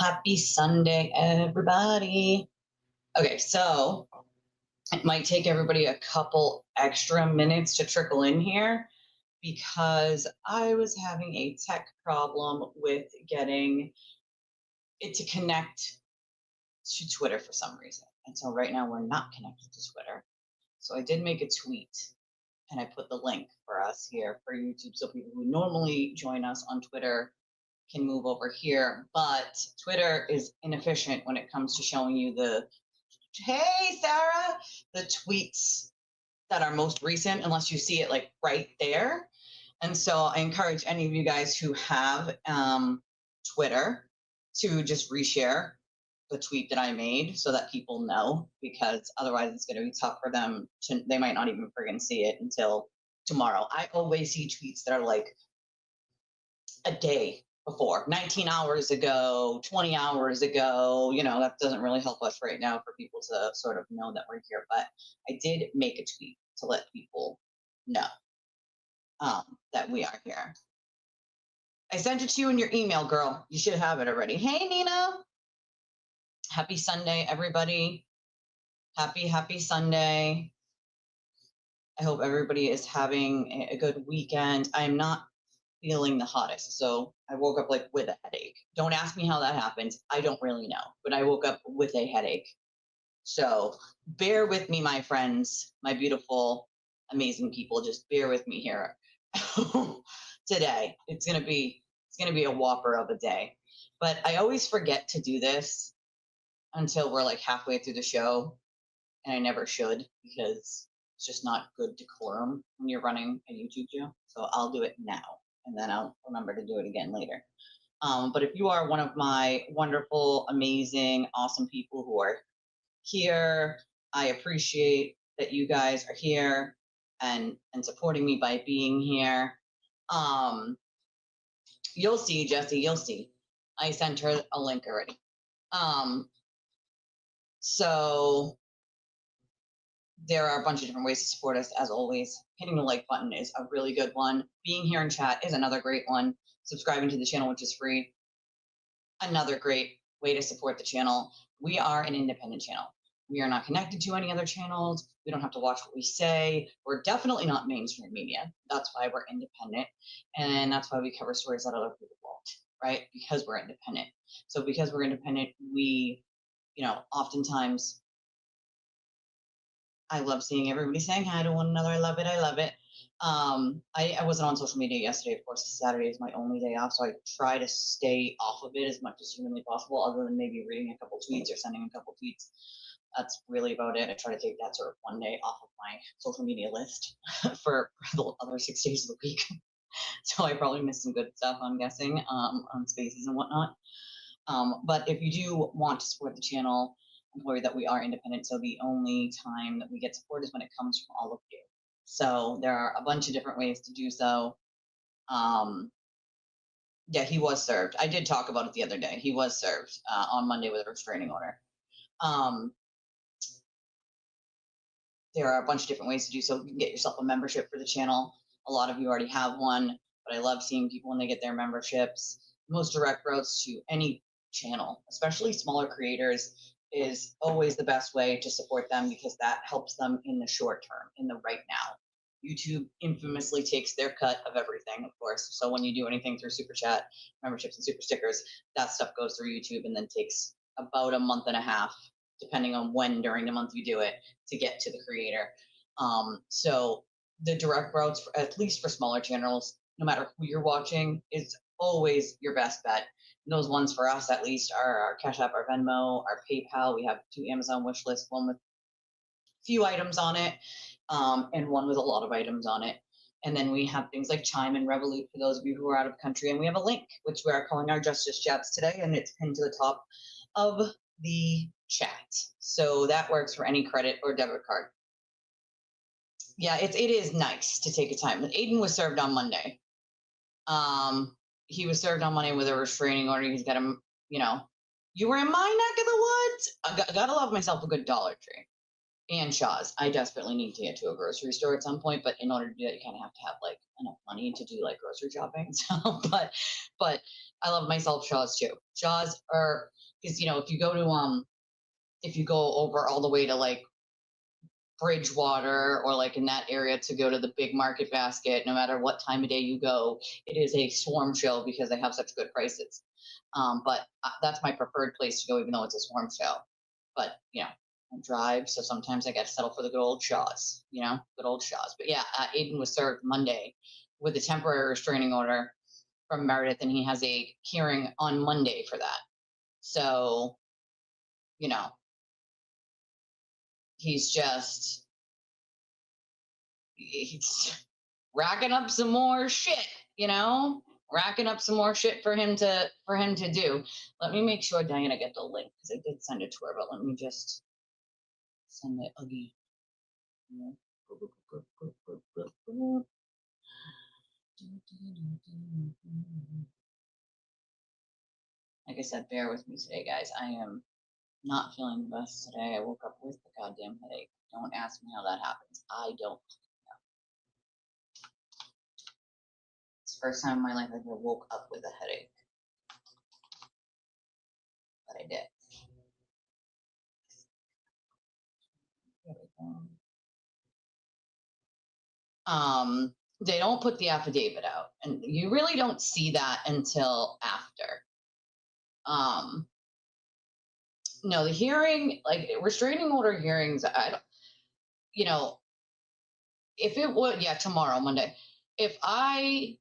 Happy Sunday, everybody. Okay, so it might take everybody a couple extra minutes to trickle in here because I was having a tech problem with getting it to connect to Twitter for some reason. And so right now we're not connected to Twitter. So I did make a tweet and I put the link for us here for YouTube so people who normally join us on Twitter can move over here. But Twitter is inefficient when it comes to showing you hey, Sarah, the tweets that are most recent, unless you see it like right there. And so I encourage any of you guys who have Twitter to just reshare the tweet that I made so that people know, because otherwise it's going to be tough for them to, they might not even friggin' see it until tomorrow. I always see tweets that are like a day before, 19 hours ago, 20 hours ago. That doesn't really help us right now for people to sort of know that we're here. But I did make a tweet to let people know that we are here. I sent it to you in your email, girl. You should have it already. Hey, Nina. Happy Sunday, everybody. Happy Sunday. I hope everybody is having a good weekend. I'm not feeling the hottest. So I woke up like with a headache. Don't ask me how that happened. I don't really know, but I woke up with a headache. So bear with me, my friends, my beautiful, amazing people. Just bear with me here today. It's gonna be a whopper of a day. But I always forget to do this until we're like halfway through the show, and I never should because it's just not good decorum when you're running a YouTube show. So I'll do it now, and then I'll remember to do it again later. But if you are one of my wonderful, amazing, awesome people who are here, I appreciate that you guys are here and supporting me by being here. You'll see, Jesse, you'll see. I sent her a link already. So there are a bunch of different ways to support us, as always. Hitting the like button is a really good one. Being here in chat is another great one. Subscribing to the channel, which is free, another great way to support the channel. We are an independent channel. We are not connected to any other channels. We don't have to watch what we say. We're definitely not mainstream media. That's why we're independent. And that's why we cover stories that other people won't, right? Because we're independent. So because we're independent, we, oftentimes, I love seeing everybody saying hi to one another. I love it. I love it. I wasn't on social media yesterday. Of course, Saturday is my only day off, so I try to stay off of it as much as humanly possible, other than maybe reading a couple tweets or sending a couple tweets. That's really about it. I try to take that sort of one day off of my social media list for the other 6 days of the week. So I probably missed some good stuff, I'm guessing, on spaces and whatnot. But if you do want to support the channel, I'm worried that we are independent, so the only time that we get support is when it comes from all of you. So there are a bunch of different ways to do so. Yeah, he was served. I did talk about it the other day. He was served on Monday with a restraining order. There are a bunch of different ways to do so. You can get yourself a membership for the channel. A lot of you already have one, but I love seeing people when they get their memberships. Most direct routes to any channel, especially smaller creators, is always the best way to support them because that helps them in the short term, in the right now. YouTube infamously takes their cut of everything, of course. So when you do anything through Super Chat, memberships, and super stickers, that stuff goes through YouTube and then takes about a month and a half, depending on when during the month you do it, to get to the creator. So the direct routes, at least for smaller channels, no matter who you're watching, is always your best bet. And those ones for us, at least, are our Cash App, our Venmo, our PayPal. We have 2 Amazon wish lists, one with a few items on it, and one with a lot of items on it. And then we have things like Chime and Revolut for those of you who are out of country. And we have a link, which we are calling our Justice Chats today, and it's pinned to the top of the chat. So that works for any credit or debit card. Yeah, it is nice to take a time. Aiden was served on Monday. He was served on Monday with a restraining order. He's got him, you were in my neck of the woods. I gotta love myself a good Dollar Tree and Shaw's. I desperately need to get to a grocery store at some point, but in order to do that, you kind of have to have like enough money to do like grocery shopping. So, but I love myself Shaws too. Shaws are, because, if you go to, if you go over all the way to like Bridgewater or like in that area to go to the big market basket, no matter what time of day you go, it is a swarm show because they have such good prices. But that's my preferred place to go, even though it's a swarm show. But I drive, so sometimes I got to settle for the good old Shaws, good old Shaws. But yeah, Aiden was served Monday with a temporary restraining order from Meredith, and he has a hearing on Monday for that. So, he's racking up some more shit, racking up some more shit for him to do. Let me make sure Diana get the link because I did send it to her, but let me just send it again. Like I said, bear with me today, guys. I am not feeling the best today. I woke up with a goddamn headache. Don't ask me how that happens. I don't know. It's the first time in my life I ever woke up with a headache. But I did. There we go. They don't put the affidavit out, and you really don't see that until after. No, the hearing, like restraining order hearings, I don't, if it would, tomorrow, Monday, if I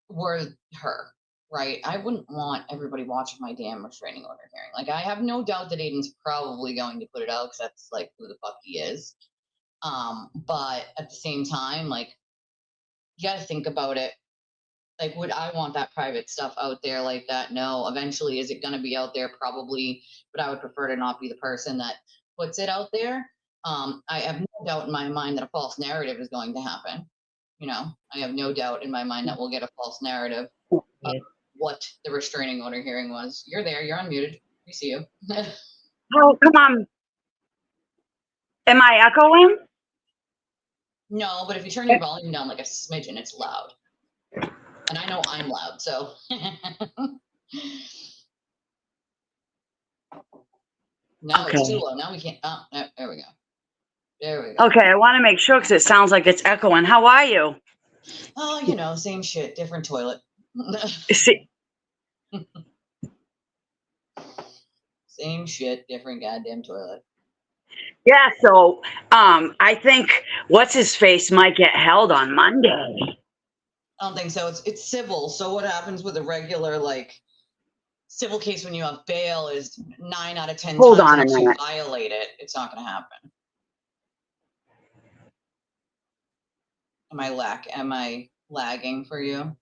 were her, right, I wouldn't want everybody watching my damn restraining order hearing. Like, I have no doubt that Aiden's probably going to put it out because that's like who the fuck he is. But at the same time, like, you got to think about it. Like, would I want that private stuff out there like that? No. Eventually, is it going to be out there? Probably, but I would prefer to not be the person that puts it out there. I have no doubt in my mind that a false narrative is going to happen. I have no doubt in my mind that we'll get a false narrative of what the restraining order hearing was. You're there. You're unmuted. We see you. Oh, come on. Am I echoing? No, but if you turn your volume down like a smidgen, it's loud. And I know I'm loud, so. No, Okay. it's too low. Now we can't. Oh, no, there we go. There we go. Okay, I want to make sure because it sounds like it's echoing. How are you? Oh, same shit, different toilet. See, Same shit, different goddamn toilet. yeah, so I think what's his face might get held on Monday. I don't think so. It's civil. So what happens with a regular civil case when you have bail is 9 out of 10 Hold times on a unless you minute. violate it, it's not going to happen. Am I lagging for you?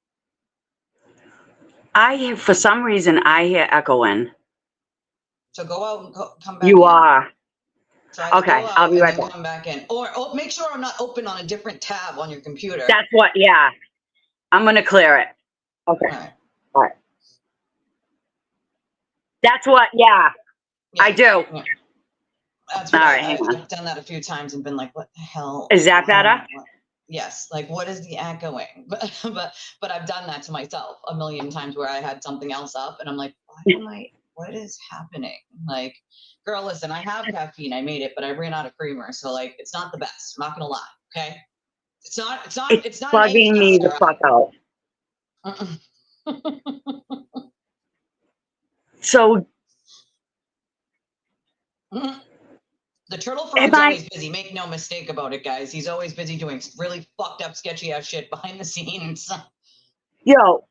For some reason, I hear echoing. So go out and come back You in. are. Try to Okay, go I'll out be and right then back. come back in. Or make sure I'm not open on a different tab on your computer. That's what, yeah. I'm going to clear it. Okay. All right. That's what, yeah. I do. Yeah. That's what I've done that a few times and been like, what the hell? Is that better? Yes. Like, what is the echoing? But I've done that to myself a million times where I had something else up and I'm like, what is happening? Like, girl, listen, I have caffeine. I made it, but I ran out of creamer. So like, it's not the best. I'm not going to lie. Okay. It's not bugging me the fuck out. So the turtle frog's always busy. Make no mistake about it, guys. He's always busy doing really fucked up, sketchy ass shit behind the scenes. Yo.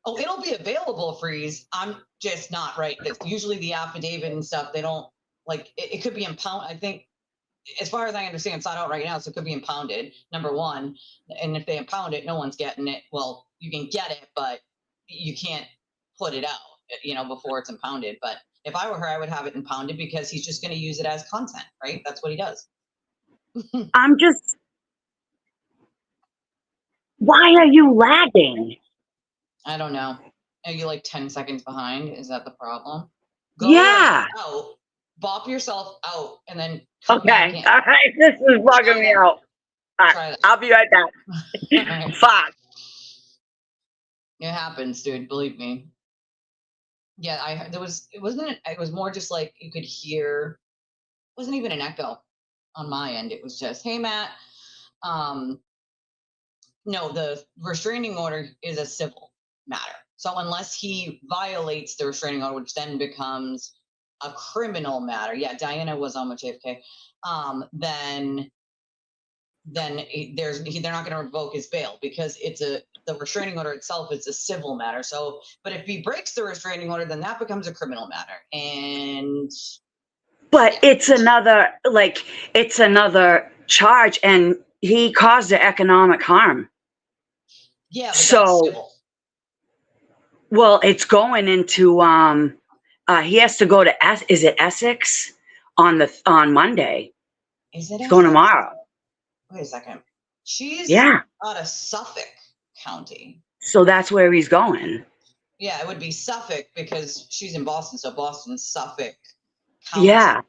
Oh, it'll be available, Freeze. I'm just not right. Because usually the affidavit and stuff, they don't like it could be impounded. I think, as far as I understand, it's not out right now, so it could be impounded, number one. And if they impound it, no one's getting it. Well, you can get it, but you can't put it out, before it's impounded. But if I were her, I would have it impounded because he's just going to use it as content, right? That's what he does. Why are you lagging? I don't know. Are you like 10 seconds behind? Is that the problem? Go out, bop yourself out, and then come back in. All right. This is bugging me out. All right, Try that. I'll be right back. All right. Fuck. It happens, dude. Believe me. Yeah, it was more just like you could hear, it wasn't even an echo on my end. It was just, hey, Matt. No, the restraining order is a civil matter. So unless he violates the restraining order, which then becomes a criminal matter. Yeah, Diana was on with JFK. Then they're not going to revoke his bail because the restraining order itself is a civil matter. So, but if he breaks the restraining order, then that becomes a criminal matter. And But yeah. it's another charge, and he caused the economic harm. Yeah, but So, that's civil. Well, it's going into he has to go to is it Essex on Monday? Is it It's going Essex? tomorrow. Wait a second. She's Yeah. out of Suffolk County. So that's where he's going. Yeah, it would be Suffolk because she's in Boston, so Boston, Suffolk County. Yeah.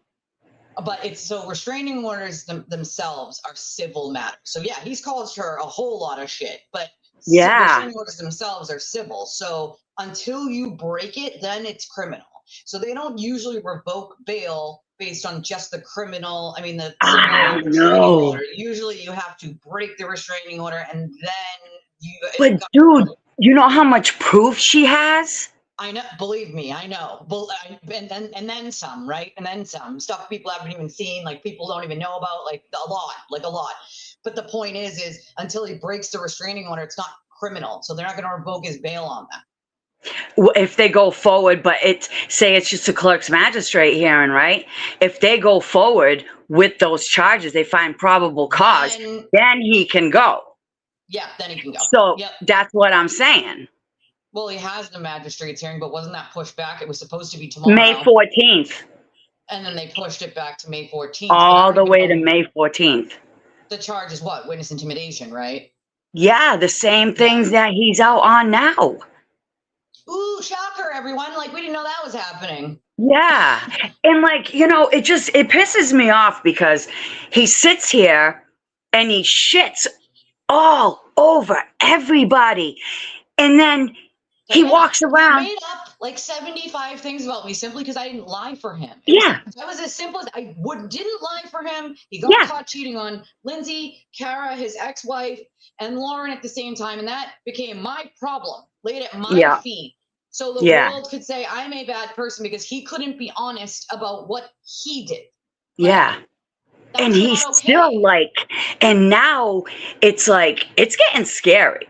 But it's so restraining orders themselves are civil matters. So yeah, he's caused her a whole lot of shit, but restraining orders themselves are civil. So until you break it, then it's criminal. So they don't usually revoke bail based on just the criminal. I mean, the civil restraining order. Usually you have to break the restraining order and then you. But dude, you know how much proof she has? I know, believe me, I know. And then some, right? And then some stuff people haven't even seen, like people don't even know about, like a lot. But the point is until he breaks the restraining order, it's not criminal. So they're not going to revoke his bail on that. If they go forward, but it's just a clerk's magistrate hearing, right? If they go forward with those charges, they find probable cause, then he can go. Yeah, then he can go. So that's what I'm saying. Well, he has the magistrate's hearing, but wasn't that pushed back? It was supposed to be tomorrow. May 14th. And then they pushed it back to May 14th. All the way to May 14th. The charge is what? Witness intimidation, right? Yeah, the same things that he's out on now. Ooh, shocker, everyone. Like, we didn't know that was happening. Yeah. And like, it pisses me off because he sits here and he shits all over everybody. And then he walks around. He made up like 75 things about me simply because I didn't lie for him. That was as simple as I didn't lie for him. He got caught cheating on Lindsay, Kara, his ex-wife, and Lauren at the same time. And that became my problem, laid at my feet. So the world could say I'm a bad person because he couldn't be honest about what he did. Yeah. And he's still like, and now it's like, it's getting scary.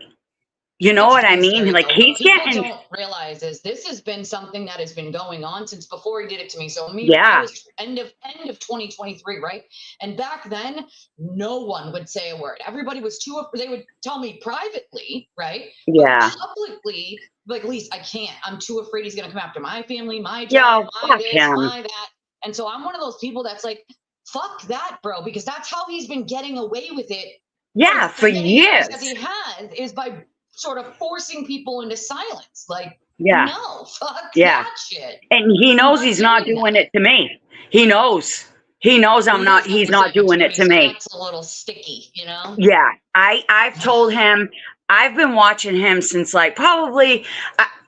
You know what I mean? Like he's getting. Don't realize this has been something that has been going on since before he did it to me. So I was end of 2023, right? And back then, no one would say a word. Everybody was they would tell me privately, right? Yeah. But publicly, like, at least I can't. I'm too afraid he's gonna come after my family, my job, my this, my that. And so I'm one of those people that's like, fuck that, bro, because that's how he's been getting away with it. Yeah, for years. That he has is by sort of forcing people into silence. Like, no, fuck that shit. And he knows he's not doing it to me. He knows he's not doing it to me. That's a little sticky, you know? Yeah. I've told him, I've been watching him since like probably,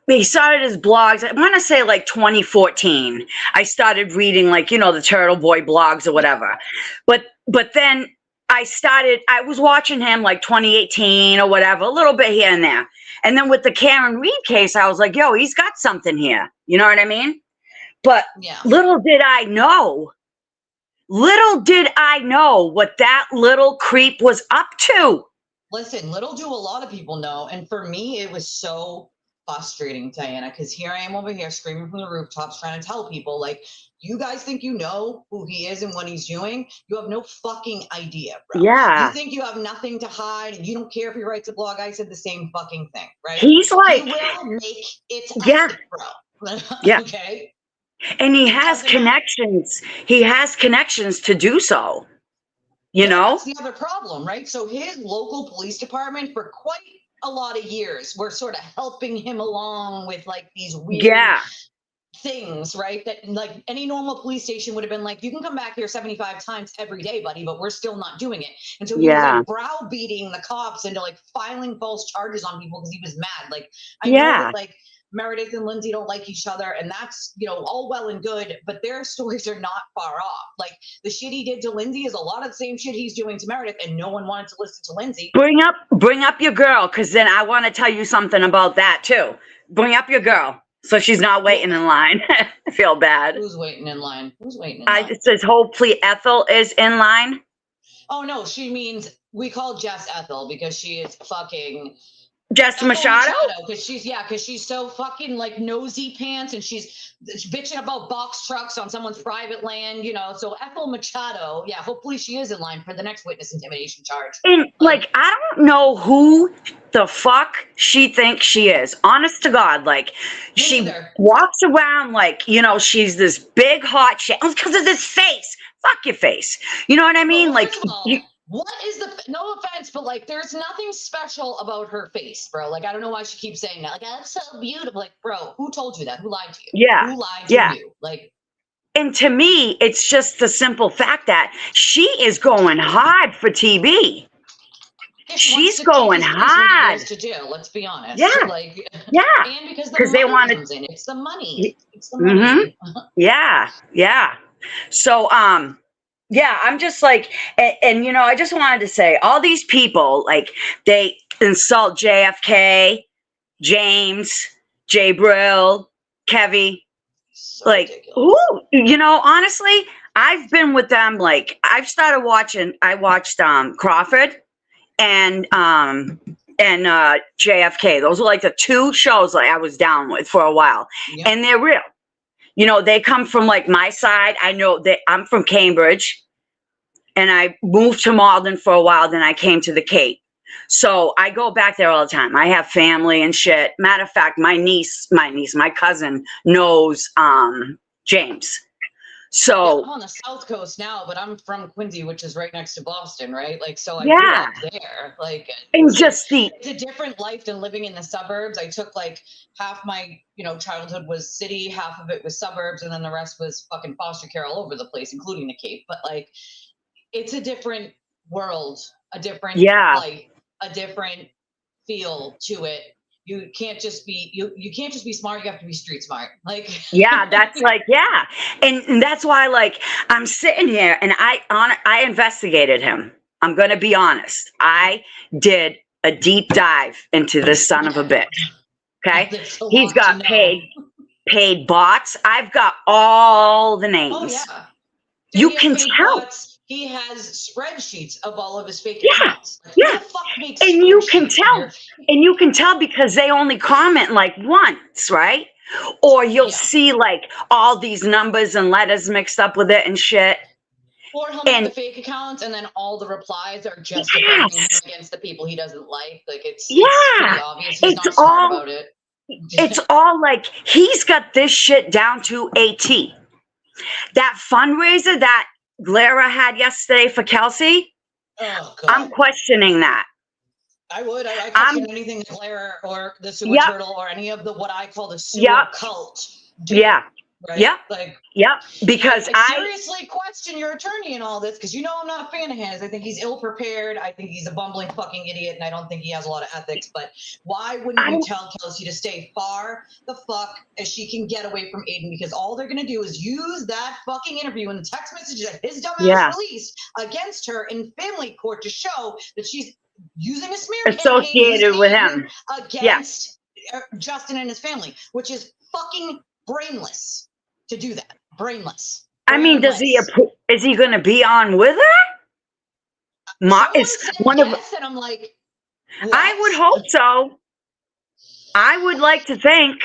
he started his blogs, I want to say like 2014. I started reading like, the Turtle Boy blogs or whatever. But then I was watching him like 2018 or whatever, a little bit here and there. And then with the Karen Reed case, I was like, yo, he's got something here. You know what I mean? But little did I know what that little creep was up to. Listen, little do a lot of people know. And for me, it was so frustrating, Diana, because here I am over here screaming from the rooftops trying to tell people, like, you guys think you know who he is and what he's doing? You have no fucking idea, bro. Yeah. You think you have nothing to hide and you don't care if he writes a blog. I said the same fucking thing, right? He's like, he will make it bro. Yeah. Okay. And he has connections. He has connections to do so. You know? That's the other problem, right? So his local police department for quite a lot of years were sort of helping him along with like these weird things, right? That like any normal police station would have been like, you can come back here 75 times every day, buddy, but we're still not doing it. And so he was like browbeating the cops into like filing false charges on people because he was mad. Like, I know that like Meredith and Lindsay don't like each other, and that's, you know, all well and good, but their stories are not far off. Like the shit he did to Lindsay is a lot of the same shit he's doing to Meredith, and no one wanted to listen to Lindsay. Bring up your girl, because then I want to tell you something about that too. Bring up your girl, so she's not waiting in line. I feel bad. Who's waiting in line? Who's waiting in line? It says hopefully Ethel is in line. Oh no, she means, we call Jess Ethel because she is fucking Jess Machado? Because she's so fucking like nosy pants, and she's bitching about box trucks on someone's private land, you know. So Ethel Machado, yeah, hopefully she is in line for the next witness intimidation charge. And like, I don't know who the fuck she thinks she is. Honest to God, like she walks around like, you know, she's this big hot shit. Oh, because of this face. Fuck your face. You know what I mean? Well, like, what is the, no offense, but like there's nothing special about her face, bro. Like, I don't know why she keeps saying that. Like, that's so beautiful. Like, bro, who told you that? Who lied to you? Yeah. Who lied to you? Like, and to me, it's just the simple fact that she is going hard for TV. She's going hard to do. Let's be honest. Yeah. Like, yeah. And because they want comes in. It's the money. It's the money. Yeah. Yeah. So, yeah, I'm just like, and you know, I just wanted to say, all these people, like, they insult JFK, James, Jay Brill, Kevy, so like, ridiculous. who, you know, honestly, I've been with them, like, I watched Crawford and JFK. Those were like the two shows like I was down with for a while. Yep. And they're real. You know, they come from like my side. I know that I'm from Cambridge, and I moved to Malden for a while. Then I came to the Cape. So I go back there all the time. I have family and shit. Matter of fact, my cousin knows James. So yeah, I'm on the South Coast now, but I'm from Quincy, which is right next to Boston, right? Like, so I grew up there. Like, it's a different life than living in the suburbs. I took like half my, you know, childhood was city, half of it was suburbs, and then the rest was fucking foster care all over the place, including the Cape. But like, it's a different world, a different like a different feel to it. You can't just be you can't just be smart. You have to be street smart. Like, yeah, that's like, yeah. And that's why, like, I'm sitting here and I investigated him. I'm going to be honest. I did a deep dive into this son of a bitch. Okay. He's got paid bots. I've got all the names. Oh yeah. You can tell. He has spreadsheets of all of his fake accounts. Like, yeah. And you can tell because they only comment like once, right? Or you'll see like all these numbers and letters mixed up with it and shit. Or he'll make the fake accounts and then all the replies are just against the people he doesn't like. Like, it's pretty obvious he's not smart about it. It's all like, he's got this shit down to a T. That fundraiser that Glara had yesterday for Kelsey, I'm questioning that. I would. I question anything that Glara or the Sewer Turtle or any of the what I call the sewer cult do. Yeah. Right? Yeah. Like, because I seriously question your attorney and all this, because you know I'm not a fan of his. I think he's ill prepared. I think he's a bumbling fucking idiot, and I don't think he has a lot of ethics. But why wouldn't you tell Kelsey to stay far the fuck as she can get away from Aiden? Because all they're gonna do is use that fucking interview and the text messages that his dumbass released against her in family court to show that she's using a smear associated with him against Justin and his family, which is fucking brainless. To do that, brainless. I mean, is he going to be on with her? And I'm like, what? I would hope so. I would like to think.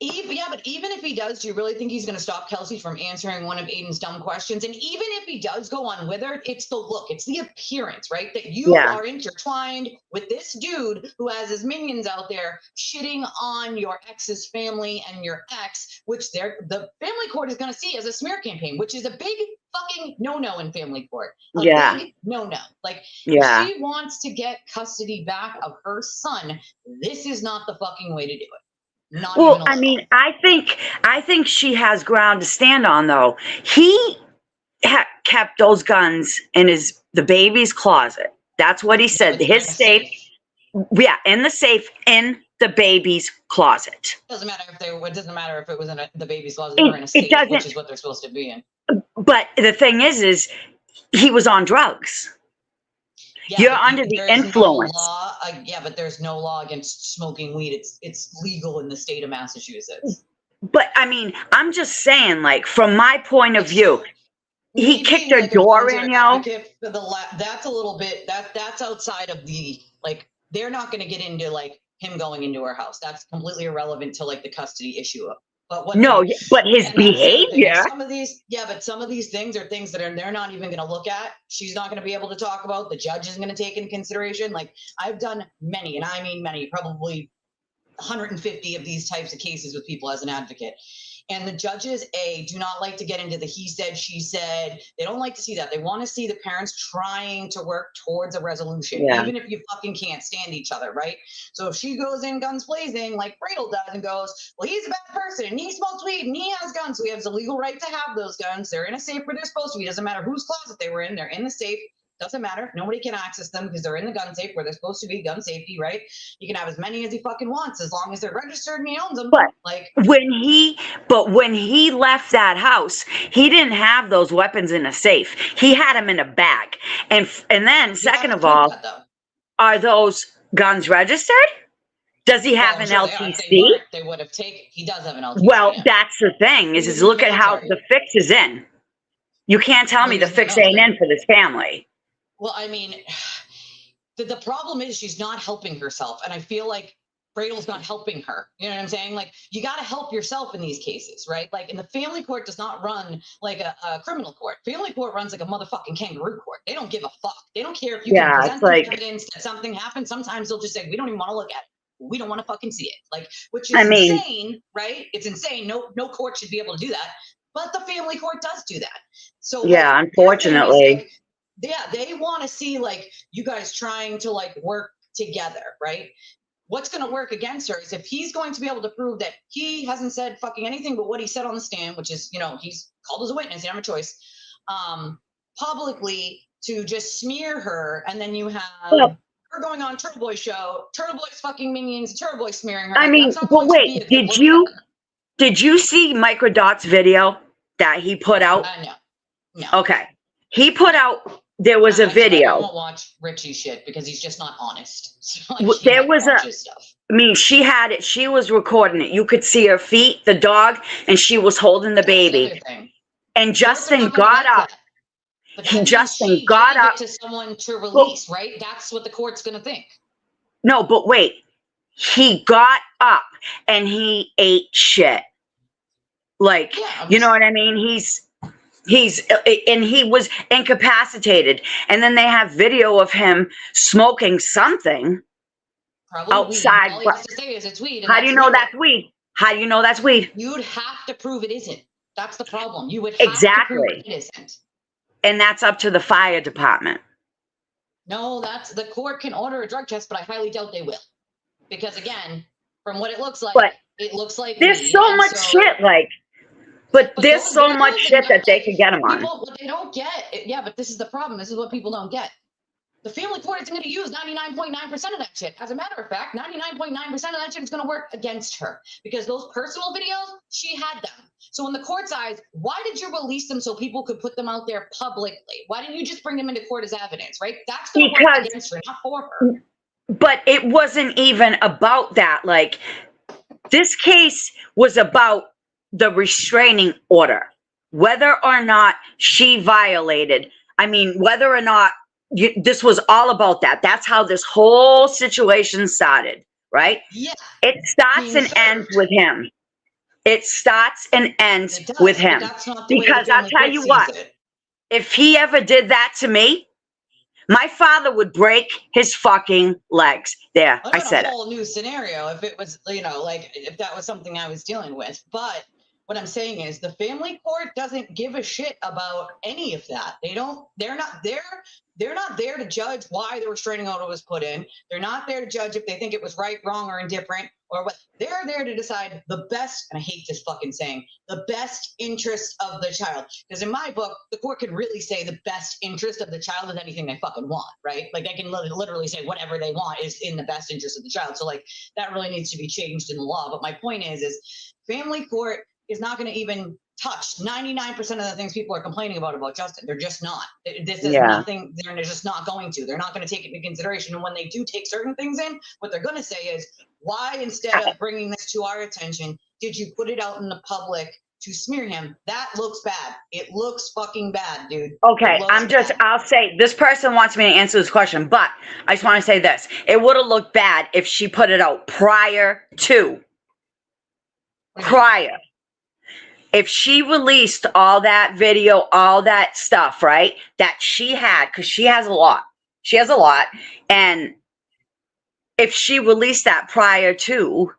But even if he does, do you really think he's going to stop Kelsey from answering one of Aiden's dumb questions? And even if he does go on with her, it's the look, it's the appearance, right? That you are intertwined with this dude who has his minions out there shitting on your ex's family and your ex, which the family court is going to see as a smear campaign, which is a big fucking no-no in family court. Big no-no. Like, if she wants to get custody back of her son, this is not the fucking way to do it. Not even Well, a I little. mean, I think she has ground to stand on, though. He kept those guns in the baby's closet. That's what he No, said. they're in His a safe, safe. yeah, in the safe in the baby's closet. Doesn't matter if it doesn't matter if it was in the baby's closet. They were in a It safe, which doesn't. is what they're supposed to be in. But the thing is he was on drugs. Yeah, You're but under the there is no influence. law. Yeah, but there's no law against smoking weed. It's legal in the state of Massachusetts. But I mean, I'm just saying, like, from my point of It's view, he me kicked being her like a door volunteer in, yo. advocate for that's a little bit that's outside of the like they're not going to get into like him going into her house. That's completely irrelevant to like the custody issue. But what No, but his and that's the other thing. behavior. Some of these, yeah, but some of these things are things that they're not even going to look at. She's not going to be able to talk about. The judge isn't going to take into consideration. Like I've done many, and I mean many, probably 150 of these types of cases with people as an advocate. And the judges, do not like to get into the he said, she said. They don't like to see that. They want to see the parents trying to work towards a resolution, even if you fucking can't stand each other, right? So if she goes in guns blazing, like Bradle does, and goes, well, he's a bad person, and he smokes weed, and he has guns, so he has a legal right to have those guns. They're in a safe where they're supposed to be. Doesn't matter whose closet they were in. They're in the safe. Doesn't matter. Nobody can access them because they're in the gun safe where they're supposed to be, gun safety, right? You can have as many as he fucking wants as long as they're registered and he owns them. But like when he left that house, he didn't have those weapons in a safe. He had them in a bag. And then, second of all, are those guns registered? Does he have an LTC? They would have taken. He does have an LTC. Well, that's the thing. Is look at how the fix is in. You can't tell me the fix ain't in for this family. Well, I mean, the problem is she's not helping herself, and I feel like Bradle's not helping her. You know what I'm saying? Like, you got to help yourself in these cases, right? Like, and the family court does not run like a criminal court. Family court runs like a motherfucking kangaroo court. They don't give a fuck. They don't care if you can present evidence that something happened. Sometimes they'll just say, we don't even want to look at it. We don't want to fucking see it. Like, which is insane, right? It's insane. No court should be able to do that. But the family court does do that. So yeah, like, unfortunately. They want to see like you guys trying to like work together, right? What's going to work against her is if he's going to be able to prove that he hasn't said fucking anything but what he said on the stand, which is, he's called as a witness, he didn't have a choice, publicly to just smear her, and then you have her going on Turtle Boy show, Turtle Boy's fucking minions, Turtle Boy smearing her. I mean, but wait, did you see Microdot's video that he put out? No. Okay. He put out, there was a video. I won't watch Richie's shit because he's just not honest. So, there was I mean, she had it. She was recording it. You could see her feet, the dog, and she was holding the baby. And Justin got up. Justin got up to someone to release, right? That's what the court's going to think. No, but wait. He got up and he ate shit. Like, you know what I mean? And he was incapacitated. And then they have video of him smoking something outside. All he has to say is it's weed. How do you know that's weed? How do you know that's weed? You'd have to prove it isn't. That's the problem. You would have to prove it isn't. And that's up to the fire department. No, the court can order a drug test, but I highly doubt they will. Because again, from what it looks like, there's so much shit But there's so much shit that they could get them on. What they don't get, but this is the problem. This is what people don't get. The family court isn't going to use 99.9% of that shit. As a matter of fact, 99.9% of that shit is going to work against her because those personal videos, she had them. So in the court's eyes, why did you release them so people could put them out there publicly? Why didn't you just bring them into court as evidence, right? That's going to work against her, not for her. But it wasn't even about that. Like, this case was about the restraining order, whether or not she violated. I mean, whether or not this was all about that. That's how this whole situation started, right? Yeah. It starts and ends with him. It starts and ends with him. Because I'll tell you what, if he ever did that to me, my father would break his fucking legs. There, I said it. A whole new scenario if it was, like if that was something I was dealing with. But what I'm saying is the family court doesn't give a shit about any of that. They're not there to judge why the restraining order was put in. They're not there to judge if they think it was right, wrong, or indifferent. or what. They're there to decide the best, and I hate this fucking saying, the best interest of the child. Because in my book, the court can really say the best interest of the child is anything they fucking want, right? Like I can literally say whatever they want is in the best interest of the child. So like that really needs to be changed in the law. But my point is family court is not going to even touch 99% of the things people are complaining about Justin. They're just not. This is nothing. They're just not going to. They're not going to take it into consideration. And when they do take certain things in, what they're going to say is, why, instead of bringing this to our attention, did you put it out in the public to smear him? That looks bad. It looks fucking bad, dude. Okay, I'll say, this person wants me to answer this question, but I just want to say this. It would have looked bad if she put it out prior to. If she released all that video, all that stuff, right, that she had, because she has a lot. And if she released that prior to,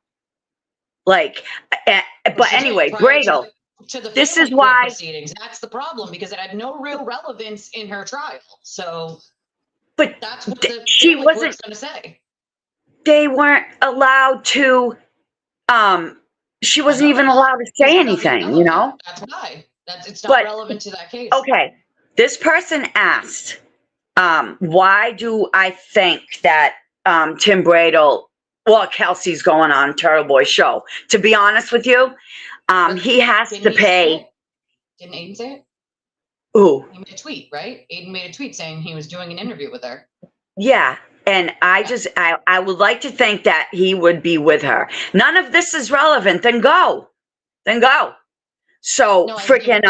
like, but anyway, Grego, this is why. Proceedings. That's the problem, because it had no real relevance in her trial. So, but that's what she wasn't going to say. They weren't allowed to, she wasn't even allowed to say anything, you know? That's why. It's not relevant to that case. Okay. This person asked, why do I think that Tim Bradle, Kelsey's going on Turtle Boy show? To be honest with you, he has to pay. Didn't Aiden say it? Ooh. He made a tweet, right? Aiden made a tweet saying he was doing an interview with her. Yeah. And I would like to think that he would be with her. None of this is relevant. Then go. So no, freaking,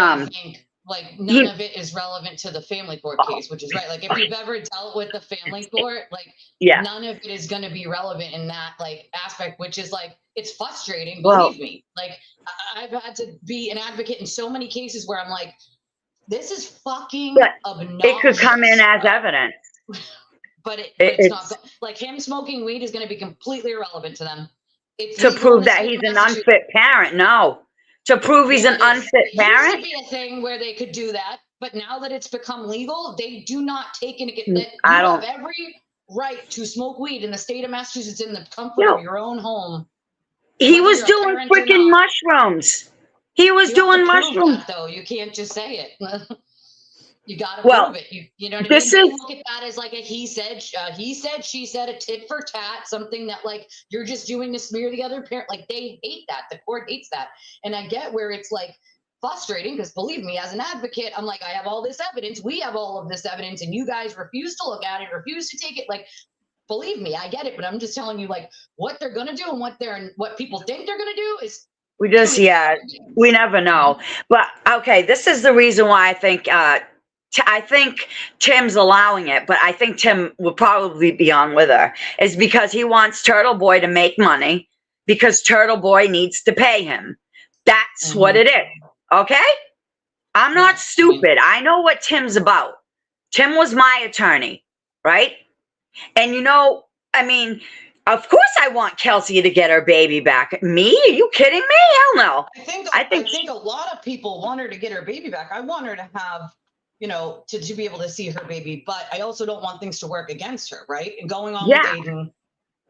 like none of it is relevant to the family court case, which is right. Like if you've ever dealt with the family court, like none of it is going to be relevant in that like aspect, which is like, it's frustrating. Believe me. Like I've had to be an advocate in so many cases where I'm like, this is fucking obnoxious. It could come in as evidence. But it's not like him smoking weed is going to be completely irrelevant to them. It's to prove that he's an unfit parent. No, to prove he's an unfit parent. It used to be a thing where they could do that, but now that it's become legal, they do not take into account. You have every right to smoke weed in the state of Massachusetts in the comfort of your own home. He was doing freaking mushrooms. He was doing mushrooms. Though you can't just say it. You got to prove it. You know what I mean? They look at that as like a he said, she said, a tit for tat, something that like you're just doing to smear the other parent. Like they hate that. The court hates that. And I get where it's like frustrating because believe me, as an advocate, I'm like, I have all this evidence. We have all of this evidence and you guys refuse to look at it, refuse to take it. Like, believe me, I get it. But I'm just telling you like what they're going to do and what people think they're going to do is. We never know. But okay, this is the reason why I think Tim's allowing it, but I think Tim will probably be on with her, is because he wants Turtle Boy to make money because Turtle Boy needs to pay him. That's what it is. Okay? I'm not stupid. I know what Tim's about. Tim was my attorney, right? And you know, I mean, of course I want Kelsey to get her baby back. Me? Are you kidding me? Hell no. I think a lot of people want her to get her baby back. I want her to have, you know, to be able to see her baby, but I also don't want things to work against her, right? And going on with Aiden,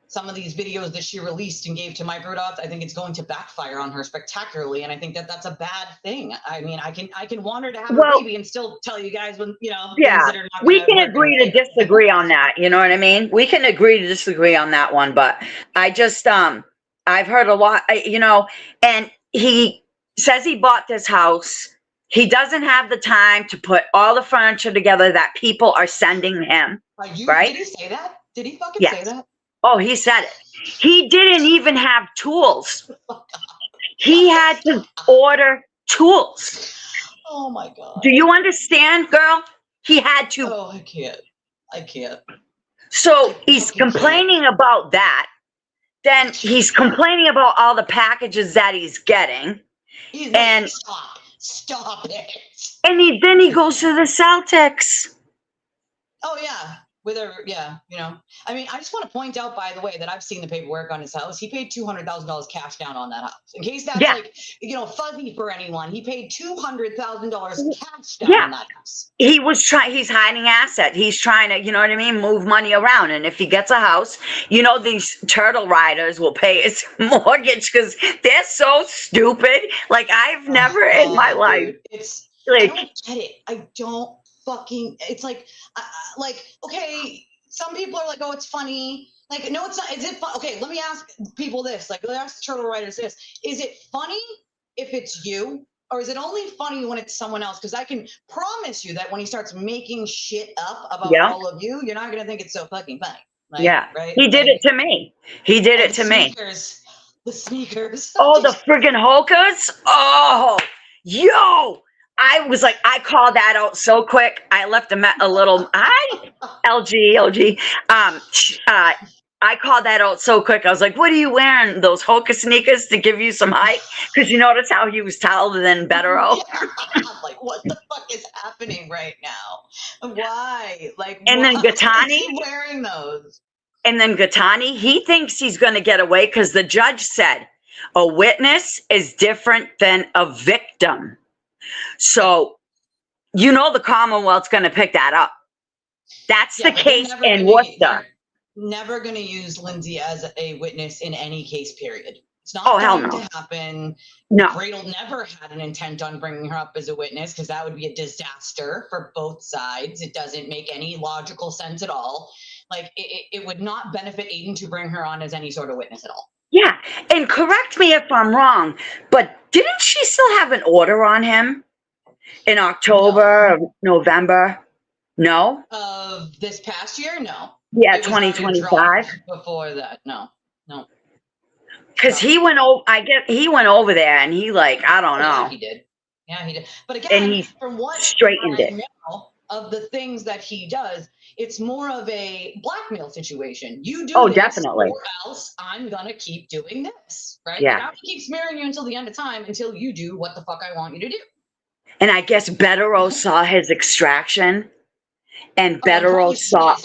some of these videos that she released and gave to Mike Rudolph, I think it's going to backfire on her spectacularly, and I think that that's a bad thing. I mean, I can want her to have a baby and still tell you guys when, you know, things that are not we can agree to disagree on that. You know what I mean? We can agree to disagree on that one, but I just I've heard a lot, you know, and he says he bought this house. He doesn't have the time to put all the furniture together that people are sending him. Right? Did he say that? Did he fucking say that? Oh, he said it. He didn't even have tools. He had to order tools. Oh my God. Do you understand, girl? He had to. Oh, I can't. So he's complaining about that. Then he's complaining about all the packages that he's getting. And Stop it. And then he goes to the Celtics. Oh yeah. Yeah, I mean, I just want to point out, by the way, that I've seen the paperwork on his house. He paid $200,000 cash down on that house. In case that's Yeah. like, fuzzy for anyone, he paid $200,000 cash down Yeah. on that house. He's hiding asset. He's trying to, you know what I mean, move money around. And if he gets a house, these turtle riders will pay his mortgage because they're so stupid. Like, I've never in my life, dude, I like, don't get it. I don't fucking, it's like, okay, some people are like, oh, it's funny. Like, no, it's not. Is it fun? Okay, let me ask people this. Like, let me ask the turtle riders this. Is it funny if it's you? Or is it only funny when it's someone else? Because I can promise you that when he starts making shit up about all of you, you're not going to think it's so fucking funny. Like, yeah. Right? He did it to me. He did it to me. The sneakers. Oh, the friggin' Hulkers. Oh, yo. I was like, I called that out so quick. I left a little, LG. I called that out so quick. I was like, what are you wearing? Those Hoka sneakers to give you some height? Because you notice how he was taller than Bettero? I'm like, what the fuck is happening right now? Why? Like, and then Gattani, is he wearing those? And then Gattani, he thinks he's going to get away because the judge said a witness is different than a victim. So, the Commonwealth's going to pick that up. That's the case in Worcester. Never going to use Lindsay as a witness in any case, period. It's not going to happen. No. Bradel never had an intent on bringing her up as a witness because that would be a disaster for both sides. It doesn't make any logical sense at all. Like, it would not benefit Aiden to bring her on as any sort of witness at all. Yeah, and correct me if I'm wrong, but didn't she still have an order on him in October or November? No? Of this past year? No. Yeah, 2025. Before that, no. Because he went over there and he I don't know. Yeah, he did. But again, from what straightened I know of the things that he does, it's more of a blackmail situation. You do this, definitely. Or else I'm gonna keep doing this, right? Yeah. I'm gonna keep smearing you until the end of time until you do what the fuck I want you to do. And I guess Bettero saw his extraction, and Bettero saw.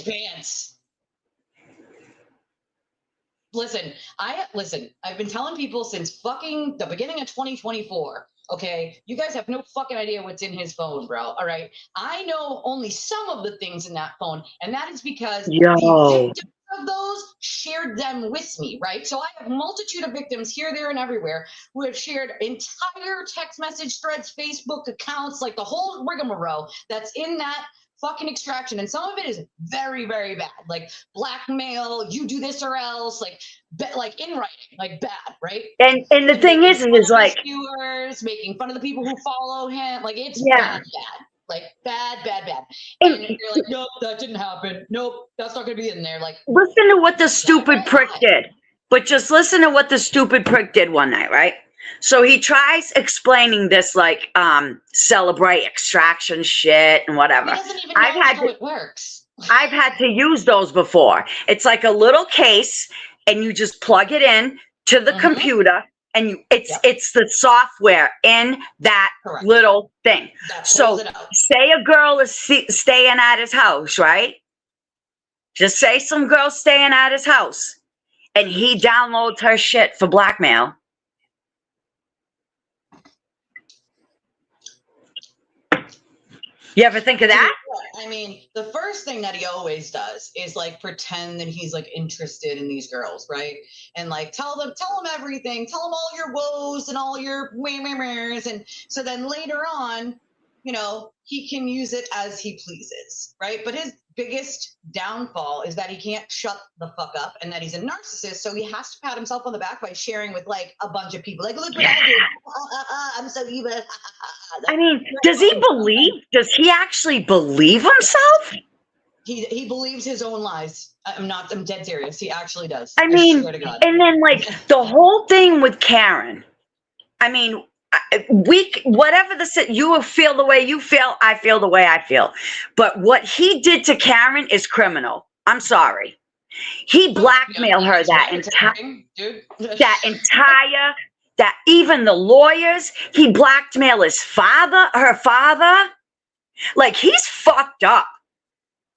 Listen, I've been telling people since fucking the beginning of 2024. Okay, you guys have no fucking idea what's in his phone, bro. All right, I know only some of the things in that phone, and that is because the victims of those shared them with me, right? So I have a multitude of victims here, there, and everywhere who have shared entire text message threads, Facebook accounts, like the whole rigmarole that's in that fucking extraction. And some of it is very, very bad, like blackmail, you do this or else, like in writing, like bad, right? And the thing is like viewers making fun of the people who follow him, like it's bad, like bad. And you're like, nope, that didn't happen. Nope, that's not gonna be in there. Like, listen to what the stupid prick did. But just listen to what the stupid prick did one night, right? So he tries explaining this celebrate extraction shit and whatever. He doesn't even know how it works. I've had to use those before. It's like a little case and you just plug it in to the computer and it's the software in that little thing. So say a girl is staying at his house, right? Just say some girl staying at his house and he downloads her shit for blackmail. You ever think of that? I mean, the first thing that he always does is like pretend that he's like interested in these girls, right? And like tell them everything, tell them all your woes and all your meh. And so then later on, he can use it as he pleases, right? But his biggest downfall is that he can't shut the fuck up and that he's a narcissist. So he has to pat himself on the back by sharing with like a bunch of people. Like, look what I did. I'm so evil. I mean, does he actually believe himself? He believes his own lies. I'm dead serious. He actually does. I mean, swear to God. And then like the whole thing with Karen, I mean, whatever you feel the way you feel, I feel the way I feel. But what he did to Karen is criminal. I'm sorry. He blackmailed her that even the lawyers, he blackmailed her father. Like, he's fucked up.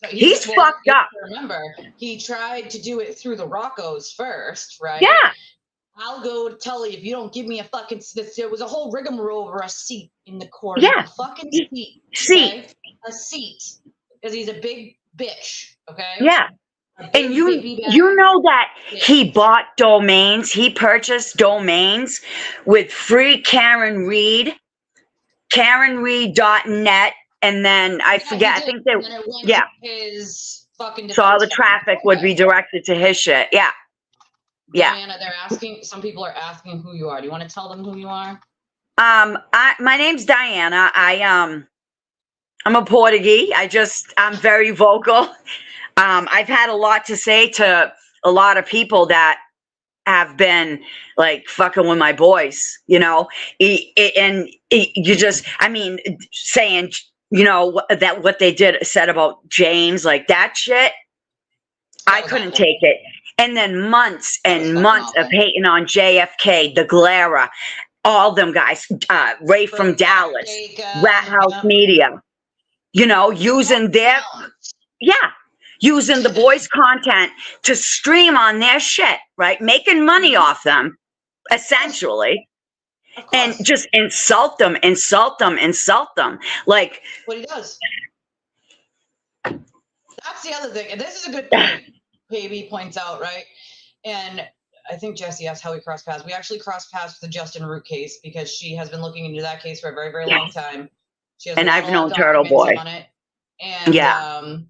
So He's fucked up. Remember, he tried to do it through the Roccos first, right? Yeah. I'll go to Tully if you don't give me a fucking. There was a whole rigmarole over a seat in the corner. Yeah. A fucking seat. Okay? A seat. Because he's a big bitch. Okay. Yeah. And you know that he bought domains. He purchased domains with free Karen Reed, KarenReed.net, and then I forget. I think his fucking. So all the traffic would be directed to his shit. Yeah. Yeah. Diana, they're asking. Some people are asking who you are. Do you want to tell them who you are? My name's Diana. I'm a Portuguese. I'm very vocal. I've had a lot to say to a lot of people that have been like fucking with my boys, you know, saying, you know, that what they said about James, like that shit, I couldn't take it. And then months and months of hating on JFK, the Glera, all them guys, Ray from Dallas, Rat House Media, you know, using using the boys' content to stream on their shit, right? Making money off them, essentially. And just insult them. Like what he does. That's the other thing. And this is a good point, Baby points out, right? And I think Jesse asked how we crossed paths. We actually crossed paths with the Justin Root case because she has been looking into that case for a very, very long time. She has I've known Turtle Boy. On it. And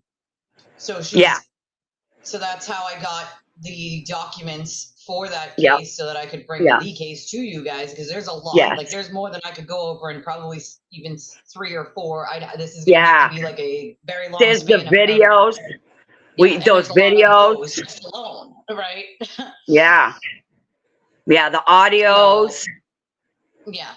so so that's how I got the documents for that case so that I could bring the case to you guys, because there's a lot. Like there's more than I could go over, and probably even 3 or 4. This is going to be like a very long. There's the videos. Those videos just alone, right? Yeah, the audios.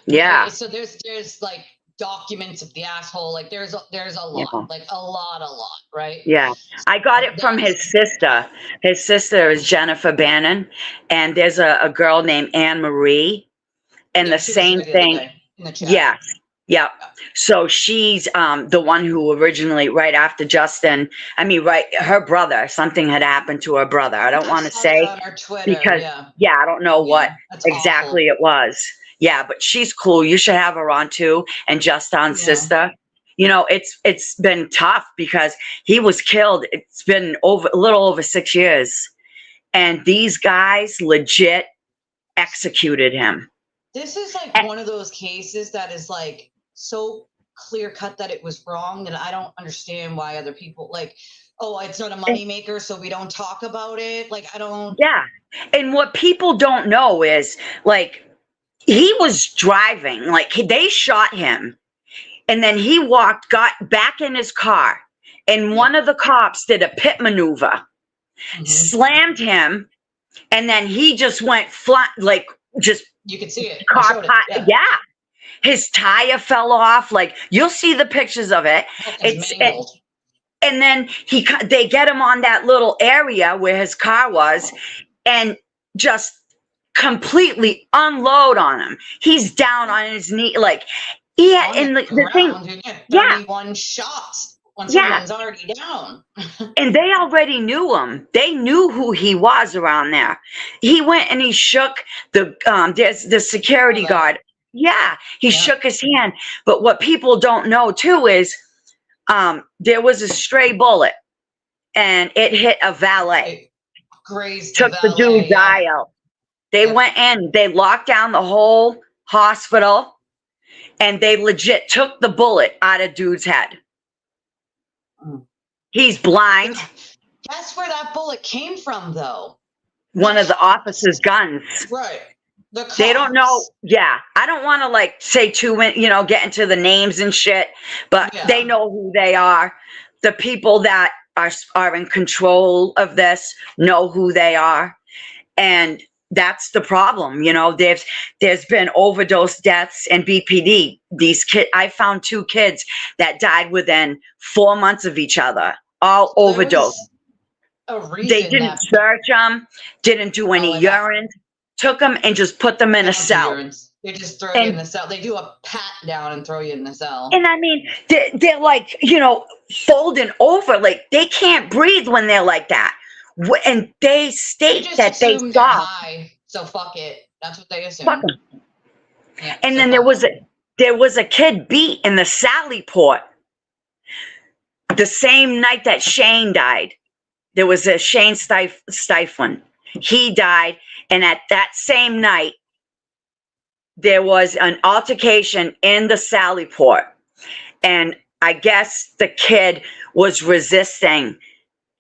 Yeah. So there's like documents of the asshole. Like there's a lot, like a lot, right? Yeah, I got it from his sister. His sister is Jennifer Bannon, and there's a girl named Anne Marie, and the same thing. In the chat. Yeah. So she's the one who originally, right after Justin, her brother, something had happened to her brother. I don't want to say on her Twitter, because I don't know what exactly it was. Yeah, but she's cool. You should have her on too. And Justin's sister. You know, it's been tough because he was killed. It's been a little over 6 years. And these guys legit executed him. This is like one of those cases that is like so clear cut that it was wrong, and I don't understand why other people like, oh, it's not a moneymaker, so we don't talk about it. Like, I don't. Yeah. And what people don't know is like, he was driving, like they shot him, and then he got back in his car, and one of the cops did a pit maneuver, slammed him, and then he just went flat, like just. You can see it. His tire fell off. Like you'll see the pictures of it. And then they get him on that little area where his car was, and just completely unload on him. He's down on his knee, like and the thing, 31 shots when someone's already down. And they already knew him. They knew who he was around there. He went and he shook there's the security guard. Yeah, he shook his hand. But what people don't know too is there was a stray bullet, and it hit a valet. Grazed took the dude's eye out. They went in, they locked down the whole hospital, and they legit took the bullet out of dude's head. He's blind. Guess where that bullet came from, though? One of the officers' guns. Right. They don't know. Yeah. I don't want to like say get into the names and shit, but they know who they are. The people that are in control of this know who they are. And that's the problem. You know, there's been overdose deaths and BPD. These kids, I found 2 kids that died within 4 months of each other, all overdose. They didn't search them, didn't do any urine, took them and just put them in a cell. They just throw you in the cell. They do a pat down and throw you in the cell. And I mean, they're like, folding over, like they can't breathe when they're like that. And they state that they saw. High, so fuck it. That's what they assume. Fuck 'em. Yeah, and so then there was a kid beat in the Sally Port the same night that Shane died. There was a Shane Stiflin. He died, and at that same night, there was an altercation in the Sally Port, and I guess the kid was resisting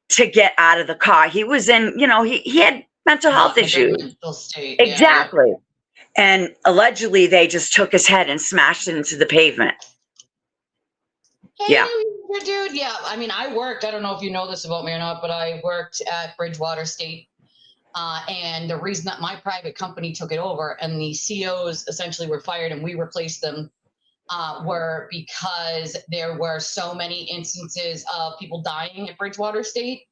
to get out of the car. He was in, he had mental health issues. Mental state, exactly. Yeah. And allegedly, they just took his head and smashed it into the pavement. Hey, yeah. Dude, yeah. I mean, I don't know if you know this about me or not, but I worked at Bridgewater State. And the reason that my private company took it over and the COs essentially were fired and we replaced them were because there were so many instances of people dying at Bridgewater State,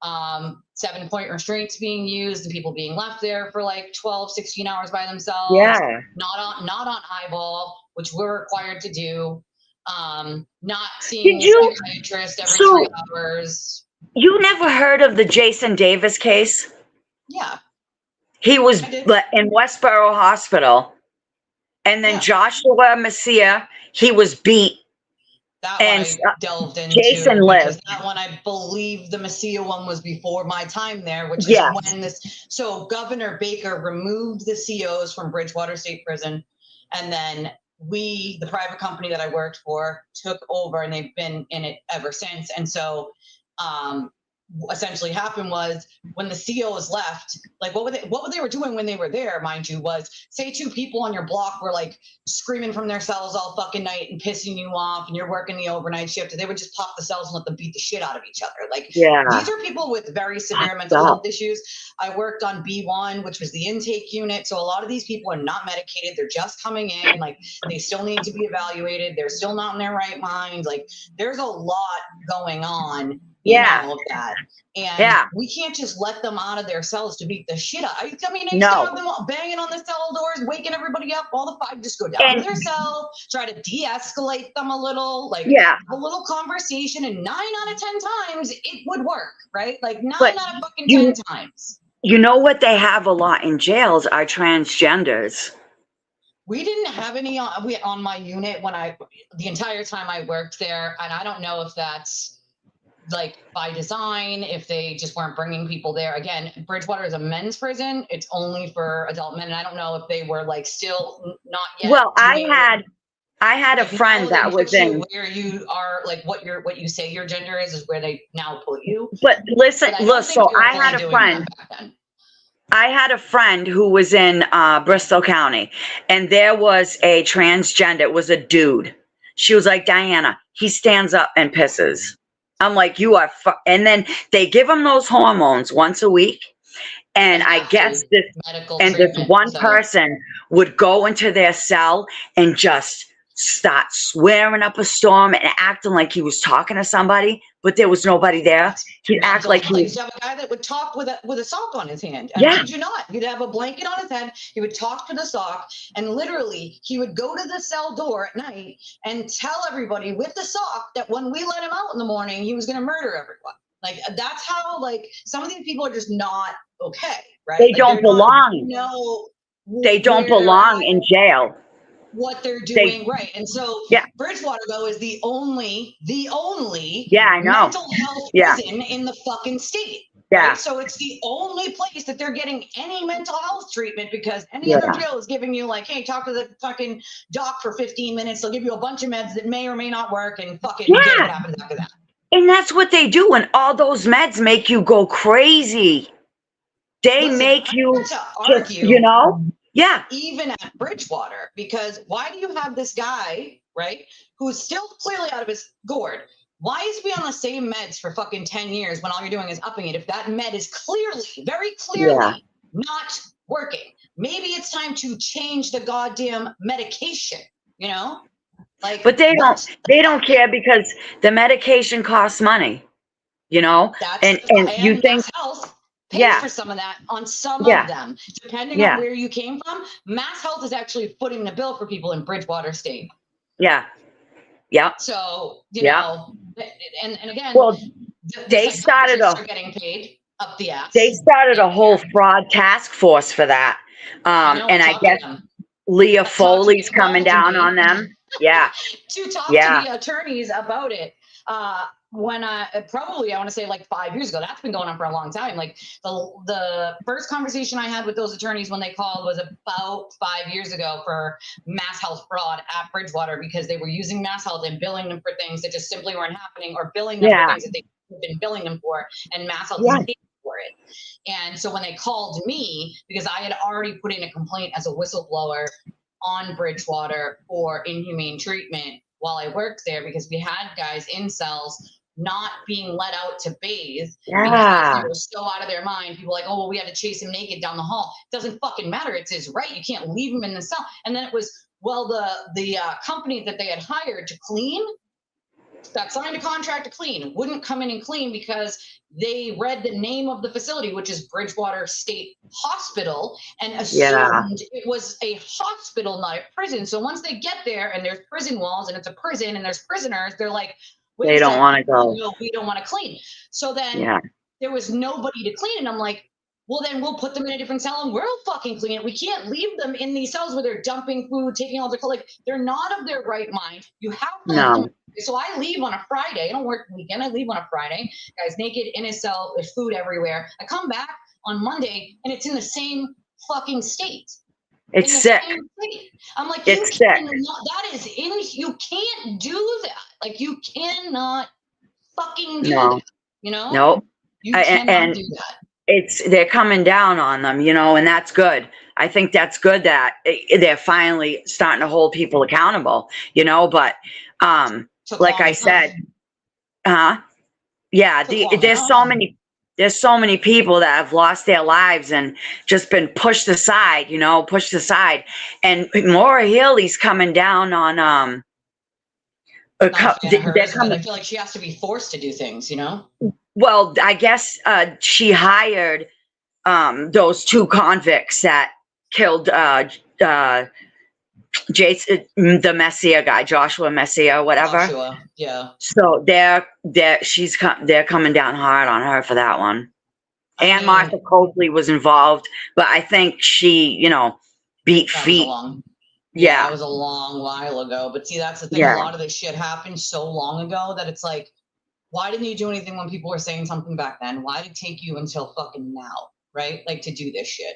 7-point restraints being used and people being left there for like 12, 16 hours by themselves. Yeah. Not on eyeball, which we're required to do. Not seeing a psychiatrist every 3 hours. You never heard of the Jason Davis case? Yeah. He was in Westboro Hospital. And then Joshua Messiah, he was beat. That one I delved into. Jason lived. That one, I believe the Messiah one was before my time there, which is when so Governor Baker removed the COs from Bridgewater State Prison. And then we, the private company that I worked for, took over and they've been in it ever since. And so essentially happened was when the COs left, like what they were doing when they were there, mind you, was say 2 people on your block were like screaming from their cells all fucking night and pissing you off and you're working the overnight shift, and they would just pop the cells and let them beat the shit out of each other. Like these are people with very severe mental health issues. I worked on B1, which was the intake unit. So a lot of these people are not medicated. They're just coming in, like they still need to be evaluated. They're still not in their right mind. Like there's a lot going on. All of that. And we can't just let them out of their cells to beat the shit out. I mean, I used to have them all banging on the cell doors, waking everybody up. All the 5 just go down to their cell, try to de-escalate them a little, like a little conversation. And 9 out of 10 times it would work, right? Like 9 out of fucking 10 times. You know what they have a lot in jails are transgenders. We didn't have any on my unit the entire time I worked there. And I don't know if that's like by design, if they just weren't bringing people there. Again, Bridgewater is a men's prison. It's only for adult men. And I don't know if they were like still not yet. Well, I had a friend that was in where you are, like what you say your gender is where they now put you. But listen, look, so I had a friend. I had a friend who was in Bristol County, and there was a transgender. It was a dude. She was like, Diana, he stands up and pisses. I'm like, you are, and then they give them those hormones once a week. And I guess this one person would go into their cell and just start swearing up a storm and acting like he was talking to somebody, but there was nobody there. He'd act like he used to have a guy that would talk with a sock on his hand. And did you not? He'd have a blanket on his head. He would talk to the sock, and literally he would go to the cell door at night and tell everybody with the sock that when we let him out in the morning, he was going to murder everyone. Like that's how, like, some of these people are just not okay, right? They don't belong. They don't belong in jail. What they're doing, right? And so Bridgewater, though, is the only mental health prison in the fucking state. Right? So it's the only place that they're getting any mental health treatment, because any other jail is giving you like, hey, talk to the fucking doc for 15 minutes. They'll give you a bunch of meds that may or may not work, and fucking get what happens after that. And that's what they do, and all those meds make you go crazy. They make you just, even at Bridgewater, because why do you have this guy, right, who's still clearly out of his gourd? Why is he on the same meds for fucking 10 years when all you're doing is upping it if that med is clearly, very clearly not working? Maybe it's time to change the goddamn medication, Like, but they don't care, because the medication costs money, and you think health. pays for some of that on some of them, depending on where you came from. Mass Health is actually footing the bill for people in Bridgewater State. Yeah. Yeah. So, you know, and again, well, they started are getting paid up the ass. They started a whole fraud task force for that. And I guess Leah Foley's coming down on them. Yeah. To talk to the attorneys about it. When I want to say like 5 years ago, that's been going on for a long time. Like the first conversation I had with those attorneys when they called was about 5 years ago for Mass Health fraud at Bridgewater, because they were using Mass Health and billing them for things that just simply weren't happening, or billing them for things that they had been billing them for, and Mass Health is paying for it. And so when they called me, because I had already put in a complaint as a whistleblower on Bridgewater for inhumane treatment while I worked there, because we had guys in cells not being let out to bathe because they were so out of their mind. People were like, oh, well, we had to chase him naked down the hall. It doesn't fucking matter. It's his right. You can't leave him in the cell. And then it was, well, the company that they had hired to clean, that signed a contract to clean, wouldn't come in and clean because they read the name of the facility, which is Bridgewater State Hospital, and assumed it was a hospital, not a prison. So once they get there and there's prison walls and it's a prison and there's prisoners, they're like, they don't want to go. No, we don't want to clean. So then there was nobody to clean. And I'm like, well, then we'll put them in a different cell and we'll fucking clean it. We can't leave them in these cells where they're dumping food, taking all their, like, they're not of their right mind. You have to let them. So I leave on a Friday. I don't work the weekend. I leave on a Friday. Guy's naked in his cell. There's food everywhere. I come back on Monday and it's in the same fucking state. It's sick. I'm like, it's sick. That is you can't do that. Like, you cannot fucking do that. You know? No. You cannot do that. They're coming down on them, you know, and that's good. I think that's good that they're finally starting to hold people accountable, you know, but like I said, there's so many people that have lost their lives and just been pushed aside, you know, and Maura Healy's coming down on I feel like she has to be forced to do things, you know? Well, I guess she hired those two convicts that killed Jason, the Messiah guy, Joshua Messiah, whatever. So they're coming down hard on her for that one. And Martha Copley was involved, but I think she, you know, beat feet. That was a long while ago. But see, that's the thing. A lot of this shit happened so long ago that it's like, why didn't you do anything when people were saying something back then? Why did it take you until fucking now, right? Like, to do this shit.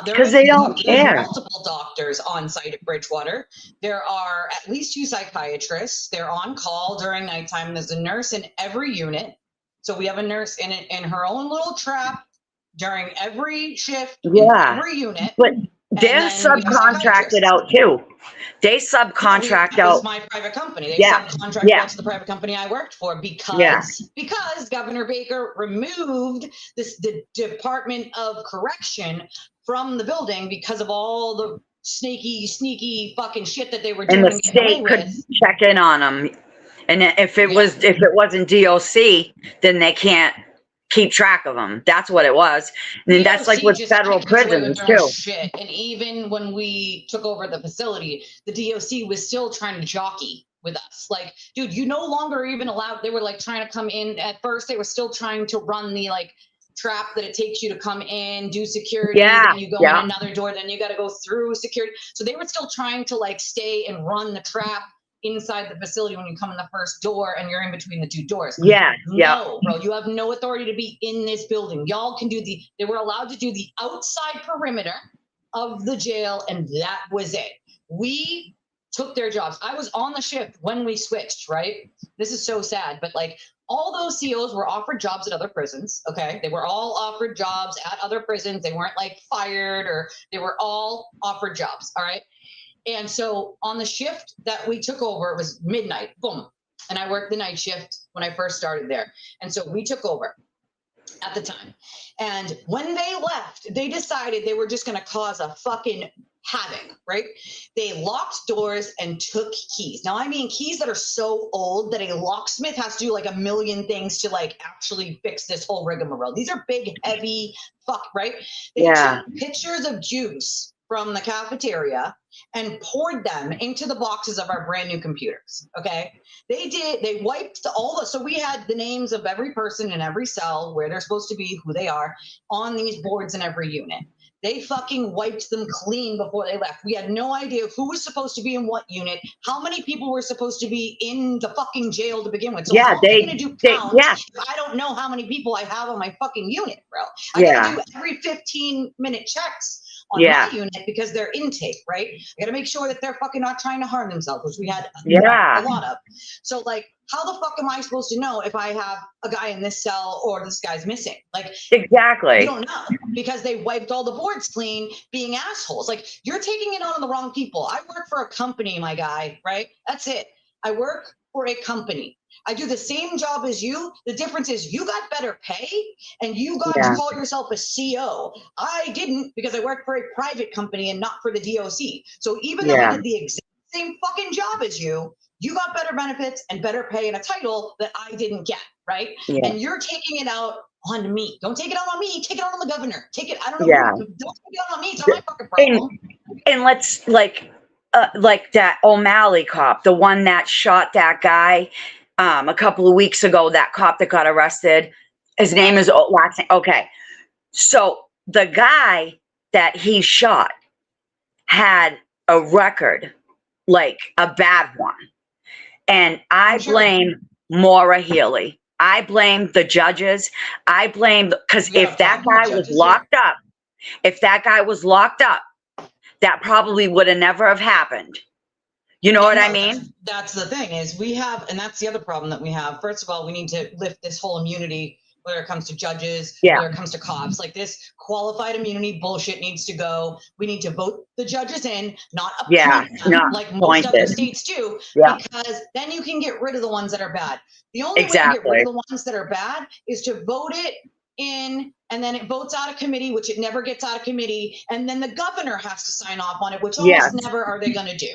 Because they don't care. Multiple doctors on site at Bridgewater. There are at least 2 psychiatrists. They're on call during nighttime. There's a nurse in every unit. So we have a nurse in her own little trap during every shift in every unit. But they're subcontracted out too. They subcontract out. It's my private company. They subcontract out to the private company I worked for because Governor Baker removed the Department of Correction from the building because of all the sneaky fucking shit that they were doing. And the state could check in on them. And if it wasn't DOC, then they can't keep track of them. That's what it was. And then that's like with federal prisons too. Shit. And even when we took over the facility, the DOC was still trying to jockey with us. Like, dude, you no longer even allowed. They were like trying to come in. At first, they were still trying to run the like trap that it takes you to come in, do security, then you go in another door, then you got to go through security. So they were still trying to like stay and run the trap inside the facility when you come in the first door and you're in between the 2 doors. No, bro, you have no authority to be in this building. Y'all can do they were allowed to do the outside perimeter of the jail, and that was it. We took their jobs. I was on the shift when we switched, right? This is so sad, but like, all those COs were offered jobs at other prisons, okay? They were all offered jobs at other prisons. They weren't like fired, or they were all offered jobs, all right? And so on the shift that we took over, it was midnight, boom. And I worked the night shift when I first started there. And so we took over at the time. And when they left, they decided they were just going to cause a fucking having, right? They locked doors and took keys. Now, I mean keys that are so old that a locksmith has to do like a million things to like actually fix this whole rigmarole. These are big, heavy, right? They took pictures of juice from the cafeteria and poured them into the boxes of our brand new computers. Okay. They wiped so we had the names of every person in every cell, where they're supposed to be, who they are, on these boards in every unit. They fucking wiped them clean before they left. We had no idea who was supposed to be in what unit, how many people were supposed to be in the fucking jail to begin with. So how am I going to do count if I don't know how many people I have on my fucking unit, bro? I got to do every 15-minute checks on my unit because they're intake, right? I got to make sure that they're fucking not trying to harm themselves, which we had a lot of. So like, how the fuck am I supposed to know if I have a guy in this cell or this guy's missing? Like, exactly. You don't know because they wiped all the boards clean being assholes. Like, you're taking it on the wrong people. I work for a company, my guy, right? That's it. I work for a company. I do the same job as you. The difference is you got better pay and you got to call yourself a CO. I didn't, because I work for a private company and not for the DOC. So even though I did the exact same fucking job as you, you got better benefits and better pay and a title that I didn't get, right? And you're taking it out on me. Don't take it out on me. Take it out on the governor. Take it. I don't know. Don't take it out on me. It's not my fucking problem. And let's like that O'Malley cop, the one that shot that guy a couple of weeks ago, that cop that got arrested. His name is okay. So the guy that he shot had a record, like a bad one. And I blame Maura Healey. I blame the judges. I blame, because if that guy was locked up, that probably would have never have happened. You know what I mean? That's the thing is and that's the other problem that we have. First of all, we need to lift this whole immunity, whether it comes to judges, whether it comes to cops. Like, this qualified immunity bullshit needs to go. We need to vote the judges in, not appoint them, like most other states do, because then you can get rid of the ones that are bad. The only way to get rid of the ones that are bad is to vote it in, and then it votes out of committee, which it never gets out of committee, and then the governor has to sign off on it, which almost never are they going to do.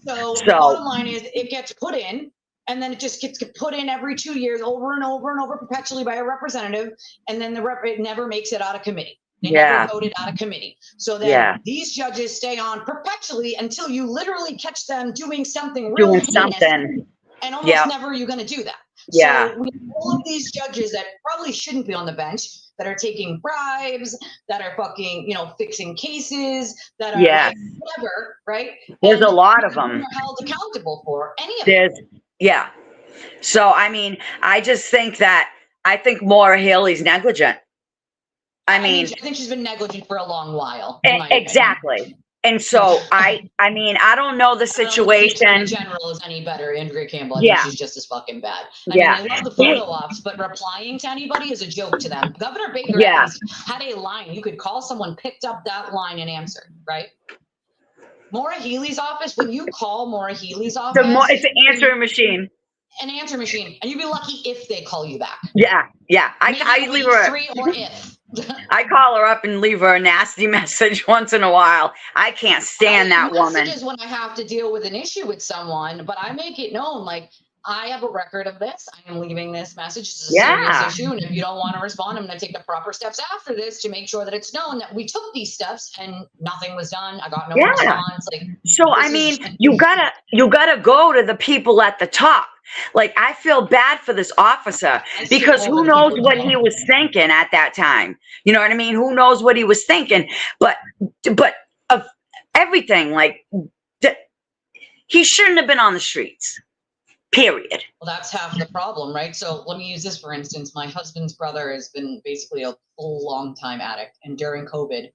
So the bottom line is it gets put in, and then it just gets put in every 2 years over and over and over perpetually by a representative, and then it never makes it out of committee. They never voted out of committee. So then these judges stay on perpetually until you literally catch them doing something really heinous, and almost never are you going to do that. So we have all of these judges that probably shouldn't be on the bench, that are taking bribes, that are fucking, fixing cases, that are like whatever, right? There's a lot of them. They're held accountable for any of it. So, I mean, I think Maura Healey's negligent. I mean, I think she's been negligent for a long while. Exactly. And so I mean, I don't know the situation. In general is any better, Andrea Campbell. I think she's just as fucking bad. I mean, I love the photo ops, but replying to anybody is a joke to them. Governor Baker had a line. You could call someone, picked up that line and answered, right? Maura Healey's office, when you call Maura Healey's office, it's an answering machine. An answer machine, and you'd be lucky if they call you back. I leave her 3 or if. I call her up and leave her a nasty message once in a while. I can't stand that woman. Messages when I have to deal with an issue with someone, but I make it known, like, I have a record of this. I am leaving this message. It's a serious issue, and if you don't want to respond, I'm going to take the proper steps after this to make sure that it's known that we took these steps and nothing was done. I got no response. Like, so I mean, you gotta go to the people at the top. Like, I feel bad for this officer because who knows what he was thinking at that time. You know what I mean? Who knows what he was thinking? But of everything, like, he shouldn't have been on the streets. Period. Well, that's half the problem, right? So let me use this for instance. My husband's brother has been basically a full long time addict. And during COVID,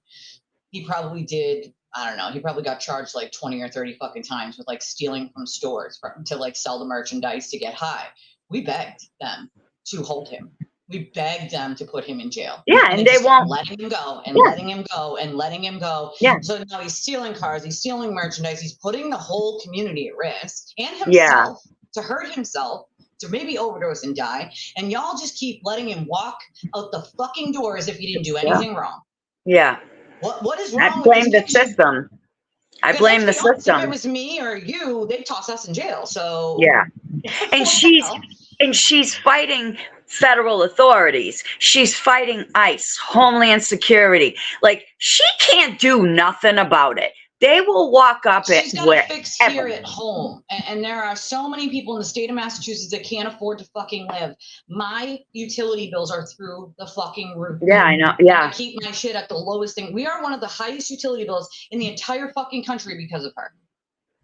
he probably did, I don't know, he probably got charged like 20 or 30 fucking times with like stealing from stores to like sell the merchandise to get high. We begged them to hold him. We begged them to put him in jail. And they won't. Letting him go and letting him go and letting him go. So now he's stealing cars, he's stealing merchandise, he's putting the whole community at risk and himself. To hurt himself, to maybe overdose and die, and y'all just keep letting him walk out the fucking door as if he didn't do anything wrong. What is wrong? I blame the system. I Because blame the let's be honest, if it system. was me or you, they'd toss us in jail. So Yeah. And what the hell? she's fighting federal authorities. She's fighting ICE, Homeland Security. Like, she can't do nothing about it. They will walk up it She's got to fix here wherever. at home. And there are so many people in the state of Massachusetts that can't afford to fucking live. My utility bills are through the fucking roof. Yeah, I know. I Yeah. keep my shit at the lowest thing. We are one of the highest utility bills in the entire fucking country because of her.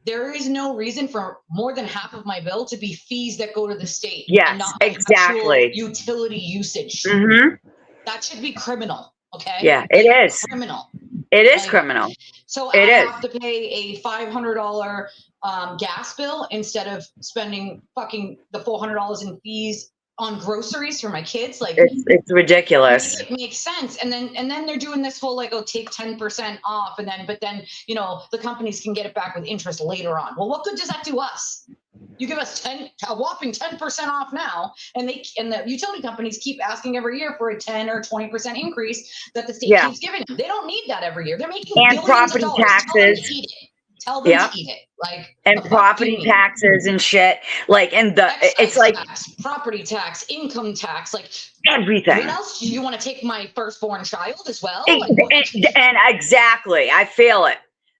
There is no reason for more than half of my bill to be fees that go to the state and Yes, not exactly. actual utility usage. Mm-hmm. That should be criminal. Okay. Yeah, it is. Criminal. It is Like, criminal. So It I is. have to pay a $500 gas bill instead of spending fucking the $400 in fees on groceries for my kids. Like, It's ridiculous. it makes sense. And then they're doing this whole like, oh, take 10% off, but then the companies can get it back with interest later on. Well, what good does that do us? You give us a whopping 10% off now, and the utility companies keep asking every year for a 10 or 20% increase that the state keeps giving them. They don't need that every year. They're making and billions property of dollars. taxes. Tell them to eat it. Tell them to eat it. Like, and property taxes and shit. Like, and it's like tax, property tax, income tax, like everything. What else? Do you want to take my firstborn child as well? And exactly, I feel it.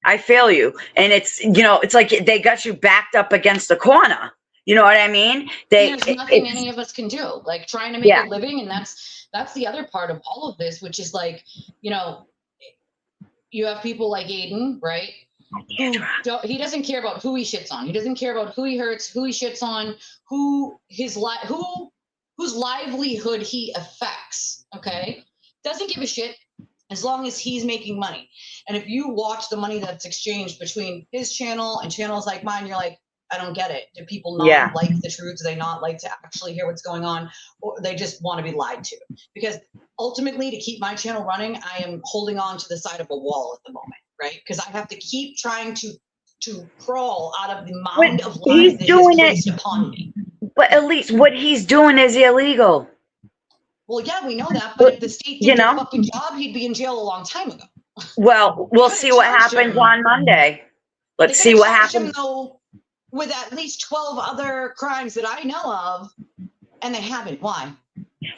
I feel you. And it's like they got you backed up against the corner. You know what I mean? There's nothing any of us can do. Like, trying to make a living, and that's the other part of all of this, which is like, you have people like Aiden, right? He doesn't care about who he shits on. He doesn't care about who he hurts, who he shits on, whose livelihood he affects. Okay, doesn't give a shit as long as he's making money. And if you watch the money that's exchanged between his channel and channels like mine, you're like, I don't get it. Do people not like the truth? Do they not like to actually hear what's going on? Or they just want to be lied to? Because ultimately, to keep my channel running, I am holding on to the side of a wall at the moment, right? Because I have to keep trying to crawl out of the mound of lies that is placed upon me. But at least what he's doing is illegal. Well, yeah, we know that. But if the state did their fucking job, he'd be in jail a long time ago. Well, we'll see what happens on Monday. Let's see what happens. Though, with at least 12 other crimes that I know of, and they haven't. Why?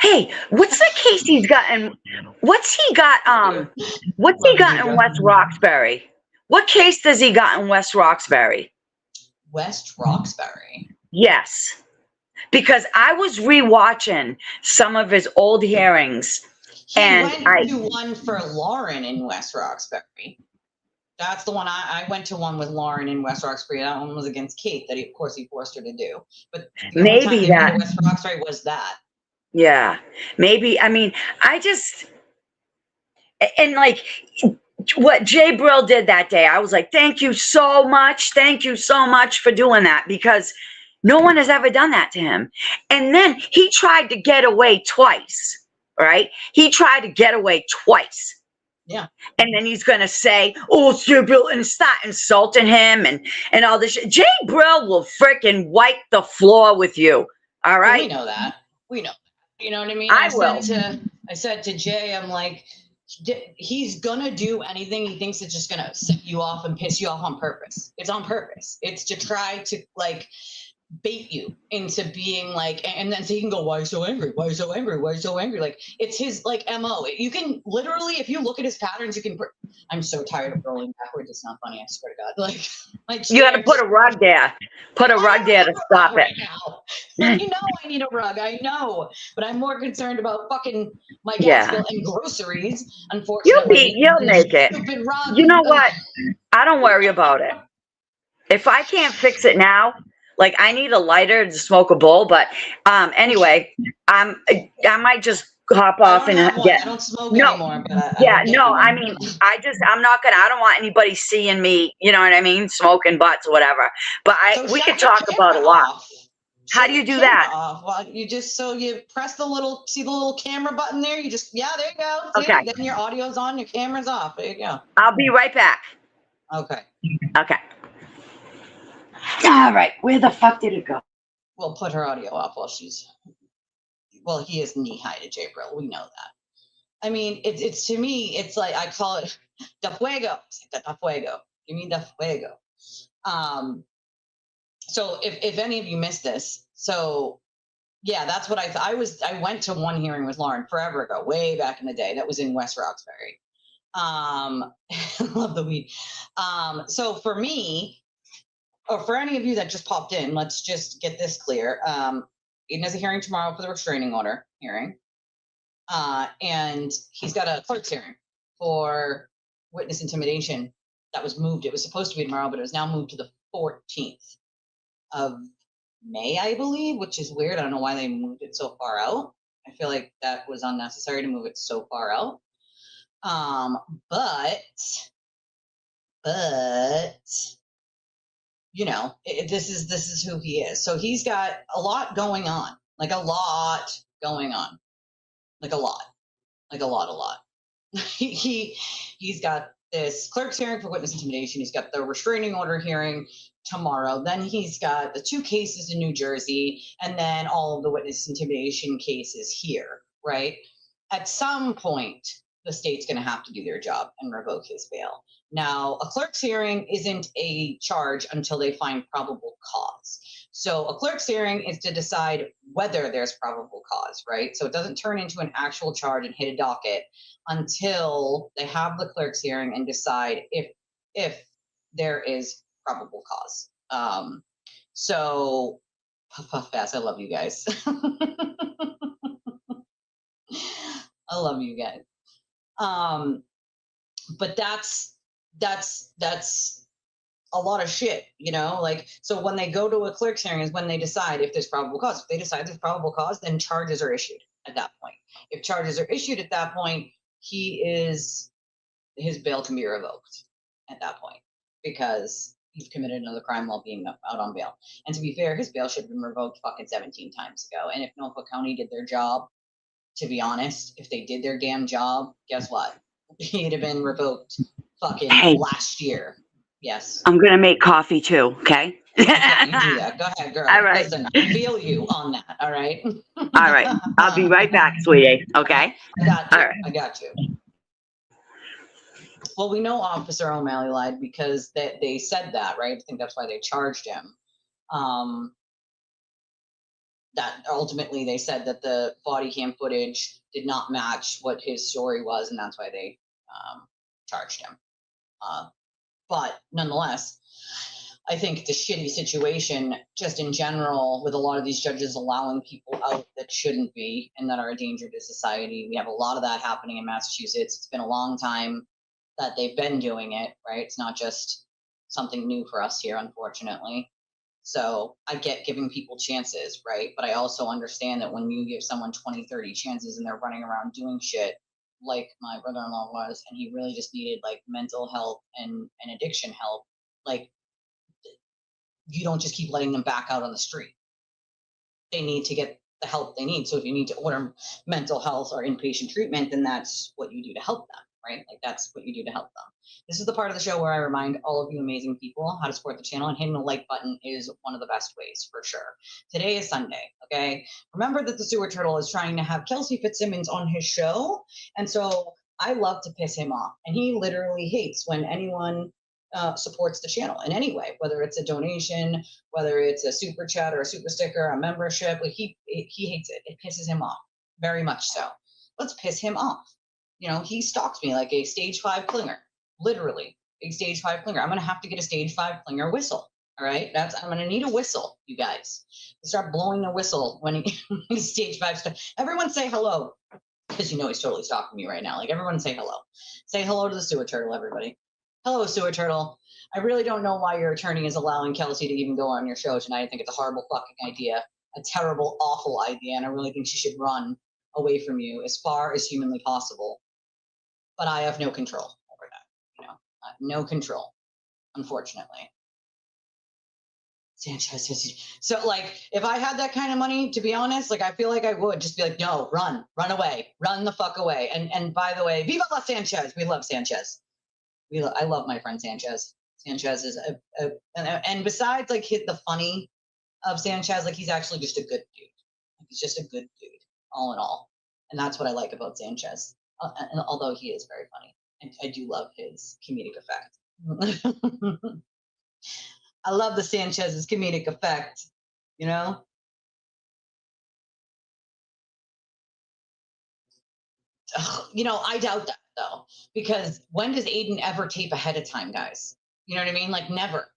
Hey, what's the case he's got? What's he got in West Roxbury? What case does he got in West Roxbury? West Roxbury? Yes. Because I was rewatching some of his old hearings. He went to one for Lauren in West Roxbury. That's the one I went to one with Lauren in West Roxbury. That one was against Kate that of course he forced her to do. But the only time they went to West Roxbury was that. Yeah, maybe. I mean, and like what Jay Brill did that day, I was like, thank you so much. Thank you so much for doing that, because no one has ever done that to him. And then he tried to get away twice, right? He tried to get away twice. Yeah. And then he's going to say, oh, Jay Brill, and start insulting him and all this shit. Jay Brill will freaking wipe the floor with you. All right. Well, we know that. We know. You know what I mean? I said to Jay, I'm like, he's gonna do anything he thinks it's just gonna set you off and piss you off on purpose. It's on purpose. It's to try to like bait you into being like, and then so you can go, why are you so angry? Why are you so angry? Why are you so angry? Like, it's his like MO. You can literally, if you look at his patterns, you can. I'm so tired of rolling backwards. It's not funny. I swear to God. Like you got to put a rug there. Put a rug there to stop it. Right now. I need a rug. I know, but I'm more concerned about fucking my gas bill and groceries. Unfortunately, you'll make it. Rug. You know what? I don't worry about it. If I can't fix it now, like I need a lighter to smoke a bowl, but anyway, I might just hop off and get. I don't smoke anymore. But I mean, I don't want anybody seeing me. You know what I mean? Smoking butts or whatever. But we could talk about a lot. How do you do that? Well, you press the little camera button there. You just, there you go. Okay. Then your audio's on, your camera's off. There you go. I'll be right back. Okay. All right. Where the fuck did it go? We'll put her audio off while he is knee high to Jay Brill. We know that. I mean, it's to me, it's like, I call it da fuego. Da fuego. Give me the fuego. So if any of you missed this, so yeah, that's what I thought. I went to one hearing with Lauren forever ago, way back in the day. That was in West Roxbury. I love the weed. So for me, or for any of you that just popped in, let's just get this clear. Aiden has a hearing tomorrow for the restraining order hearing. And he's got a clerk's hearing for witness intimidation that was moved. It was supposed to be tomorrow, but it was now moved to the 14th of May, I believe, which is weird. I don't know why they moved it so far out. I feel like that was unnecessary to move it so far out. But you know, this is who he is. So he's got a lot going on, like a lot going on, like a lot. He's got this clerk's hearing for witness intimidation. He's got the restraining order hearing tomorrow. Then he's got the 2 cases in New Jersey, and then all of the witness intimidation cases here, right? At some point, the state's going to have to do their job and revoke his bail. Now, a clerk's hearing isn't a charge until they find probable cause. So a clerk's hearing is to decide whether there's probable cause, right? So it doesn't turn into an actual charge and hit a docket until they have the clerk's hearing and decide if there is probable cause. So puff puff fast. I love you guys. I love you guys. But that's a lot of shit, you know, like, so when they go to a clerk's hearing is when they decide if there's probable cause. If they decide there's probable cause, then charges are issued at that point. If charges are issued at that point, his bail can be revoked at that point because he's committed another crime while being out on bail. And to be fair, his bail should have been revoked fucking 17 times ago. And if Norfolk County did their job, to be honest, if they did their damn job, guess what? He'd have been revoked fucking last year. Yes. I'm going to make coffee too, okay? Okay, you do that. Go ahead, girl. All right. Listen, I feel you on that. All right. All right. I'll be right back, sweetie. Okay. I got you. All right. I got you. Well, we know Officer O'Malley lied because they said that, right? I think that's why they charged him. That ultimately they said that the body cam footage did not match what his story was, and that's why they charged him. But nonetheless, I think the shitty situation, just in general, with a lot of these judges allowing people out that shouldn't be and that are a danger to society. We have a lot of that happening in Massachusetts. It's been a long time that they've been doing it, right? It's not just something new for us here, unfortunately. So I get giving people chances, right? But I also understand that when you give someone 20, 30 chances and they're running around doing shit like my brother-in-law was, and he really just needed like mental health and addiction help, like, you don't just keep letting them back out on the street. They need to get the help they need. So if you need to order mental health or inpatient treatment, then that's what you do to help them, right? Like, that's what you do to help them. This is the part of the show where I remind all of you amazing people how to support the channel, and hitting the like button is one of the best ways for sure. Today is Sunday, okay? Remember that the sewer turtle is trying to have Kelsey Fitzsimmons on his show, and so I love to piss him off, and he literally hates when anyone supports the channel in any way, whether it's a donation, whether it's a super chat or a super sticker, a membership. Like, he hates it. It pisses him off, very much so. Let's piss him off. You know, he stalks me like a stage 5 clinger. Literally a stage 5 clinger. I'm gonna have to get a stage 5 clinger whistle. All right, I'm gonna need a whistle, you guys. Start blowing the whistle when he's stage 5 stuff. Everyone say hello, because you know he's totally stalking me right now. Like, everyone say hello. Say hello to the sewer turtle, everybody. Hello, sewer turtle. I really don't know why your attorney is allowing Kelsey to even go on your show tonight. I think it's a horrible fucking idea, a terrible, awful idea, and I really think she should run away from you as far as humanly possible. But I have no control. No control, unfortunately. Sanchez. So, like, if I had that kind of money, to be honest, like, I feel like I would just be like, no, run away, run the fuck away. And by the way, viva la Sanchez. We love Sanchez. I love my friend Sanchez. Sanchez is and besides, like, the funny of Sanchez, like, he's actually just a good dude. He's just a good dude, all in all. And that's what I like about Sanchez. And although he is very funny. I do love his comedic effect. I love the Sanchez's comedic effect, you know? Ugh, you know, I doubt that though, because when does Aiden ever tape ahead of time, guys? You know what I mean? Like never,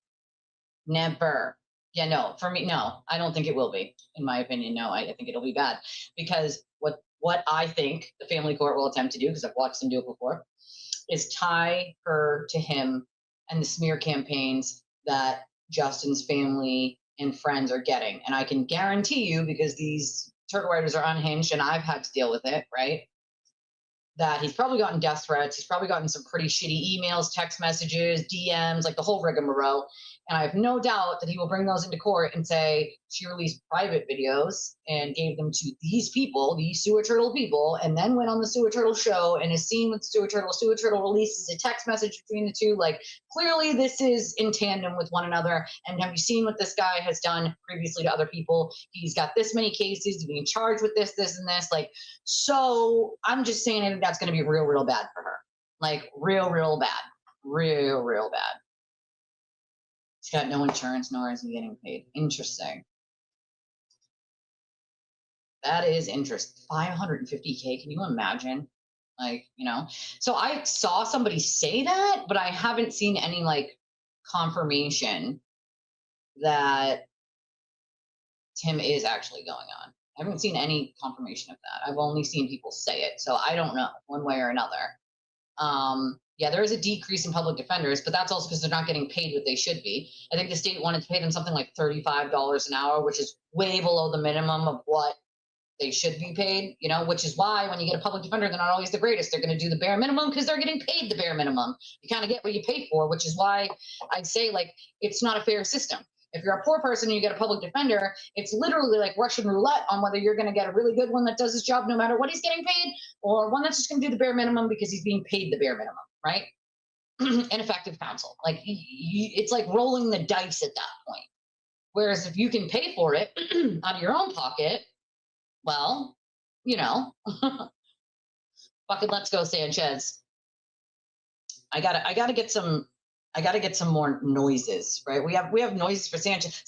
never. Yeah, no, for me, no, I don't think it will be. In my opinion, no, I think it'll be bad because what I think the family court will attempt to do, because I've watched them do it before, is tie her to him and the smear campaigns that Justin's family and friends are getting. And I can guarantee you, because these turtle writers are unhinged and I've had to deal with it, right? That he's probably gotten death threats. He's probably gotten some pretty shitty emails, text messages, DMs, like the whole rigmarole. And I have no doubt that he will bring those into court and say she released private videos and gave them to these people, these sewer turtle people, and then went on the sewer turtle show and is seen with sewer turtle. Sewer turtle releases a text message between the two. Like clearly this is in tandem with one another. And have you seen what this guy has done previously to other people? He's got this many cases, he's being charged with this, this, and this. Like, so I'm just saying I think that's going to be real, real bad for her. Like real, real bad. Real, real bad. She's got no insurance, nor is he getting paid. Interesting. That is interest. 550K. Can you imagine? Like, you know, so I saw somebody say that, but I haven't seen any like confirmation that Tim is actually going on. I haven't seen any confirmation of that. I've only seen people say it. So I don't know one way or another. Yeah, there is a decrease in public defenders, but that's also because they're not getting paid what they should be. I think the state wanted to pay them something like $35 an hour, which is way below the minimum of what they should be paid, you know, which is why when you get a public defender, they're not always the greatest. They're going to do the bare minimum because they're getting paid the bare minimum. You kind of get what you pay for, which is why I'd say like it's not a fair system. If you're a poor person and you get a public defender, it's literally like Russian roulette on whether you're going to get a really good one that does his job no matter what he's getting paid, or one that's just going to do the bare minimum because he's being paid the bare minimum, right? Ineffective counsel. Like it's like rolling the dice at that point. Whereas if you can pay for it out of your own pocket, well, you know, fucking let's go Sanchez. I gotta get some more noises, right? We have noises for Sanchez.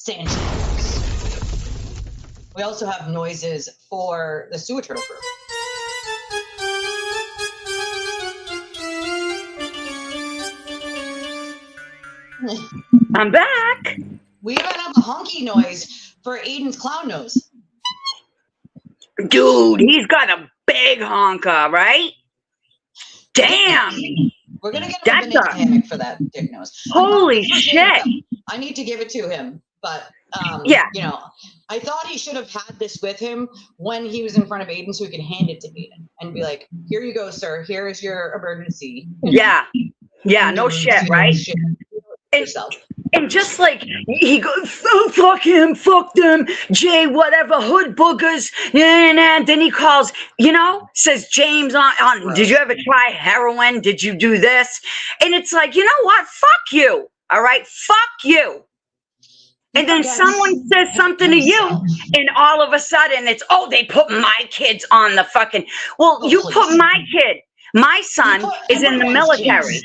We also have noises for the sewer turtle group. I'm back. We even have a honky noise for Aiden's clown nose. Dude, he's got a big honker, right? Damn. We're going to get him a banana hammock for that dick nose. Holy shit. I need to give it to him. But, yeah. You know, I thought he should have had this with him when he was in front of Aiden so he could hand it to Aiden and be like, here you go, sir. Here is your emergency. Yeah. Yeah, no shit, right? And just like he goes, oh, fuck him, fuck them, Jay, whatever, hood boogers, and then he calls, you know, says James on did you ever try heroin? Did you do this? And it's like, you know what? Fuck you. All right, fuck you. And then someone says something to you, and all of a sudden it's, oh, they put my kids on the fucking, well, you put my kid. My son is in the military.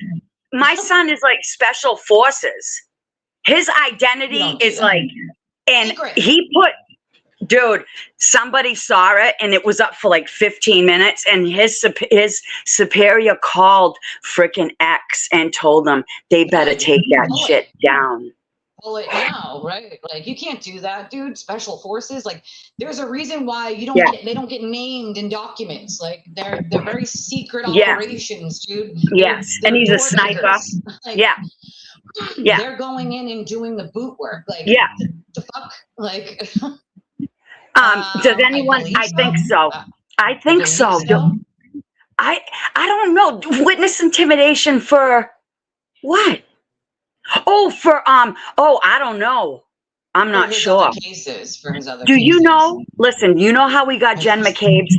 My son is like special forces. His identity is like, and he put, dude, somebody saw it and it was up for like 15 minutes and his superior called freaking X and told them they better take that shit down. Pull it now, right? Like you can't do that, dude. Special forces, like there's a reason why you don't they don't get named in documents. Like they're very secret operations, dude. Yes, and he's a sniper. Like, yeah. They're going in and doing the boot work. Like the fuck? Like does anyone I think so. I think so. I don't know. Witness intimidation for what? Oh, for I don't know. I'm not sure. Cases for his other Do cases. you know? Listen, you know how we got Jen McCabe's?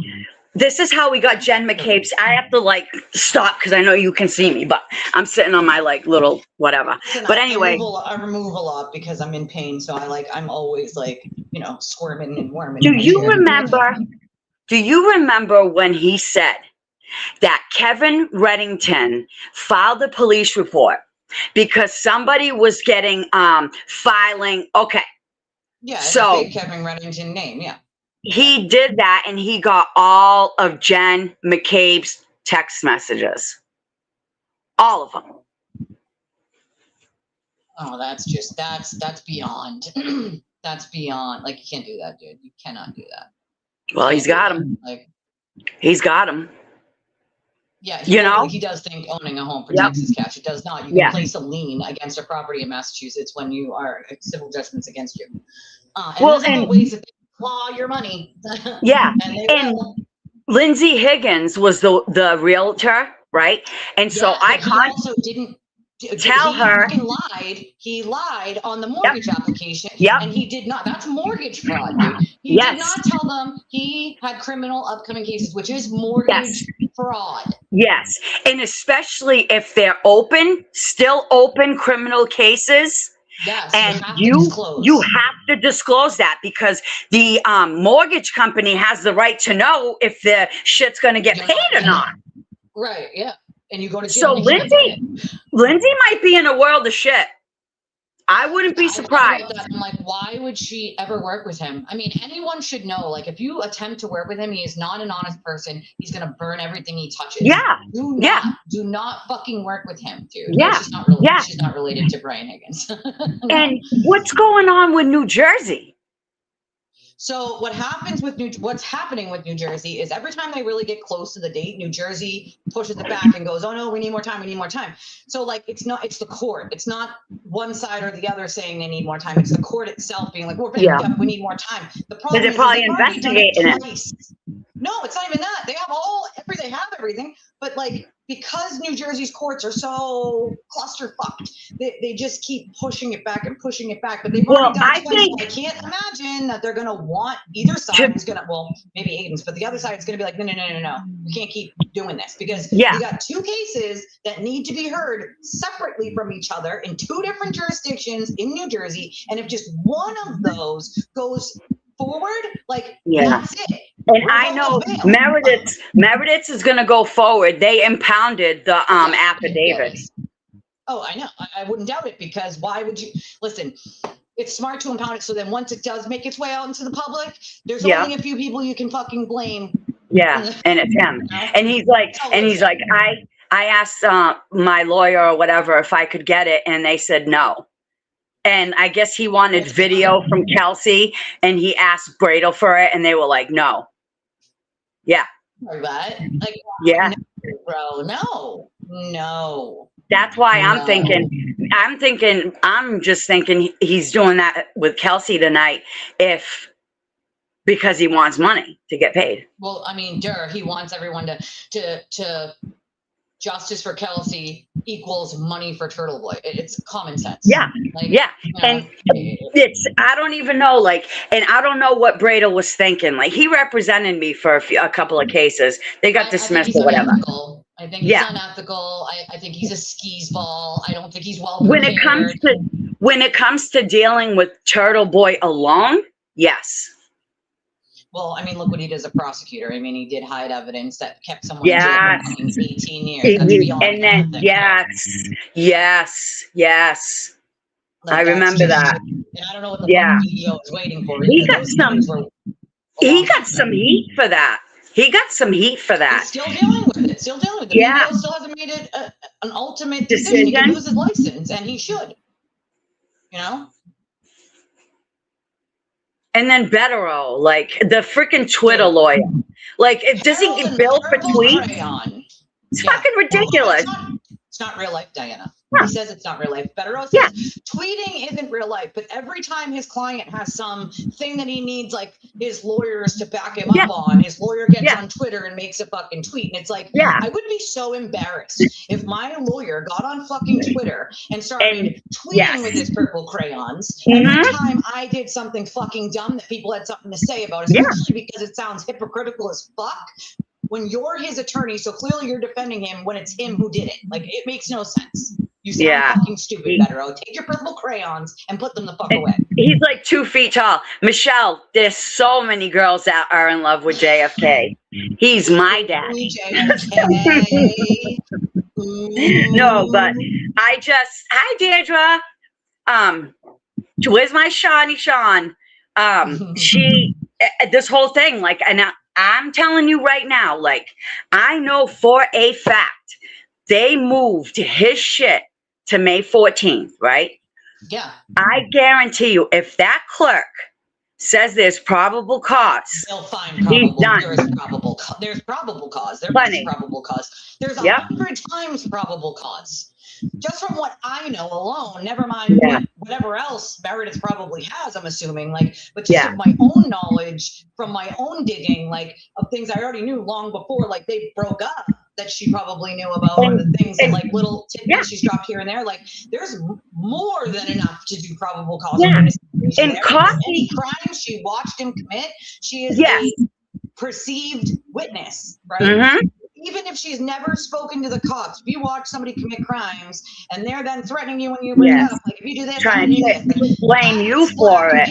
This is how we got Jen McCabe's. I have to like stop because I know you can see me, but I'm sitting on my like little whatever. Listen, but anyway, I remove a lot because I'm in pain, so I'm always like, you know, squirming and worming. Do you remember when he said that Kevin Reddington filed a police report because somebody was getting filing. Okay. Yeah, it's So a fake Kevin Reddington name. Yeah. he did that, and he got all of Jen McCabe's text messages. All of them. Oh, that's beyond. That's beyond. Like, you can't do that, dude. You cannot do that. Well, he's got him. Like, he's got him. Yeah, he does think owning a home protects his cash. It does not. You can place a lien against a property in Massachusetts when you are civil judgments against you. And ways that they claw your money. Yeah, and Lindsay Higgins was the realtor, right? And so he also didn't tell her he lied on the mortgage application. Yep. And he did not. That's mortgage fraud, dude. He did not tell them he had criminal upcoming cases, which is mortgage fraud. Yes. And especially if they're still open criminal cases. Yes, and you have to disclose that, because the mortgage company has the right to know if the shit's going to get paid or not. Right. Yeah. And you go to So jail. Lindsay might be in a world of shit. I wouldn't be surprised. I'm like, why would she ever work with him? I mean, anyone should know, like, if you attempt to work with him, he is not an honest person. He's going to burn everything he touches. Yeah. Do not fucking work with him, dude. Yeah. She's not related to Brian Higgins. No. And what's going on with New Jersey? So what's happening with New Jersey is every time they really get close to the date, New Jersey pushes it back and goes, oh no, we need more time. So like, it's the court. It's not one side or the other saying they need more time. It's the court itself being like, we need more time. The problem is probably investigating it. No, it's not even that. They have everything, but like, because New Jersey's courts are so clusterfucked, they just keep pushing it back. But they've already done it twice. I can't imagine that they're going to want either side is going to, well, maybe Aiden's, but the other side is going to be like, no. We can't keep doing this, because you got two cases that need to be heard separately from each other in two different jurisdictions in New Jersey. And if just one of those goes forward, that's it. And I know Meredith's is going to go forward. They impounded the affidavit. Oh, I know. I wouldn't doubt it, because why would you listen? It's smart to impound it, so then once it does make its way out into the public, there's only a few people you can fucking blame. Yeah, and it's him. And he's like, I asked my lawyer or whatever if I could get it, and they said no. And I guess he wanted video from Kelsey, and he asked Bradle for it, and they were like, no. Yeah. Or that? Like, yeah. No, bro, no. That's why I'm just thinking he's doing that with Kelsey tonight because he wants money to get paid. Well, I mean, he wants everyone to justice for Kelsey equals money for Turtle Boy. It's common sense. Yeah. And I don't even know, and I don't know what Bradle was thinking. Like, he represented me for a couple of cases. They got dismissed or whatever. I think he's unethical. I think he's a skis ball. I don't think he's well prepared. When it comes to dealing with Turtle Boy alone, yes. Well, I mean, look what he did as a prosecutor. I mean, he did hide evidence that kept someone in jail for 18 years. Yes. I remember that. And I don't know what the video is waiting for. He got some heat for that. He's still dealing with it. The video still hasn't made it an ultimate decision. He can lose his license, and he should. You know? And then Betero, the freaking Twitter lawyer. Does he get billed for tweets? It's fucking ridiculous. It's not real life, Diana. He says it's not real life. Betero says tweeting isn't real life, but every time his client has some thing that he needs, his lawyers to back him up on, his lawyer gets on Twitter and makes a fucking tweet. And it's like, I would be so embarrassed if my lawyer got on fucking Twitter and started tweeting with his purple crayons every time I did something fucking dumb that people had something to say about, especially because it sounds hypocritical as fuck. When you're his attorney, so clearly you're defending him when it's him who did it. It makes no sense. You sound fucking stupid, Betero. Take your purple crayons and put them the fuck away. He's 2 feet tall. Michelle, there's so many girls that are in love with JFK. He's my daddy. No, but hi Deirdre. Where's my Shawnee Sean? This whole thing, like, and I'm telling you right now, like, I know for a fact they moved his shit to May 14th, right? Yeah. I guarantee you, if that clerk says there's probable cause, they'll find probable. done. There's probable cause. There's probable cause. There Plenty. is probable cause. There's Yep. 100 times probable cause. Just from what I know alone, never mind whatever else Meredith probably has, I'm assuming, like, but just of my own knowledge, from my own digging, like, of things I already knew long before, like, they broke up, that she probably knew about, or the things that, like, little tidbits she's dropped here and there, like, there's more than enough to do probable cause. And any crime she watched him commit, she is a perceived witness, right? Even if she's never spoken to the cops, if you watch somebody commit crimes and they're then threatening you when you bring up, like, if you do this, trying to blame you for it.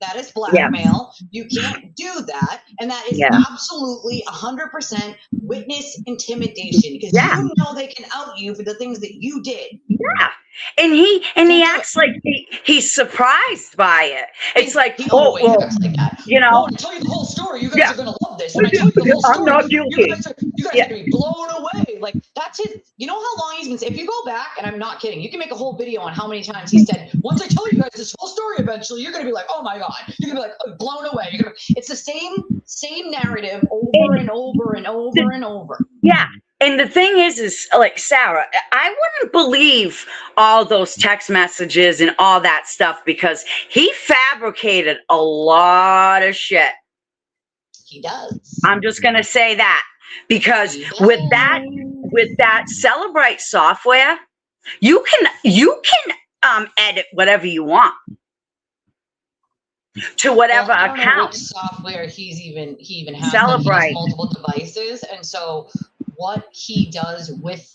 That is blackmail. You can't do that. And that is absolutely 100% witness intimidation, because you know they can out you for the things that you did. Yeah. And he acts like he's surprised by it. It's like, he acts like that. You know, when I tell you the whole story, you guys are gonna love this. When I tell you the whole story, I'm not guilty. You guys are gonna be blown away. Like, that's it. You know how long he's been. If you go back, and I'm not kidding, you can make a whole video on how many times he said, "Once I tell you guys this whole story, eventually you're gonna be like, oh my god," you're gonna be like blown away. It's the same narrative over and over and over and over. Yeah. And the thing is like, Sarah, I wouldn't believe all those text messages and all that stuff, because he fabricated a lot of shit. He does. I'm just going to say that, because with that Celebrate software, you can edit whatever you want to whatever I don't account. know which software he even has. Celebrate. He has multiple devices, and so what he does with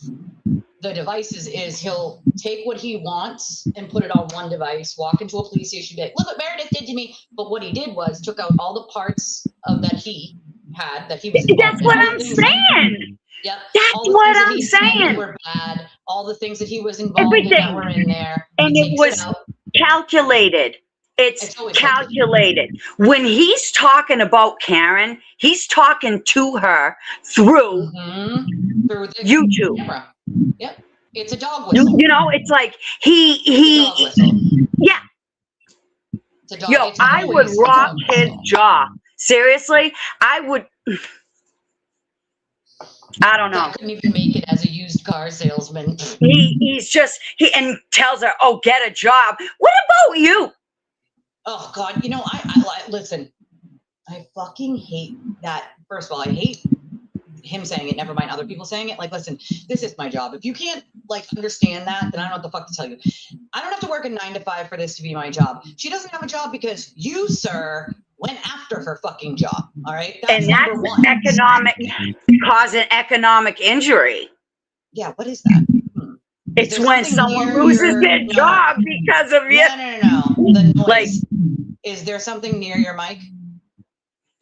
the devices is he'll take what he wants and put it on one device, walk into a police station, be like, look what Meredith did to me. But what he did was took out all the parts of that he had, that he was involved That's what I'm saying. Yep. That's what I'm saying. Were bad. All the things that he was involved in that were in there. And it was calculated. It's calculated. When he's talking about Karen, he's talking to her through the YouTube. Camera. Yep. It's a dog whistle. You know, it's like it's a dog. Yo, I would rock his jaw. Seriously, I would. I don't know. I couldn't even make it as a used car salesman. He tells her, "Oh, get a job." What about you? Oh God, you know, I listen. I fucking hate that. First of all, I hate him saying it. Never mind other people saying it. Like, listen, this is my job. If you can't like understand that, then I don't know what the fuck to tell you. I don't have to work a 9 to 5 for this to be my job. She doesn't have a job because you, sir, went after her fucking job. All right, that's causing economic injury. Yeah, what is that? It's when someone loses their job because of you. No. The noise. Like, is there something near your mic?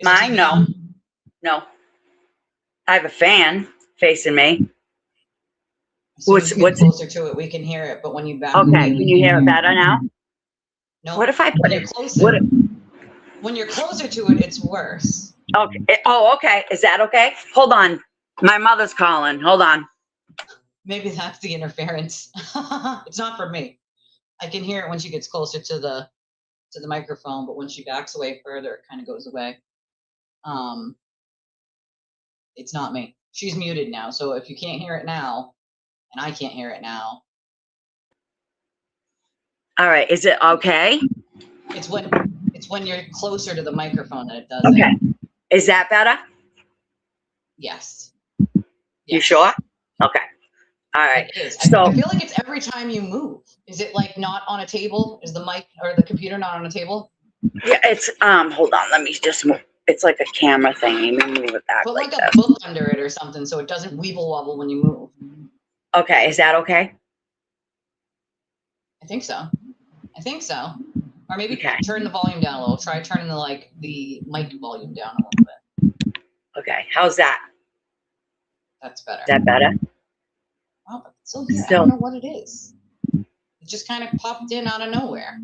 Mine? No. No. I have a fan facing me. So what's closer to it? We can hear it, but when you back away, can you hear it better now? No. What if I put it closer? When you're closer to it, it's worse. Okay. Oh, okay. Is that okay? Hold on. My mother's calling. Hold on. Maybe that's the interference. It's not for me. I can hear it when she gets closer to the microphone, but when she backs away further, it kind of goes away. It's not me. She's muted now, so if you can't hear it now, and I can't hear it now. All right. Is it okay? It's when you're closer to the microphone that it does. Okay. Is that better? Yes. You sure? Okay. All right. It is. So I feel like it's every time you move. Is it like not on a table? Is the mic or the computer not on a table? Yeah, it's hold on, let me just move. It's like a camera thing. Let me move it back. Put like a book under it or something so it doesn't weeble wobble when you move. Okay, is that okay? I think so. Or maybe turn the volume down a little. Try turning the mic volume down a little bit. Okay, how's that? That's better. Is that better? Still here. I don't know what it is. It just kind of popped in out of nowhere.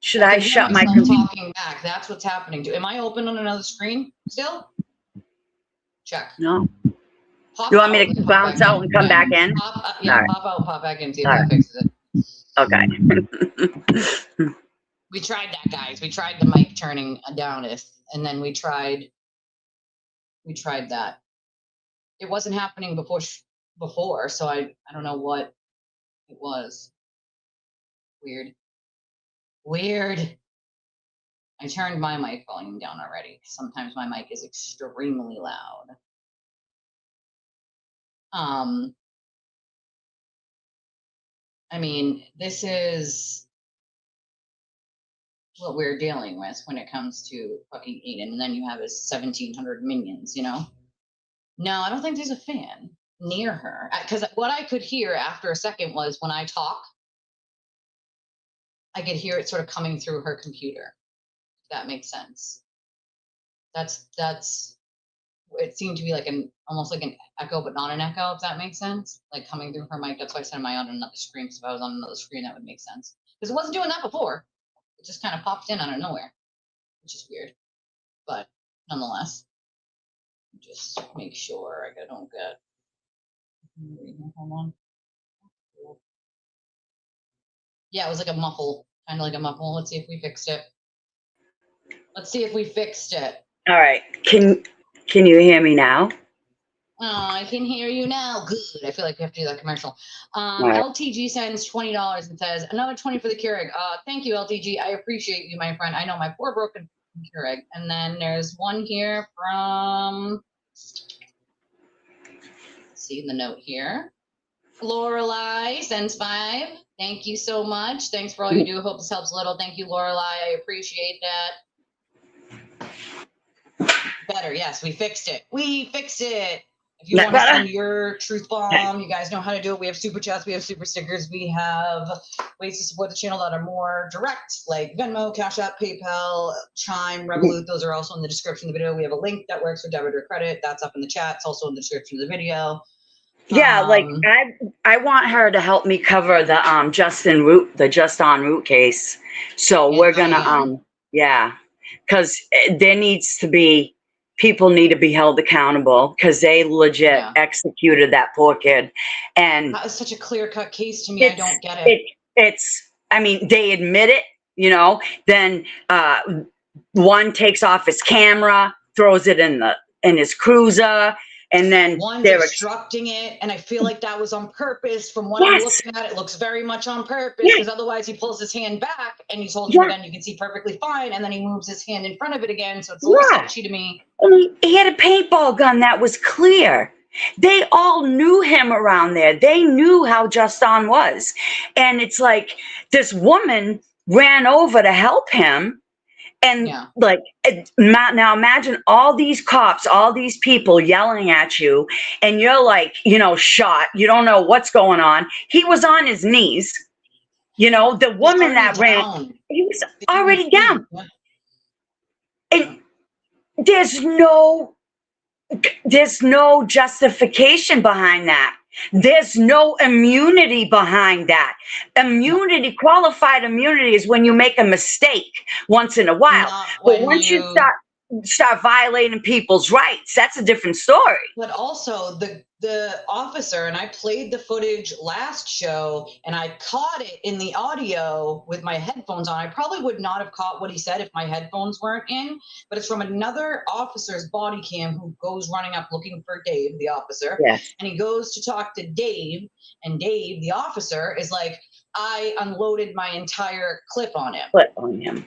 Should I shut my computer? Talking back. That's what's happening. Am I open on another screen still? Check. No. You want me to bounce out and come back in? Pop out, pop back in, see if that fixes it. Okay. We tried that, guys. We tried the mic turning down and then we tried that. It wasn't happening before, so I don't know what it was. Weird. I turned my mic volume down already. Sometimes my mic is extremely loud. I mean, this is what we're dealing with when it comes to fucking Aiden, and then you have his 1,700 minions, you know? No, I don't think there's a fan near her. Because what I could hear after a second was when I talk, I could hear it sort of coming through her computer. If that makes sense. That's it seemed to be like almost like an echo, but not an echo, if that makes sense. Like coming through her mic. That's why I said am I on another screen? Because if I was on another screen, that would make sense. Because it wasn't doing that before. It just kind of popped in out of nowhere, which is weird. But nonetheless, just make sure I don't get. Hold on. Yeah, it was like a muffle, kind of like a muffle. Let's see if we fixed it. All right. Can you hear me now? Oh, I can hear you now. Good. I feel like we have to do that commercial. Right. LTG sends $20 and says, another 20 for the Keurig. Thank you, LTG. I appreciate you, my friend. I know my poor broken Keurig. And then there's one here from, let's see the note here. Lorelei sends 5. Thank you so much. Thanks for all you do. Hope this helps a little. Thank you, Lorelei. I appreciate that. Better. Yes, we fixed it. If you want to send your truth bomb, you guys know how to do it. We have super chats, we have super stickers, we have ways to support the channel that are more direct, like Venmo, Cash App, PayPal, Chime, Revolut. Those are also in the description of the video. We have a link that works for debit or credit. That's up in the chat. It's also in the description of the video. Yeah, like I want her to help me cover the just en route case. So we're gonna because there needs to be. People need to be held accountable because they legit executed that poor kid. And that was such a clear-cut case to me. I don't get it. I mean, they admit it, you know, then one takes off his camera, throws it in his cruiser, and then one's obstructing it, and I feel like that was on purpose. From what I'm looking at, it looks very much on purpose, because otherwise he pulls his hand back and he's holding it again. You can see perfectly fine, and then he moves his hand in front of it again, so it's a little sketchy to me. And he had a paintball gun that was clear. They all knew him around there. They knew how Justin was. And it's like this woman ran over to help him. And like, now imagine all these cops, all these people yelling at you, and you're like, you know, shot. You don't know what's going on. He was on his knees. You know, the woman that ran, he was already down. And there's no justification behind that. There's no immunity behind that. Qualified immunity is when you make a mistake once in a while. But once you start violating people's rights, that's a different story. But also the officer, and I played the footage last show, and I caught it in the audio with my headphones on. I probably would not have caught what he said if my headphones weren't in, but it's from another officer's body cam who goes running up looking for Dave, the officer. Yes. And he goes to talk to Dave, and Dave, the officer, is like, I unloaded my entire clip on him.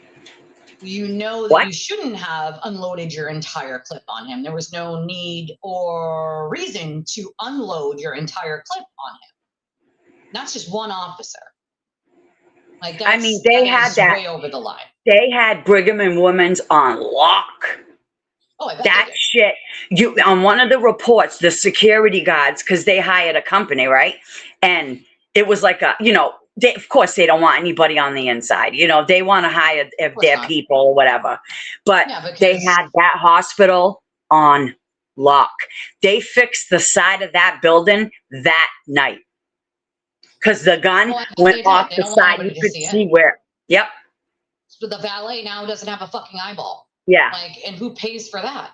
You know that you shouldn't have unloaded your entire clip on him. There was no need or reason to unload your entire clip on him. That's just one officer. Like, I mean, they had that way over the line. They had Brigham and Women's on lock. Oh, I bet that shit. On one of the reports, the security guards, because they hired a company, right? And it was like of course, they don't want anybody on the inside. You know, they want to hire their people or whatever. But they had that hospital on lock. They fixed the side of that building that night. Because the gun went off the side. You could see where. Yep. So the valet now doesn't have a fucking eyeball. Yeah. Like, and who pays for that?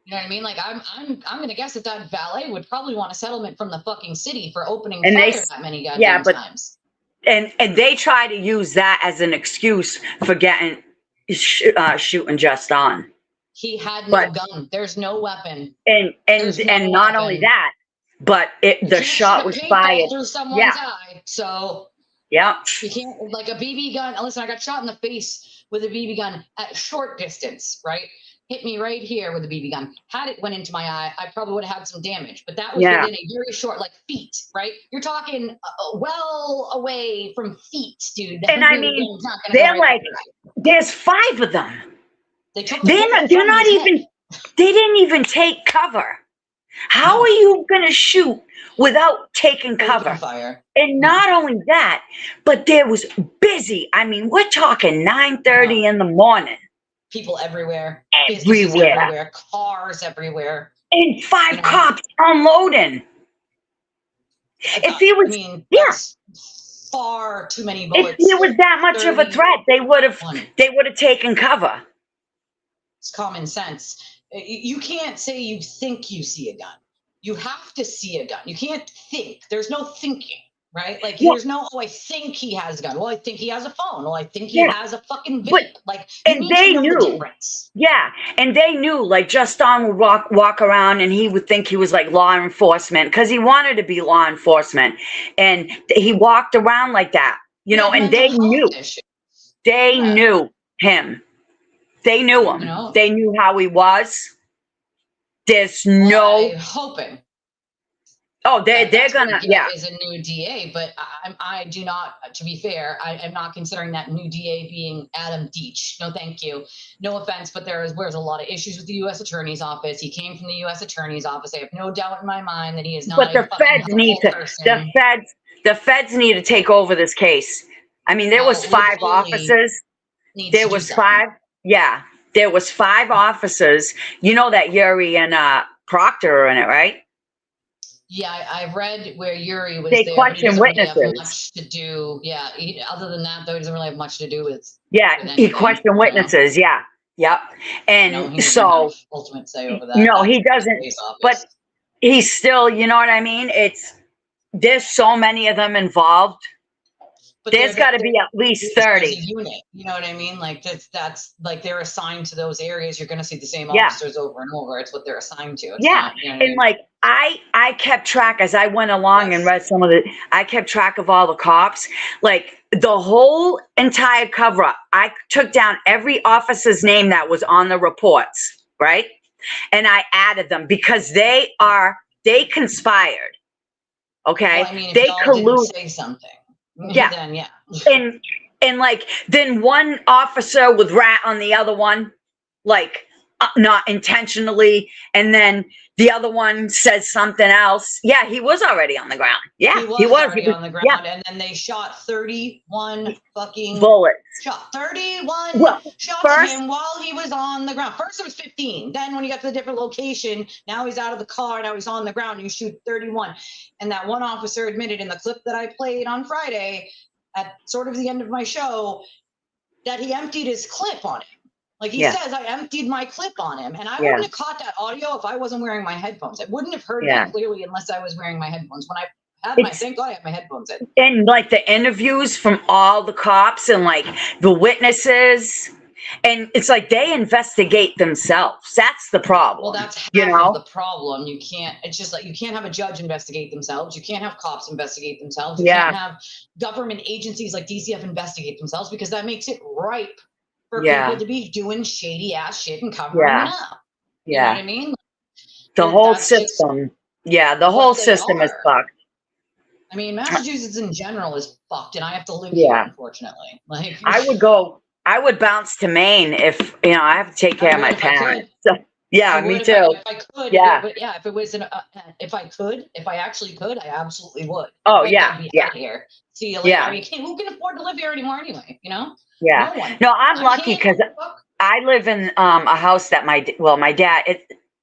You know what I mean? Like, I'm gonna guess that valet would probably want a settlement from the fucking city for opening fire that many goddamn times. And they try to use that as an excuse for getting shooting just on. He had no gun. There's no weapon. And not only that, but the shot was fired through someone's eye. So yeah, you can't, like, a BB gun. Listen, I got shot in the face with a BB gun at short distance, right? Hit me right here with a BB gun. Had it went into my eye, I probably would have had some damage. But that was within a very short, like, feet, right? You're talking well away from feet, dude. And I mean, they're like, there's 5 of them. They're not even. They didn't even take cover. How are you going to shoot without taking cover? Fire. And not only that, but there was busy. I mean, we're talking 9:30 in the morning. People everywhere. Everywhere. Cars everywhere. And 5 cops unloading. If he was, far too many bullets. If he was that much of a threat, they would have taken cover. It's common sense. You can't say you think you see a gun. You have to see a gun. You can't think. There's no thinking, right? Like, there's no, I think he has a gun. Well, I think he has a phone. Well, I think he has a fucking vape. Like, and they knew the difference. Yeah, and they knew, like, Justin would walk around and he would think he was like law enforcement because he wanted to be law enforcement, and he walked around like that, you know. And they knew, knew him. They knew him. They knew how he was. There's hoping. Oh, they're gonna is a new DA, but I do not. To be fair, I am not considering that new DA being Adam Deitch. No, thank you. No offense, but there's a lot of issues with the U.S. Attorney's Office. He came from the U.S. Attorney's Office. I have no doubt in my mind that he is not. But the feds need to take over this case. I mean, there was 5 officers. There was 5. Yeah, there was 5 officers. You know that Yuri and Proctor are in it, right? Yeah, I read where Yuri was they there. Question witnesses. Really have much to do. Yeah, other than that, though, he doesn't really have much to do with. Yeah, he questioned witnesses. Yeah, yep. And so ultimate say over that. No, he doesn't. But he's still. You know what I mean? There's so many of them involved. But there's got to be at least 30. Unit, you know what I mean? Like that's like they're assigned to those areas. You're going to see the same officers over and over. It's what they're assigned to. It's not, you know what I mean? Like I kept track as I went along and read some of the. I kept track of all the cops, like the whole entire cover up. I took down every officer's name that was on the reports, right? And I added them because they conspired. Okay, well, I mean, they colluded. Say something. Yeah. Then, and like then one officer would rat on the other one, like not intentionally, and then the other one says something else. Yeah, he was already on the ground. Yeah, he was already on the ground, and then they shot 31 fucking bullets. Shot 31 shots at him while he was on the ground. First it was 15. Then when he got to the different location, now he's out of the car. Now he's on the ground. And you shoot 31. And that one officer admitted in the clip that I played on Friday at sort of the end of my show that he emptied his clip on him. Like he says, I emptied my clip on him. And I wouldn't have caught that audio if I wasn't wearing my headphones. I wouldn't have heard that clearly unless I was wearing my headphones. When I had thank God I had my headphones in. And like the interviews from all the cops and like the witnesses. And it's like they investigate themselves. That's the problem. Well, that's the problem. You can't, it's just like you can't have a judge investigate themselves. You can't have cops investigate themselves. You can't have government agencies like DCF investigate themselves because that makes it ripe for people to be doing shady ass shit and covering it up. You know what I mean? The whole system. The whole system is fucked. I mean, Massachusetts in general is fucked, and I have to live here, unfortunately. Like I would bounce to Maine if I have to take care of my parents. So, me too. If I could, if it was if I actually could, I absolutely would. Oh I'd be out of here. See you later. I mean, who can afford to live here anymore anyway? You know? Yeah. No one. No, I'm lucky because I live in a house that my dad.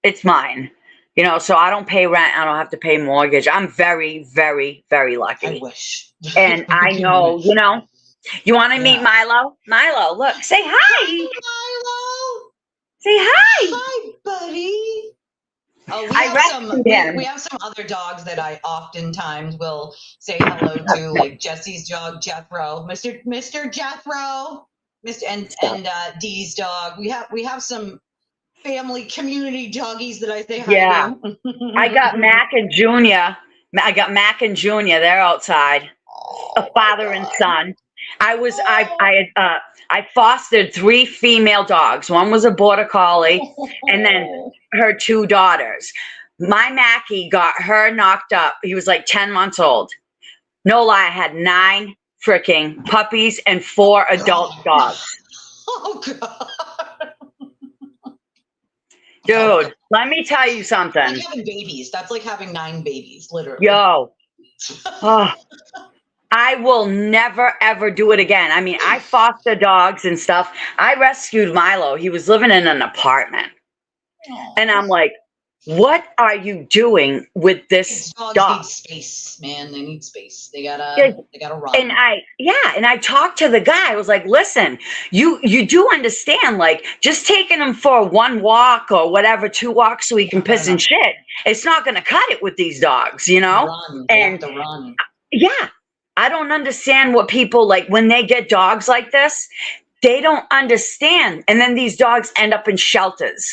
It's mine. You know, so I don't pay rent. I don't have to pay mortgage. I'm very, very, very I lucky. wish. And I know, you know, you want to meet Yeah. Milo? Milo, look, say hi. Milo. Say hi. Hi, buddy. Oh, I rescued we him. have some other dogs that I oftentimes will say hello to, like Jesse's dog Jethro, Mr. Jethro, and Dee's dog. We have some family community doggies that I say hi Yeah. to. I got Mac and Junior. I got Mac and Junior. They're outside. A Oh my father and god. son. Oh. I fostered 3 female dogs. One was a border collie, and then her 2 daughters. My Mackie got her knocked up. He was like 10 months old. No lie, I had 9 freaking puppies and 4 adult dogs. Oh god. Dude, let me tell you Like something. having babies. That's like having 9 babies, literally. Yo, oh, I will never ever do it again. I mean, I foster dogs and stuff. I rescued Milo. He was living in an apartment. And I'm like, what are you doing with this Dogs dog? need space, man. They need space. They gotta run. And I talked to the guy. I was like, listen, you do understand, like, just taking him for 1 walk or whatever, 2 walks so he can piss and shit, it's not gonna cut it with these dogs, you know? Run. They have to run. Yeah. I don't understand what people like when they get dogs like this, they don't understand. And then these dogs end up in shelters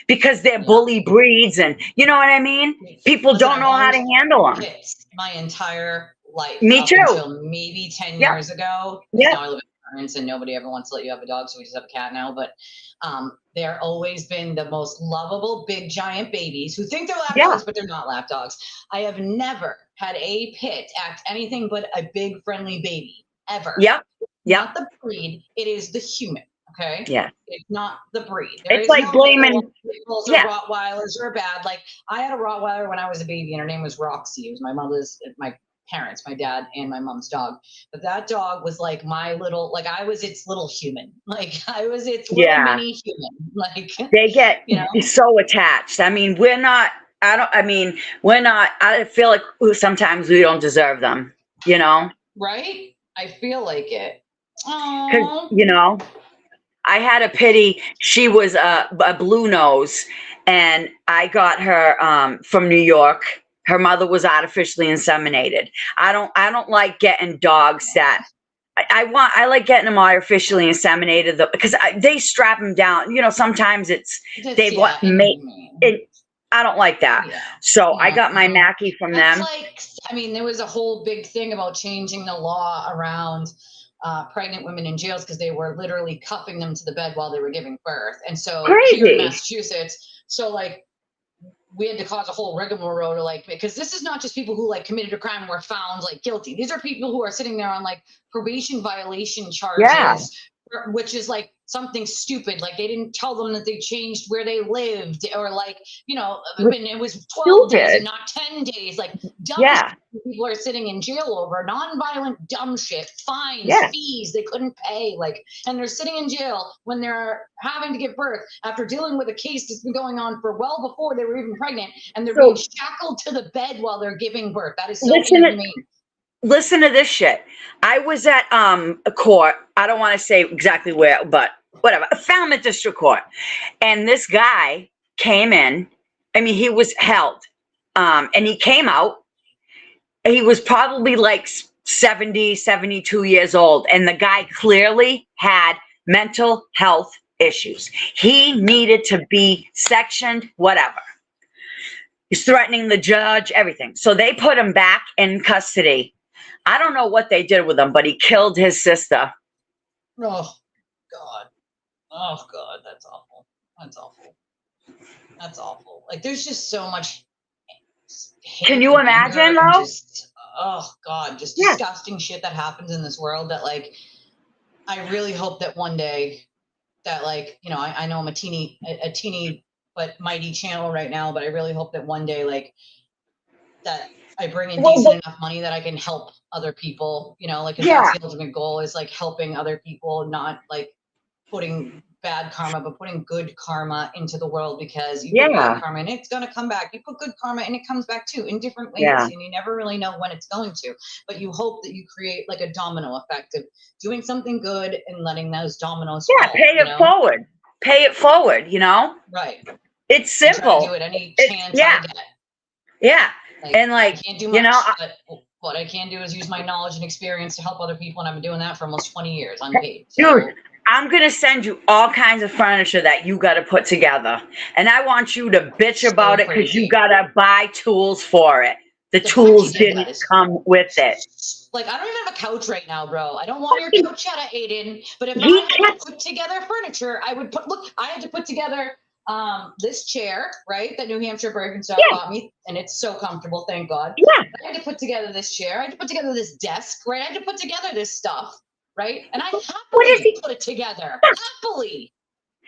because they're bully breeds, and you know what I mean? People Listen, don't know how to handle them. My entire life. Me up too. Until maybe 10 years ago. Yeah. Now I live with parents and nobody ever wants to let you have a dog, so we just have a cat now. But they're always been the most lovable, big, giant babies who think they're lap dogs, but they're not lap dogs. I have never had a pit act anything but a big, friendly baby, ever. Yep. Not the breed, it is the human. Okay. Yeah. It's not the breed. It's like blaming Pitbulls or Rottweilers are bad. Like I had a Rottweiler when I was a baby, and her name was Roxy. It was my parents, my dad and my mom's dog. But that dog was like my little, like I was its little human. Like I was its little mini human. Like they get so attached. I mean, I feel like sometimes we don't deserve them, you know? Right? I feel like it. Because, you know, I had a pity. She was a blue nose, and I got her from New York. Her mother was artificially inseminated. I don't like getting dogs that I like getting them artificially inseminated because they strap them down. You know, sometimes I don't like that. Yeah. So I got my Mackie from them. Like, I mean, there was a whole big thing about changing the law around pregnant women in jails because they were literally cuffing them to the bed while they were giving birth. And so here in Massachusetts, so like we had to cause a whole rigmarole to like, because this is not just people who like committed a crime and were found like guilty. These are people who are sitting there on like probation violation charges, which is like something stupid. Like they didn't tell them that they changed where they lived, or like, you know, when it was 12 days and not 10 days, like dumb shit people are sitting in jail over, non-violent dumb shit, fines, fees they couldn't pay, like, and they're sitting in jail when they're having to give birth after dealing with a case that's been going on for well before they were even pregnant, and they're being shackled to the bed while they're giving birth. That is so inhumane. Listen to this shit. I was at a court. I don't want to say exactly where, but whatever. Falmouth District Court. And this guy came in. I mean, he was held. And he came out. He was probably like 70, 72 years old. And the guy clearly had mental health issues. He needed to be sectioned, whatever. He's threatening the judge, everything. So they put him back in custody. I don't know what they did with him, but he killed his sister. Oh, God. Oh, God. That's awful. That's awful. That's awful. Like, there's just so much hate. Can you imagine, though? Oh, God. Just disgusting shit that happens in this world that, like, I really hope that one day that, like, you know, I know I'm a teeny but mighty channel right now, but I really hope that one day, like, that I bring in decent enough money that I can help other people, you know, like, that's the ultimate goal is like helping other people, not like putting bad karma, but putting good karma into the world, because you put bad karma and it's going to come back. You put good karma and it comes back too in different ways. Yeah. And you never really know when it's going to, but you hope that you create like a domino effect of doing something good and letting those dominoes fall. Pay it forward. Pay it forward, you know? Right. It's simple. I try to do it any chance I get. Yeah. Like, and like, I can't do much, but what I can do is use my knowledge and experience to help other people. And I've been doing that for almost 20 years unpaid. So. Dude, I'm going to send you all kinds of furniture that you got to put together. And I want you to bitch about it because you got to buy tools for it. The tools didn't come with it. Like, I don't even have a couch right now, bro. I don't want your couch out of Aiden. But if I had to put together furniture, I would I had to put together this chair, right? That New Hampshire Birkenstock bought me, and it's so comfortable, thank God. Yeah. I had to put together this chair. I had to put together this desk, right? I had to put together this stuff, right? And I happily put it together. Happily.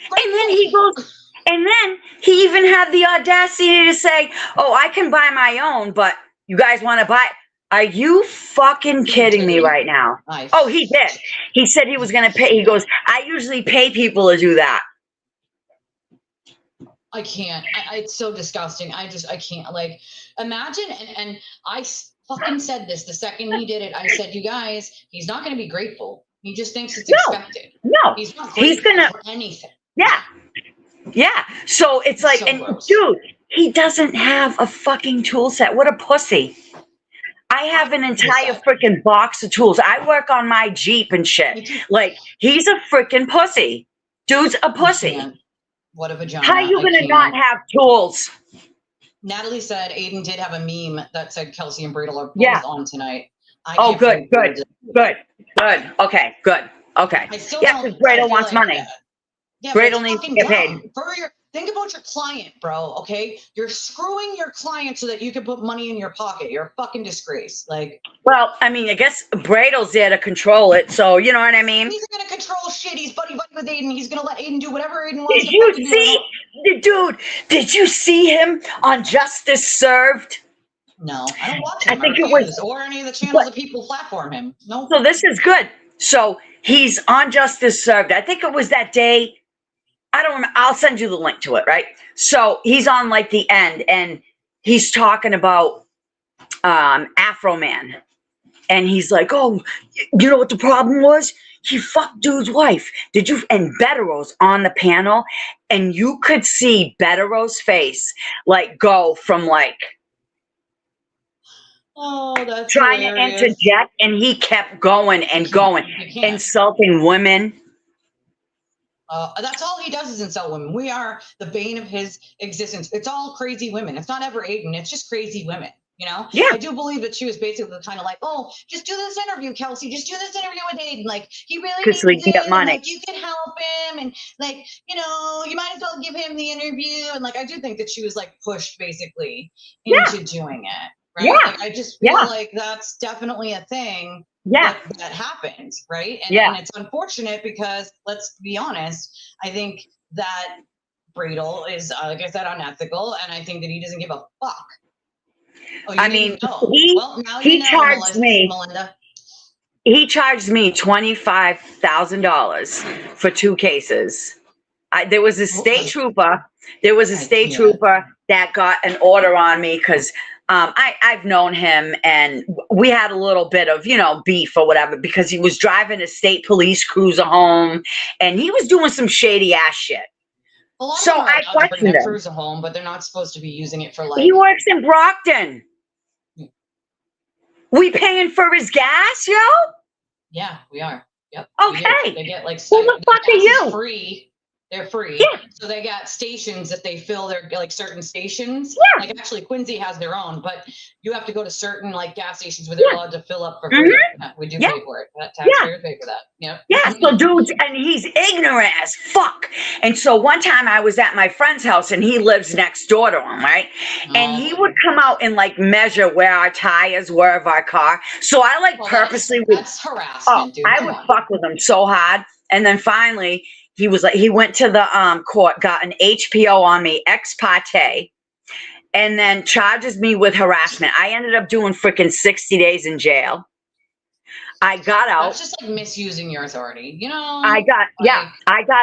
And then he goes, and then he even had the audacity to say, "Oh, I can buy my own, but you guys want to buy?" Are you fucking kidding me right now? Oh, he did. He said he was going to pay. He goes, "I usually pay people to do that." I can't. It's so disgusting. I can't. Like, imagine, and I fucking said this the second he did it. I said, you guys, he's not going to be grateful. He just thinks it's expected. No, he's not grateful for anything. Yeah. Yeah. So it's like, and gross. Dude, he doesn't have a fucking tool set. What a pussy. I have an entire freaking box of tools. I work on my Jeep and shit. Like, he's a freaking pussy. Dude's a pussy. What a vagina. How are you going to not have tools? Natalie said Aiden did have a meme that said Kelsey and Bridle are both on tonight. Good. Okay, good. Okay. Because Bridle wants money. Yeah, Bridle needs to get paid. Think about your client, bro, okay? You're screwing your client so that you can put money in your pocket. You're a fucking disgrace. Like, well, I mean, I guess Bridle's there to control it, so you know what I mean? He's going to control shit. He's buddy with Aiden. He's going to let Aiden do whatever Aiden wants. Did you see him on Justice Served? No, I don't watch him. I think it was, or any of the channels that people platform him. No. So this is good. So he's on Justice Served. I think it was that day. I don't remember. I'll send you the link to it, right? So he's on like the end and he's talking about Afro Man. And he's like, oh, you know what the problem was? He fucked dude's wife. Did you? And Bettero's on the panel. And you could see Bettero's face like go from like, that's trying hilarious. to interject. And he kept going and going, insulting women. That's all he does is insult women. We are the bane of his existence. It's all crazy women. It's not ever Aiden. It's just crazy women, you know? Yeah. I do believe that she was basically kind of like, oh, just do this interview, Kelsey. Just do this interview with Aiden. Like, he really needs we can get money. Like, you can help him. And, like, you know, you might as well give him the interview. And, like, I do think that she was, like, pushed basically into doing it. Right? Yeah. Like, I just feel like that's definitely a thing. That happens, right? And it's unfortunate because, let's be honest, I think that Bradle is, like I said, unethical, and I think that he doesn't give a fuck. I mean, he charged me, Melinda. He charged me $25,000 for 2 cases. There was a state trooper. There was a state trooper that got an order on me because I've known him and we had a little bit of, you know, beef or whatever because he was driving a state police cruiser home and he was doing some shady ass shit. So I questioned him. Cruiser home, but they're not supposed to be using it for like. He works in Brockton. We paying for his gas, yo? Yeah, we are. Yep. Okay. They get like who the fuck are you? Free. They're free. Yeah. So they got stations that they fill their, like certain stations. Yeah. Like actually Quincy has their own, but you have to go to certain like gas stations where they're allowed to fill up for free. We do pay for it. Taxpayers pay for that. Yep. Yeah. So dudes, and he's ignorant as fuck. And so one time I was at my friend's house and he lives next door to him, right? And he would come out and like measure where our tires were of our car. So I like purposely that's harassment, dude. I would fuck with him so hard. And then finally he was like, he went to the court, got an HPO on me, ex parte, and then charges me with harassment. I ended up doing freaking 60 days in jail. I got out. That's just like misusing your authority, you know? I got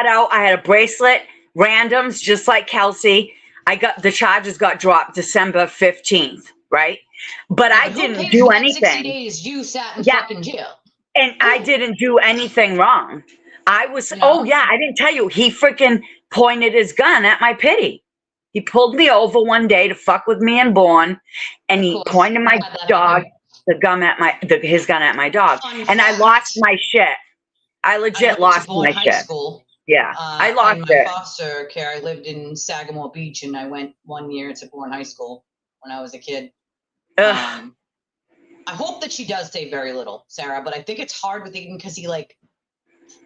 out. I had a bracelet, randoms, just like Kelsey. The charges got dropped December 15th, right? But I didn't do anything. 60 days you sat in fucking jail. And I didn't do anything wrong. I was, I didn't tell you. He freaking pointed his gun at my pity. He pulled me over one day to fuck with me and Born, and he pointed my dog, his gun at my dog. And I lost my shit. I legit lost my shit. School. Yeah, I lost it. My foster care, I lived in Sagamore Beach, and I went 1 year to Bourne High School when I was a kid. I hope that she does say very little, Sarah, but I think it's hard with Aiden because he like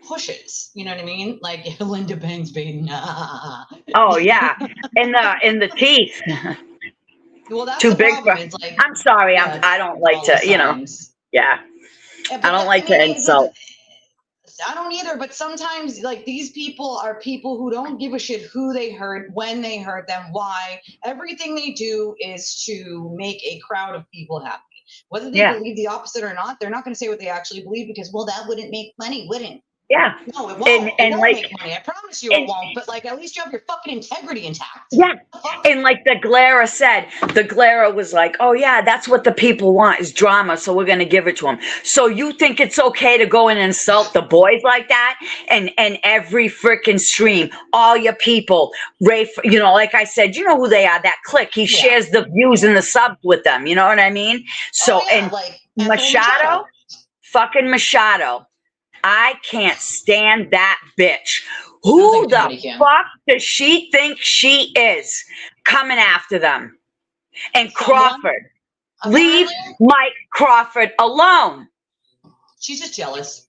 pushes. You know what I mean? Like Linda Bangs, baby. Oh yeah, in the teeth. Well, that's too big for. Like, I'm sorry. Yeah, I don't like to. You know. Yeah. I don't like to insult. I don't either, but sometimes like these people are people who don't give a shit who they hurt, when they hurt them, why. Everything they do is to make a crowd of people happy. Whether they believe the opposite or not, they're not going to say what they actually believe because, well, that wouldn't make money, wouldn't? Yeah. No, it won't. It won't make money. I promise you it won't. But like, at least you have your fucking integrity intact. Yeah. And like the Glera was like, oh yeah, that's what the people want is drama. So we're going to give it to them. So you think it's okay to go and insult the boys like that? And every freaking stream, all your people, Ray, you know, like I said, you know who they are, that clique. He shares the views and the subs with them. You know what I mean? So, and like Machado, fucking Machado. I can't stand that bitch. Who the fuck does she think she is coming after them? And Crawford. Leave Mike Crawford alone. She's just jealous.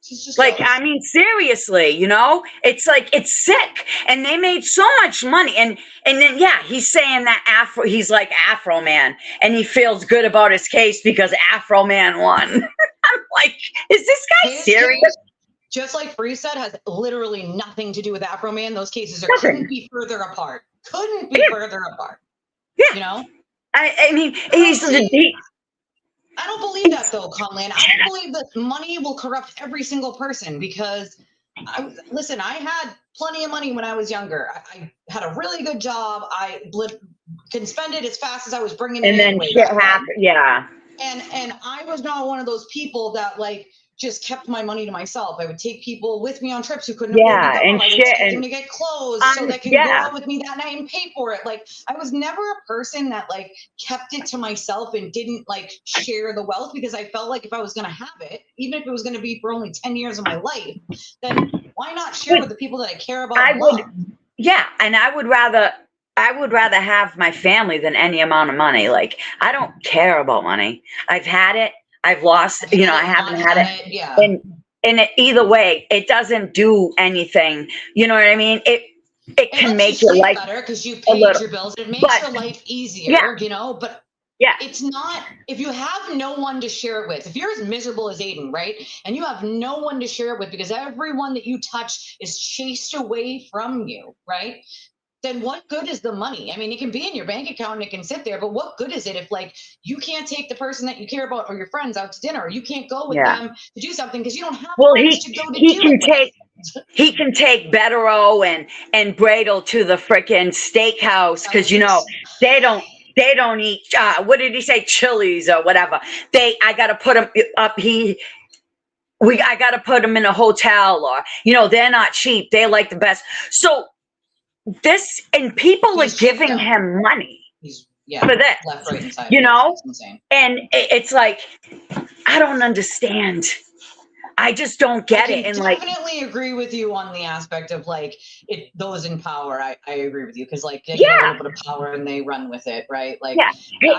She's just like, jealous. I mean, seriously, you know, it's like, it's sick. And they made so much money. And then, yeah, he's saying that he's like Afro Man. And he feels good about his case because Afro Man won. I'm like, is this guy serious? Case, just like Free said, has literally nothing to do with Afro Man. Those cases couldn't be further apart. Couldn't be further apart. Yeah. You know? I mean, I don't believe that though, Conlan. I don't believe that money will corrupt every single person because, listen, I had plenty of money when I was younger. I had a really good job. I can spend it as fast as I was bringing it in. And then shit happened. Yeah. And I was not one of those people that like just kept my money to myself. I would take people with me on trips who couldn't afford to go. And I would shit, take them to get clothes so they can go out with me that night and pay for it. Like I was never a person that like kept it to myself and didn't like share the wealth because I felt like if I was going to have it, even if it was going to be for only 10 years of my life, then why not share with the people that I care about? And I would rather have my family than any amount of money. Like, I don't care about money. I've had it. I've lost, you know, I haven't had it. Yeah. And either way, it doesn't do anything. You know what I mean? It can make your life better because you paid your bills. It makes your life easier, you know, but it's not, if you have no one to share it with, if you're as miserable as Aiden, right? And you have no one to share it with because everyone that you touch is chased away from you, right? Then what good is the money? I mean, it can be in your bank account and it can sit there, but what good is it if like you can't take the person that you care about or your friends out to dinner, or you can't go with them to do something because you don't have friends to go to he can take Betterow and Bradle to the frickin' steakhouse because you know they don't eat what did he say, Chili's or whatever. I gotta put him up. I gotta put him in a hotel, or you know, they're not cheap. They like the best. So people are giving him money for this, left, right, and side, you know, and it's like, I don't understand. I just don't get it. And definitely agree with you on the aspect of like those in power. I agree with you because like they get a little bit of power and they run with it, right? Like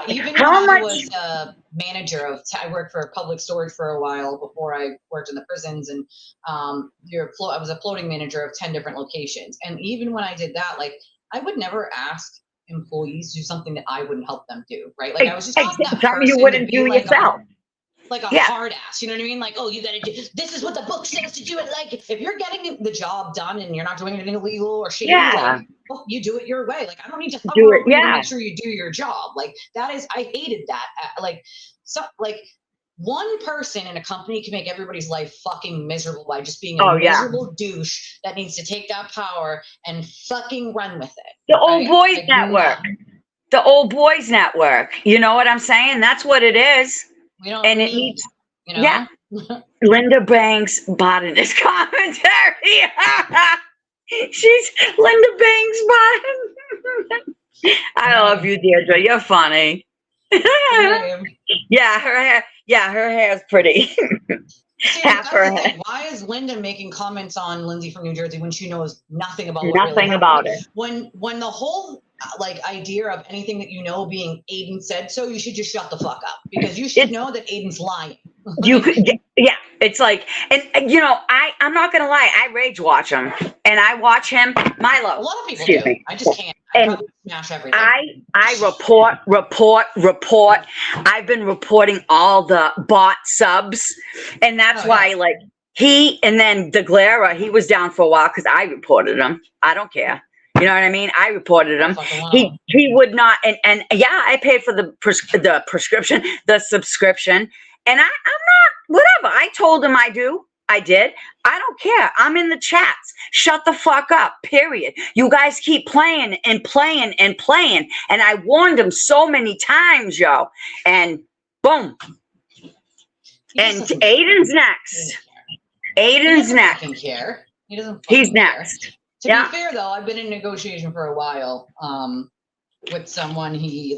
even when I was a manager I worked for public storage for a while before I worked in the prisons, and I was a floating manager of 10 different locations. And even when I did that, like I would never ask employees to do something that I wouldn't help them do, right? Like I was just not that person you wouldn't do yourself. Like a hard ass, you know what I mean? Like, oh, you gotta do this is what the book says to do it. Like, if you're getting the job done and you're not doing anything illegal or shady, like, well, you do it your way. Like, I don't need to hover over you to make sure you do your job. Like, I hated that. one person in a company can make everybody's life fucking miserable by just being a miserable douche that needs to take that power and fucking run with it. The old boys network. The old boys network. You know what I'm saying? That's what it is. We don't need, it needs, you know? Yeah. Linda Banks bottom this commentary. She's Linda Banks bottom. I love you, Deirdre. You're funny. Yeah, her hair's pretty. See, Half her hair. Why is Linda making comments on Lindsay from New Jersey when she knows nothing about about it? When the whole idea of anything that you know being Aiden said so, you should just shut the fuck up, because you should know that Aiden's lying. You could, yeah. It's like, and I'm not gonna lie, I rage watch him, and I watch him. Milo. A lot of people do. I just can't. I smash everything. I report. I've been reporting all the bot subs, and that's why and then DeGlera, he was down for a while because I reported him. I don't care. You know what I mean? I reported him. He would not, and yeah, I paid for the prescription, the subscription, and I'm not, whatever. I told him I did. I don't care. I'm in the chats. Shut the fuck up, period. You guys keep playing and playing and playing. And I warned him so many times, yo. And boom. And Aiden's next. Aiden's next. He doesn't care. He doesn't. He's next. To be fair, though, I've been in negotiation for a while with someone. He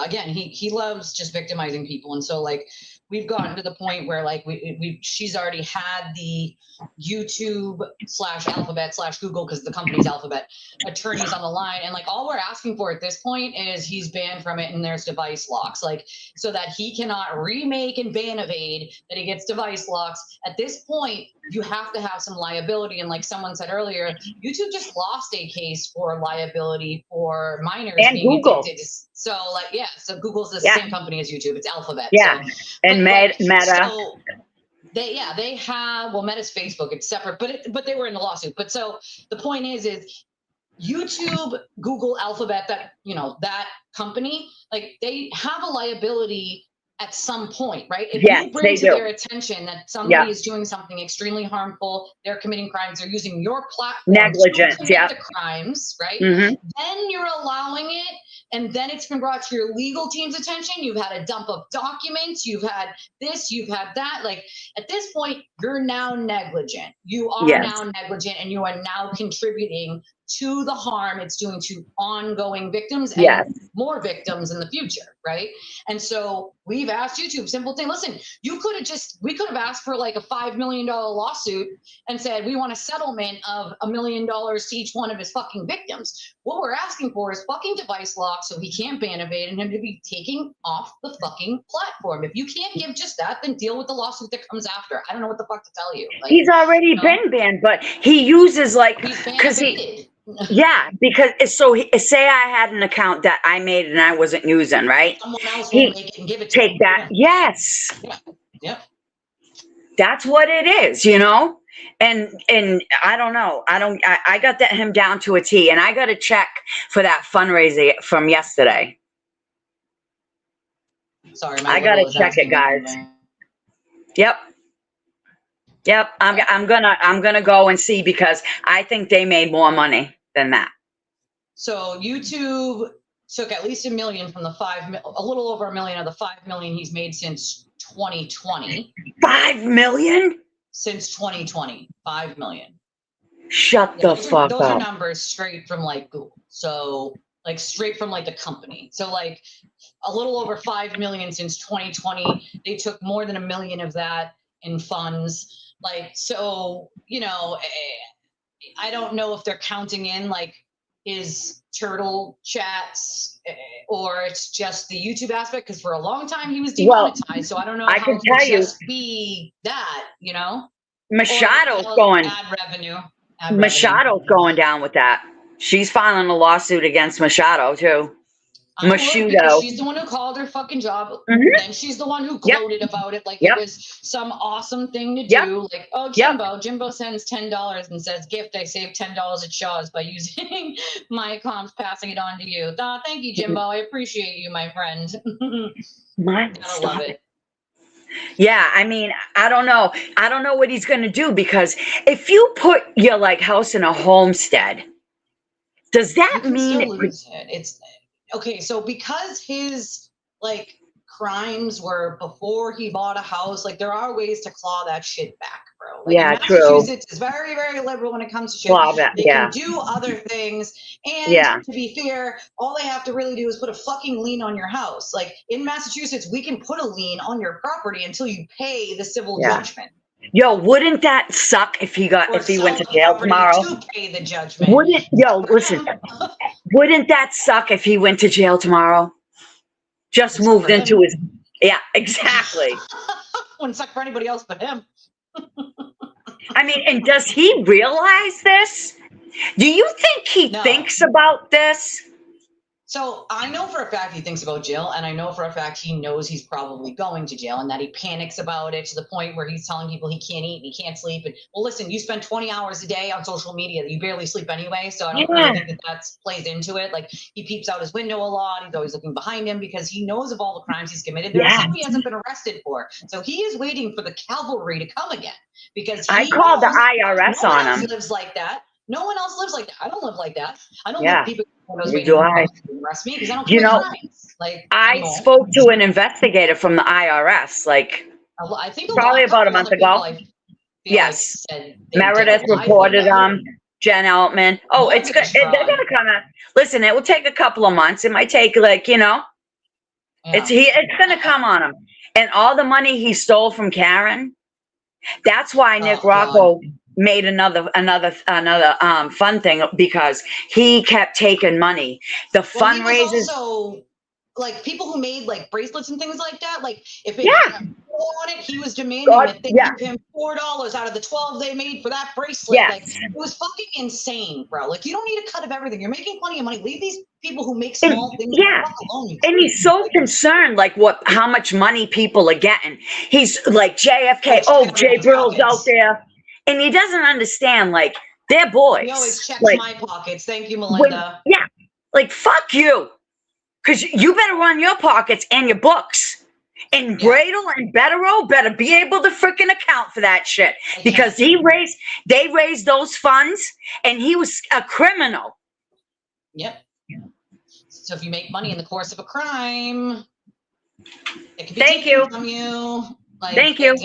again, he loves just victimizing people, and so we've gotten to the point where she's already had the YouTube /Alphabet /Google, because the company's Alphabet, attorneys on the line, and all we're asking for at this point is he's banned from it and there's device locks, so that he cannot remake and ban evade, that he gets device locks. At this point, you have to have some liability, and like someone said earlier, YouTube just lost a case for liability for minors and being Google. addicted. So so Google's the same company as YouTube. It's Alphabet. Yeah, so, and Meta. So they have, Meta's Facebook. It's separate, but they were in the lawsuit. But so the point is YouTube, Google, Alphabet, that company, they have a liability at some point, right? If you bring to their attention that somebody is doing something extremely harmful, they're committing crimes, they're using your platform negligence, to commit the crimes, right? Then you're allowing it, and then it's been brought to your legal team's attention. You've had a dump of documents, you've had this, you've had that. At this point, you're now negligent. You are now negligent, and you are now contributing to the harm it's doing to ongoing victims and more victims in the future, right? And so we've asked YouTube, simple thing, listen, we could have asked for a $5 million lawsuit and said, we want a settlement of $1 million to each one of his fucking victims. What we're asking for is fucking device lock so he can't ban evade and him to be taking off the fucking platform. If you can't give just that, then deal with the lawsuit that comes after. I don't know what the fuck to tell you. He's already been banned, but he uses because because say I had an account that I made and I wasn't using, right? Someone else will make it and give it to take that. Yes. Yeah. That's what it is, And I don't know. I got him down to a T, and I got a check for that fundraiser from yesterday. Sorry, I gotta check it, guys. Yep. I'm gonna go and see, because I think they made more money than that. So YouTube took at least $1 million from the a little over $1 million of the $5 million he's made since 2020. $5 million? Since 2020, $5 million. Shut the fuck up. Those are numbers straight from Google. So straight from the company. So a little over $5 million since 2020. They took more than $1 million of that in funds. So, I don't know if they're counting in his turtle chats or it's just the YouTube aspect, because for a long time he was demonetized. So I don't know I can tell you, be that, Machado's going. Ad revenue. Machado's going down with that. She's filing a lawsuit against Machado too. Mashudo. She's the one who called her fucking job. And she's the one who gloated about it it was some awesome thing to do. Jimbo sends $10 and says, gift, I saved $10 at Shaw's by using my accounts, passing it on to you. Thank you, Jimbo. I appreciate you, my friend. I love it. Yeah, I mean, I don't know. I don't know what he's going to do, because if you put your like house in a homestead, does You that can mean still lose it. It's okay. So because his like crimes were before he bought a house, like there are ways to claw that shit back, bro. Like in yeah, true. Massachusetts is very, very liberal when it comes to shit. Well, that, They yeah, can do other things. And yeah, to be fair, all they have to really do is put a fucking lien on your house. Like in Massachusetts, we can put a lien on your property until you pay the civil yeah. judgment. Yo, wouldn't that suck if Or he sell went to the jail property tomorrow? to pay the judgment. Wouldn't, yo, listen, wouldn't that suck if he went to jail tomorrow? Just It's not moved for into him. his, yeah, exactly. Wouldn't suck for anybody else but him. I mean, and does he realize this? Do you think he No. thinks about this? So I know for a fact he thinks about jail, and I know for a fact he knows he's probably going to jail, and that he panics about it to the point where he's telling people he can't eat and he can't sleep. And well, listen, you spend 20 hours a day on social media that you barely sleep anyway, so I don't really think that plays into it. Like he peeps out his window a lot. He's always looking behind him because he knows of all the crimes he's committed. There's some he hasn't been arrested for, so he is waiting for the cavalry to come again because I he called the knows IRS no one on else him. lives like that. No one else lives like that. I don't live like that. I don't Yeah. live people waiting Do for I? to arrest me because I don't You commit know, crimes. Like I anymore. spoke to an investigator from the IRS, like I think probably about a month ago. I feel Yes. like said they Meredith did. reported Jen Altman. Oh, it's good. Mortgage They're fraud. gonna come out. Listen, it will take a couple of months. It might take like, you know, Yeah. it's gonna come on him. And all the money he stole from Karen, that's why Nick Rocco made another fun thing, because he kept taking money. The fundraisers. He was also like people who made like bracelets and things like that. Like if it on it, he was demanding that they give him $4 out of the 12 they made for that bracelet. Yes. Like it was fucking insane, bro. Like you don't need a cut of everything. You're making plenty of money. Leave these people who make small things alone. And he's so concerned, like how much money people are getting. He's like JFK. Oh, Jay Brill's out there, and he doesn't understand. Like they're boys. He always checks like, my pockets. Thank you, Melinda. Like fuck you, because you better run your pockets and your books. And Bradle and Betterow better be able to freaking account for that shit, because they raised those funds, and he was a criminal. Yep. So if you make money in the course of a crime, it can be taken from you. Like, Thank you.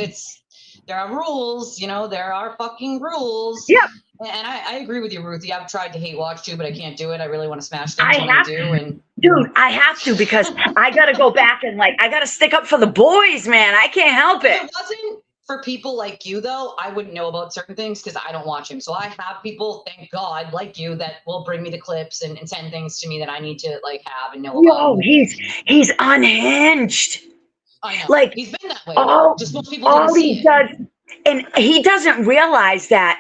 There are rules, you know, there are fucking rules. Yeah. And I agree with you, Ruthie. I've tried to hate watch too, but I can't do it. I really want to smash things Dude, I have to, because I got to go back and I got to stick up for the boys, man. I can't help it. If it wasn't for people like you, though, I wouldn't know about certain things because I don't watch him. So I have people, thank God, like you, that will bring me the clips and send things to me that I need to have and know about. He's unhinged. I know. Like, he's been that way. Just most people didn't see it. And he doesn't realize that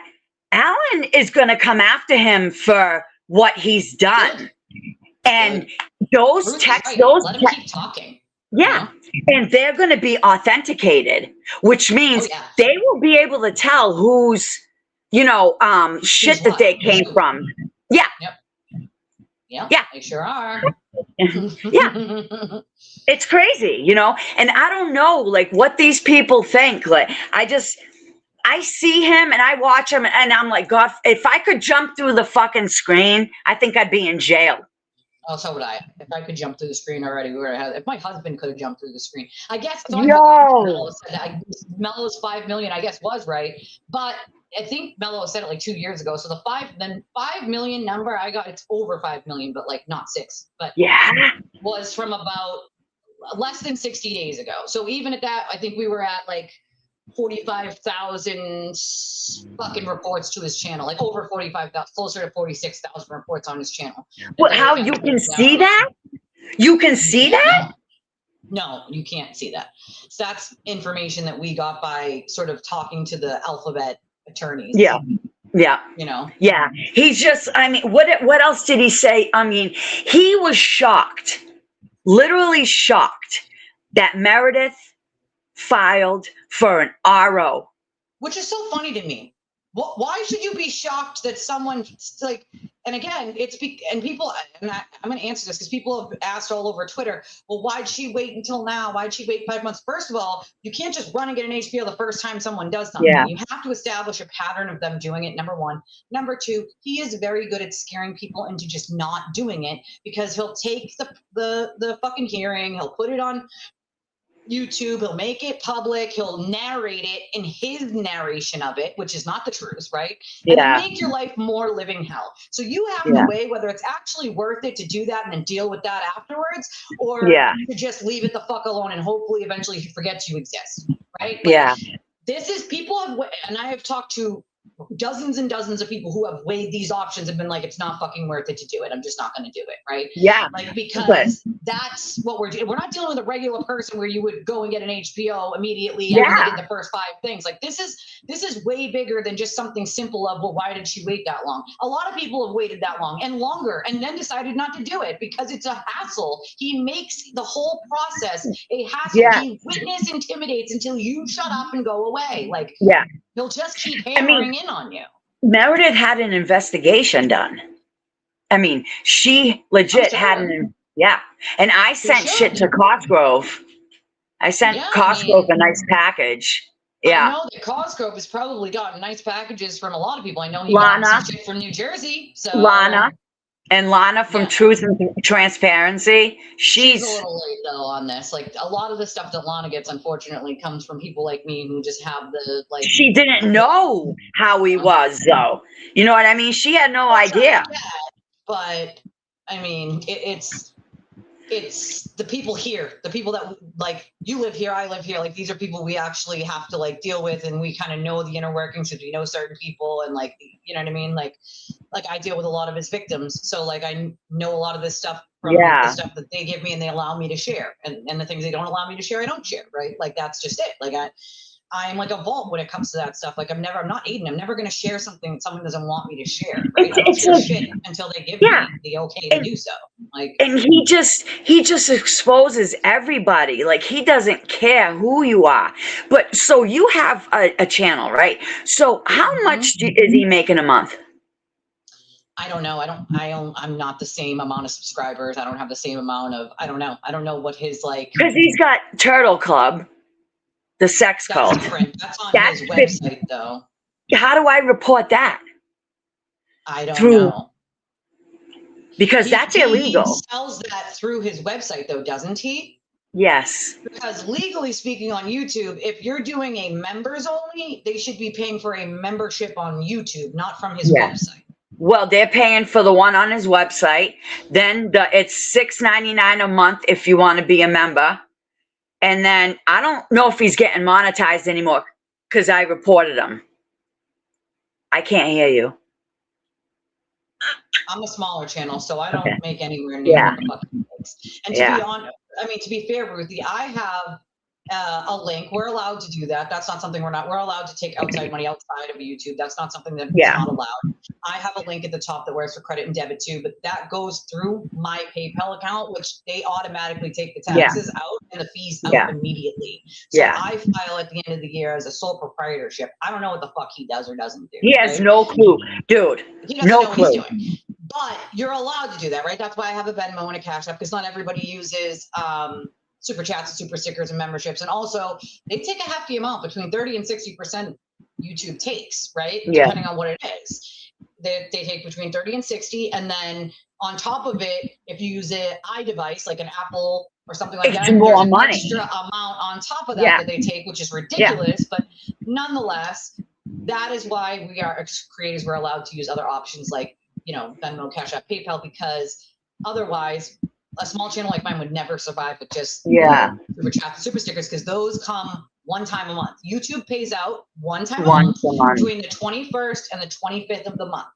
Alan is going to come after him for what he's done. Good. And those texts, let him keep talking. Yeah. And they're going to be authenticated, which means they will be able to tell who's, shit that they came from. Yeah. Yep. Yeah. They sure are. Yeah. It's crazy, and I don't know, what these people think. I see him and I watch him and I'm like, God, if I could jump through the fucking screen, I think I'd be in jail. Oh, so would I. If I could jump through the screen already, we would have. If my husband could have jumped through the screen, I guess. Mello's 5 million, I guess, was right, but I think Mello said it like 2 years ago. So the 5 million number I got, it's over 5 million, but not 6. But was from about less than 60 days ago. So even at that, I think we were at 45,000 fucking reports to his channel, over 45,000, closer to 46,000 reports on his channel. What? How you can see that? You can see that? No, you can't see that. So that's information that we got by sort of talking to the alphabet attorneys. Yeah. Yeah. Yeah. He's just, what else did he say? He was shocked, literally shocked that Meredith filed for an RO. Which is so funny to me. Why should you be shocked that someone like, and again, and people, and I'm going to answer this because people have asked all over Twitter, well, why'd she wait until now? Why'd she wait 5 months? First of all, you can't just run and get an HBO the first time someone does something. Yeah. You have to establish a pattern of them doing it, number one. Number two, he is very good at scaring people into just not doing it, because he'll take the fucking hearing, he'll put it on YouTube, he'll make it public, he'll narrate it in his narration of it, which is not the truth, right? And then make your life more living hell. So you have to weigh whether it's actually worth it to do that and then deal with that afterwards, or to just leave it the fuck alone and hopefully eventually he forgets you exist, right? Like, this is, people have, and I have talked to dozens and dozens of people who have weighed these options and been like, it's not fucking worth it to do it. I'm just not going to do it. Right. Yeah. Like, because that's what we're doing. We're not dealing with a regular person where you would go and get an HBO immediately after the first 5 things. Like, this is way bigger than just something simple of, well, why did she wait that long? A lot of people have waited that long and longer and then decided not to do it because it's a hassle. He makes the whole process a hassle. He witness intimidates until you shut up and go away. Like, he'll just keep hammering in on you. Meredith had an investigation done. I mean, she legit had an, and I sent shit to Cosgrove. I sent Cosgrove a nice package. I know that Cosgrove has probably gotten nice packages from a lot of people. I know he got some shit from New Jersey. So Lana from Truth and Transparency. She's a little late though on this. Like, a lot of the stuff that Lana gets, unfortunately, comes from people like me who just have the, like. She didn't know how he was, though. You know what I mean? She had no idea. But I mean, it's the people here, the people that, like, you live here, I live here. Like, these are people we actually have to, like, deal with, and we kind of know the inner workings because we know certain people, and, like, you know what I mean? Like I deal with a lot of his victims, so, like, I know a lot of this stuff from the stuff that they give me and they allow me to share, and the things they don't allow me to share, I don't share, right? Like, that's just it. Like, I'm like a vault when it comes to that stuff. Like, I'm not Aiden. I'm never going to share something that someone doesn't want me to share. Right? I don't share shit until they give me the okay to do so. Like, and he just exposes everybody. Like, he doesn't care who you are. But so you have a channel, right? So how much is he making a month? I don't know. I'm not the same amount of subscribers. I don't have the same amount of, I don't know. I don't know what his, like. Because he's got Turtle Club. The sex cult. That's on his website, though. How do I report that? I don't know. Because that's illegal. He sells that through his website, though, doesn't he? Yes. Because legally speaking on YouTube, if you're doing a members only, they should be paying for a membership on YouTube, not from his website. Well, they're paying for the one on his website. Then it's $6.99 a month if you want to be a member. And then I don't know if he's getting monetized anymore because I reported him. I can't hear you. I'm a smaller channel, so I don't make anywhere near what the fuck he makes. And to be honest, I mean, to be fair, Ruthie, I have a link. We're allowed to do that. That's not something we're allowed to take outside money outside of YouTube. That's not something that's not allowed. I have a link at the top that works for credit and debit too, but that goes through my PayPal account, which they automatically take the taxes out and the fees out immediately. So I file at the end of the year as a sole proprietorship. I don't know what the fuck he does or doesn't do. He has no clue, dude. He doesn't know what he's doing. But you're allowed to do that, right? That's why I have a Venmo and a Cash App, because not everybody uses super chats and super stickers and memberships. And also, they take a hefty amount, between 30 and 60% YouTube takes, right? Depending on what it is. They take between 30 and 60. And then on top of it, if you use an iDevice, like an Apple or something like that, more money. Extra amount on top of that that they take, which is ridiculous. But nonetheless, that is why we are creators. We're allowed to use other options like, you know, Venmo, Cash App, PayPal, because otherwise a small channel like mine would never survive with just super chats and super stickers, because those come one time a month. YouTube pays out one time a month between the 21st and the 25th of the month.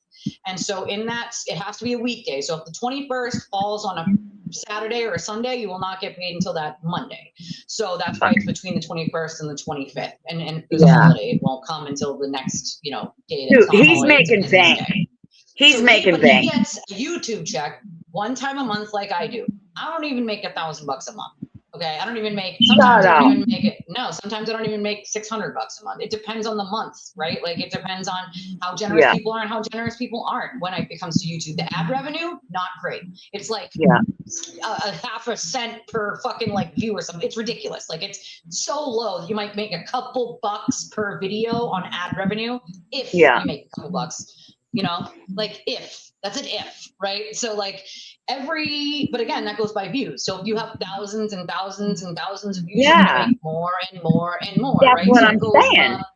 And so in that, it has to be a weekday. So if the 21st falls on a Saturday or a Sunday, you will not get paid until that Monday. So that's why it's between the 21st and the 25th. And there's a holiday. It won't come until the next, you know, day. Dude, he's making bank. He's making bank. He gets a YouTube check one time a month like I do. I don't even make $1,000 a month. Okay, I don't even make. Shut Sometimes I up. don't even make it. No, sometimes I don't even make $600 a month. It depends on the month, right? Like it depends on how generous people are and how generous people aren't. When it comes to YouTube, the ad revenue, not great. It's like a half a cent per fucking like view or something. It's ridiculous. Like it's so low. You might make a couple bucks per video on ad revenue if you make a couple bucks. You know, like if that's an if, right? So like but again, that goes by views. So if you have thousands and thousands and thousands of views, you're gonna make more and more and more, That's right? what So I'm it goes saying. up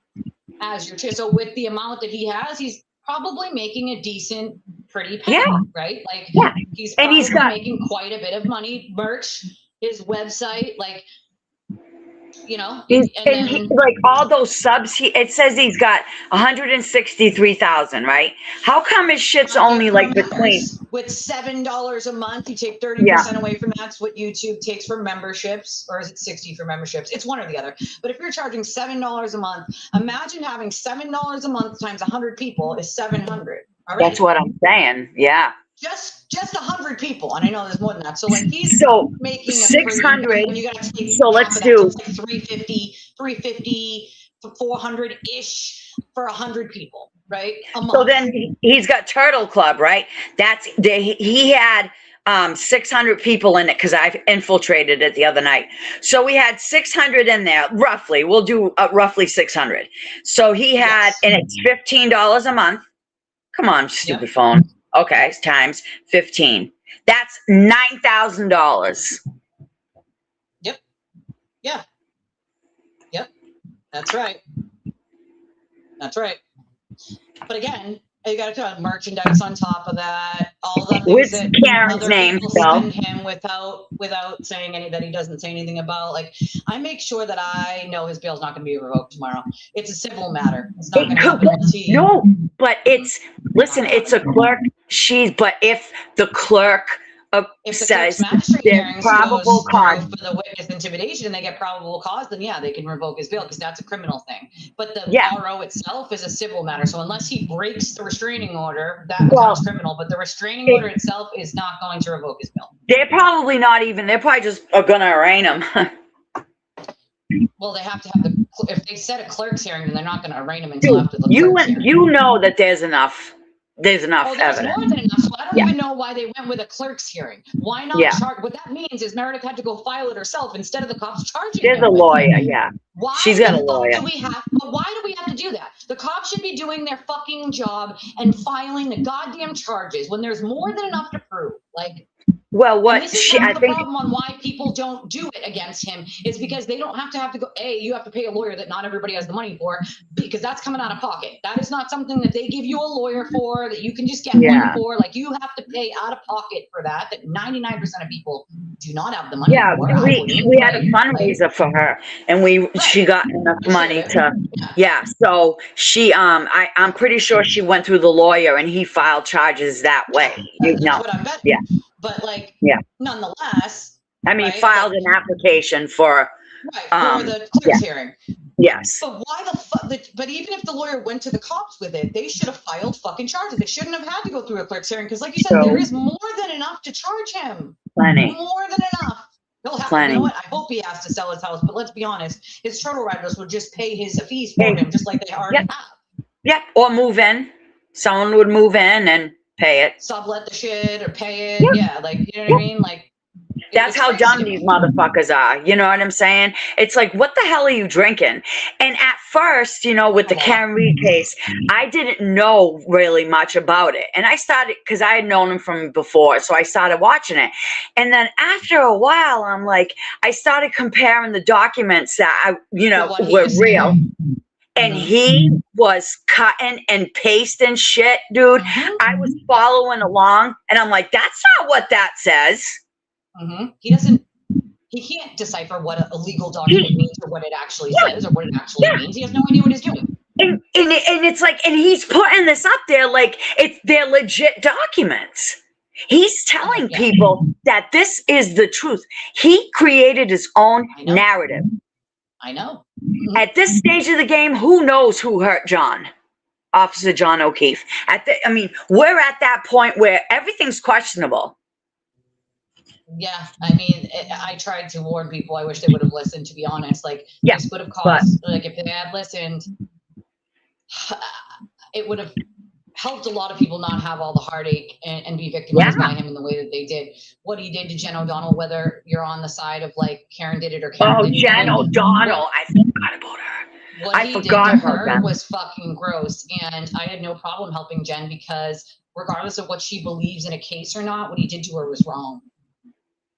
as your so with the amount that he has, he's probably making a decent, pretty penny, right? Like he's probably making quite a bit of money. Merch, his website, like you know, like all those subs, it says he's got 163,000, right? How come his shit's only like between with $7 a month, you take 30% away from that's what YouTube takes for memberships, or is it 60 for memberships? It's one or the other. But if you're charging $7 a month, imagine having $7 a month times 100 people is 700. That's what I'm saying. Yeah. Just 100 people, and I know there's more than that. So like he's making 600. You got to take so let's do like 350 to 400-ish for 100 people, right? A month. So then he's got Turtle Club, right? He had 600 people in it because I've infiltrated it the other night. So we had 600 in there, roughly. We'll do roughly 600. So he had, and it's $15 a month. Come on, stupid phone. Okay, times 15. That's $9,000. Yep. Yeah. Yep. That's right. That's right. But again, you got to put merchandise on top of that. All the things that Karen's other name people send him without saying any that he doesn't say anything about. Like I make sure that I know his bail's not going to be revoked tomorrow. It's a civil matter. It's not going to happen unless he. No, but it's it's a clerk. But if the clerk says there's probable cause for the witness intimidation and they get probable cause, then they can revoke his bail because that's a criminal thing. But the RO itself is a civil matter. So unless he breaks the restraining order, that becomes criminal. But the restraining order itself is not going to revoke his bail. They're probably just are going to arraign him. Well, they have to have if they set a clerk's hearing, then they're not going to arraign him until after the clerk's hearing. You know that there's enough. There's enough evidence. More than enough. So I don't even know why they went with a clerk's hearing. Why not charge? What that means is Meredith had to go file it herself instead of the cops charging him. There's a lawyer, Why she's got a lawyer. Why do we have to do that? The cops should be doing their fucking job and filing the goddamn charges when there's more than enough to prove. Like, well, what this is the problem on why people don't do it against him is because they don't have to go. You have to pay a lawyer that not everybody has the money for because that's coming out of pocket. That is not something that they give you a lawyer for that you can just get one for. Like you have to pay out of pocket for that. That 99% of people do not have the money. Yeah, we had a fundraiser for her, and she got enough money to. Yeah, so she I'm pretty sure she went through the lawyer and he filed charges that way. That's what I'm betting. Yeah. But nonetheless, filed an application for the clerk's hearing. Yes. But why the fuck? But even if the lawyer went to the cops with it, they should have filed fucking charges. They shouldn't have had to go through a clerk's hearing because, like you said, there is more than enough to charge him. Plenty. More than enough. He'll have. You know what? I hope he has to sell his house. But let's be honest, his turtle riders would just pay his fees for him, just like they already have. Yeah. Or move in. Someone would move in and pay it. Sublet the shit or pay it. Yeah, like you know what I mean? Like that's how dumb these motherfuckers are. You know what I'm saying? It's like, what the hell are you drinking? And at first, with the Karen Reed case, I didn't know really much about it. And I started, because I had known him from before, so I started watching it. And then after a while, I'm like, I started comparing the documents that were real. And he was cutting and pasting shit, dude. I was following along, and I'm like, that's not what that says. He can't decipher what a legal document means or what it actually says or what it actually means. He has no idea what he's doing. And it's like, and he's putting this up there like they're legit documents. He's telling people that this is the truth. He created his own narrative. I know. At this stage of the game, who knows who hurt John? Officer John O'Keefe. We're at that point where everything's questionable. Yeah, I mean, I tried to warn people. I wish they would have listened, to be honest. Like, Yeah, this would have caused, like, if they had listened, it would have helped a lot of people not have all the heartache and be victimized by him in the way that they did. What he did to Jen O'Donnell, whether you're on the side of like Karen did it or Karen didn't Jen do it. O'Donnell. I forgot about her. What he did to her was fucking gross. And I had no problem helping Jen because regardless of what she believes in a case or not, what he did to her was wrong.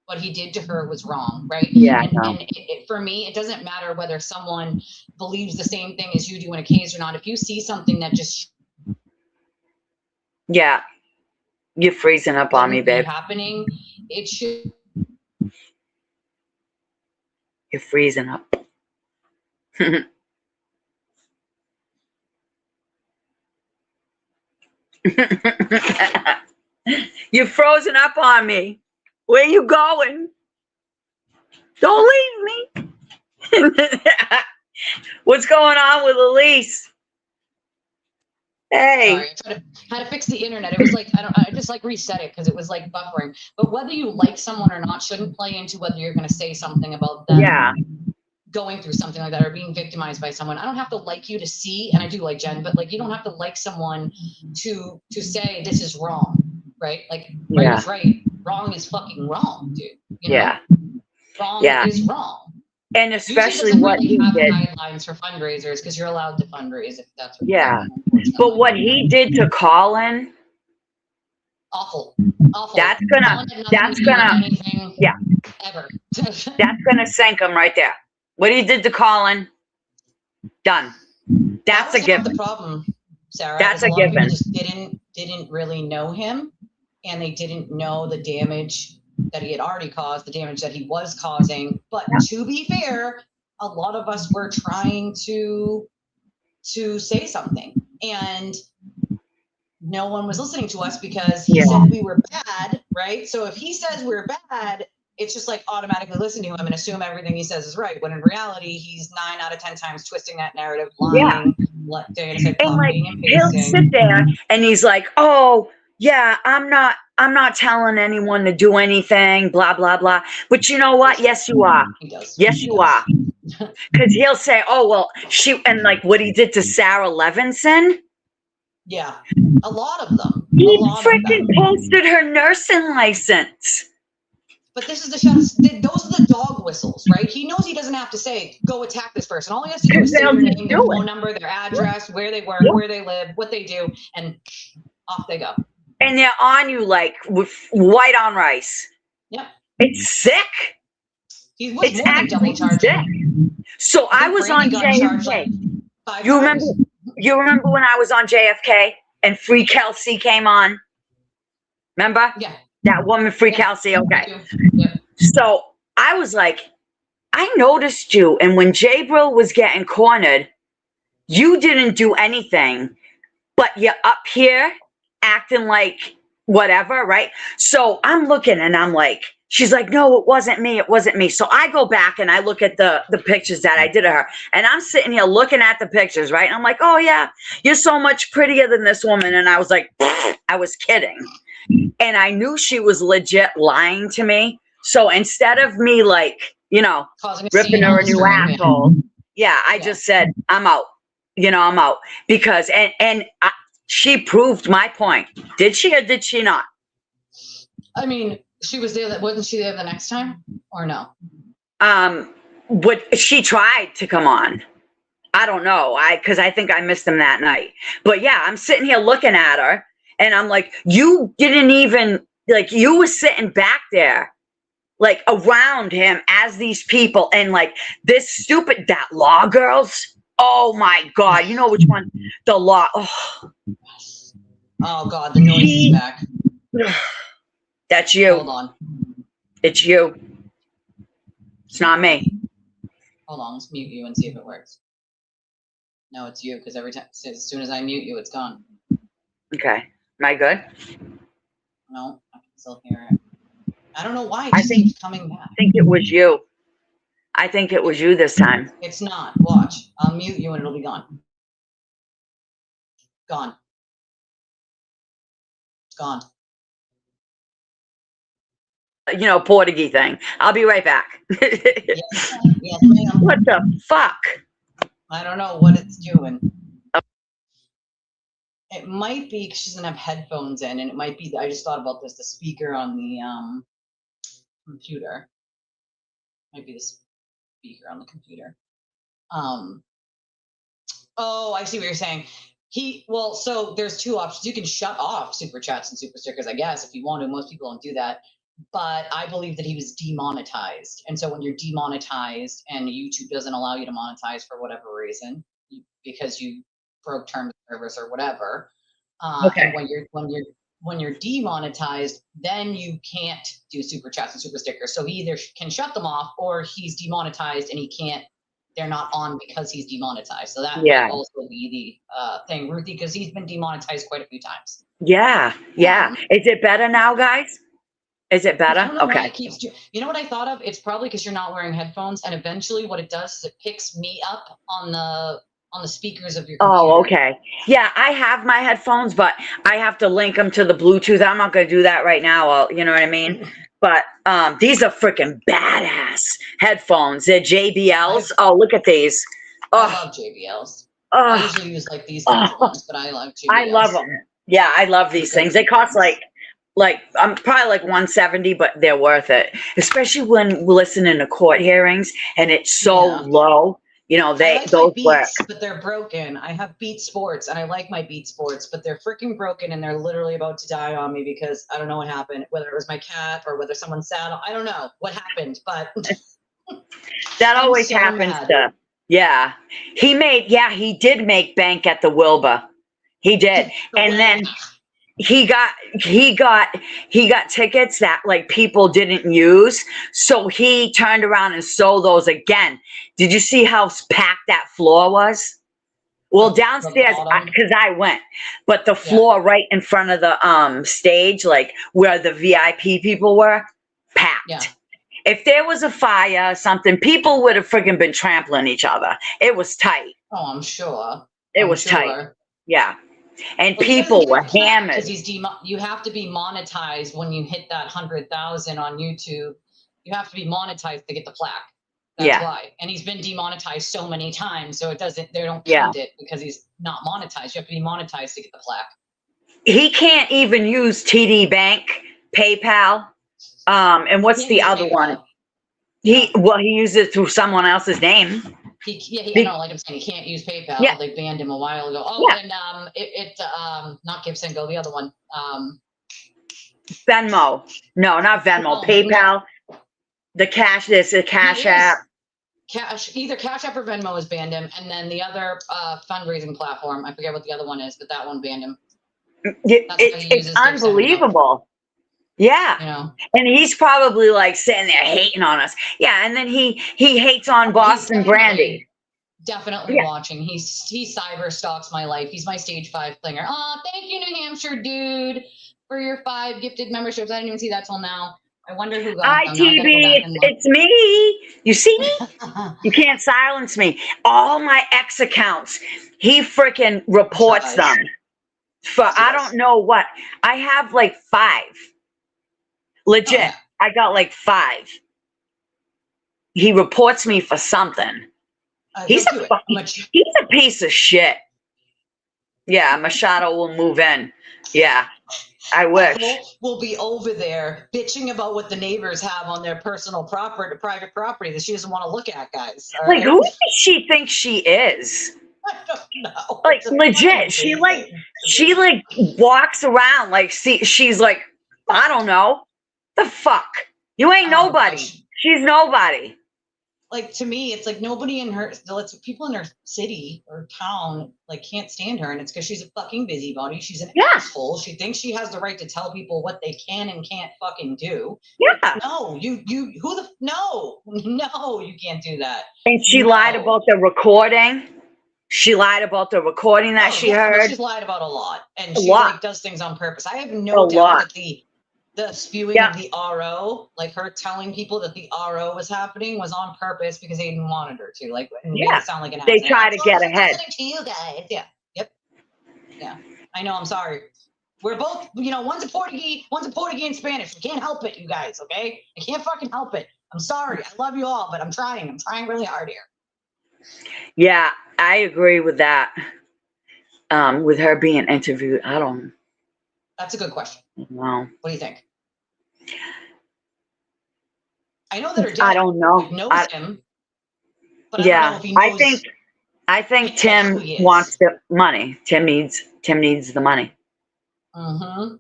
What he did to her was wrong, right? Yeah. And for me, it doesn't matter whether someone believes the same thing as you do in a case or not. If you see something that just you're freezing up on me, babe. Happening, it should. You're freezing up. You're frozen up on me. Where you going? Don't leave me. What's going on with Elise? Hey. Sorry, I had to fix the internet. It was like, I just like reset it because it was like buffering. But whether you like someone or not shouldn't play into whether you're going to say something about them. Yeah. Going through something like that or being victimized by someone. I don't have to like you to see, and I do like Jen, but like you don't have to like someone to say this is wrong, right? Like right is right, wrong is fucking wrong, dude. You know? Wrong is wrong. And especially what he did. Guidelines for fundraisers because you're allowed to fundraise if that's what. Yeah, but what he did to Colin. Awful. That's gonna anything ever. That's gonna sink him right there. What he did to Colin, done. That's a given. The problem, Sarah. That's a given. People just didn't really know him, and they didn't know the damage that he had already caused, the damage that he was causing. But to be fair, a lot of us were trying to say something, and no one was listening to us because he said we were bad, right? So if he says we're bad, it's just like automatically listen to him and assume everything he says is right. When in reality, he's 9 out of 10 times twisting that narrative, lying, and like he'll sit there and he's like, "Oh, yeah, I'm not telling anyone to do anything, blah blah blah." But you know what? Yes, you are. He does. Yes, you are. Because he'll say, "Oh, well, she," and like what he did to Sarah Levinson. Yeah, a lot of them. He freaking posted her nursing license. But this is those are the dog whistles, right? He knows he doesn't have to say, go attack this person. All he has to do is say their name, their phone number, their address, where they work, where they live, what they do, and off they go. And they're on you like with white on rice. Yep. It's sick. It's actually sick. So I was on JFK. You remember when I was on JFK and Free Kelsey came on? Remember? Yeah. That woman, Free Kelsey. Okay. Yeah. So I was like, I noticed you. And when Jabril was getting cornered, you didn't do anything, but you're up here acting like whatever, right? So I'm looking and I'm like, she's like, no, it wasn't me. It wasn't me. So I go back and I look at the pictures that I did of her. And I'm sitting here looking at the pictures, right? And I'm like, oh, yeah, you're so much prettier than this woman. And I was like, I was kidding. And I knew she was legit lying to me. So instead of me like, ripping her a new asshole, I just said, I'm out. I'm out. Because, and she proved my point. Did she or did she not? I mean, she was there. Wasn't she there the next time or no? But she tried to come on. I don't know. Because I think I missed them that night. But yeah, I'm sitting here looking at her and I'm like, you didn't even, like, you were sitting back there, like around him as these people. And like this that Law Girls. Oh my God. You know which one? The Law. Oh God. The noise is back. That's you. Hold on. It's you. It's not me. Hold on. Let's mute you and see if it works. No, it's you because every time, as soon as I mute you, it's gone. Okay. Am I good? No, I can still hear it. I don't know why it just keeps coming back. I think it was you. I think it was you this time. It's not. Watch. I'll mute you and it'll be gone. Gone. It's gone. Portuguese thing. I'll be right back. Yes, yes, ma'am. What the fuck? I don't know what it's doing. It might be because she doesn't have headphones in, and it might be. I just thought about this. The speaker on the computer might be the speaker on the computer. Oh, I see what you're saying. So there's two options. You can shut off super chats and super stickers, I guess, if you want to. Most people don't do that. But I believe that he was demonetized. And so when you're demonetized and YouTube doesn't allow you to monetize for whatever reason, because you broke terms of service or whatever, Okay. and when you're demonetized, then you can't do super chats and super stickers. So he either can shut them off, or he's demonetized and he can't. They're not on because he's demonetized. So that might also be the thing, Ruthie, because he's been demonetized quite a few times. Yeah. Is it better now, guys? Is it better? I don't know why it keeps. You know what I thought of? It's probably because you're not wearing headphones, and eventually, what it does is it picks me up on the speakers of your computer. Oh, okay. Yeah, I have my headphones, but I have to link them to the Bluetooth. I'm not going to do that right now. You know what I mean? But these are freaking badass headphones. They're JBLs. Oh, look at these. I love JBLs. I usually use like these kinds of ones, but I love JBLs. I love them. Yeah, I love these things. They cost like I'm probably like $170, but they're worth it. Especially when we're listening to court hearings and it's so low. Those work. But they're broken. I have Beat Sports, and I like my Beat Sports, but they're freaking broken, and they're literally about to die on me because I don't know what happened. Whether it was my cat or whether someone sat on, I don't know what happened, but that always happens. Yeah, he did make bank at the Wilbur. He did, and then he got tickets that like people didn't use, so he turned around and sold those again. Did you see how packed that floor was? Well, downstairs, because I went, but the floor right in front of the stage, like where the VIP people were, packed. Yeah. If there was a fire or something, people would have freaking been trampling each other. It was tight. Oh, I'm sure. It was tight. Yeah. And people were hammered. You have to be monetized when you hit that 100,000 on YouTube. You have to be monetized to get the plaque. That's why. And he's been demonetized so many times, so they don't count it because he's not monetized. You have to be monetized to get the plaque. He can't even use TD Bank, PayPal, and what's the other one? He uses it through someone else's name. Like I'm saying, he can't use PayPal. Yeah. They banned him a while ago. Oh, and not GiveSendGo, the other one. Venmo. No, not Venmo. PayPal. The Cash. There's a Cash App. Either Cash App or Venmo has banned him, and then the other fundraising platform, I forget what the other one is, but that one banned him. It's unbelievable. Yeah. And he's probably like sitting there hating on us. Yeah. And then he hates on Boston Brandy. Definitely watching. He cyber stalks my life. He's my stage 5 clinger. Oh, thank you, New Hampshire dude, for your 5 gifted memberships. I didn't even see that till now. I wonder who got them. ITB, it's me. You see me? You can't silence me. All my ex accounts, he freaking reports them. I don't know what. I have like 5. Legit. I got like 5. He reports me for something. He's a piece of shit. Yeah, Machado will move in. Yeah, I wish. We'll be over there bitching about what the neighbors have on their personal private property that she doesn't want to look at, guys. Like, who does she think she is? I don't know. Like, legit. She walks around like, she's like, I don't know. The fuck? You ain't nobody. She's nobody. Like, to me, it's like nobody in her, people in her city or town, like, can't stand her. And it's because she's a fucking busybody. She's an asshole. She thinks she has the right to tell people what they can and can't fucking do. Yeah. No, you can't do that. And she lied about the recording. She lied about the recording that she heard. She's lied about a lot. And she does things on purpose. I have no doubt that the spewing of the RO, like her telling people that the RO was happening, was on purpose because Aiden wanted her to. Like, make it sound like an accident. They try to get ahead. To you guys. Yeah. Yep. Yeah. I know. I'm sorry. We're both, one's a Portuguese and Spanish. We can't help it, you guys, okay? I can't fucking help it. I'm sorry. I love you all, but I'm trying. I'm trying really hard here. Yeah, I agree with that. With her being interviewed, I don't. That's a good question. Wow. What do you think? I know that her dad I don't know. knows him, but yeah, I don't know if he knows. I think Tim wants the money. Tim needs the money. Mm-hmm.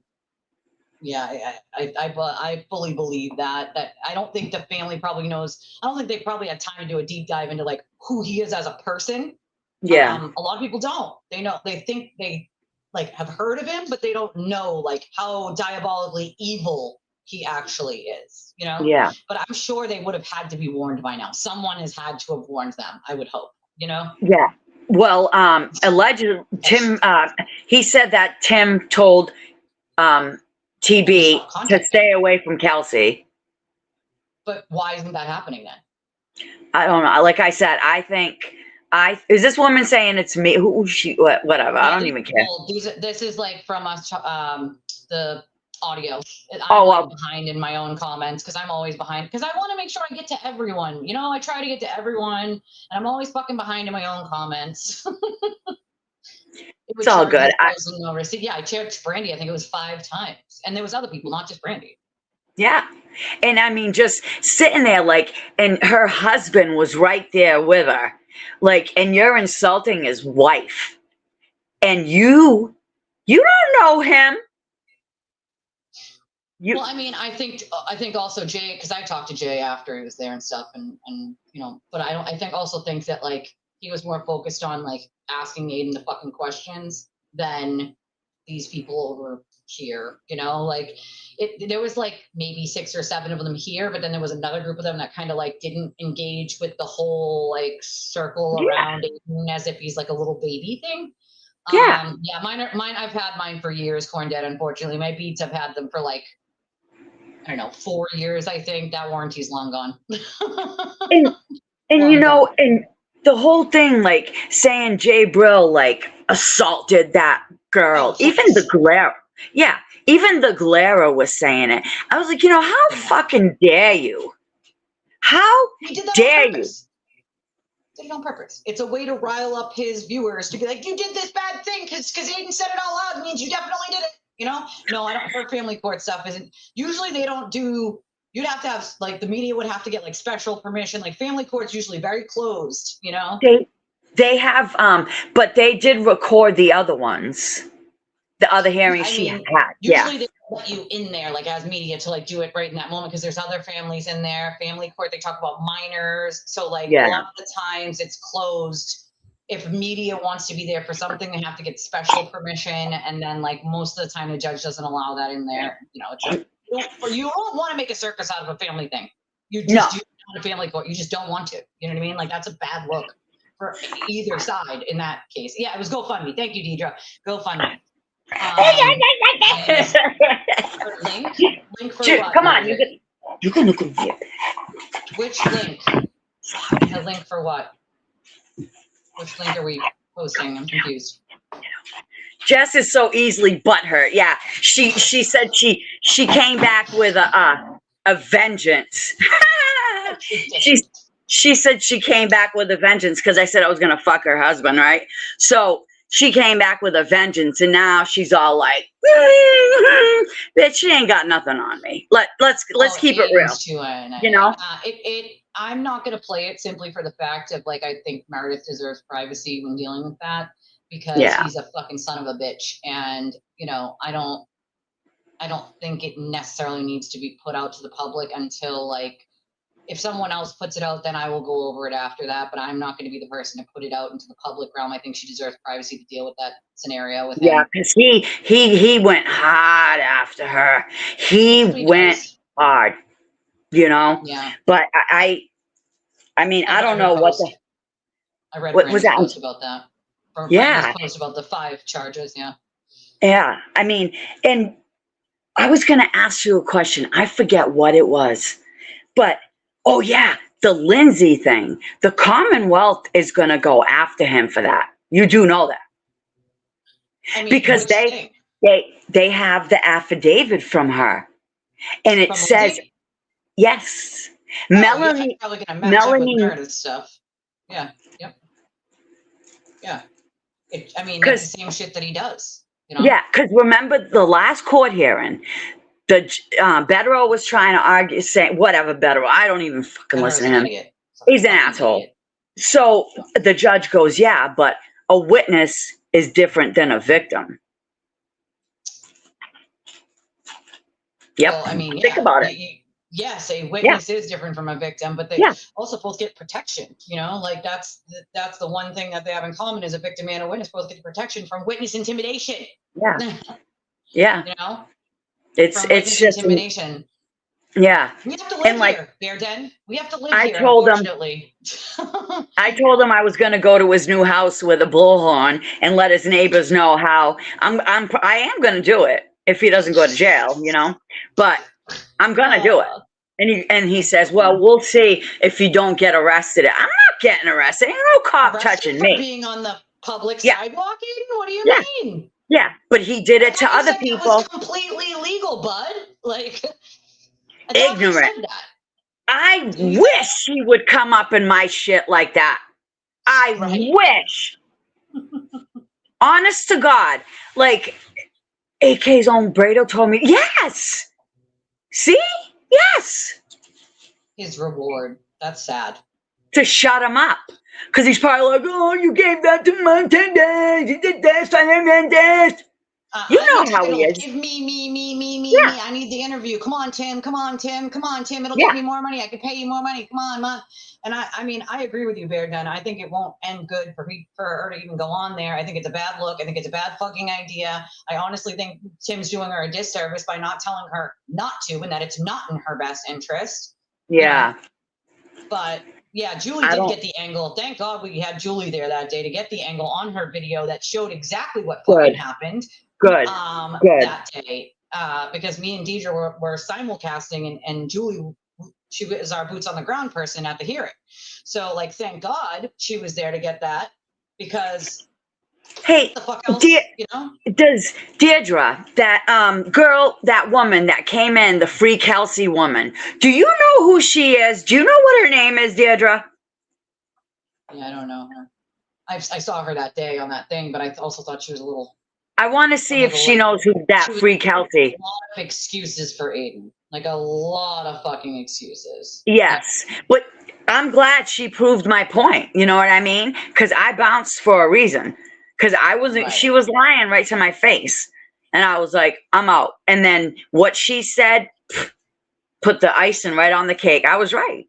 Yeah, I fully believe that. That I don't think the family probably knows. I don't think they probably had time to do a deep dive into like who he is as a person. Yeah. A lot of people don't. They think they like have heard of him, but they don't know like how diabolically evil he actually is. Yeah. But I'm sure they would have had to be warned by now. Someone has had to have warned them. I would hope. Yeah. Well, allegedly, Tim. He said that Tim told TB to stay away from Kelsey. But why isn't that happening then? I don't know. Like I said, I think is this woman saying it's me? Who she? Whatever. I don't even care. Well, this is like from us. The audio. I'm behind in my own comments because I'm always behind because I want to make sure I get to everyone. I try to get to everyone, and I'm always fucking behind in my own comments. It's all good. I checked Brandy. I think it was 5 times, and there was other people, not just Brandy. Yeah. And I mean, just sitting there like, and her husband was right there with her, like, and you're insulting his wife, and you don't know him. Well, I mean, I think also Jay, because I talked to Jay after he was there and stuff, and but I think that like he was more focused on like asking Aiden the fucking questions than these people over here, like there was like maybe 6 or 7 of them here, but then there was another group of them that kind of like didn't engage with the whole like circle around Aiden as if he's like a little baby thing. Yeah. Mine. I've had mine for years. Corn Dead. Unfortunately, my beats. I've had them for like I don't know 4 years. I think that warranty's long gone. and and the whole thing, like saying Jay Brill like assaulted that girl, even the glare. Yeah, even the Glera was saying it. I was like, how fucking dare you? How dare you? Did it on purpose. It's a way to rile up his viewers to be like, you did this bad thing because Aiden said it all out. It means you definitely did it. No, I don't. Her family court stuff isn't. Usually they don't do. You'd have to have like the media would have to get like special permission. Like family court's usually very closed. They have, but they did record the other ones. The other hearings she had. Usually they let you in there, like as media, to like do it right in that moment because there's other families in there. Family court, they talk about minors. So like a lot of the times it's closed. If media wants to be there for something, they have to get special permission. And then like most of the time the judge doesn't allow that in there. It's you don't want to make a circus out of a family thing. You just do not a family court. You just don't want to. You know what I mean? Like that's a bad look for either side in that case. Yeah, it was GoFundMe. Thank you, Deidre. GoFundMe. Link for what? Come on, you can look over here. Which link? The link for what? Which link are we posting? I'm confused. Jess is so easily butthurt. Yeah, she said she came back with a vengeance. She said she came back with a vengeance because I said I was gonna fuck her husband, right? So she came back with a vengeance, and now she's all like, "Bitch, she ain't got nothing on me." Let's keep it real. I'm not gonna play it simply for the fact of like I think Meredith deserves privacy when dealing with that because he's a fucking son of a bitch, and I don't think it necessarily needs to be put out to the public until like. If someone else puts it out, then I will go over it after that. But I'm not going to be the person to put it out into the public realm. I think she deserves privacy to deal with that scenario with him. Yeah, because he went hard after her. He went hard, Yeah. But I mean, I don't know what the. I read Brandon's post about that. Brandon's post about the 5 charges. Yeah. Yeah, I mean, and I was going to ask you a question. I forget what it was, but. Oh, yeah, the Lindsay thing. The Commonwealth is going to go after him for that. You do know that. I mean, because They have the affidavit from her, and it From says Lindsay? yes. Oh, yeah, it's Melanie probably going to match up with Melanie Meredith's stuff. Yeah, yep, yeah. I mean, it's the because same shit that he does, you know? yeah, because remember the last court hearing, the Bettero was trying to argue, saying whatever Bettero. I don't even fucking listen Federer's to an him. idiot. He's a He's an fucking asshole. idiot. So the judge goes, yeah, but a witness is different than a victim. Yep. Well, I mean, Think yeah. about it. Yes, a Yeah. witness is different from a victim, but they Yeah. also both get protection. You know, like that's the one thing that they have in common is a victim and a witness both get protection from witness intimidation. Yeah. Yeah. You know, It's from witness just intimidation. yeah. We have to live And like here, Bear Den. We have to live I here, told him unfortunately. I told him I was going to go to his new house with a bullhorn and let his neighbors know how I am going to do it if he doesn't go to jail, you know. But I'm going to do it. And he says, "Well, we'll see if you don't get arrested." I'm not getting arrested. Ain't no cop arrested touching for me. being on the public Yeah. sidewalk, Aiden? What do you Yeah. mean? Yeah, but he did it I to thought you other said people. that was completely legal, bud. Like, I thought you Ignorant. said that. I wish he would come up in my shit like that. I wish. Honest to God, like AK's own Brado told me, yes. See? Yes. His reward. That's sad. To shut him up. Because he's probably like, oh, you gave that to Montez. You did this, I did this. You know how he is. Give me. Yeah. I need the interview. Come on, Tim. Come on, Tim. It'll Yeah. get me more money. I can pay you more money. Come on, man. And I mean, I agree with you, Bear Den. I think it won't end good for her to even go on there. I think it's a bad look. I think it's a bad fucking idea. I honestly think Tim's doing her a disservice by not telling her not to, and that it's not in her best interest. Yeah. You know? But yeah, Julie did get the angle. Thank God we had Julie there that day to get the angle on her video that showed exactly what fucking happened. Good. That day. Because me and Deidre were simulcasting and Julie, she was our boots on the ground person at the hearing. So like, thank God she was there to get that because hey, the fuck else, you know? Does Deirdre, that girl, that woman that came in, the free Kelsey woman, do you know who she is? Do you know what her name is, Deirdre? Yeah, I don't know her. I saw her that day on that thing, but I also thought she was a little. I want to see if she knows who that free Kelsey. A lot of excuses for Aiden. Like a lot of fucking excuses. Yes. But I'm glad she proved my point. You know what I mean? Because I bounced for a reason. Because I wasn't, she was lying right to my face. And I was like, I'm out. And then what she said, put the icing right on the cake. I was right.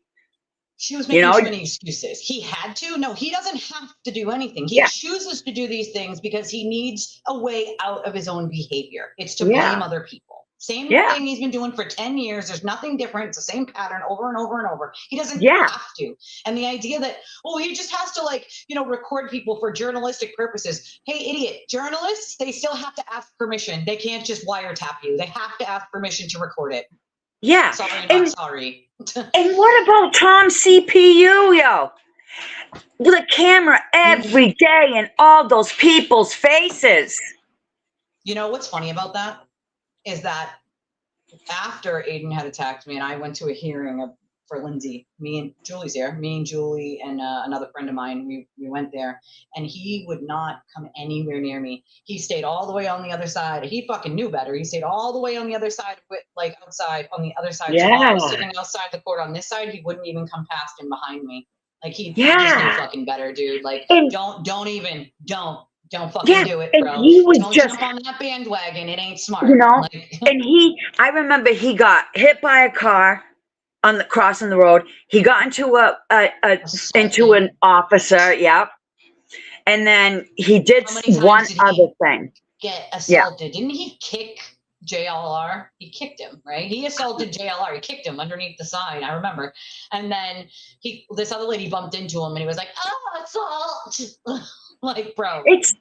She was making too many excuses. He had to. No, he doesn't have to do anything. He chooses to do these things because he needs a way out of his own behavior. It's to blame other people. Same thing he's been doing for 10 years. There's nothing different. It's the same pattern over and over and over. He doesn't have to. And the idea that, oh, he just has to record people for journalistic purposes. Hey, idiot, journalists, they still have to ask permission. They can't just wiretap you. They have to ask permission to record it. Yeah. Sorry, not sorry. And what about Tom CPU, yo? The camera every day in all those people's faces. You know what's funny about that is that after Aiden had attacked me and I went to a hearing for Lindsay, me and Julie and another friend of mine, we went there and he would not come anywhere near me. He stayed all the way on the other side. He fucking knew better. He stayed all the way on the other side, outside on the other side. Yeah. So I was sitting outside the court on this side. He wouldn't even come past and behind me. Like he just knew fucking better, dude. Like don't fucking do it, bro. He was don't jump on that bandwagon. It ain't smart. You know, and I remember he got hit by a car on the crossing the road. He got into into an officer, and then he did one other thing. Get assaulted? Didn't he kick JLR? He kicked him, right? He assaulted JLR. He kicked him underneath the sign. I remember. And then this other lady bumped into him, and he was like, "Oh, assault!" Like, bro. It's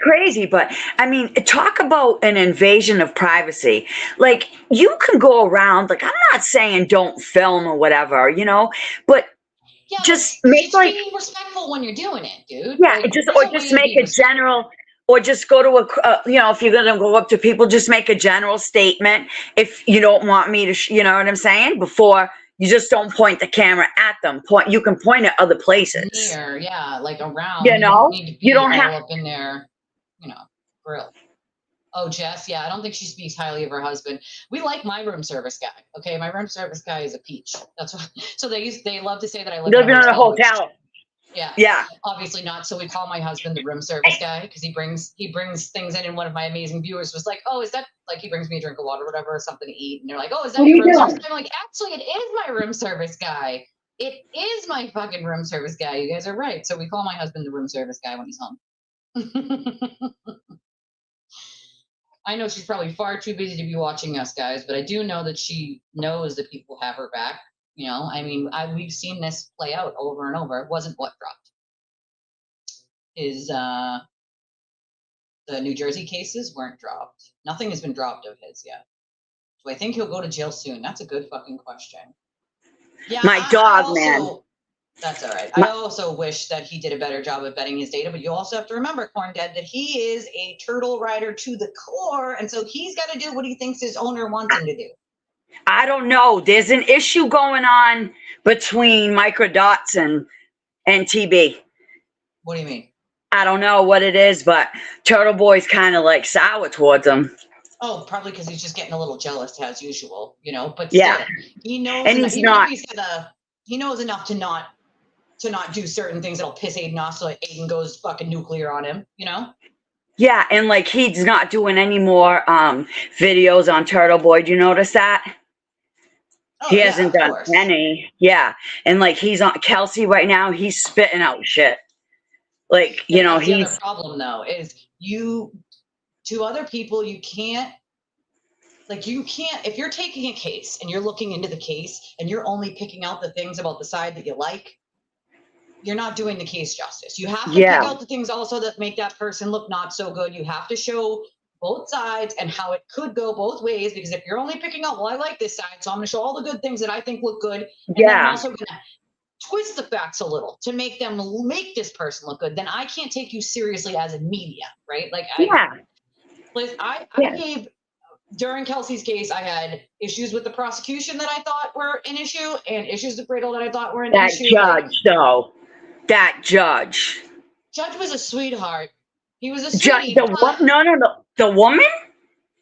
crazy, but I mean, talk about an invasion of privacy. Like, you can go around, like, I'm not saying don't film or whatever, you know, but just make be respectful when you're doing it, dude. Yeah, just make a general, or just go to if you're going to go up to people, just make a general statement. If you don't want me to, you know what I'm saying? Before you just don't point the camera at them. You can point at other places. Near, yeah, like around. You You don't know, need to you be don't all have. up in their, grill. Oh, Jess, yeah, I don't think she speaks highly of her husband. We like my room service guy. Okay, my room service guy is a peach. That's what. So they love to say that I live in Living in a a hotel. hotel. Yeah, Yeah. obviously not. So we call my husband the room service guy because he brings things in. And one of my amazing viewers was like, "Oh, is that like he brings me a drink of water, or whatever, or something to eat?" And they're like, "Oh, is that What are your you room service doing? guy?" I'm like, "Actually, it is my room service guy. It is my fucking room service guy. You guys are right." So we call my husband the room service guy when he's home. I know she's probably far too busy to be watching us, guys, but I do know that she knows that people have her back. I mean, we've seen this play out over and over. It wasn't what dropped. Is the New Jersey cases weren't dropped. Nothing has been dropped of his yet. Do I think he'll go to jail soon? That's a good fucking question. Yeah, My dog, I also, man. That's all right. I also wish that he did a better job of vetting his data, but you also have to remember, Corn Dead, that he is a turtle rider to the core, and so he's got to do what he thinks his owner wants him to do. I don't know. There's an issue going on between Microdots and TB. What do you mean? I don't know what it is, but Turtle Boy's kind of like sour towards him. Oh, probably because he's just getting a little jealous as usual, But Yeah. still, he knows, And he's even not. if he knows enough to not do certain things that'll piss Aiden off, so like Aiden goes fucking nuclear on him, Yeah, and like he's not doing any more videos on Turtle Boy. Do you notice that? Oh, He yeah, hasn't of done course. any. Yeah. And like he's on Kelsey right now, he's spitting out shit. Like, That's the he's other problem though, is to other people, you can't, if you're taking a case and you're looking into the case and you're only picking out the things about the side that you like, you're not doing the case justice. You have to pick out the things also that make that person look not so good. You have to show both sides and how it could go both ways, because if you're only picking out, well, I like this side, so I'm going to show all the good things that I think look good, and then I'm also going to twist the facts a little to make this person look good, then I can't take you seriously as a media, right? Like I gave, during Kelsey's case, I had issues with the prosecution that I thought were an issue, and issues with Bridle that I thought were an issue. That judge was a sweetheart. He was a sweetie. No. The woman?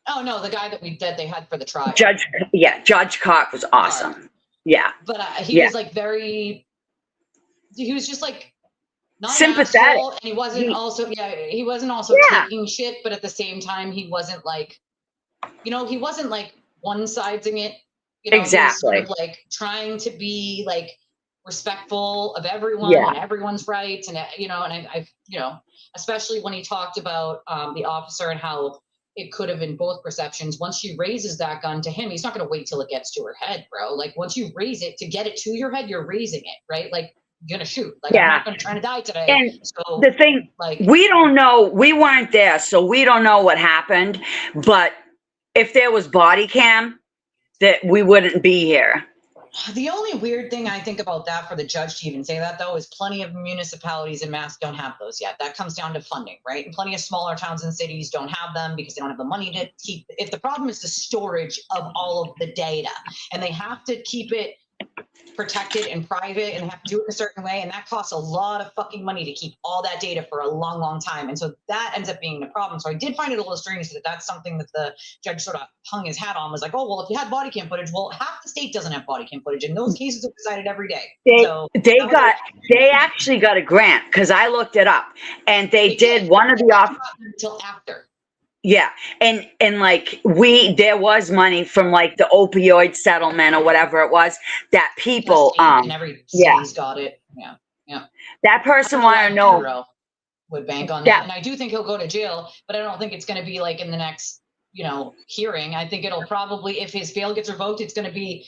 Oh no, the guy that they had for the trial. Judge Cock was awesome. Yeah. But he was like he was just like not sympathetic, asshole, and he wasn't also taking shit, but at the same time he wasn't like, he wasn't like one-siding it. Exactly. He was sort of like trying to be like respectful of everyone and everyone's rights, and and I especially when he talked about the officer and how it could have been both perceptions. Once she raises that gun to him, he's not going to wait till it gets to her head, bro. Like once you raise it to get it to your head, you're raising it, right? Like you're gonna shoot. Like I'm not going to try to die today. And so the thing, like, we don't know. We weren't there, so we don't know what happened. But if there was body cam, that we wouldn't be here. The only weird thing I think about that, for the judge to even say that, though, is plenty of municipalities and Mass don't have those yet. That comes down to funding, right? And plenty of smaller towns and cities don't have them because they don't have the money to keep. If the problem is the storage of all of the data, and they have to keep it protected and private, and have to do it in a certain way, and that costs a lot of fucking money to keep all that data for a long, long time, and so that ends up being the problem. So I did find it a little strange that that's something that the judge sort of hung his hat on, was like, oh well, if you had body cam footage, well, half the state doesn't have body cam footage, and those cases are decided every day. They actually got a grant, because I looked it up, and they did one of the until after. Yeah. And like there was money from like the opioid settlement or whatever it was that people, and every city's got it. Yeah. Yeah. That person wanted to know. Would bank on that. And I do think he'll go to jail, but I don't think it's going to be like in the next, hearing. I think it'll probably, if his bail gets revoked, it's going to be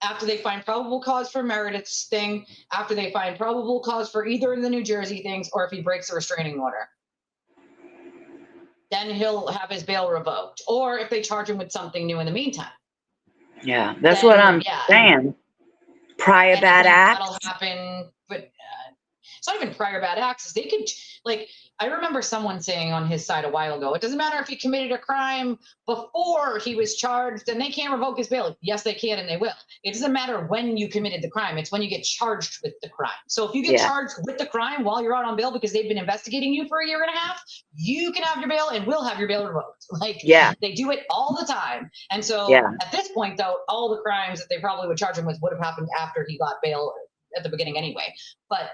after they find probable cause for Meredith's thing, after they find probable cause for either of the New Jersey things, or if he breaks a restraining order. Then he'll have his bail revoked, or if they charge him with something new in the meantime. Yeah, that's what I'm saying. Prior bad acts. That'll happen, but it's not even prior bad acts. They could, like, I remember someone saying on his side a while ago, it doesn't matter if he committed a crime before he was charged and they can't revoke his bail. Yes, they can and they will. It doesn't matter when you committed the crime. It's when you get charged with the crime. So if you get charged with the crime while you're out on bail because they've been investigating you for a year and a half, you can have your bail and will have your bail revoked. Like, they do it all the time. And so at this point, though, all the crimes that they probably would charge him with would have happened after he got bail at the beginning anyway. But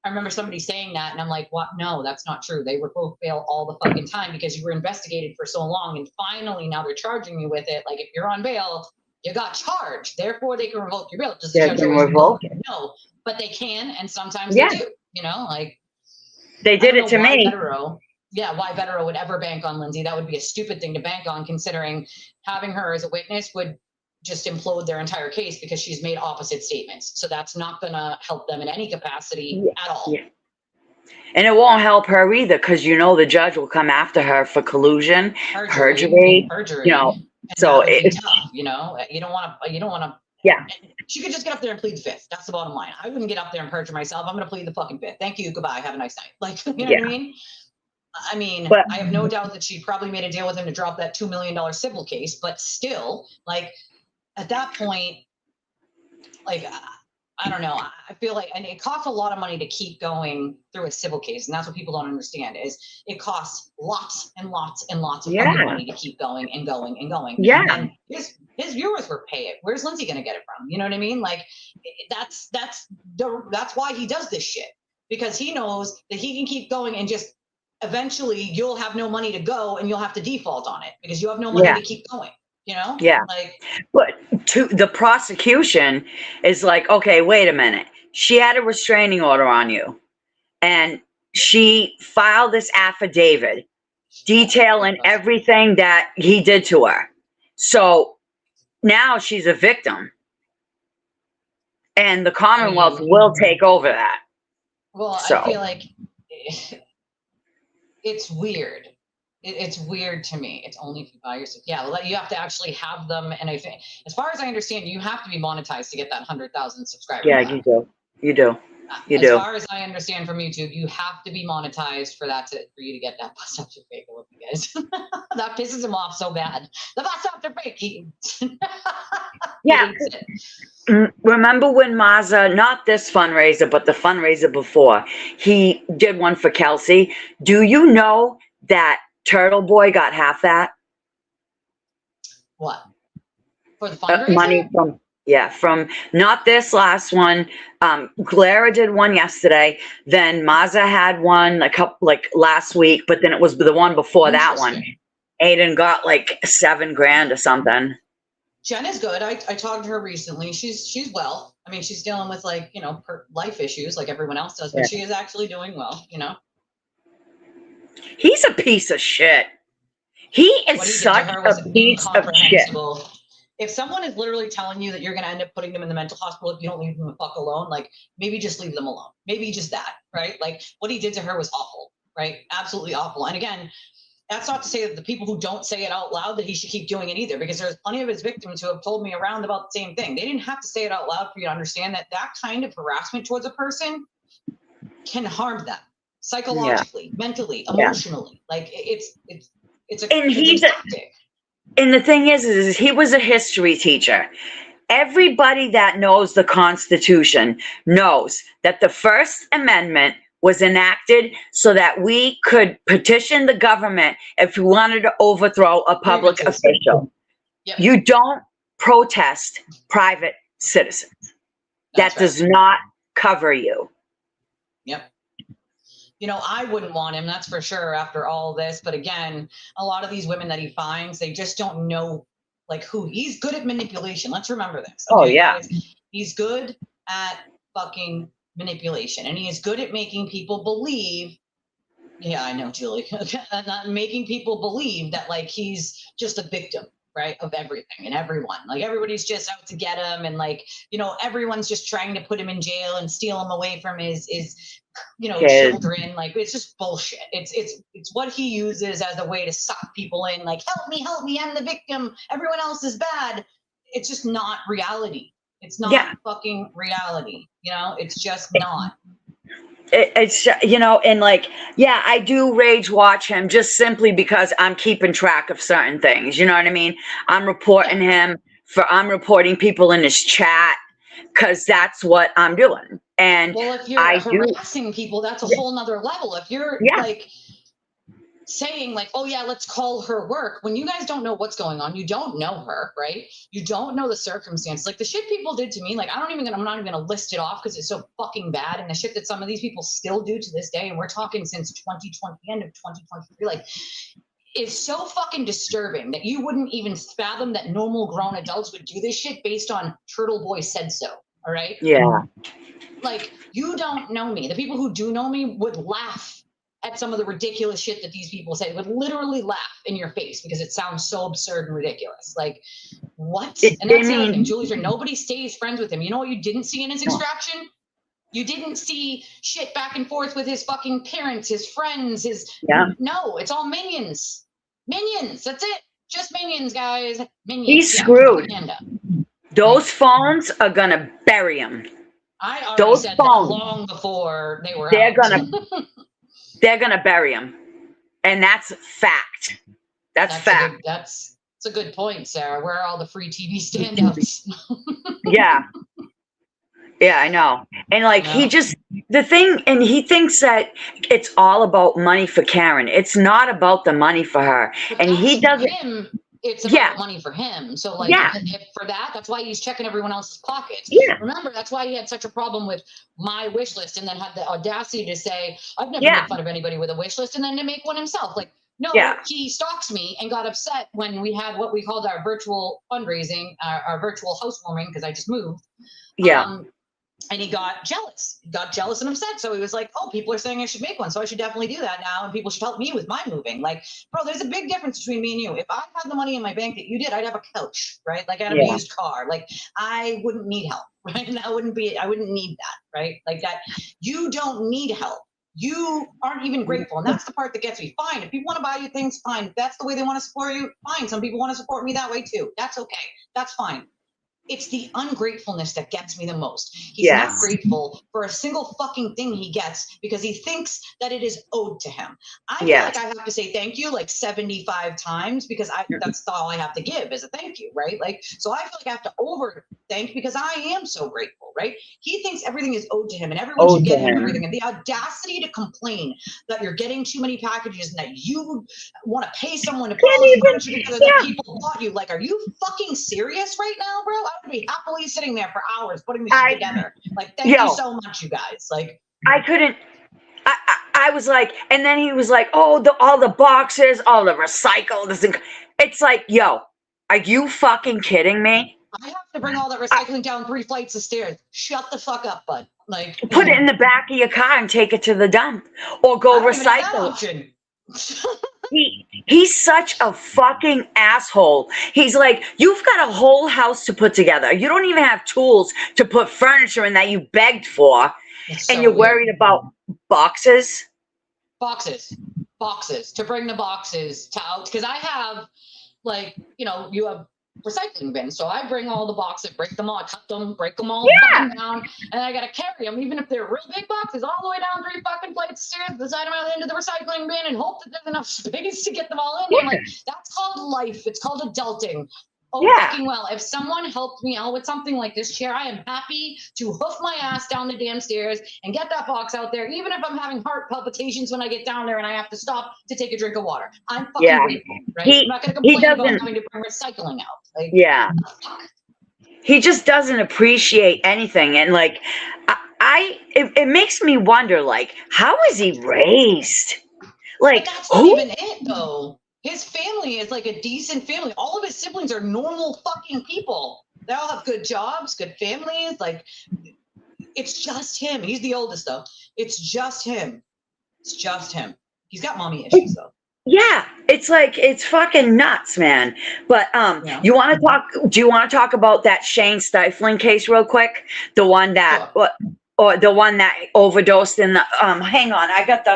I remember somebody saying that, and I'm like, what? No, that's not true. They revoke bail all the fucking time because you were investigated for so long, and finally now they're charging you with it. Like, if you're on bail, you got charged, therefore they can revoke your bail. Does the judge revoke it? No, but they can, and sometimes they do. You know, like, they did it to me. Why Vetero would ever bank on Lindsay? That would be a stupid thing to bank on, considering having her as a witness would just implode their entire case because she's made opposite statements. So that's not going to help them in any capacity at all. Yeah. And it won't help her either, because the judge will come after her for collusion, perjury. You know, and so it's tough. You know, you don't want to. Yeah. She could just get up there and plead the fifth. That's the bottom line. I wouldn't get up there and perjure myself. I'm going to plead the fucking fifth. Thank you. Goodbye. Have a nice night. Like, you know what I mean? But I have no doubt that she probably made a deal with him to drop that $2 million civil case, but still, like, at that point, like, I don't know. I feel like, and it costs a lot of money to keep going through a civil case. And that's what people don't understand is it costs lots and lots and lots of fucking money to keep going and going and going. Yeah. And his viewers were pay it. Where's Lindsay going to get it from? You know what I mean? Like, that's why he does this shit, because he knows that he can keep going and just eventually you'll have no money to go and you'll have to default on it because you have no money to keep going. You know? Yeah. Like, but the prosecution is like, okay, wait a minute. She had a restraining order on you, and she filed this affidavit detailing everything that he did to her. So now she's a victim, and the Commonwealth will take over that. Well, so. I feel like it's weird. It's weird to me. It's only if you buy yourself. Yeah, you have to actually have them. And I think, as far as I understand, you have to be monetized to get that 100,000 subscribers. Yeah, you do. You do. As far as I understand from YouTube, you have to be monetized for you to get that bus after fake. I love you guys. That pisses him off so bad. The bus after fake. Yeah. Remember when Maza, not this fundraiser, but the fundraiser before, he did one for Kelsey. Do you know that Turtle Boy got half that? What? For the fundraiser? Money from not this last one. Clara did one yesterday. Then Maza had one last week, but then it was the one before that one. Aiden got like $7,000 or something. Jen is good. I talked to her recently. She's well. I mean, she's dealing with life issues like everyone else does, but she is actually doing well, you know. He's a piece of shit. He is such a piece of shit. If someone is literally telling you that you're going to end up putting them in the mental hospital if you don't leave them the fuck alone, like, maybe just leave them alone. Maybe just that, right? Like, what he did to her was awful, right? Absolutely awful. And again, that's not to say that the people who don't say it out loud that he should keep doing it either, because there's plenty of his victims who have told me around about the same thing. They didn't have to say it out loud for you to understand that that kind of harassment towards a person can harm them psychologically, mentally, emotionally. Like, it's a tactic. And the thing is he was a history teacher. Everybody that knows the Constitution knows that the First Amendment was enacted so that we could petition the government if we wanted to overthrow a public official. Yep. You don't protest private citizens. That does not cover you. Yep. You know, I wouldn't want him, that's for sure, after all this. But again, a lot of these women that he finds, they just don't know, like, who. He's good at manipulation. Let's remember this. Okay, oh, yeah. Guys? He's good at fucking manipulation. And he is good at making people believe, yeah, I know, Julie, not making people believe that, like, he's just a victim, right, of everything and everyone. Like, everybody's just out to get him. And, like, you know, everyone's just trying to put him in jail and steal him away from his children. Like, it's just bullshit. It's what he uses as a way to suck people in. Like, help me, I'm the victim. Everyone else is bad. It's just not reality. It's not fucking reality. You know, it's just not. it's, you know, and like, yeah, I do rage watch him just simply because I'm keeping track of certain things. You know what I mean? I'm reporting him I'm reporting people in his chat because that's what I'm doing. And Well, if you're I do, harassing people, that's a whole nother level. If you're yeah, like saying like, oh yeah, let's call her work, when you guys don't know what's going on, you don't know her, right? You don't know the circumstance. Like the shit people did to me, like I'm not even gonna list it off because it's so fucking bad. And the shit that some of these people still do to this day, and we're talking since 2020, end of 2023, like is so fucking disturbing that you wouldn't even fathom that normal grown adults would do this shit based on Turtle Boy said so. All right. yeah. Like you don't know me. The people who do know me would laugh at some of the ridiculous shit that these people say, would literally laugh in your face because it sounds so absurd and ridiculous. Like, what? And that's the other thing, Julie's, nobody stays friends with him. You know what you didn't see in his extraction? You didn't see shit back and forth with his fucking parents, his friends, no, it's all minions. Minions, that's it. Just minions, guys. Minions. He's screwed. Propaganda. Those phones are gonna bury him. I already said that long before they were out. They're gonna bury him, and that's fact. That's fact. That's a good point, Sarah. Where are all the free TV standouts? Yeah, I know. And like he thinks that it's all about money for Karen. It's not about the money for her, and he doesn't. It's about money for him. So like for that's why he's checking everyone else's pockets. Yeah. Remember, that's why he had such a problem with my wish list and then had the audacity to say, I've never made fun of anybody with a wish list, and then to make one himself. Like, no, he stalks me and got upset when we had what we called our virtual fundraising, our virtual housewarming, because I just moved. Yeah. And he got jealous and upset. So he was like, oh, people are saying I should make one. So I should definitely do that now. And people should help me with my moving. Like, bro, there's a big difference between me and you. If I had the money in my bank that you did, I'd have a couch, right? Like I'd have a used car. Like I wouldn't need help, right? And I wouldn't need that, right? Like that. You don't need help. You aren't even grateful. And that's the part that gets me. Fine. If people want to buy you things, fine. If that's the way they want to support you, fine. Some people want to support me that way too. That's okay. That's fine. It's the ungratefulness that gets me the most. He's not grateful for a single fucking thing he gets because he thinks that it is owed to him. I feel like I have to say thank you like 75 times because that's all I have to give is a thank you, right? Like, so I feel like I have to over thank because I am so grateful, right? He thinks everything is owed to him and everyone should get him everything. And the audacity to complain that you're getting too many packages and that you want to pay someone to put all this furniture together that people bought you. Like, are you fucking serious right now, bro? I would be happily sitting there for hours putting this shit together. Like, thank you so much, you guys. Like, I couldn't. I was like, and then he was like, oh, all the boxes, all the recycled. It's like, yo, are you fucking kidding me? I have to bring all that recycling down 3 flights of stairs. Shut the fuck up, bud. Like, put it in the back of your car and take it to the dump, or go recycle. He's such a fucking asshole. He's like, you've got a whole house to put together. You don't even have tools to put furniture in that you begged for. And you're worried about boxes? Boxes. To bring the boxes out. Because I have, like, you have recycling bins. So I bring all the boxes, break them all, cut them, break them all down, and I gotta carry them, even if they're real big boxes, all the way down 3 fucking flights of stairs, beside them out into the recycling bin, and hope that there's enough space to get them all in. I'm like, that's called life. It's called adulting. Fucking well. If someone helped me out with something like this chair, I am happy to hoof my ass down the damn stairs and get that box out there, even if I'm having heart palpitations when I get down there and I have to stop to take a drink of water. I'm fucking grateful, right? I'm not going to complain about having to bring recycling out. Like, he just doesn't appreciate anything, and like, it makes me wonder, like, how is he raised? Like, but that's not even it, though. His family is like a decent family. All of his siblings are normal fucking people. They all have good jobs, good families. Like, it's just him. He's the oldest, though. It's just him. He's got mommy issues, though. Yeah, it's like, it's fucking nuts, man. But do you want to talk about that Shane Stifling case real quick? The one that or the one that overdosed in the hang on, I got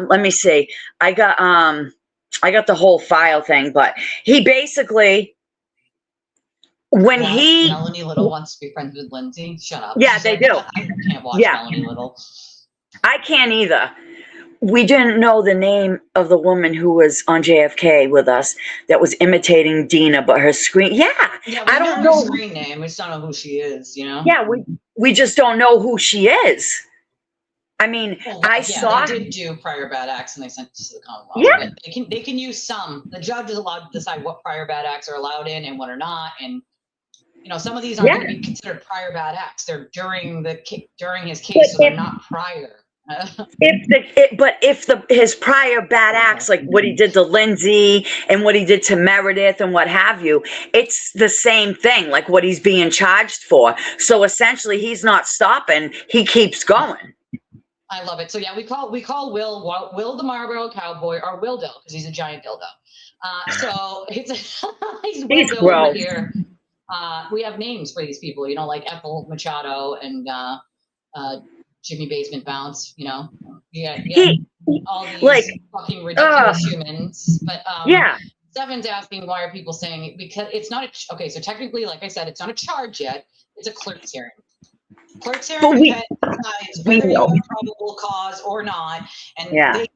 let me see. I got the whole file thing, but he basically when Melanie Little wants to be friends with Lindsay. Shut up. Yeah, they do. I can't watch Melanie Little. I can't either. We didn't know the name of the woman who was on JFK with us that was imitating Dina, but her screen. Yeah, I don't know her screen name. We just don't know who she is. Yeah, we just don't know who she is. I mean, I saw. They did do prior bad acts, and they sent it to the Commonwealth. Yeah, but they can use some. The judge is allowed to decide what prior bad acts are allowed in and what are not, and some of these aren't going to be considered prior bad acts. They're during his case, so they're not prior. If his prior bad acts, like what he did to Lindsay and what he did to Meredith and what have you, it's the same thing, like what he's being charged for. So essentially, he's not stopping; he keeps going. I love it. So yeah, we call Will the Marlboro Cowboy, or Will Dill, because he's a giant dildo. So he's Will Dill over here. We have names for these people, like Ethel Machado and Jimmy Basement Bounce. Yeah, all these fucking ridiculous humans. But Seven's asking, why are people saying it? Because it's not okay. So technically, like I said, it's not a charge yet. It's a clerk's hearing. Clerk's hearing decides whether you have probable cause or not, and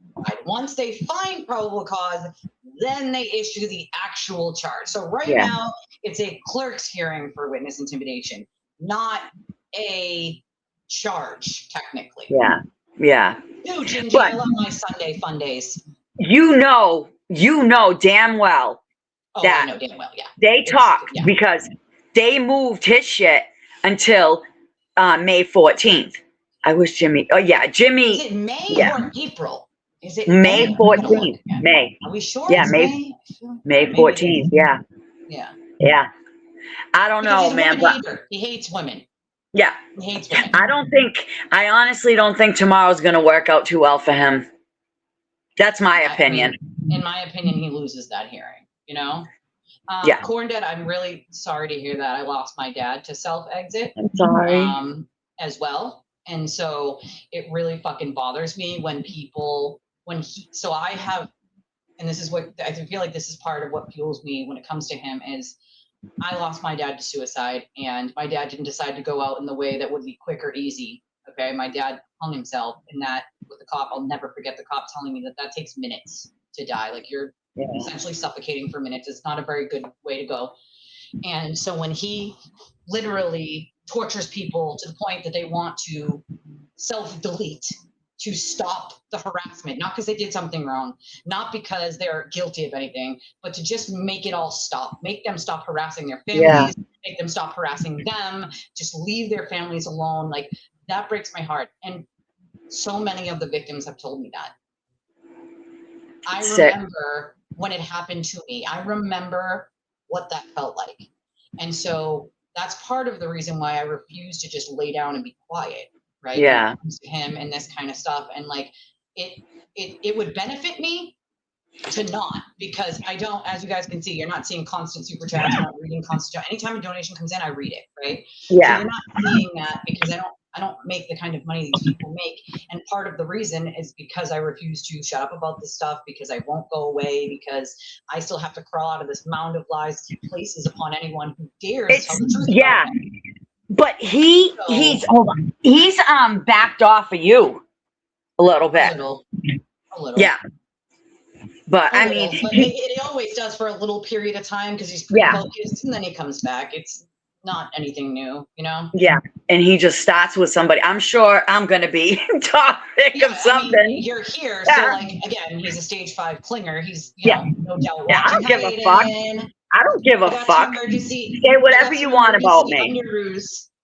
once they find probable cause, then they issue the actual charge. So now it's a clerk's hearing for witness intimidation, not a charge technically. Dude, Gingy, I love my Sunday Fundays. You know damn well that I know damn well, they talked because they moved his shit until May 14th. I wish Jimmy. Oh yeah, Jimmy. Is it May or April? Is it May 14th? May. Are we sure? Yeah, May 14th. Yeah. I don't know, man. But he hates women. Yeah. He hates women. I honestly don't think tomorrow's gonna work out too well for him. That's my opinion. In my opinion, he loses that hearing. Corn Dad, I'm really sorry to hear that. I lost my dad to self-exit. I'm sorry. As well. And so it really fucking bothers me when I have, and this is what, I feel like this is part of what fuels me when it comes to him, is I lost my dad to suicide, and my dad didn't decide to go out in the way that would be quick or easy. Okay. My dad hung himself, and that with the cop, I'll never forget the cop telling me that takes minutes to die. Like you're essentially suffocating for minutes. It's not a very good way to go. And so when he literally tortures people to the point that they want to self-delete to stop the harassment, not because they did something wrong, not because they're guilty of anything, but to just make it all stop, make them stop harassing their families, make them stop harassing them, just leave their families alone. Like that breaks my heart. And so many of the victims have told me that. I remember when it happened to me. I remember what that felt like. And so that's part of the reason why I refuse to just lay down and be quiet, right? Yeah. When it comes to him and this kind of stuff. And like, it would benefit me to not, because I don't, as you guys can see, you're not seeing constant super chats, you're not reading constant. Anytime a donation comes in, I read it, right? Yeah. So you're not seeing that because I don't make the kind of money these people make. And part of the reason is because I refuse to shut up about this stuff, because I won't go away, because I still have to crawl out of this mound of lies he places upon anyone who dares tell the truth. Yeah. But he's backed off of you a little bit. A little. Yeah. But I mean, it always does for a little period of time because he's pretty focused, and then he comes back. It's not anything new, Yeah. And he just starts with somebody. I'm sure I'm going to be topic of something. I mean, you're here. So like, again, he's a stage 5 clinger. He's, no doubt. I don't give a fuck. I don't give a fuck. Say whatever you want about me.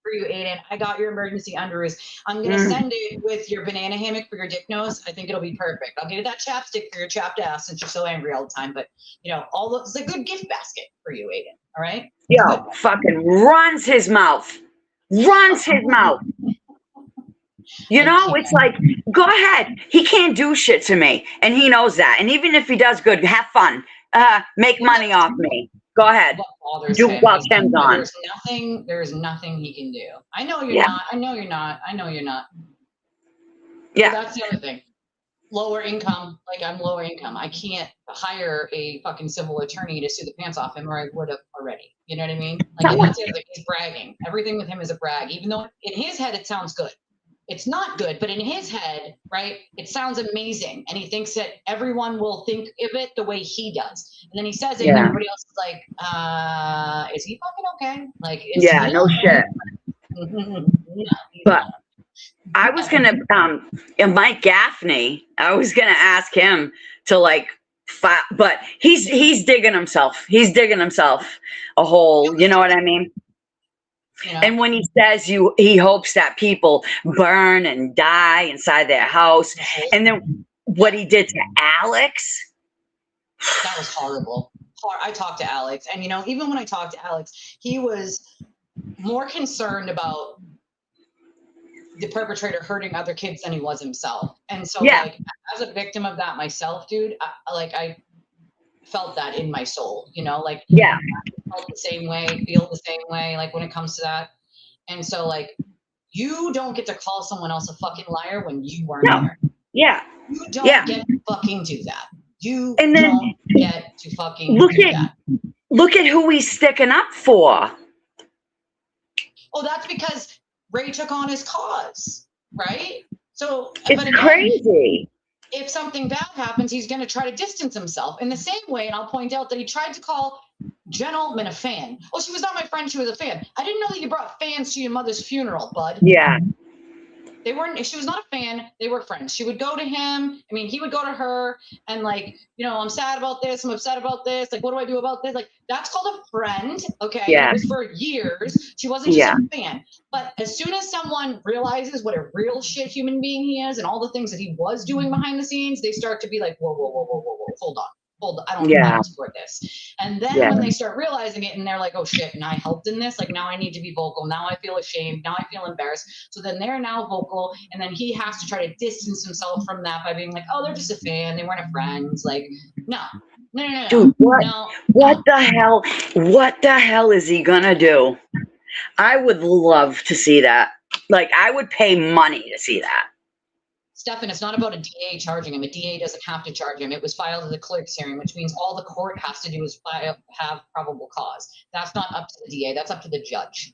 For you, Aiden. I got your emergency underoos. I'm going to send it with your banana hammock for your dick nose. I think it'll be perfect. I'll get you that chapstick for your chapped ass since you're so angry all the time. But, all those, it's a good gift basket for you, Aiden. All right? Yo, fucking runs his mouth. It's like, go ahead. He can't do shit to me. And he knows that. And even if he does good, have fun. Make money off me. Go ahead. Do while Tim's on. There's nothing he can do. I know you're not. I know you're not. Yeah. But that's the other thing. lower income, like I'm lower income. I can't hire a fucking civil attorney to sue the pants off him, or I would have already. You know what I mean? Like, and that's the other thing. He's bragging. Everything with him is a brag, even though in his head it sounds good. It's not good, but in his head, right, it sounds amazing. And he thinks that everyone will think of it the way he does. And then he says it, and everybody else is like, is he fucking okay? Like, is he no okay? shit. But I was gonna, Mike Gaffney, I was gonna ask him to like, but he's digging himself. He's digging himself a hole. You know what I mean? You know? And when he says he hopes that people burn and die inside their house, and then what he did to Alex, that was horrible. I talked to Alex, and you know, even when I talked to Alex, he was more concerned about the perpetrator hurting other kids than he was himself. And so, like, as a victim of that myself, dude, I felt that in my soul, you know, like, I felt the same way, feel the same way, like when it comes to that. And so, like, you don't get to call someone else a fucking liar when you weren't there. Yeah. You don't get to fucking do that. You don't get to fucking do that. Look at who he's sticking up for. Oh, that's because Ray took on his cause, right? So it's but again, crazy. If something bad happens, he's going to try to distance himself in the same way. And I'll point out that he tried to call Jen Altman a fan. Oh, she was not my friend. She was a fan. I didn't know that you brought fans to your mother's funeral, bud. Yeah. They weren't, she was not a fan. They were friends. She would go to him. I mean, he would go to her and like, you know, I'm sad about this. I'm upset about this. Like, what do I do about this? Like, that's called a friend. Okay. Yeah. It was for years. She wasn't just a fan. But as soon as someone realizes what a real shit human being he is and all the things that he was doing behind the scenes, they start to be like, whoa, whoa, whoa, whoa, whoa, whoa, hold on. I don't support this. And then when they start realizing it and they're like, oh shit, and I helped in this, like now I need to be vocal. Now I feel ashamed. Now I feel embarrassed. So then they're now vocal. And then he has to try to distance himself from that by being like, oh, they're just a fan. They weren't a friends. Like, no. Dude, what the hell? What the hell is he gonna do? I would love to see that. Like, I would pay money to see that. Stefan, it's not about a DA charging him. A DA doesn't have to charge him. It was filed at the clerk's hearing, which means all the court has to do is have probable cause. That's not up to the DA. That's up to the judge.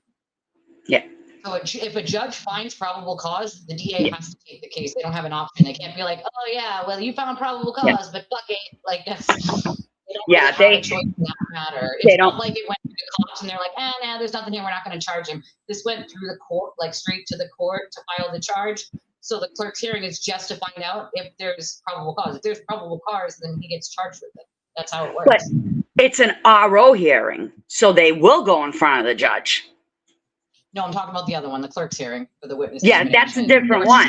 Yeah. So if a judge finds probable cause, the DA has to take the case. They don't have an option. They can't be like, oh, yeah, well, you found probable cause, but fuck it. Like, that's... They don't really have a choice in that matter. It's not like it went to the cops and they're like, no, there's nothing here. We're not going to charge him. This went through the court, like straight to the court to file the charge. So the clerk's hearing is just to find out if there's probable cause. If there's probable cause, then he gets charged with it. That's how it works. But it's an RO hearing, so they will go in front of the judge. No, I'm talking about the other one, the clerk's hearing for the witness. Yeah, that's a different one.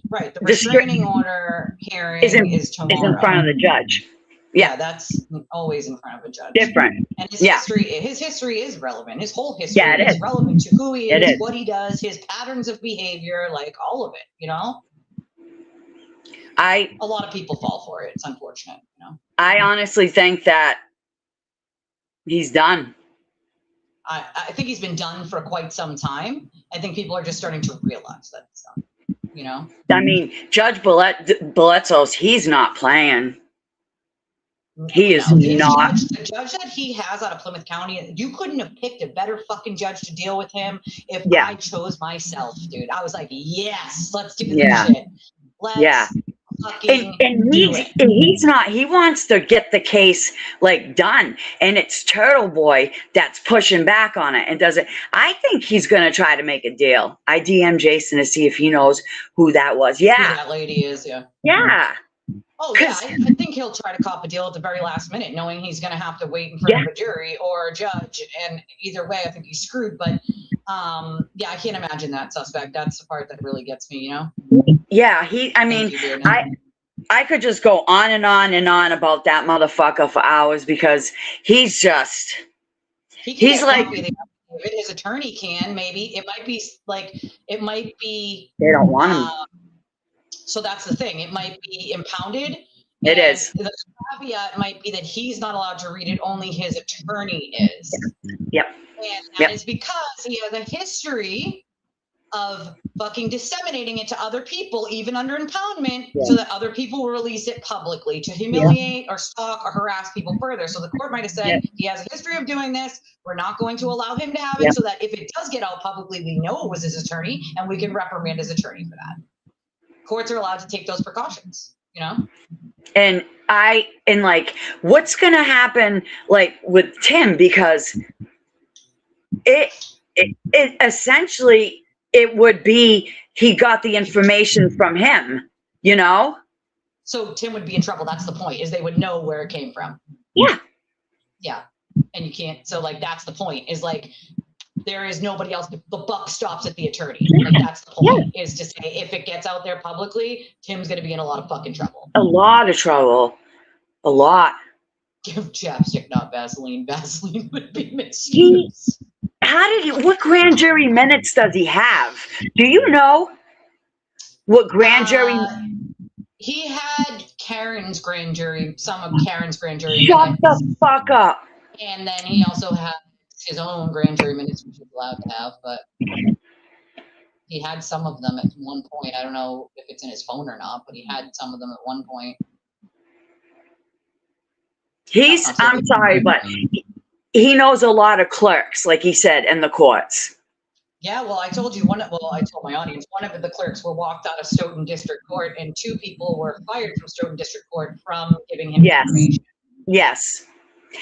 Right. The restraining order hearing is tomorrow. Is in front of the judge. Yeah, that's always in front of a judge. Different. And his history is relevant. His whole history is relevant to who he is, what he does, his patterns of behavior, like all of it, you know? A lot of people fall for it. It's unfortunate, you know? I honestly think that he's done. I think he's been done for quite some time. I think people are just starting to realize that it's done, you know? I mean, Judge Bledsoe's, he's not playing. He is not. The judge that he has out of Plymouth County, you couldn't have picked a better fucking judge to deal with him if I chose myself, dude. I was like, yes, let's do this shit. Let's fucking do it. And he's not, he wants to get the case like done. And it's Turtle Boy that's pushing back on it and does it. I think he's going to try to make a deal. I DM Jason to see if he knows who that was. Who that lady is, Yeah. Oh, yeah, I think he'll try to cop a deal at the very last minute, knowing he's going to have to wait in front of a jury or a judge. And either way, I think he's screwed. But, I can't imagine that suspect. That's the part that really gets me, you know? Yeah, I could just go on and on and on about that motherfucker for hours because he's just... He's like... His attorney can, maybe. It might be... They don't want him. So that's the thing. It might be impounded. It is. The caveat might be that he's not allowed to read it. Only his attorney is. Yep. And that is because he has a history of fucking disseminating it to other people, even under impoundment, so that other people will release it publicly to humiliate or stalk or harass people further. So the court might have said, he has a history of doing this. We're not going to allow him to have it, so that if it does get out publicly, we know it was his attorney and we can reprimand his attorney for that. Courts are allowed to take those precautions, you know? And like, what's going to happen, like, with Tim? Because it essentially, it would be, he got the information from him, you know? So Tim would be in trouble. That's the point, is they would know where it came from. Yeah. Yeah. And you can't, so like, that's the point, is like, there is nobody else. The buck stops at the attorney. Like, that's the point, is to say, if it gets out there publicly, Tim's going to be in a lot of fucking trouble. A lot of trouble. A lot. Give chapstick, not Vaseline. Vaseline would be misused. What grand jury minutes does he have? Do you know what grand jury? He had Karen's grand jury, some of Karen's grand jury Shut minutes. the fuck up. And then he also had his own grand jury minutes, which he's allowed to have, but he had some of them at one point. I don't know if it's in his phone or not, but he had some of them at one point. I'm sorry, but he knows a lot of clerks, like he said, in the courts. Yeah, well, I told you I told my audience, one of the clerks were walked out of Stoughton District Court, and 2 people were fired from Stoughton District Court from giving him information. Yes.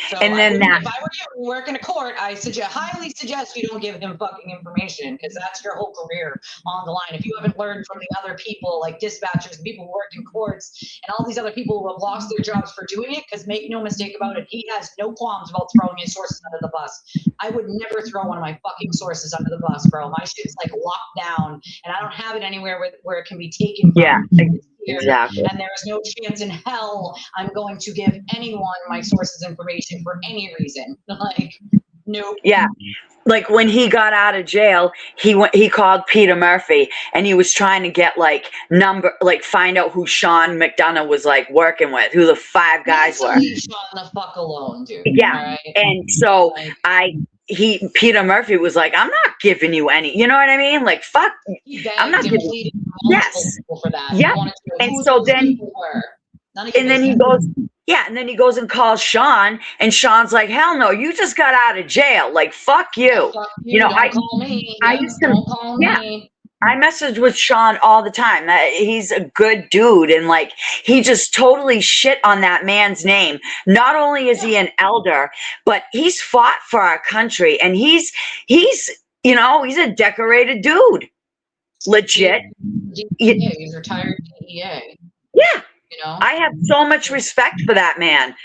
So and then if I were you and work in a court, I highly suggest you don't give him fucking information, because that's your whole career on the line. If you haven't learned from the other people, like dispatchers and people who work in courts and all these other people who have lost their jobs for doing it, because make no mistake about it, he has no qualms about throwing his sources under the bus. I would never throw one of my fucking sources under the bus, bro. My shit's like locked down, and I don't have it anywhere where it can be taken from. Yeah. Exactly. And there is no chance in hell I'm going to give anyone my sources information for any reason. Like, nope. Yeah. Like, when he got out of jail, he called Peter Murphy, and he was trying to get find out who Sean McDonough was like working with, who the 5 guys were. Leave Sean the fuck alone, dude. Yeah. Right? And so Peter Murphy was like, I'm not giving you any, you know what I mean? Like, fuck, I'm not giving you. Yes. For that. Yeah. And so then, and then he goes, and then he goes and calls Sean, and Sean's like, hell no, you just got out of jail. Like, fuck you. Fuck you know, don't call me. I used to, I message with Sean all the time. He's a good dude, and like, he just totally shit on that man's name. Not only is he an elder, but he's fought for our country, and he's you know, he's a decorated dude. Legit. He's retired DEA. Yeah. You know? I have so much respect for that man.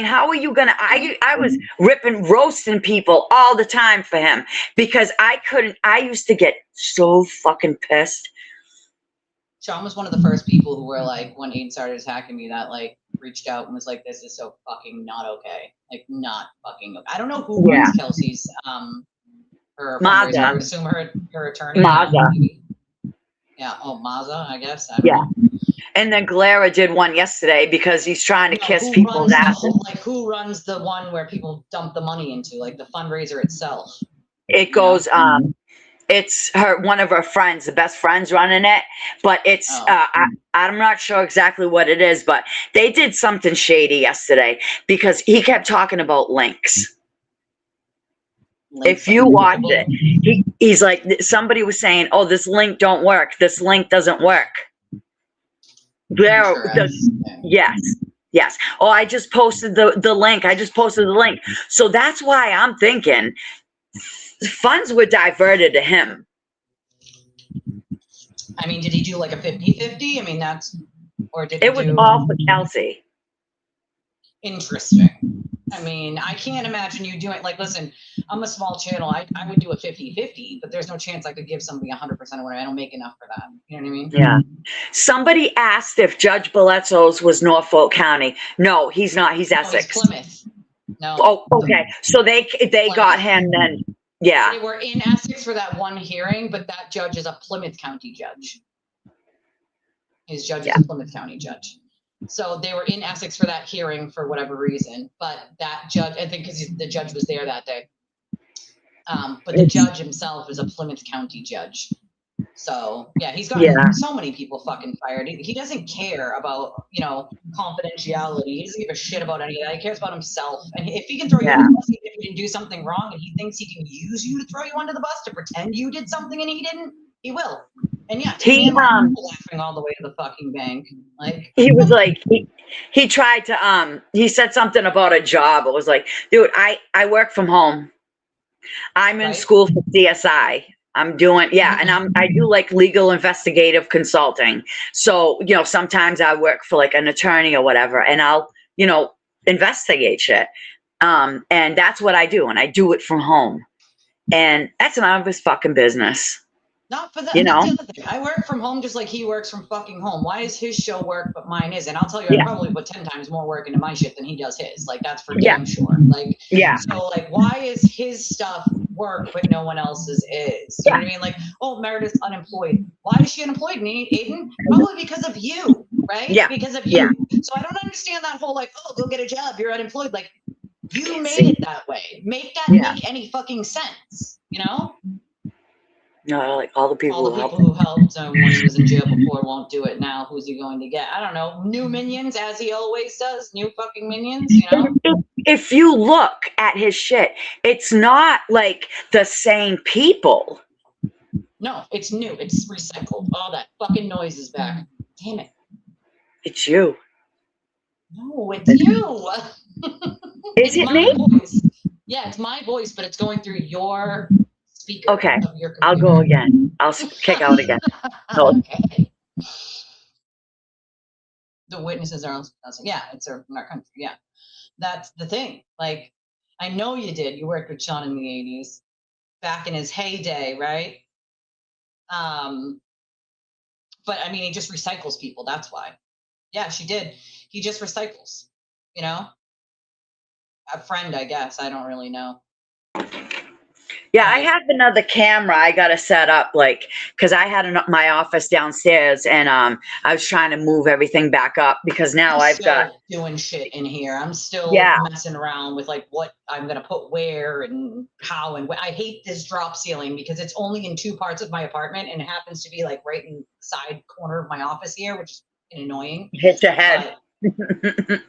How are you gonna? I was roasting people all the time for him, because I used to get so fucking pissed. Sean was one of the first people who were like, when Aiden started attacking me, that like reached out and was like, this is so fucking not okay. Like, not fucking okay. I don't know who runs Kelsey's her fundraiser. I would assume her attorney. Maza. Yeah. Oh, Maza, I guess. I don't know. And then Galera did one yesterday because he's trying to kiss people's asses. Like, who runs the one where people dump the money into, like the fundraiser itself? It goes, it's one of her friends, the best friends running it, but it's, I'm not sure exactly what it is, but they did something shady yesterday because he kept talking about links. If you watch it, he's like, somebody was saying, oh, this link don't work. This link doesn't work. Yes. Oh, I just posted the link. So that's why I'm thinking funds were diverted to him. I mean, did he do like a 50-50? I mean, it was all for Kelsey. Interesting. I mean, I can't imagine you doing, like, listen, I'm a small channel. I would do a 50-50, but there's no chance I could give somebody 100% of what I don't make enough for that. You know what I mean? Yeah. Somebody asked if Judge Bledsoe's was Norfolk County. No, he's not. He's Essex. He's Plymouth. No. Oh, okay. So they got him then. Yeah. They were in Essex for that one hearing, but that judge is a Plymouth County judge. His judge is a Plymouth County judge. So they were in Essex for that hearing for whatever reason, but that judge, I think because the judge was there that day. But the judge himself is a Plymouth County judge. So yeah, he's gotten so many people fucking fired. He doesn't care about, you know, confidentiality. He doesn't give a shit about any of that. He cares about himself. And if he can throw you under the bus if you didn't do something wrong, and he thinks he can use you to throw you under the bus to pretend you did something and he didn't, he will. And yeah, he laughing all the way to the fucking bank. Like he was like he tried to he said something about a job. It was like, dude, I work from home. I'm in school for CSI. I'm doing, and I do like legal investigative consulting. So, you know, sometimes I work for like an attorney or whatever, and I'll, you know, investigate shit. And that's what I do, and I do it from home. And that's none of his fucking business. Not for that. You know? That's the other thing. I work from home just like he works from fucking home. Why is his show work but mine isn't? I'll tell you, I probably put 10 times more work into my shit than he does his. Like, that's for damn sure. Like, so, like, why is his stuff work but no one else's is? You know what I mean? Like, oh, Meredith's unemployed. Why is she unemployed, Aiden? Probably because of you, right? Yeah. Because of you. So I don't understand that whole, like, oh, go get a job, you're unemployed. Like, you made it that way. Make that make any fucking sense, you know? No, like all the people who helped him when he was in jail before won't do it now. Who's he going to get? I don't know. New minions, as he always does. New fucking minions, you know? If you look at his shit, it's not like the same people. No, it's new. It's recycled. All that fucking noise is back. Damn it. It's you. No, it's you. Is it me? Voice. Yeah, it's my voice, but it's going through your... Okay, I'll go again. I'll kick out again. Okay. The witnesses are, it's in our country. Yeah, that's the thing. Like, I know you did. You worked with Sean in the 80s, back in his heyday, right? But I mean, he just recycles people. That's why. Yeah, she did. He just recycles. You know, a friend, I guess. I don't really know. Yeah, I have another camera I got to set up, like, because I had my office downstairs, and I was trying to move everything back up because now I've got doing shit in here. I'm still messing around with like what I'm going to put where and how and I hate this drop ceiling because it's only in 2 parts of my apartment and it happens to be like right in the side corner of my office here, which is annoying. Hit your head.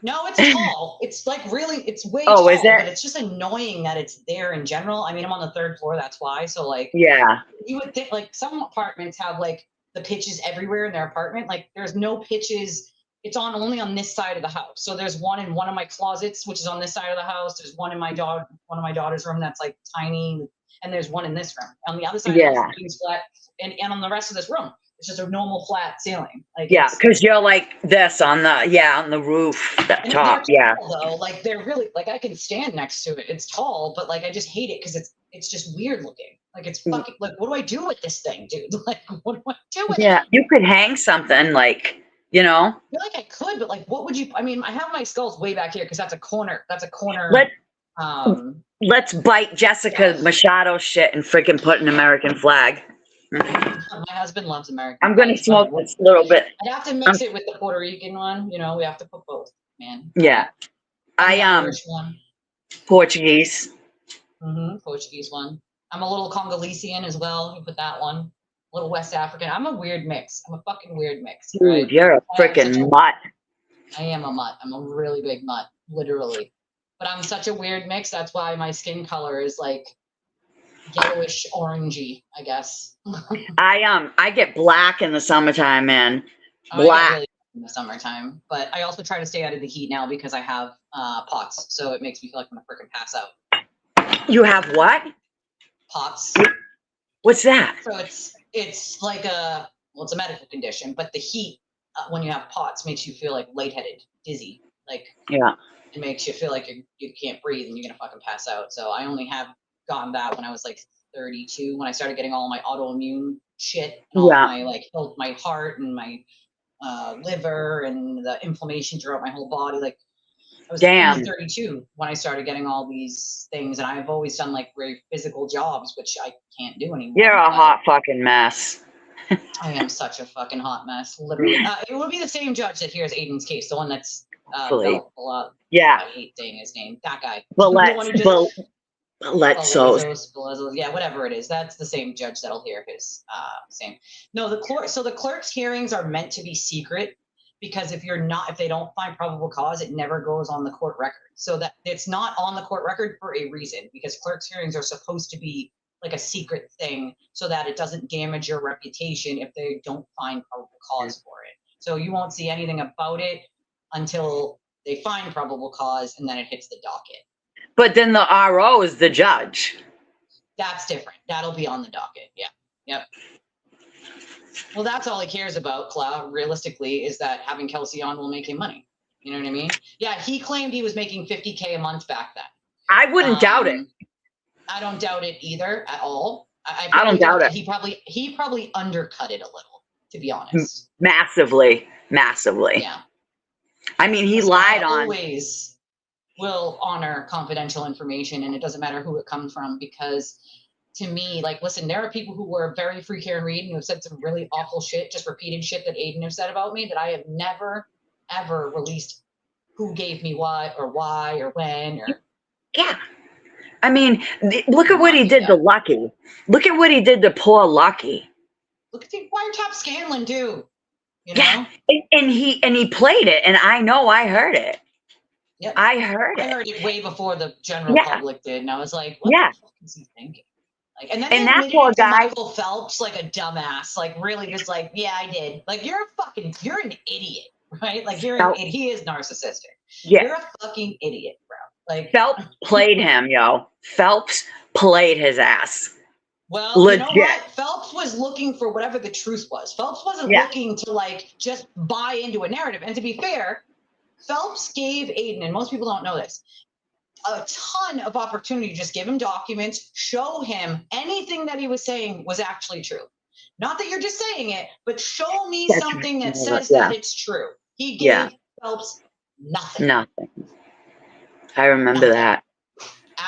No, it's tall. It's like really, it's way tall, is it? But it's just annoying that it's there in general. I mean, I'm on the 3rd floor, that's why. So like, you would think like some apartments have like the pitches everywhere in their apartment. Like there's no pitches. It's only on this side of the house. So there's one in one of my closets, which is on this side of the house. There's one in one of my daughter's room that's like tiny, and there's one in this room. On the other side of the house, it's flat, and on the rest of this room. It's just a normal flat ceiling. Like because you're like this on the roof, that top. Tall, though, like they're really like I can stand next to it. It's tall, but like I just hate it because it's just weird looking. Like it's fucking like what do I do with this thing, dude? Like what do I do with it? Yeah, you could hang something like, you know. I feel like I could, but like what would you? I mean, I have my skulls way back here because that's a corner. That's a corner. Let's bite Jessica Machado shit and freaking put an American flag. My husband loves American. I'm going to smoke this a little bit. I'd have to mix it with the Puerto Rican one. You know, we have to put both, man. Yeah. Portuguese. Portuguese one. I'm a little Congolesian as well. You put that one. A little West African. I'm a weird mix. I'm a fucking weird mix. Dude, right? You're a freaking mutt. I am a mutt. I'm a really big mutt, literally. But I'm such a weird mix. That's why my skin color is like yellowish orangey, I guess. I get black in the summertime, man. Black really in the summertime, but I also try to stay out of the heat now because I have POTS, so it makes me feel like I'm gonna freaking pass out. You have what? POTS. What's that? So it's like it's a medical condition, but the heat when you have POTS makes you feel like lightheaded, dizzy, like it makes you feel like you can't breathe and you're gonna fucking pass out. So I only have gotten that when I was like 32, when I started getting all my autoimmune shit and all my like my heart and my liver and the inflammation throughout my whole body. Like I was 32 when I started getting all these things, and I've always done like very physical jobs, which I can't do anymore. You're a hot fucking mess. I am such a fucking hot mess, literally. It would be the same judge that hears Aiden's case, the one that's a lot. Yeah, I hate saying his name. That guy. Yeah, whatever it is. That's the same judge that'll hear his same. No, the clerk's hearings are meant to be secret because if they don't find probable cause, it never goes on the court record. So that it's not on the court record for a reason, because clerk's hearings are supposed to be like a secret thing so that it doesn't damage your reputation if they don't find probable cause for it. So you won't see anything about it until they find probable cause, and then it hits the docket. But then the RO is the judge. That's different. That'll be on the docket. Yeah. Yep. Well, that's all he cares about, Cloud, realistically, is that having Kelsey on will make him money. You know what I mean? Yeah, he claimed he was making $50K a month back then. I wouldn't doubt it. I don't doubt it either at all. I don't doubt it. He probably undercut it a little, to be honest. Massively. Yeah. I mean, he lied on. Always will honor confidential information, and it doesn't matter who it comes from, because to me, like, listen, there are people who were very free care and read and who have said some really awful shit, just repeated shit that Aiden have said about me, that I have never, ever released who gave me what or why or when or. Yeah. I mean, look at what he did to Lucky. Look at what he did to poor Lucky. Look at the wiretap Scanlon too. You know? Yeah. And he played it, and I know I heard it. Yep. I heard it way before the general public did, and I was like, what the fuck is he thinking? Like, and then that poor guy, Michael Phelps, like a dumbass, like really just like, yeah, I did. Like, you're an idiot, right? Like, he is narcissistic. Yeah. You're a fucking idiot, bro. Like, Phelps played him, yo. Phelps played his ass. Well, legit. You know what? Phelps was looking for whatever the truth was. Phelps wasn't looking to like just buy into a narrative. And to be fair, Phelps gave Aiden, and most people don't know this, a ton of opportunity to just give him documents, show him anything that he was saying was actually true. Not that you're just saying it, but show me something that says that it's true. He gave Phelps nothing. Nothing. I remember that.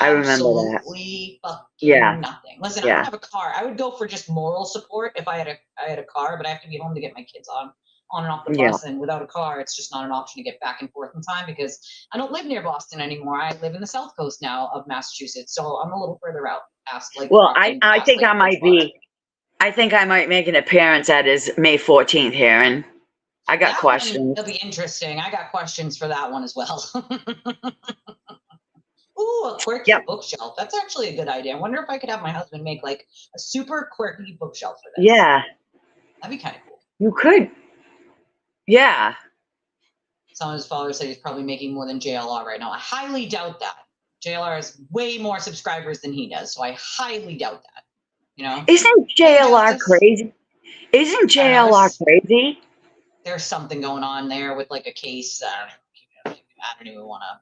Absolutely fucking nothing. Listen, I don't have a car. I would go for just moral support if I had a car, but I have to be home to get my kids on and off the bus. And without a car, it's just not an option to get back and forth in time, because I don't live near Boston anymore. I live in the south coast now of Massachusetts, so I'm a little further out past Lake. Well, I think I might be. I think I might make an appearance at his May 14th hearing. I got questions. It'll be interesting. I got questions for that one as well. Ooh, a quirky bookshelf. That's actually a good idea. I wonder if I could have my husband make like a super quirky bookshelf for this. Yeah. That'd be kind of cool. You could. Yeah. Some of his followers say he's probably making more than JLR right now. I highly doubt that. JLR has way more subscribers than he does, so I highly doubt that. You know? Isn't JLR crazy? Isn't JLR crazy? There's something going on there with like a case. I don't even want to.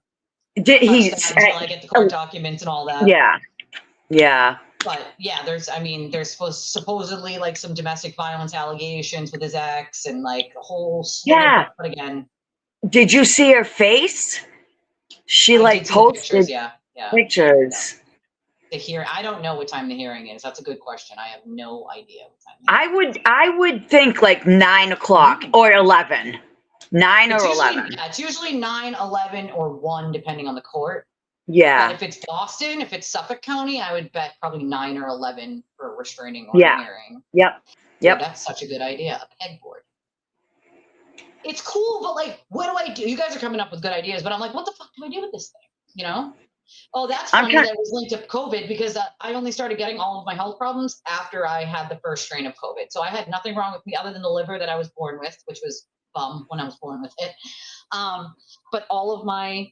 Until I get the court documents and all that. Yeah. But yeah, there's supposedly like some domestic violence allegations with his ex and like a whole slew of stuff. But again, did you see her face? She like posted pictures. I don't know what time the hearing is. That's a good question. I have no idea what time. I would think like 9 o'clock or 11. 9 or 11. Yeah, it's usually 9, 11, or 1, depending on the court. Yeah. But if it's Boston, if it's Suffolk County, I would bet probably 9 or 11 for a restraining order hearing. Yep. Dude, that's such a good idea. A pegboard. It's cool, but like, what do I do? You guys are coming up with good ideas, but I'm like, what the fuck do I do with this thing? You know? Oh, that's funny that it was linked to COVID, because I only started getting all of my health problems after I had the first strain of COVID. So I had nothing wrong with me other than the liver that I was born with, which was when I was born with it. But all of my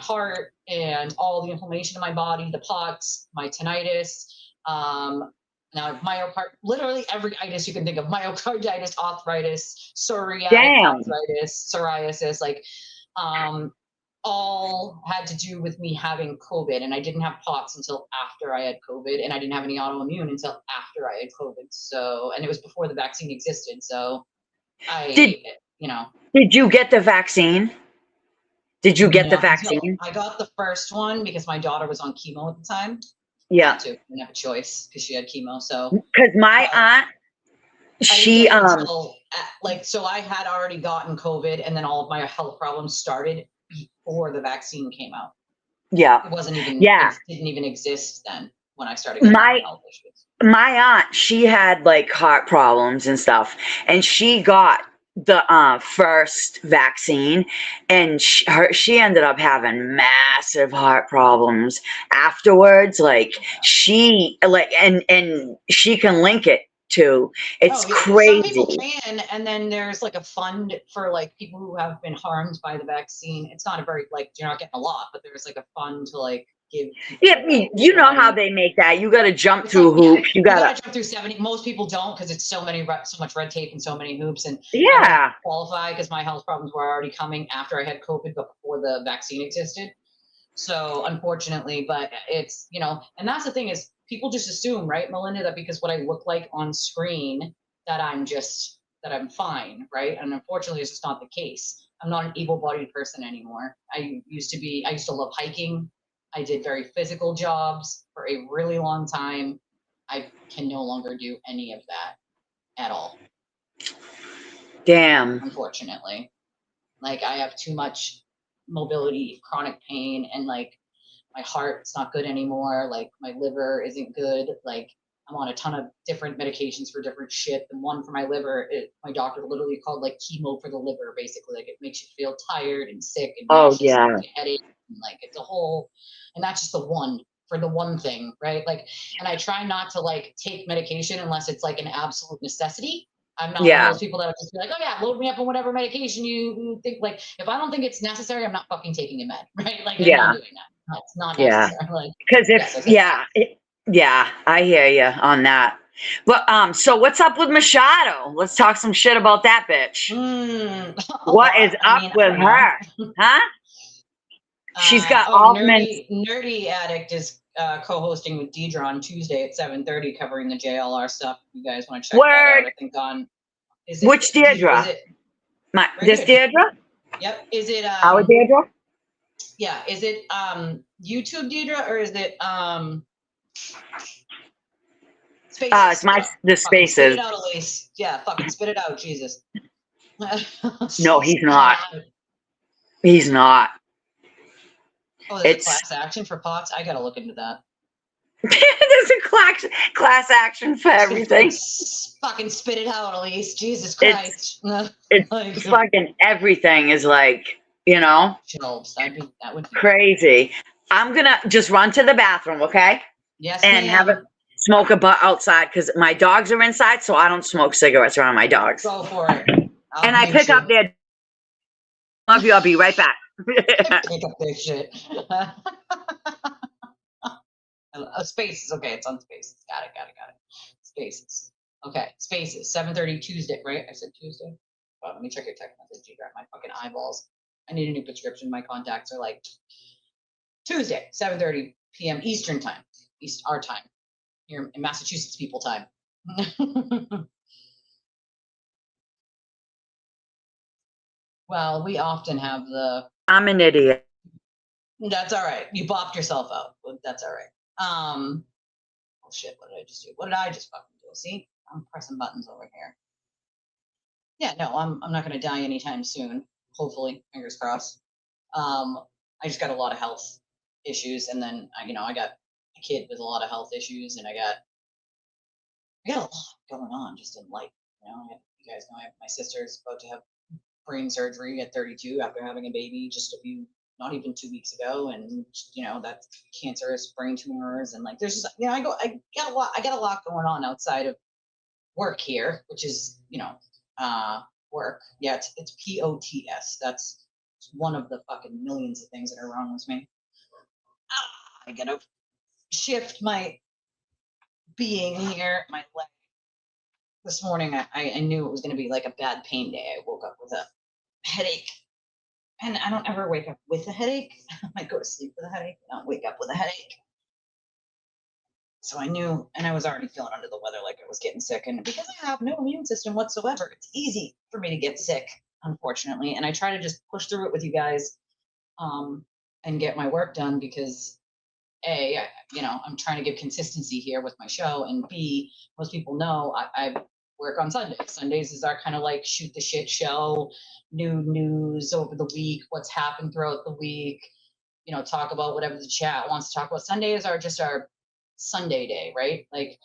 heart and all the inflammation in my body, the POTS, my tinnitus, now literally every itis you can think of, myocarditis, arthritis, psoriasis, like, all had to do with me having COVID. And I didn't have POTS until after I had COVID, and I didn't have any autoimmune until after I had COVID. So, and it was before the vaccine existed. So Did you get the vaccine? Did you get the vaccine? I got the first one because my daughter was on chemo at the time. Yeah. I didn't have a choice because she had chemo. So because my aunt, so I had already gotten COVID, and then all of my health problems started before the vaccine came out. Yeah. It wasn't even, Yeah. it didn't even exist then when I started getting My health issues. my aunt, she had like heart problems and stuff, and she got the first vaccine, and she ended up having massive heart problems afterwards. Like she like and she can link it to, it's Oh, yeah. Some people crazy. can, and then there's like a fund for like people who have been harmed by the vaccine. It's not a very like you're not getting a lot, but there's like a fund to like give Yeah, people you extra know how money. they make that. You got to jump It's like, through yeah, hoops. You you got to, got to jump through 70. Most people don't because it's so much red tape and so many hoops. And I don't yeah, qualify because my health problems were already coming after I had COVID, but before the vaccine existed. So unfortunately, but it's, and that's the thing is people just assume, right, Melinda, that because what I look like on screen, that I'm fine, right? And unfortunately, it's just not the case. I'm not an able-bodied person anymore. I used to love hiking. I did very physical jobs for a really long time. I can no longer do any of that at all, damn. unfortunately. Like I have too much mobility, chronic pain, and like my heart's not good anymore. Like my liver isn't good. Like I'm on a ton of different medications for different shit. The one for my liver, my doctor literally called like chemo for the liver, basically. Like it makes you feel tired and sick and Oh, nauseous and yeah. gives you headache. And like it's a whole, and that's just the one for the one thing, right? Like, and I try not to like take medication unless it's like an absolute necessity. I'm not one of Yeah. those people that would just be like, oh yeah, load me up on whatever medication you think. Like, if I don't think it's necessary, I'm not fucking taking a med, right? Like, I'm not Yeah. doing that. It's not Yeah. necessary. Like, Because yes, if, I said yeah, yeah, I hear you on that. But, so what's up with Machado? Let's talk some shit about that bitch. a What is lot. I up mean, I with don't know. her? Huh? She's got all men. Nerdy Addict is co-hosting with Deidre on Tuesday at 7:30, covering the JLR stuff. You guys want to check that out? Word. I think on is it Which Deidre? Is Deirdre? it right This here? Deirdre? Yep. Is it Our Deirdre? yeah? Is it YouTube Deidre or is it It's Spaces? the Fucking spit Spaces. it out, Elise. Yeah, fucking spit it out, Jesus. No, he's not. He's not. Oh, there's a It's class action for pots. I gotta look into that. there's a class action for everything. Fucking spit it out, Elise. Jesus It's Christ. Like, fucking everything is like, chills. That would be crazy. I'm gonna just run to the bathroom, okay? yes, And have a ma'am. smoke a butt outside because my dogs are inside, so I don't smoke cigarettes around my dogs. Go for it. I'll And I mute pick up you. their love you, I'll be right back. Pick up this shit. Spaces. Okay, it's on Spaces. Got it. Spaces. Okay, Spaces. 7:30 Tuesday, right? I said Tuesday. Well, let me check your text message. You got my fucking eyeballs. I need a new prescription. My contacts are like Tuesday, 7:30 p.m. Eastern time. Our time here in Massachusetts people time. Well, we often have the. I'm an idiot. That's all right. You bopped yourself out. That's all right. Oh shit! What did I just do? What did I just fucking do? See, I'm pressing buttons over here. Yeah, no, I'm not gonna die anytime soon. Hopefully, fingers crossed. I just got a lot of health issues, and then I got a kid with a lot of health issues, and I got a lot going on just in life. You guys know my sister's about to have brain surgery at 32 after having a baby just not even 2 weeks ago, and that's cancerous brain tumors, and like there's just I got a lot going on outside of work here, which is work. Yeah, it's POTS. That's one of the fucking millions of things that are wrong with me. I gotta shift my being here, my leg. This morning, I knew it was going to be like a bad pain day. I woke up with a headache, and I don't ever wake up with a headache. I might go to sleep with a headache, not wake up with a headache. So I knew, and I was already feeling under the weather, like I was getting sick. And because I have no immune system whatsoever, it's easy for me to get sick, unfortunately. And I try to just push through it with you guys, and get my work done because I'm trying to give consistency here with my show, and B, most people know I work on Sundays. Sundays is our kind of like shoot the shit show, new news over the week, what's happened throughout the week, you know, talk about whatever the chat wants to talk about. Sundays are just our Sunday day, right? Like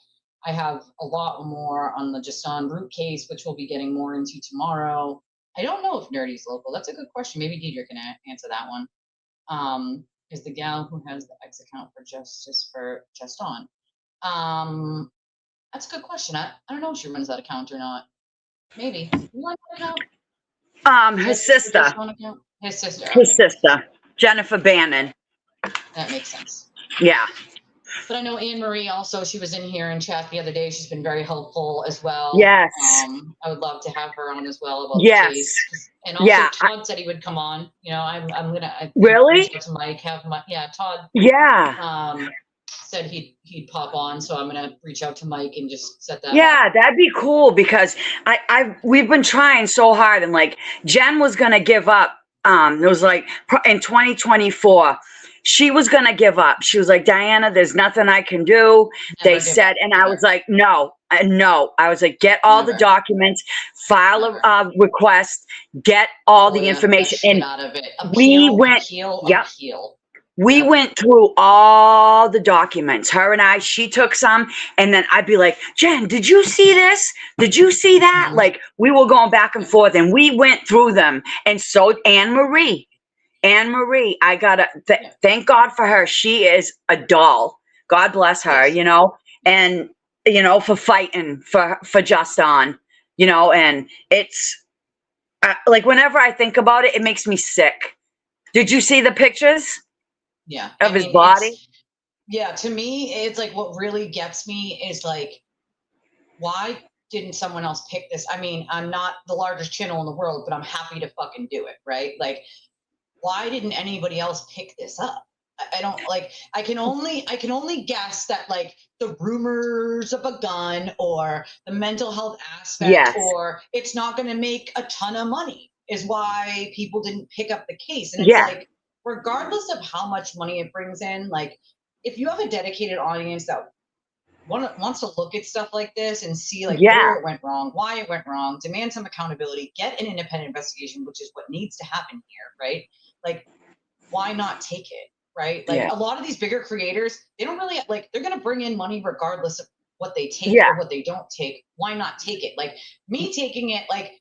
I have a lot more on the Just On Root case, which we'll be getting more into tomorrow. I don't know if Nerdy's local. That's a good question. Maybe Deidre can answer that one. Is the gal who has the X account for Just On. That's a good question. I don't know if she runs that account or not. Maybe. You run that account? His sister. His sister. His sister, Jennifer Bannon. That makes sense. Yeah. But I know Anne Marie also, she was in here in chat the other day. She's been very helpful as well. Yes. I would love to have her on as well about yes. the case. And also Todd said he would come on. You know, I'm gonna really to Mike, Todd. Yeah. Said he'd pop on, so I'm gonna reach out to Mike and just set that yeah up. That'd be cool, because we've been trying so hard, and like Jen was gonna give up. It was like in 2024 she was gonna give up. She was like, Diana, there's nothing I can do. They said, and I was like, no. I was like, get all the documents, file a request, get all the information, and out of it. We went through all the documents. Her and I, she took some, and then I'd be like, Jen, did you see this? Did you see that? Like, we were going back and forth, and we went through them. And so Anne Marie, I gotta thank God for her. She is a doll. God bless her, you know, and, you know, for fighting for Just On, you know, and it's like, whenever I think about it, it makes me sick. Did you see the pictures? Yeah. Of his body? Yeah, to me, it's like what really gets me is like, why didn't someone else pick this? I mean, I'm not the largest channel in the world, but I'm happy to fucking do it, right? Like, why didn't anybody else pick this up? I don't like, I can only guess that like the rumors of a gun or the mental health aspect or it's not going to make a ton of money is why people didn't pick up the case. And it's like, regardless of how much money it brings in, like if you have a dedicated audience that wants to look at stuff like this and see like where it went wrong, why it went wrong, demand some accountability, get an independent investigation, which is what needs to happen here, right? Like, why not take it, right? Like a lot of these bigger creators, they don't really like, they're going to bring in money regardless of what they take or what they don't take. Why not take it? Like me taking it, like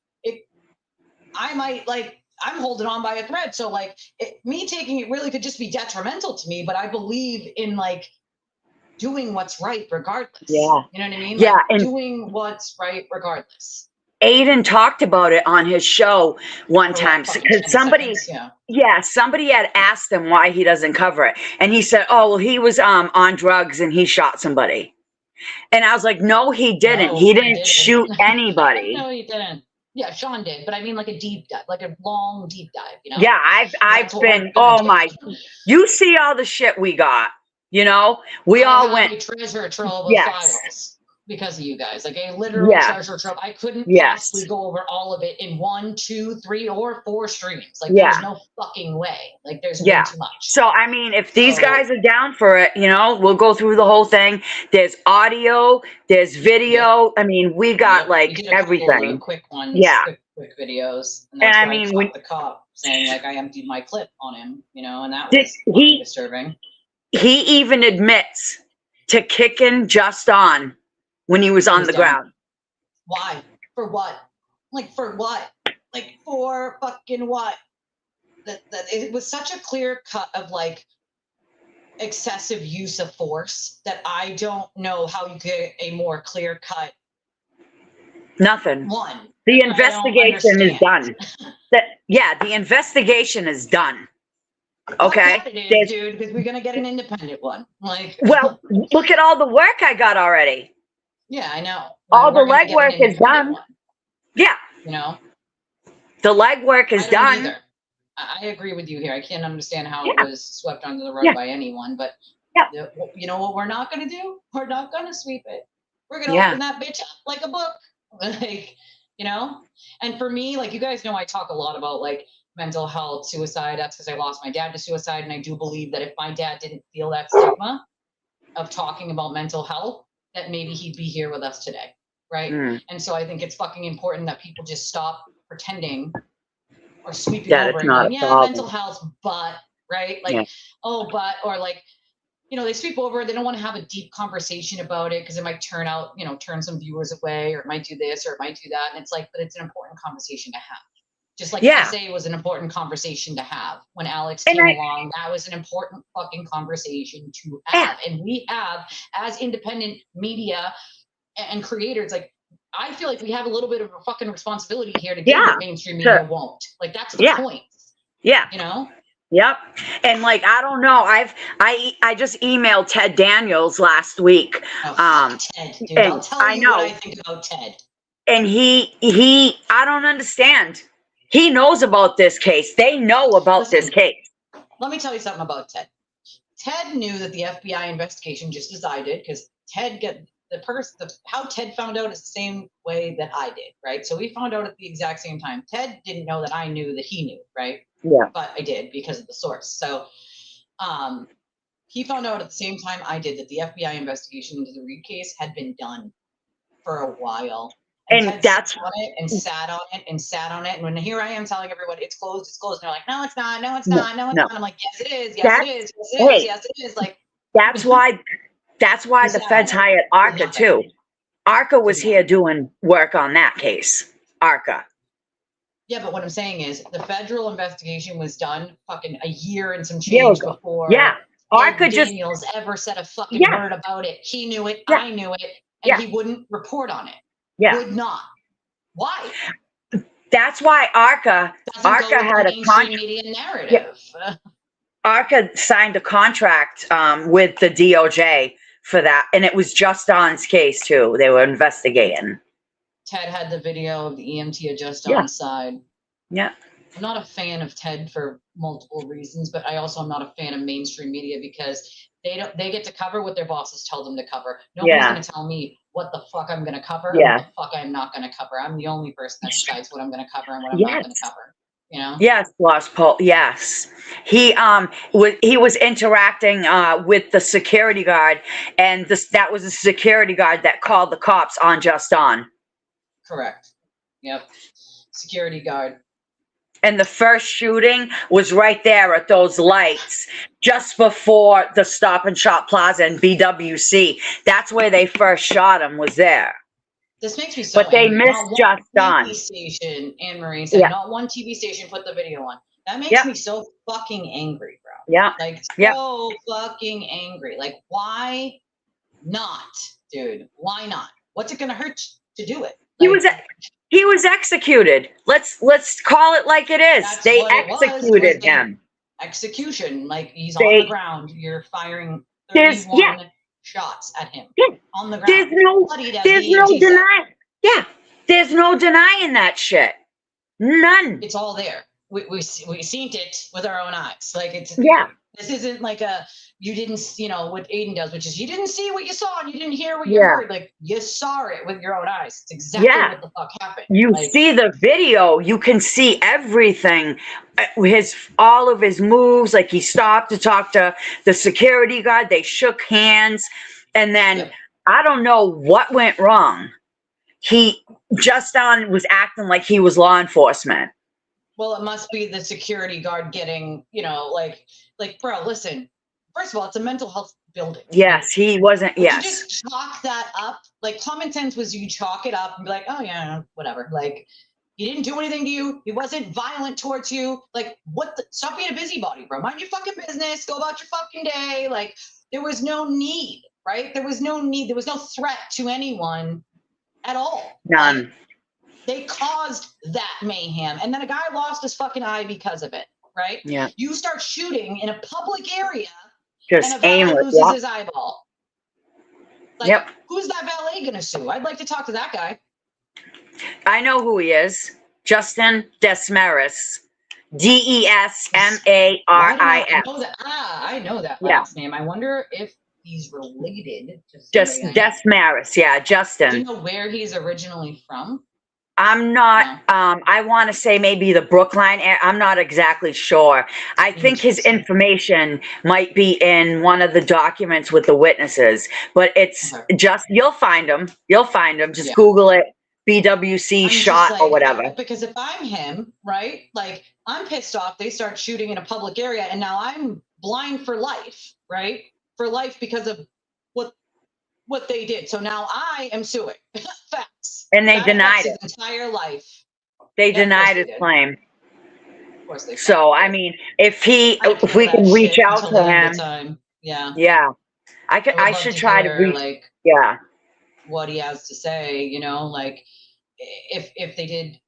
I might like, I'm holding on by a thread. So like me taking it really could just be detrimental to me, but I believe in like doing what's right regardless. Yeah. You know what I mean? Yeah. Like, and doing what's right regardless. Aiden talked about it on his show one time because somebody had asked him why he doesn't cover it. And he said, oh, well, he was on drugs and he shot somebody. And I was like, no, he didn't. He didn't shoot anybody. No, he didn't. Yeah, Sean did, but I mean like a deep dive, like a long deep dive, you know? Yeah, I've been, you see all the shit we got, you know? We all went. A treasure trove of files because of you guys, like a literal treasure trove. I couldn't possibly go over all of it in 1, 2, 3, or 4 streams. Like there's no fucking way. Like there's way too much. So I mean, if these guys are down for it, you know, we'll go through the whole thing. There's audio, there's video. I mean, we got like everything. Quick ones. Quick videos. And I mean, when the cop saying like I emptied my clip on him, you know, and that was disturbing. He even admits to kicking Just On when he was on the ground. Why? For what? Like for what? Like for fucking what? That it was such a clear cut of like excessive use of force that I don't know how you get a more clear cut. Nothing. One. The investigation is done. The investigation is done. Okay, it is, dude, because we're gonna get an independent one. Like, well, look at all the work I got already. Yeah, I know. All the legwork is done. Yeah, you know, the legwork is done. Either. I agree with you here. I can't understand how it was swept under the rug by anyone. But you know what we're not gonna do? We're not gonna sweep it. We're gonna open that bitch up like a book, like you know. And for me, like you guys know, I talk a lot about like mental health, suicide. That's because I lost my dad to suicide. And I do believe that if my dad didn't feel that stigma of talking about mental health, that maybe he'd be here with us today. Right. And so I think it's fucking important that people just stop pretending or sweeping over and going, mental health, but right? Like, oh, but, or like, you know, they sweep over, they don't want to have a deep conversation about it because it might turn out, you know, turn some viewers away, or it might do this or it might do that. And it's like, but it's an important conversation to have. Just like SA was an important conversation to have when Alex came along. That was an important fucking conversation to have. And we have, as independent media and creators, like, I feel like we have a little bit of a fucking responsibility here to give what mainstream media won't. Like, that's the point. Yeah. You know? Yep. And like, I don't know. I just emailed Ted Daniels last week. Oh, Ted, dude. I'll tell you what I think about Ted. And I don't understand. He knows about this case. They know about this case. Let me tell you something about Ted. Ted knew that the FBI investigation, just as I did, because Ted how Ted found out is the same way that I did, right? So we found out at the exact same time. Ted didn't know that I knew that he knew, right? Yeah. But I did because of the source. So he found out at the same time I did that the FBI investigation into the Reed case had been done for a while. And Ted sat on it and sat on it and sat on it. And when here I am telling everyone it's closed, it's closed. And they're like, no, it's not. No, it's not. No, it's not. I'm like, yes, it is. Yes, it is. Yes, it is. Yes, it is. Like, that's why the feds hired ARCA too. ARCA was here doing work on that case. ARCA. Yeah, but what I'm saying is the federal investigation was done fucking a year and some change before. Yeah. ARCA Daniels ever said a fucking word about it. He knew it. I knew it. And he wouldn't report on it. Yeah. Would not. Why? That's why ARCA had a contract. Media narrative. Yeah. ARCA signed a contract with the DOJ for that, and it was just Don's case too. They were investigating. Ted had the video of the EMT at just Don's side. Yeah. I'm not a fan of Ted for multiple reasons, but I also am not a fan of mainstream media because they get to cover what their bosses tell them to cover. Nobody's going to tell me what the fuck I'm going to cover and what the fuck I'm not going to cover. I'm the only person that decides what I'm going to cover and what I'm not going to cover. You know? Yes, Lost Paul. Yes, he was interacting with the security guard, and that was a security guard that called the cops on Just Don. Correct. Yep. Security guard. And the first shooting was right there at those lights, just before the Stop and Shop Plaza in BWC. That's where they first shot him. Was there? This makes me so But they angry. missed Just Don. TV station, Anne-Marie said, not one TV station put the video on. That makes me so fucking angry, bro. Yeah. Like, so fucking angry. Like, why not, dude? Why not? What's it going to hurt to do it? Like, he was executed. Let's call it like it is. They executed him. Execution. Like, he's on the ground. You're firing 31 shots at him on the ground. There's no denying. Yeah, there's no denying that shit. None. It's all there. We seen it with our own eyes. Like, it's This isn't like you didn't, what Aiden does, which is you didn't see what you saw and you didn't hear what you heard. Like, you saw it with your own eyes. It's exactly what the fuck happened. You see the video, you can see everything. All of his moves, like he stopped to talk to the security guard. They shook hands. And then I don't know what went wrong. Justin was acting like he was law enforcement. Well, it must be the security guard getting, like, bro, listen, first of all, it's a mental health building. Yes, he wasn't, You just chalk that up. Like, common sense was you chalk it up and be like, oh, yeah, whatever. Like, he didn't do anything to you. He wasn't violent towards you. Like, stop being a busybody, bro. Mind your fucking business. Go about your fucking day. Like, there was no need, right? There was no need. There was no threat to anyone at all. None. Like, they caused that mayhem. And then a guy lost his fucking eye because of it, right? Yeah. You start shooting in a public area and a valet loses his eyeball. Like, who's that valet going to sue? I'd like to talk to that guy. I know who he is. Justin Desmarais. Desmaris. I know that last name. I wonder if he's related to Desmarais. Yeah, Justin. Do you know where he's originally from? I'm not, I want to say maybe the Brookline area. I'm not exactly sure. I think his information might be in one of the documents with the witnesses, but it's you'll find him. Just Google it. BWC I'm shot just or like, whatever. because if I'm him, right? Like, I'm pissed off. They start shooting in a public area, and now I'm blind for life, right? For life because of what they did. So now I am suing. Facts. And they That denied affects it. his entire life. They Yeah, of course denied they his did. claim. Of course they So, fucking I did. mean, if we I'd appeal can that reach shit out until to the end of him, time. Yeah. yeah, I would I love should to try to hear, reach, like, yeah. what he has to say, you know, like, if they did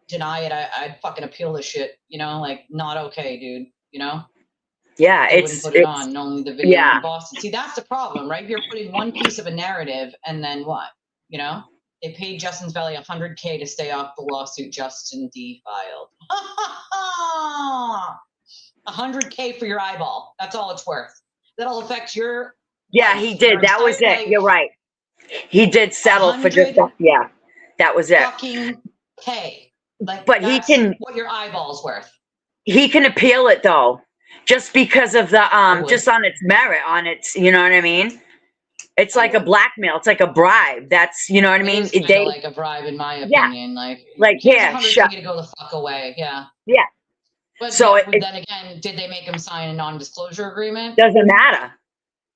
deny it, I'd fucking appeal this shit, you know, like, not okay, dude, you know? Yeah, They wouldn't put it on, only the video yeah. in Boston. See, that's the problem, right? You're putting one piece of a narrative, and then what? You know? They paid Justin's Valley $100K to stay off the lawsuit Justin D filed. $100K for your eyeball. That's all it's worth. That'll affect your Yeah, life, he did. your That was entire it. life. You're right. He did settle for just, 100 yeah, that was it. fucking K. Like, But that's he what your eyeball's worth. can appeal it though, just because of the, just on its merit, on its, you know what I mean? It's like a blackmail. It's like a bribe. That's, you know what I mean? It is kind of like a bribe, in my opinion. Like here's yeah, $100K to go the fuck away. Yeah. Yeah. But So then again, did they make him sign a non-disclosure agreement? Doesn't matter.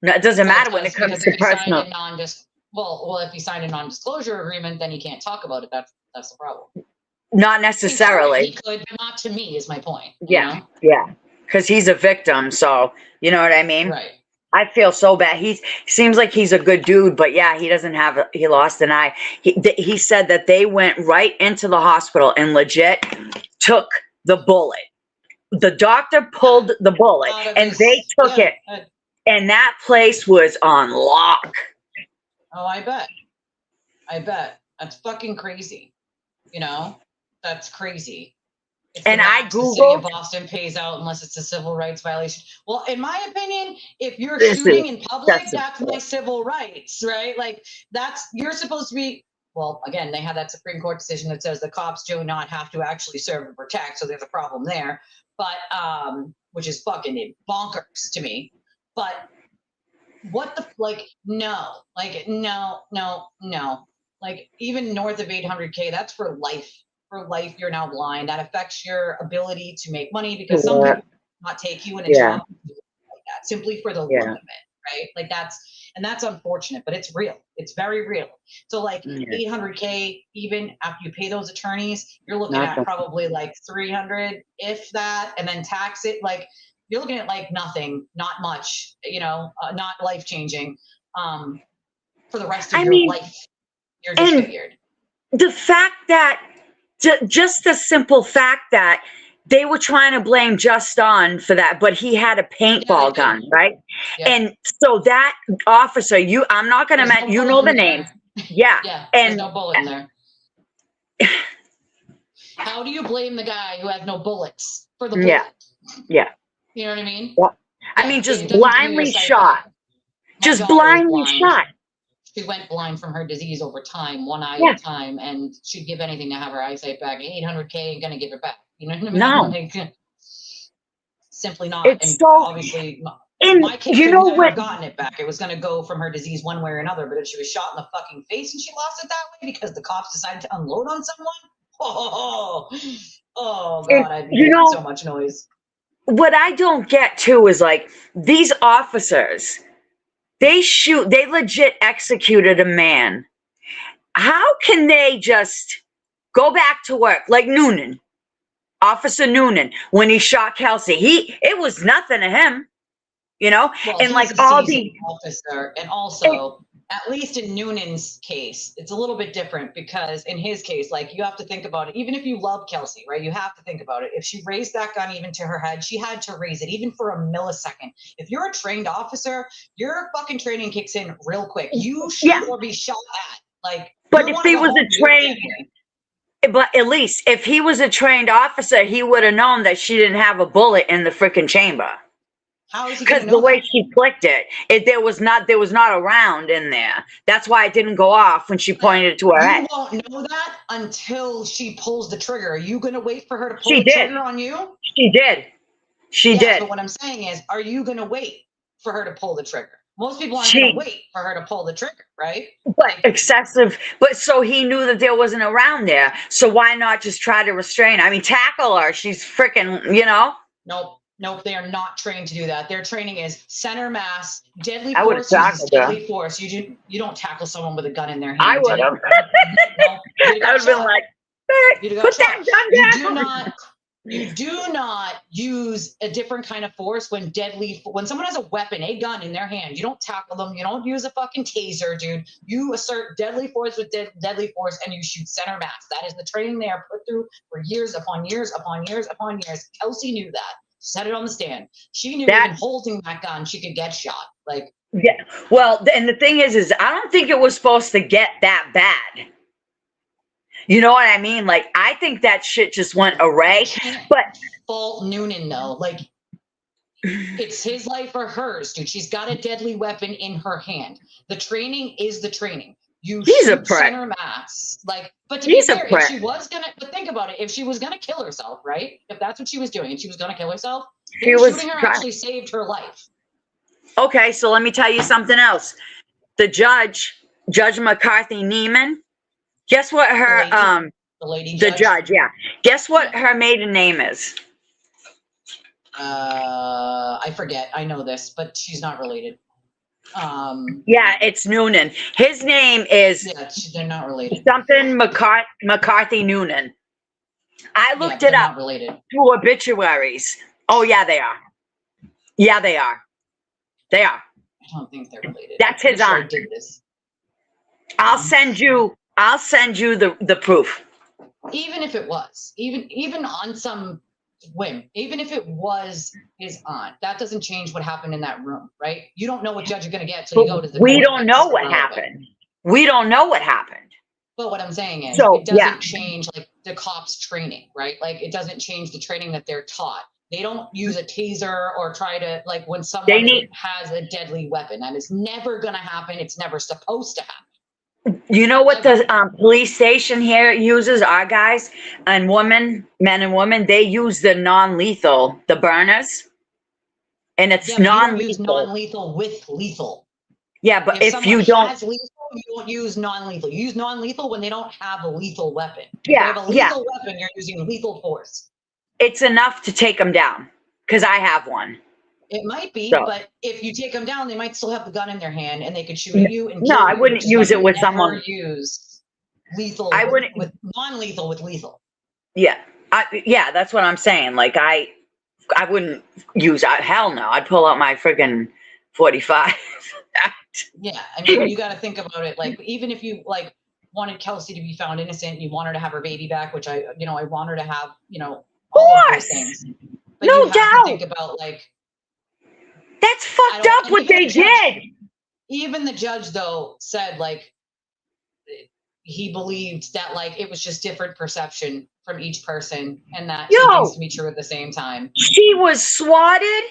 No, it doesn't Well, matter when it comes to if he signed personal. a well, if he signed a non-disclosure agreement, then he can't talk about it. That's the problem. Not necessarily. He could, but not to me, is my point. Yeah. You know? Yeah. Because he's a victim. So, you know what I mean? Right. I feel so bad. He seems like he's a good dude, but yeah, he doesn't have, he lost an eye. He said that they went right into the hospital and legit took the bullet. The doctor pulled the bullet and they took it. And that place was on lock. Oh, I bet. That's fucking crazy. You know, that's crazy. And I Googled. The city of Boston pays out unless it's a civil rights violation. Well, in my opinion, if you're shooting in public, that's my civil rights, right? Like you're supposed to be. Well, again, they had that Supreme Court decision that says the cops do not have to actually serve and protect, so there's a problem there. But which is fucking bonkers to me. But what the no, like even north of 800K, that's for life. For life, you're now blind. That affects your ability to make money because some people not take you in a job like that simply for the look of it, right? Like that's unfortunate, but it's real. It's very real. So like 800K, even after you pay those attorneys, you're looking at probably like 300, if that, and then tax it. Like you're looking at like nothing, not much, you know, not life changing. For the rest of your life, you're disfigured. The fact that. Just the simple fact that they were trying to blame Justin for that, but he had a paintball gun, right? Yeah. And so that officer, I'm not going to mention, you know the names. Yeah. Yeah. And there's no bullet in there. How do you blame the guy who has no bullets for the bullet? Yeah. Yeah. You know what I mean? Yeah. I mean, just blindly shot. Just blindly shot. She went blind from her disease over time, one eye at a time, and she'd give anything to have her eyesight back. 800K ain't gonna give it back. You know what I mean? No. Like, simply not. It's and so, obviously, my kid you would never have gotten it back. It was gonna go from her disease one way or another. But if she was shot in the fucking face and she lost it that way because the cops decided to unload on someone, God, I'd be making so much noise. What I don't get too is like these officers. They legit executed a man. How can they just go back to work like Noonan, Officer Noonan, when he shot Kelsey? It was nothing to him, you know? Well, and like all the officer, and also at least in Noonan's case, it's a little bit different because in his case, like you have to think about it. Even if you love Kelsey, right? You have to think about it. If she raised that gun even to her head, she had to raise it even for a millisecond. If you're a trained officer, your fucking training kicks in real quick. You shoot or be shot at. Like, but if he was but at least if he was a trained officer, he would have known that she didn't have a bullet in the freaking chamber. How is he? Because the way she clicked it, there was not a round in there. That's why it didn't go off when she pointed it to her head. You won't know that until she pulls the trigger. Are you going to wait for her to pull the trigger on you? She did. She did. But what I'm saying is, are you going to wait for her to pull the trigger? Most people aren't going to wait for her to pull the trigger, right? But excessive. But so he knew that there wasn't around there. So why not just try to restrain her? I mean, tackle her. She's freaking, you know. Nope. They are not trained to do that. Their training is center mass, deadly I force uses her. deadly force. You don't tackle someone with a gun in their hand. I would have. No, I would have been like, put that gun down. You do not use a different kind of force when someone has a weapon, a gun in their hand. You don't tackle them. You don't use a fucking taser, dude. You assert deadly force with deadly force, and you shoot center mass. That is the training they are put through for years upon years upon years upon years. Kelsey knew that. Said it on the stand. She knew even holding that gun, she could get shot. Like, yeah. Well, and the thing is I don't think it was supposed to get that bad. You know what I mean? Like, I think that shit just went awry. But fault Noonan though. Like, it's his life or hers, dude. She's got a deadly weapon in her hand. The training is the training. He's a prick. Center mass. Like, but to be fair, if she was gonna, but think about it, if she was gonna kill herself, right? If that's what she was doing, and she was gonna kill herself, shooting her actually saved her life. Okay, so let me tell you something else. The Judge McCarthy Neiman, guess what her the judge, yeah. Guess what her maiden name is? I forget. I know this, but she's not related. Yeah, it's Noonan. His name is they're not related. Something McCarthy Noonan. I looked it up through obituaries. Oh yeah, they are. Yeah, they are. They are. I don't think they're related. That's his aunt. Did this. I'll send you the proof. Even if it was, even on some whim, even if it was his aunt, that doesn't change what happened in that room, right? You don't know what judge you're going to get till you go to the We don't know what happened. We don't know what happened. But what I'm saying is, it doesn't change like the cops' training, right? Like, it doesn't change the training that they're taught. They don't use a taser or try to, like, when someone has a deadly weapon. That is never going to happen. It's never supposed to happen. You know what the police station here uses, our guys and men and women, they use the non-lethal, the burners. And it's non-lethal. You use non-lethal with lethal. Yeah, but if you don't has lethal, you don't use non-lethal. You use non-lethal when they don't have a lethal weapon. Yeah, if they have a lethal weapon, you're using lethal force. It's enough to take them down, because I have one. It might be, but if you take them down, they might still have the gun in their hand, and they could shoot you. And no, I wouldn't use it with someone. Use lethal. I wouldn't with non-lethal with lethal. Yeah, that's what I'm saying. Like, I wouldn't use. Hell no, I'd pull out my friggin' 45. Yeah, I mean, you got to think about it. Like, even if you wanted Kelsey to be found innocent, you want her to have her baby back, which I want her to have, all of those things. But no you have doubt. to think about that's fucked up what they did. Even the judge, though, said he believed that it was just different perception from each person, and that two things to be true at the same time. She was swatted,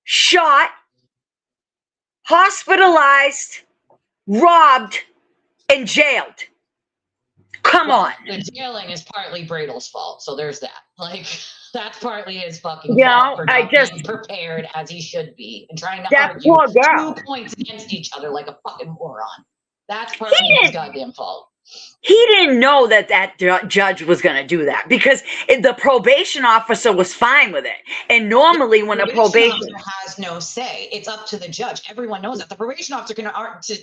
shot, hospitalized, robbed, and jailed. Come on. The jailing is partly Bradle's fault, so there's that. That's partly his fucking fault for not being prepared as he should be and trying to argue 2 points against each other like a fucking moron. That's partly his goddamn fault. He didn't know that judge was going to do that, because the probation officer was fine with it. And normally when a probation officer has no say, it's up to the judge. Everyone knows that. The probation officer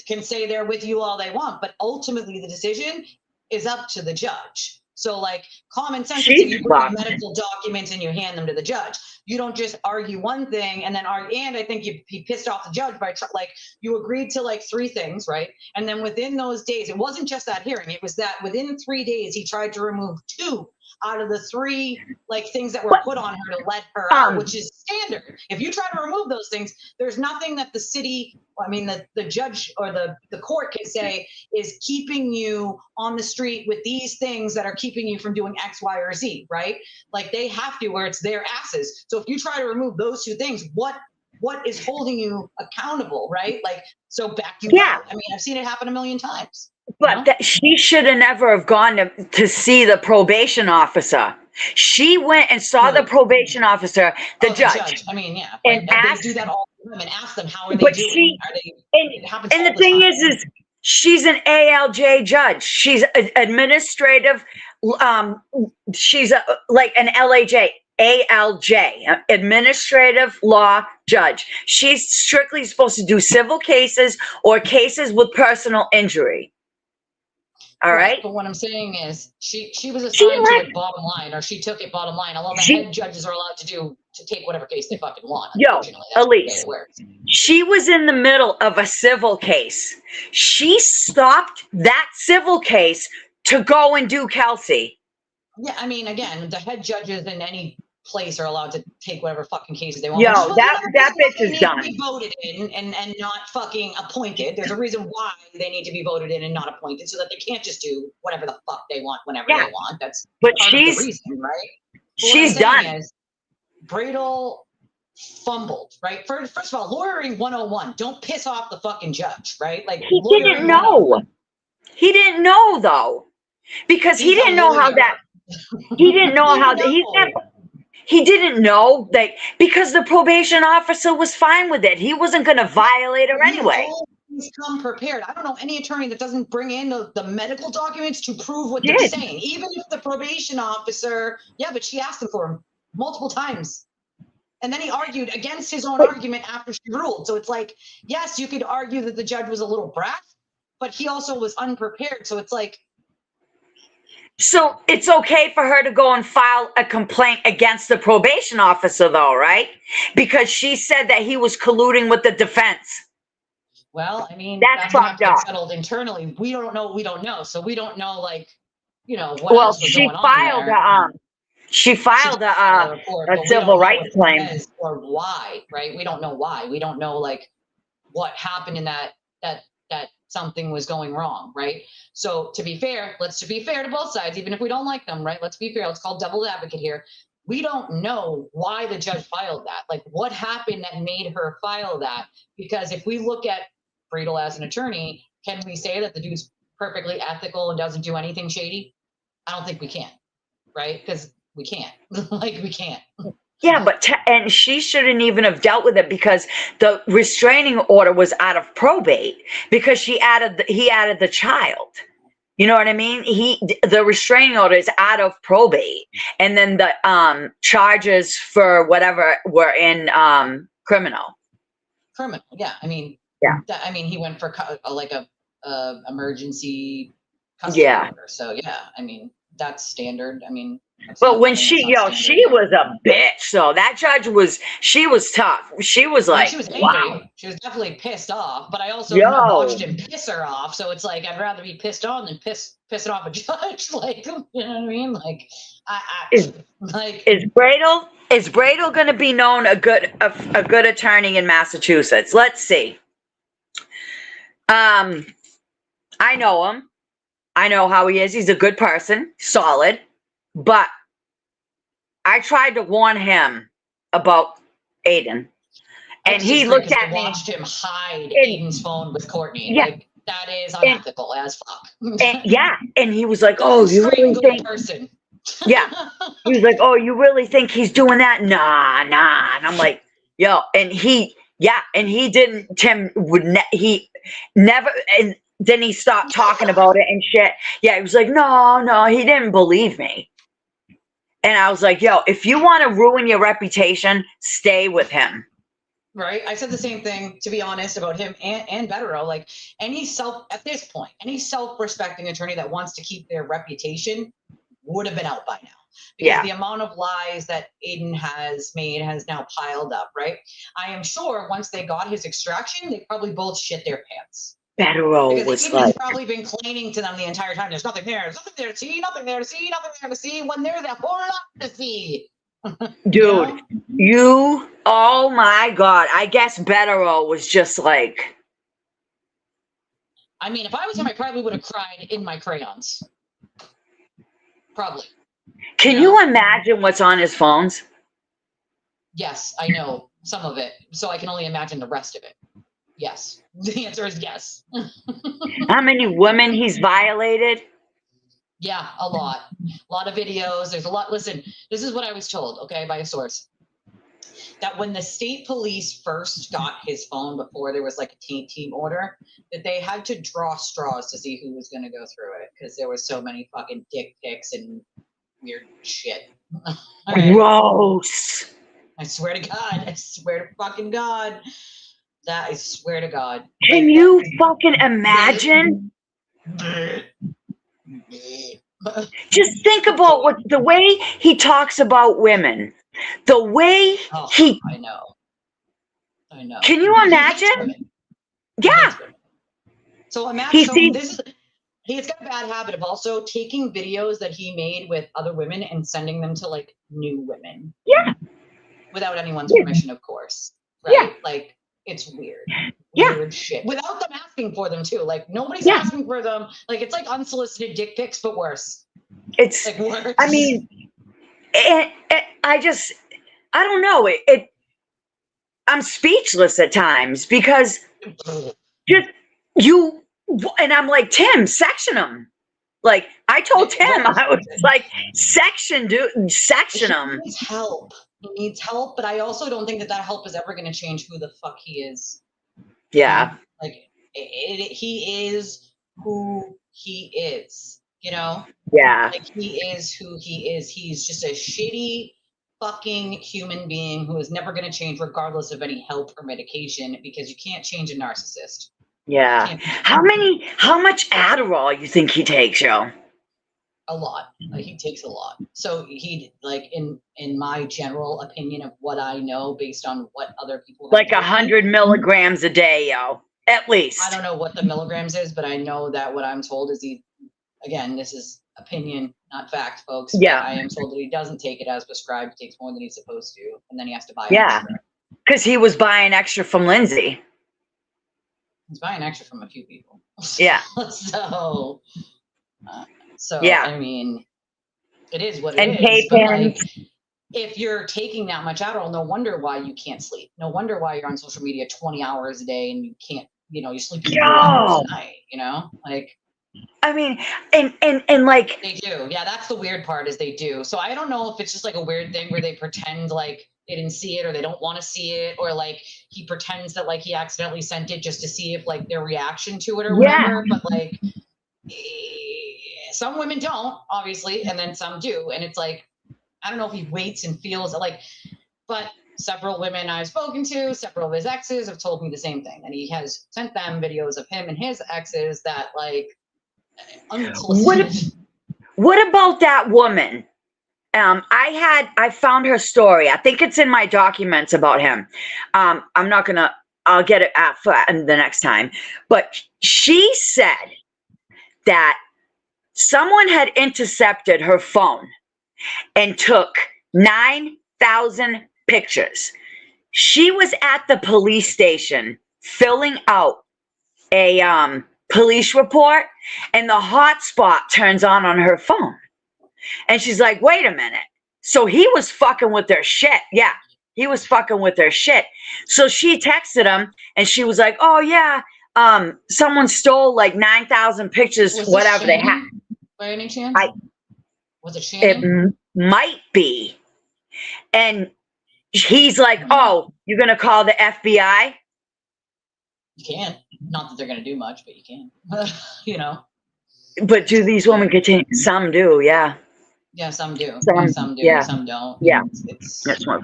can say they're with you all they want, but ultimately the decision is up to the judge. So common sense is if you bring medical documents and you hand them to the judge. You don't just argue one thing and then argue. And I think he pissed off the judge by you agreed to 3 things, right? And then within those days, it wasn't just that hearing. It was that within 3 days, he tried to remove 2 out of the 3 things that were put on her to let her out, which is standard. If you try to remove those things, there's nothing that the city, the judge or the court can say is keeping you on the street with these things that are keeping you from doing X, Y, or Z, right? They have to, where it's their asses. So if you try to remove those 2 things, what is holding you accountable, right? So back you out. I mean, I've seen it happen a million times. But she should have never have gone to see the probation officer. She went and saw the probation officer, the judge. I mean, and they do that all them and ask them how are they But doing. It happens and all the the thing time. is she's an ALJ judge. She's administrative. She's like an LAJ, ALJ, administrative law judge. She's strictly supposed to do civil cases or cases with personal injury. All right. But what I'm saying is she was She assigned to like it bottom line, or she took it bottom line, although the she head judges are allowed to take whatever case they fucking want. yo, Unfortunately, that's the way Elise. it works. She was in the middle of a civil case. She stopped that civil case to go and do Kelsey. Yeah, I mean, again, the head judges in any place are allowed to take whatever fucking cases they want. Yo, Which is that bitch is need done. to be voted in and not fucking appointed. There's a reason why they need to be voted in and not appointed, so that they can't just do whatever the fuck they want whenever they want. That's but part of the reason, right? But she's done. is, Bradel fumbled, right? First of all, lawyering 101. Don't piss off the fucking judge, right? Like He didn't know. He didn't know though, because he didn't know how that. He didn't know how that. He didn't know that because the probation officer was fine with it. He wasn't going to violate her anyway. He's come prepared. I don't know any attorney that doesn't bring in the medical documents to prove what they're saying. Even if the probation officer, but she asked him for them multiple times. And then he argued against his own argument after she ruled. So it's like, yes, you could argue that the judge was a little brat, but he also was unprepared. So it's like, so it's okay for her to go and file a complaint against the probation officer though, right? Because she said that he was colluding with the defense. Well, I mean, that's fucked up. Settled internally. We don't know. So we don't know, like, what else was she going on there. She filed a civil rights claim. Or why, right? We don't know why. We don't know, like, what happened in that something was going wrong, right? So to be fair to both sides, even if we don't like them, right? Let's be fair. Let's call devil's advocate here. We don't know why the judge filed that. Like, what happened that made her file that? Because if we look at Bradel as an attorney, can we say that the dude's perfectly ethical and doesn't do anything shady? I don't think we can, right? Because we can't. We can't. Yeah, but and she shouldn't even have dealt with it because the restraining order was out of probate because he added the child. You know what I mean? The restraining order is out of probate, and then the charges for whatever were in criminal. Criminal, yeah. I mean, he went for a emergency custody order. So yeah, I mean, that's standard. I mean. But when she was a bitch. So that judge was tough. She was like, she was angry. Wow. She was definitely pissed off. But I also watched him piss her off. So it's like I'd rather be pissed on than pissing off a judge. Like, you know what I mean? Like, is Bradel going to be known a good attorney in Massachusetts? Let's see. I know him. I know how he is. He's a good person, solid. But I tried to warn him about Aiden, and he looked at me. Watched him hide Aiden's phone with Courtney. Yeah, like, that is unethical as fuck. And he was like, "Oh, you really think?" Person. Yeah, he was like, "Oh, you really think he's doing that?" Nah. And I'm like, "Yo," and he didn't. Tim he never and. Then he stopped talking about it and shit. Yeah, he was like, no, he didn't believe me. And I was like, yo, if you want to ruin your reputation, stay with him. Right? I said the same thing, to be honest, about him and Betterow. Like, at this point, any self-respecting attorney that wants to keep their reputation would have been out by now. Because the amount of lies that Aiden has made has now piled up, right? I am sure once they got his extraction, they probably both shit their pants. Betterow was like, probably been complaining to them the entire time. There's nothing there. There's nothing there to see. Nothing there to see. Nothing there to see. When there's a whole lot to see. Dude, oh my God. I guess Betterow was just like. I mean, if I was him, I probably would have cried in my crayons. Probably. Can you imagine what's on his phones? Yes, I know some of it. So I can only imagine the rest of it. Yes. The answer is yes. How many women he's violated? Yeah, a lot. A lot of videos. There's a lot. Listen, this is what I was told, okay, by a source. that when the state police first got his phone before there was like a team order, that they had to draw straws to see who was going to go through it because there was so many fucking dick pics and weird shit. Right. Gross. I swear to God. I swear to fucking God. That I swear to God. Can you fucking imagine? Just think about what the way he talks about women. The way he. I know. Can you imagine? Yeah. So imagine he's got a bad habit of also taking videos that he made with other women and sending them to like new women. Yeah. Without anyone's permission, of course. Right? Yeah. Like it's weird. Weird shit. Without them asking for them too. Like nobody's asking for them. Like it's like unsolicited dick pics, but worse. It's like worse. I mean, I don't know. I'm speechless at times because and I'm like, Tim, section him. Like I told Tim, I was like, section him. He needs help. He needs help, but I also don't think that help is ever going to change who the fuck he is. Yeah. Like he is who he is, you know? Yeah. Like he is who he is. He's just a shitty fucking human being who is never going to change regardless of any help or medication because you can't change a narcissist. Yeah. How much Adderall you think he takes, yo? A lot. Like he takes a lot. So he like in my general opinion of what I know based on what other people like 100 milligrams a day, yo. At least. I don't know what the milligrams is, but I know that what I'm told is again, this is opinion, not fact, folks. Yeah. I am told that he doesn't take it as prescribed. He takes more than he's supposed to, and then he has to buy extra. Because he was buying extra from Lindsay. He's buying extra from a few people. Yeah. So yeah. I mean, it is what it is. But like, if you're taking that much Adderall, no wonder why you can't sleep. No wonder why you're on social media 20 hours a day and you can't, you sleep 2 hours a night, like. I mean, and like. They do. Yeah, that's the weird part is they do. So I don't know if it's just like a weird thing where they pretend like they didn't see it or they don't want to see it or like he pretends that like he accidentally sent it just to see if like their reaction to it or whatever. But like. Some women don't, obviously, and then some do. And it's like, I don't know if he waits and feels like, but several women I've spoken to, several of his exes have told me the same thing. And he has sent them videos of him and his exes that like, unsolicited. What about that woman? I found her story. I think it's in my documents about him. I'll get it the next time. But she said that someone had intercepted her phone and took 9,000 pictures. She was at the police station filling out a police report, and the hotspot turns on her phone. And she's like, wait a minute. So he was fucking with their shit. Yeah, he was fucking with their shit. So she texted him, and she was like, oh, yeah, someone stole like 9,000 pictures, whatever they had. By any chance? Was it Shannon? It might be. And he's like, oh, you're going to call the FBI? You can. Not that they're going to do much, but you can. But do these women continue? Some do, yeah. Yeah, some do. Some do. Yeah. Some don't. Yeah. That's more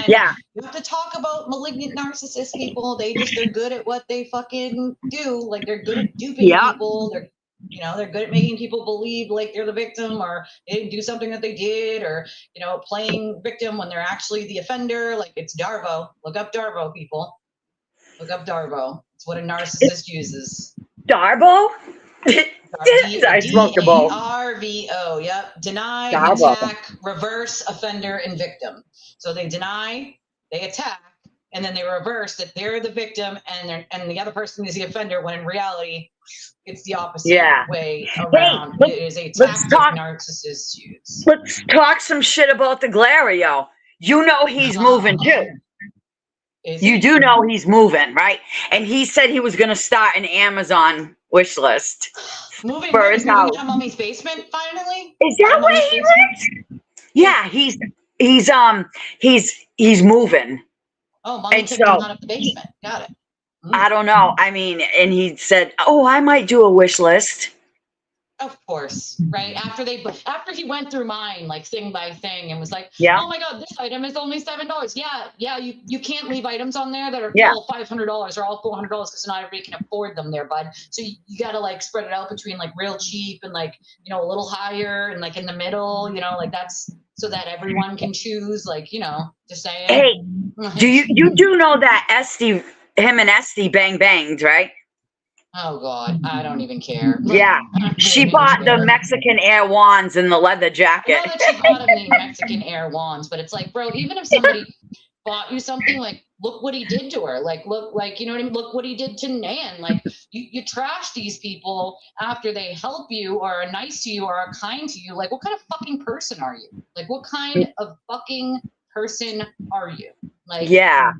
yeah. You have to talk about malignant narcissist people. They're good at what they fucking do. Like they're good at duping people. They're good at making people believe like they're the victim or they didn't do something that they did or, playing victim when they're actually the offender. Like it's Darvo. Look up Darvo, people. Look up Darvo. It's what a narcissist uses. Darvo? I smoked a bowl. DARVO. Yep. Deny, attack, reverse, offender, and victim. So they deny, they attack, and then they reverse that they're the victim and the other person is the offender when in reality it's the opposite way around. It is a tactic narcissists use. Let's talk some shit about the Glario. He's moving too. You do know he's moving, right? And he said he was going to start an Amazon wish list for his house. Moving to Mommy's basement, finally? Is that where he lives? Yeah, he's moving. Oh, mommy And kicked him so out of the basement. Got it. I don't know. I mean, and he said, "Oh, I might do a wish list." Of course, right? After he went through mine like thing by thing and was like, Yeah, "Oh my God, this item is only $7." Yeah. You can't leave items on there that are yeah. all $500 or all $400 because not everybody can afford them there, bud. So you got to like spread it out between like real cheap and like a little higher and like in the middle. Like that's so that everyone can choose. Like just saying. Hey, you do know that him and Esty banged, right? Oh God, I don't even care. Yeah, I don't she even bought the care. Mexican Air wands and the leather I jacket. know that she bought him the Mexican Air wands, but it's like, bro, even if somebody bought you something, like, look what he did to her. Like, look, like, you know what I mean? Look what he did to Nan. Like, you trash these people after they help you or are nice to you or are kind to you. Like, what kind of fucking person are you? Like, what kind of fucking person are you? Like, Yeah,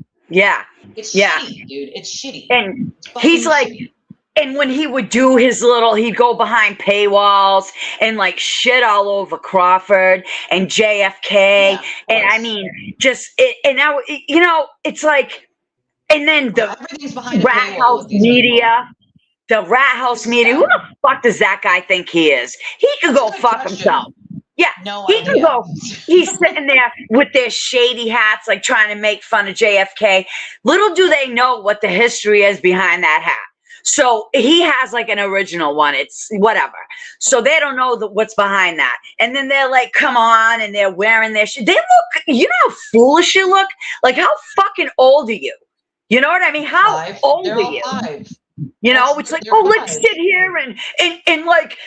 it's yeah. shitty, dude. It's shitty. And It's he's fucking like, shitty. and when he would do he'd go behind paywalls and like shit all over Crawford and JFK. Yeah, of And I course. mean, and now, it's like, and then the Everything's behind a Rat paywall House with these people. Media, the Rat House This is Media. Who bad. the fuck does that guy think he is? He could That's a go good fuck question. himself. Yeah, No he could idea. go. He's sitting there with their shady hats, like trying to make fun of JFK. Little do they know what the history is behind that hat. So he has like an original one. It's whatever. So they don't know what's behind that. And then they're like, come on, and they're wearing their shit. They look, how foolish you look? Like, how fucking old are you? You know what I mean? How 5. old They're are all you? 5. It's like, They're oh, let's 5. sit here and like,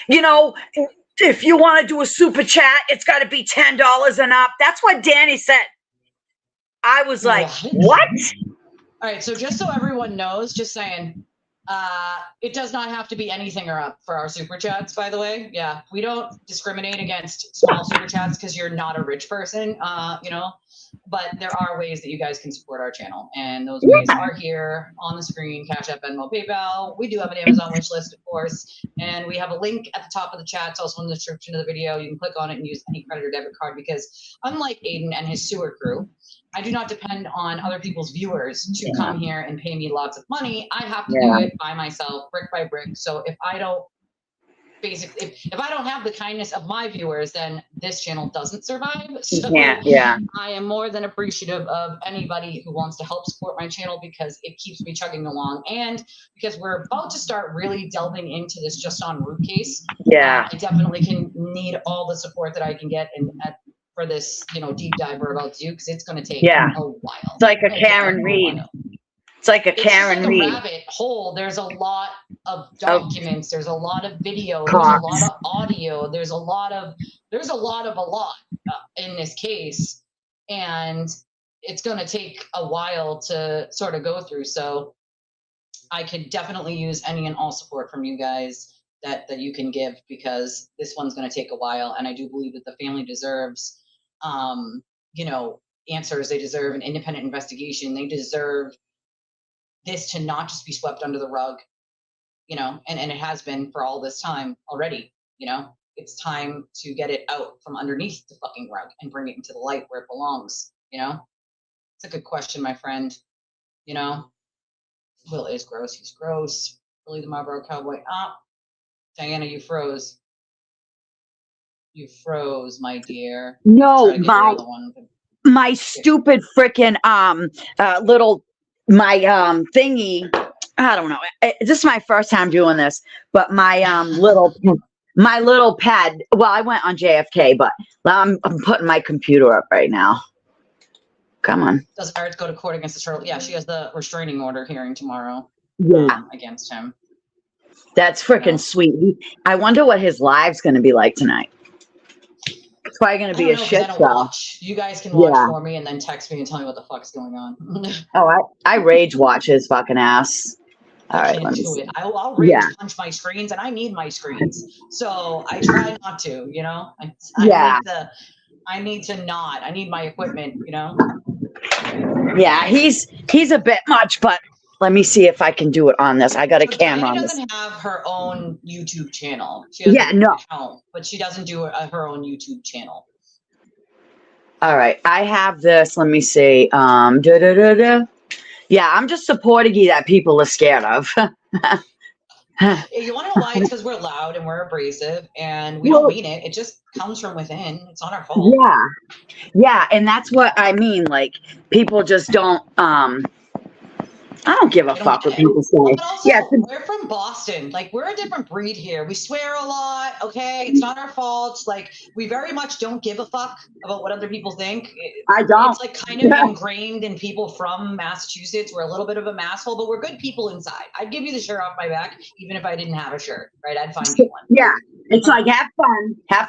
if you want to do a super chat, it's got to be $10 and up. That's what Danny said. I was like, what? All right, so just so everyone knows, just saying, it does not have to be anything or up for our super chats, by the way. Yeah, we don't discriminate against small super chats because you're not a rich person, but there are ways that you guys can support our channel, and those ways are here on the screen: Cash App, Venmo, PayPal. We do have an Amazon wish list, of course, and we have a link at the top of the chat. It's also in the description of the video. You can click on it and use any credit or debit card because, unlike Aiden and his sewer crew, I do not depend on other people's viewers to come here and pay me lots of money. I have to do it by myself, brick by brick. So if I don't if I don't have the kindness of my viewers, then this channel doesn't survive. So I am more than appreciative of anybody who wants to help support my channel because it keeps me chugging along. And because we're about to start really delving into this just on root case, I definitely can need all the support that I can get for this, deep dive we're about to do, because it's going to take a while. It's like a Karen Reed. It's like a Karen Reed. A rabbit hole. There's a lot of documents. There's a lot of video. There's a lot of audio. There's a lot of a lot in this case, and it's going to take a while to sort of go through. So I could definitely use any and all support from you guys that you can give, because this one's going to take a while, and I do believe that the family deserves, answers. They deserve an independent investigation. They deserve this to not just be swept under the rug, and it has been for all this time already. It's time to get it out from underneath the fucking rug and bring it into the light where it belongs. It's a good question, my friend. Will is gross. He's gross. Billy the Marlboro Cowboy. Diana, you froze. You froze, my dear. No, my stupid freaking little thingy. I don't know. This is my first time doing this, but my little pad. Well, I went on JFK, but I'm putting my computer up right now. Come on. Does Earth go to court against the turtle? Yeah, she has the restraining order hearing tomorrow. Against him. That's freaking sweet. I wonder what his live's going to be like tonight. It's probably going to be a shit show. You guys can watch for me and then text me and tell me what the fuck's going on. I rage watch his fucking ass. All right, let me see. I'll rage punch my screens, and I need my screens, so I try not to. I need to not. I need my equipment. Yeah, he's a bit much, but let me see if I can do it on this. I got a camera on this. She doesn't have her own YouTube channel. She has an account, but she doesn't do her own YouTube channel. All right. I have this. Let me see. Yeah, I'm just supporting you that people are scared of. You want to know why? It's because we're loud and we're abrasive and we don't Well, mean it. It just comes from within. It's not our fault. yeah. Yeah, and that's what I mean. Like, people just don't I don't give a They don't fuck get what it. people say. But also, Yeah, we're from Boston. Like, we're a different breed here. We swear a lot, okay? It's not our fault. Like, we very much don't give a fuck about what other people think. I don't. It's like kind of ingrained in people from Massachusetts. We're a little bit of a masshole, but we're good people inside. I'd give you the shirt off my back, even if I didn't have a shirt, right? I'd find you one. Yeah. It's like have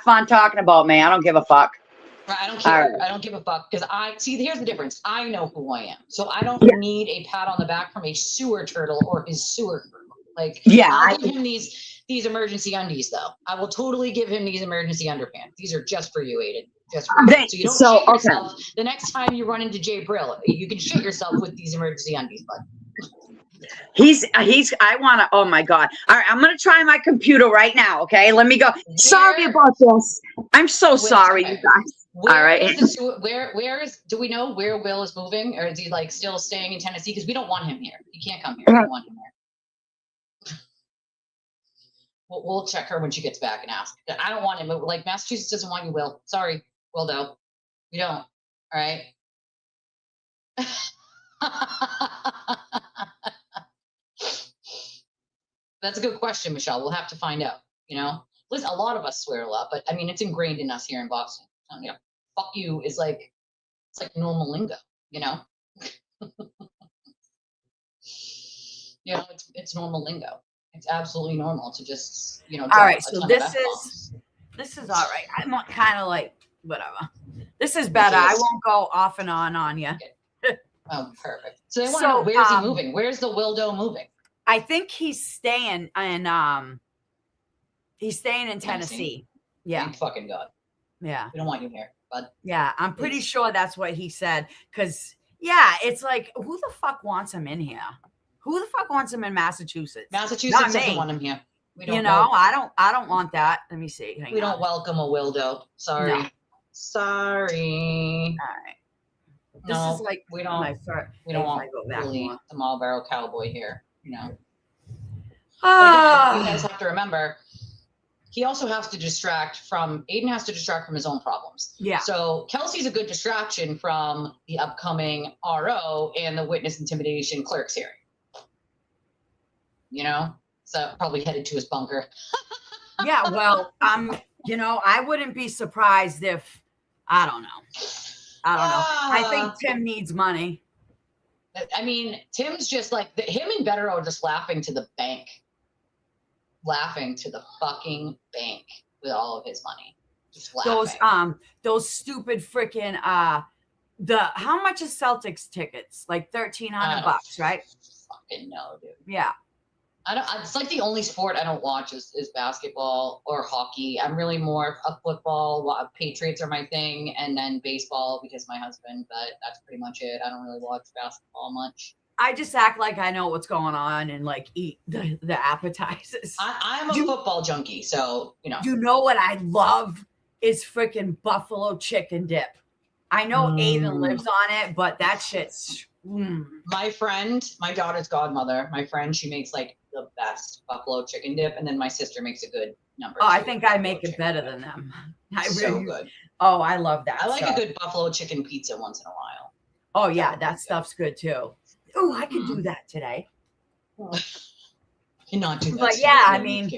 fun talking about me. I don't give a fuck. I don't care. Right. I don't give a fuck because I see. Here's the difference. I know who I am, so I don't Yeah. need a pat on the back from a sewer turtle or his sewer crew. Like, Yeah, I'll give him these emergency undies, though. I will totally give him these emergency underpants. These are just for you, Aiden. Just for you. So you don't shit yourself the next time you run into Jay Brill. You can shit yourself with these emergency undies, bud. I want to, oh my God. All right, I'm going to try my computer right now, okay? Let me go. Sorry about this. I'm so sorry, you guys. All right. Do we know where Will is moving, or is he like still staying in Tennessee? Because we don't want him here. He can't come here. We don't want him here. We'll check her when she gets back and ask. I don't want him. Like, Massachusetts doesn't want you, Will. Sorry, Wildo. We don't. All right. That's a good question, Michelle. We'll have to find out. Listen, a lot of us swear a lot, but I mean, it's ingrained in us here in Boston. Fuck you is like, it's like normal lingo. It's normal lingo. It's absolutely normal to just all right. So this is all right. I'm not kind of like whatever. This is better. I won't go off and on you. Oh, perfect. So they want to know, where's he moving? Where's the Wildo moving? I think he's staying in Tennessee. Yeah. Thank fucking God. Yeah. We don't want you here, bud. Yeah, I'm pretty sure that's what he said. Cause yeah, it's like, who the fuck wants him in here? Who the fuck wants him in Massachusetts? Massachusetts doesn't want him here. We don't I don't want that. Let me see. We don't welcome a Wildo. Sorry. No. Sorry. All right. This is like we don't want Willie the Marlboro Cowboy here, But again, you guys have to remember, he also has to Aiden has to distract from his own problems. Yeah. So Kelsey's a good distraction from the upcoming RO and the witness intimidation clerk's hearing. So probably headed to his bunker. Yeah, well, I wouldn't be surprised if, I don't know. I think Tim needs money. I mean, Tim's just like, him and Better are just laughing to the bank. Laughing to the fucking bank with all of his money. Just laughing. Those stupid freaking, how much is Celtics tickets? Like $1,300, right? Fucking no, dude. Yeah. It's like the only sport I don't watch is basketball or hockey. I'm really more of football. Patriots are my thing, and then baseball because my husband. But that's pretty much it. I don't really watch basketball much. I just act like I know what's going on and like eat the appetizers. I'm a football junkie, so You know what I love is freaking buffalo chicken dip. I know Aiden lives on it, but that shit's. My friend, my daughter's godmother, she makes like the best buffalo chicken dip, and then my sister makes a good number. Oh, I think I make it better than them. Good. Oh, I love that. I like a good buffalo chicken pizza once in a while. Oh yeah, that stuff's good too. Oh, I could do that today. Cannot do that. But yeah, I mean,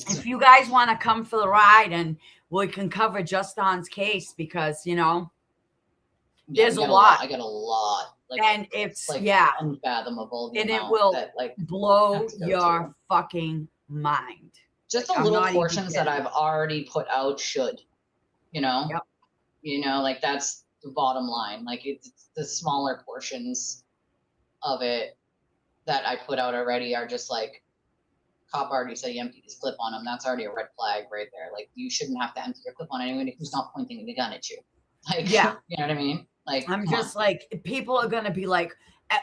if you guys want to come for the ride, and we can cover Justin's case because there's a lot. I got a lot. And it's unfathomable. And it will blow your fucking mind. Just the little portions that I've already put out should, Yep. That's the bottom line. Like it's the smaller portions of it that I put out already are just like, cop already said he emptied his clip on him. That's already a red flag right there. Like, you shouldn't have to empty your clip on anyone who's not pointing the gun at you. Like, you know what I mean? Like, I'm just like, people are going to be like,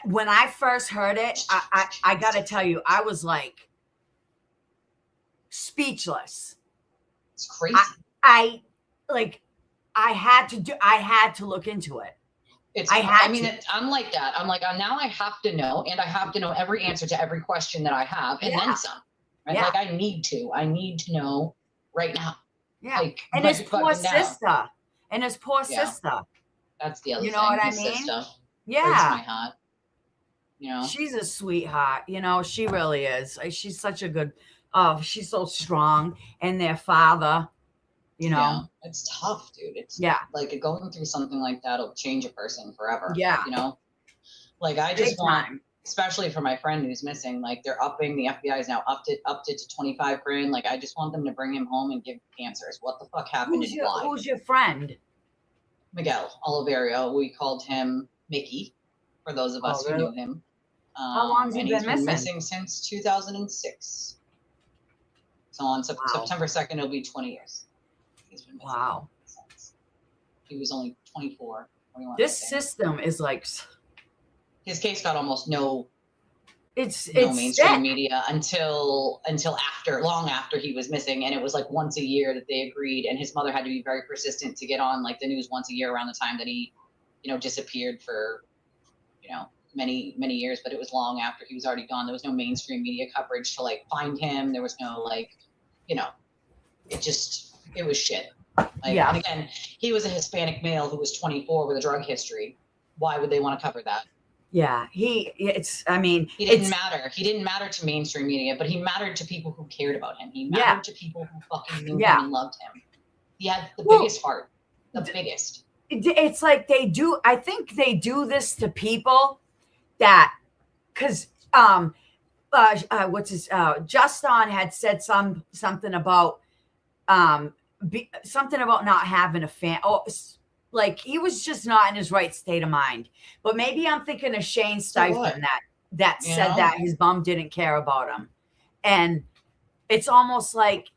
when I first heard it, I got to tell you, I was like speechless. It's crazy. I like, I had to look into it. I'm like that. I'm like, now I have to know, and I have to know every answer to every question that I have, and then some. Right? Like I need to know right now. Yeah. Like, and his poor sister. And his poor sister. That's the other thing. You know what I mean? Sister yeah. Breaks my heart. You know, she's a sweetheart. You know, she really is. She's such a good. She's so strong. And their father. You know, it's tough, dude. It's like going through something like that'll change a person forever. Yeah. You know, like I just want, especially for my friend who's missing, like they're upping, the FBI is now upped it to 25 grand. Like I just want them to bring him home and give answers. What the fuck happened? Who's your friend? Miguel Oliverio. We called him Mickey for those of us who knew him. How long has he been missing? Missing since 2006. So on September 2nd, it'll be 20 years. Wow. He was only 24. This system is like, his case got almost no mainstream sick. media until long after he was missing, and it was like once a year that they agreed, and his mother had to be very persistent to get on like the news once a year around the time that he disappeared for many years. But it was long after he was already gone. There was no mainstream media coverage to like find him. There was no it was shit. And again, he was a Hispanic male who was 24 with a drug history. Why would they want to cover that? Yeah, he didn't matter. He didn't matter to mainstream media, but he mattered to people who cared about him. He mattered to people who fucking knew him and loved him. He had the biggest heart, the biggest. It's like I think they do this to people that, because Justin had said something about something about not having a fan. Like he was just not in his right state of mind. But maybe I'm thinking of Shane Steifen that said that his mom didn't care about him. And it's almost like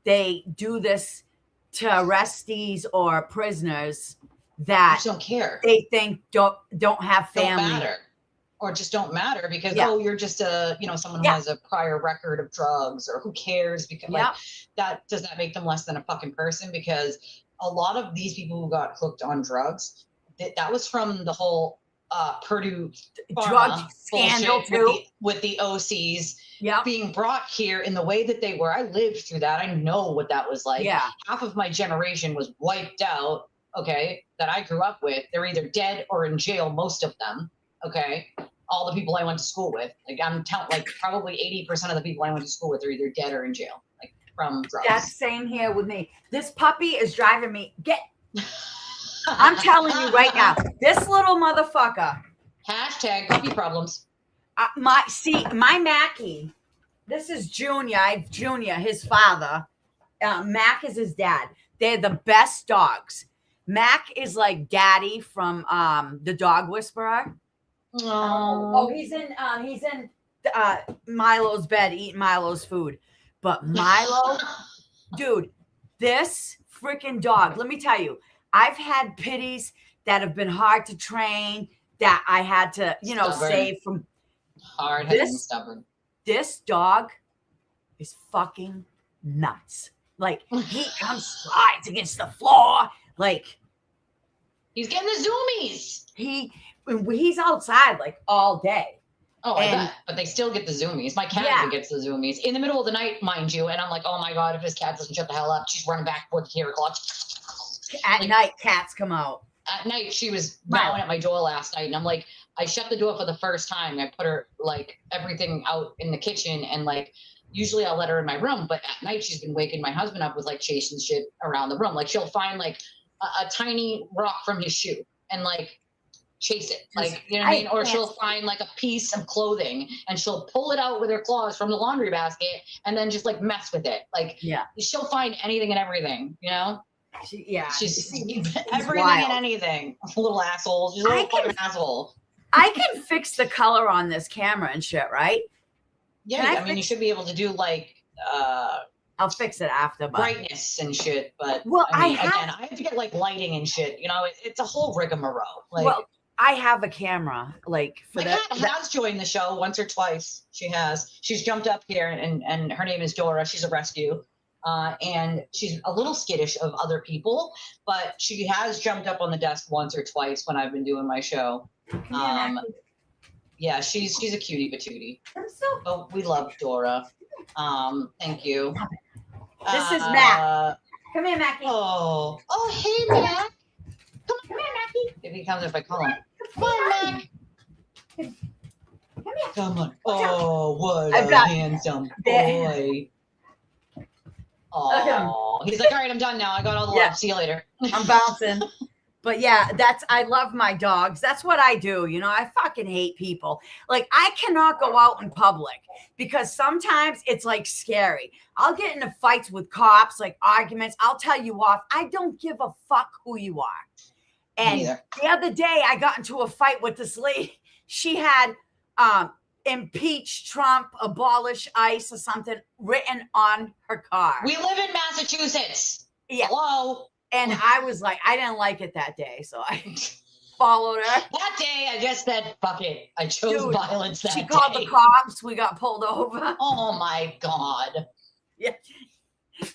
they do this to arrestees or prisoners that just don't care. They think don't have family. Don't matter. Or just don't matter because you're just someone who has a prior record of drugs, or who cares because that does not make them less than a fucking person. Because a lot of these people who got hooked on drugs, that was from the whole Purdue drug scandal too, with the OCs being brought here in the way that they were. I lived through that. I know what that was like. Half of my generation was wiped out. Okay, that I grew up with. They're either dead or in jail. Most of them. Okay. All the people I went to school with, probably 80% of the people I went to school with are either dead or in jail, like from drugs. That's same here with me. This puppy is driving me. I'm telling you right now, this little motherfucker. Hashtag puppy problems. My Mackie. This is Junior. I have Junior, his father. Mac is his dad. They're the best dogs. Mac is like Daddy from the Dog Whisperer. He's in Milo's bed eating Milo's food. But Milo, dude, this freaking dog, let me tell you, I've had pitties that have been hard to train, that I had to, save from hard-headed and stubborn. This dog is fucking nuts. Like he comes, slides against the floor, like he's getting the zoomies. He's outside like all day. Oh, I bet. But they still get the zoomies. My cat even gets the zoomies in the middle of the night, mind you. And I'm like, oh my God, if this cat doesn't shut the hell up, she's running back towards the o'clock. At night, cats come out. At night, she was bowing at my door last night. And I'm like, I shut the door for the first time. I put her like everything out in the kitchen. And like, usually I'll let her in my room. But at night, she's been waking my husband up with like chasing shit around the room. Like she'll find like a tiny rock from his shoe and like chase it, like, you know what I mean? Or she'll find like a piece of clothing and she'll pull it out with her claws from the laundry basket and then just like mess with it. Like, she'll find anything and everything, she's everything wild. And anything. Little asshole. She's a little fucking asshole. I can fix the color on this camera and shit, right? Yeah, I mean, you should be able to do like I'll fix it after, but brightness and shit. But I have to get like lighting and shit. It's a whole rigmarole. Like, I have a camera, like for that. My cat has joined the show once or twice. She's jumped up here, and her name is Dora. She's a rescue. And she's a little skittish of other people, but she has jumped up on the desk once or twice when I've been doing my show. Yeah, she's a cutie patootie. Oh, we love Dora. Thank you. This is Mac. Come here, Mackie. Oh, hey, Mac. Come here, Mackie. If he comes, if I call him. Come on, Mac. Come here. Come on. Oh, what a handsome boy. Oh, he's like, all right, I'm done now. I got all the love. See you later. I'm bouncing. But yeah, I love my dogs. That's what I do. You know, I fucking hate people. Like, I cannot go out in public because sometimes it's like scary. I'll get into fights with cops, like arguments. I'll tell you off. I don't give a fuck who you are. And the other day I got into a fight with this lady. She had impeach Trump, abolish ICE or something written on her car. We live in Massachusetts. Yeah. Hello. And I was like, I didn't like it that day. So I followed her. That day, I just said, fuck it. I chose violence that day. She called the cops. We got pulled over. Oh, my God. Yeah.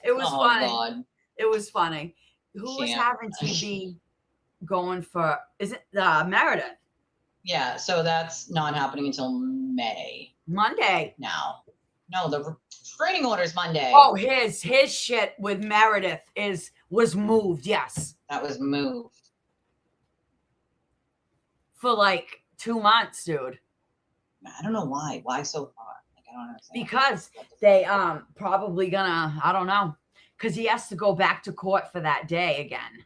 It was funny. God. It was funny. Who was having TV going for, is it Meredith? Yeah. So that's not happening until Monday. Now. No, the restraining order is Monday. Oh, his shit with Meredith was moved. Yes, that was moved for like 2 months, dude. I don't know why. Why so far? Like, I don't understand. Because they probably gonna, I don't know, because he has to go back to court for that day again.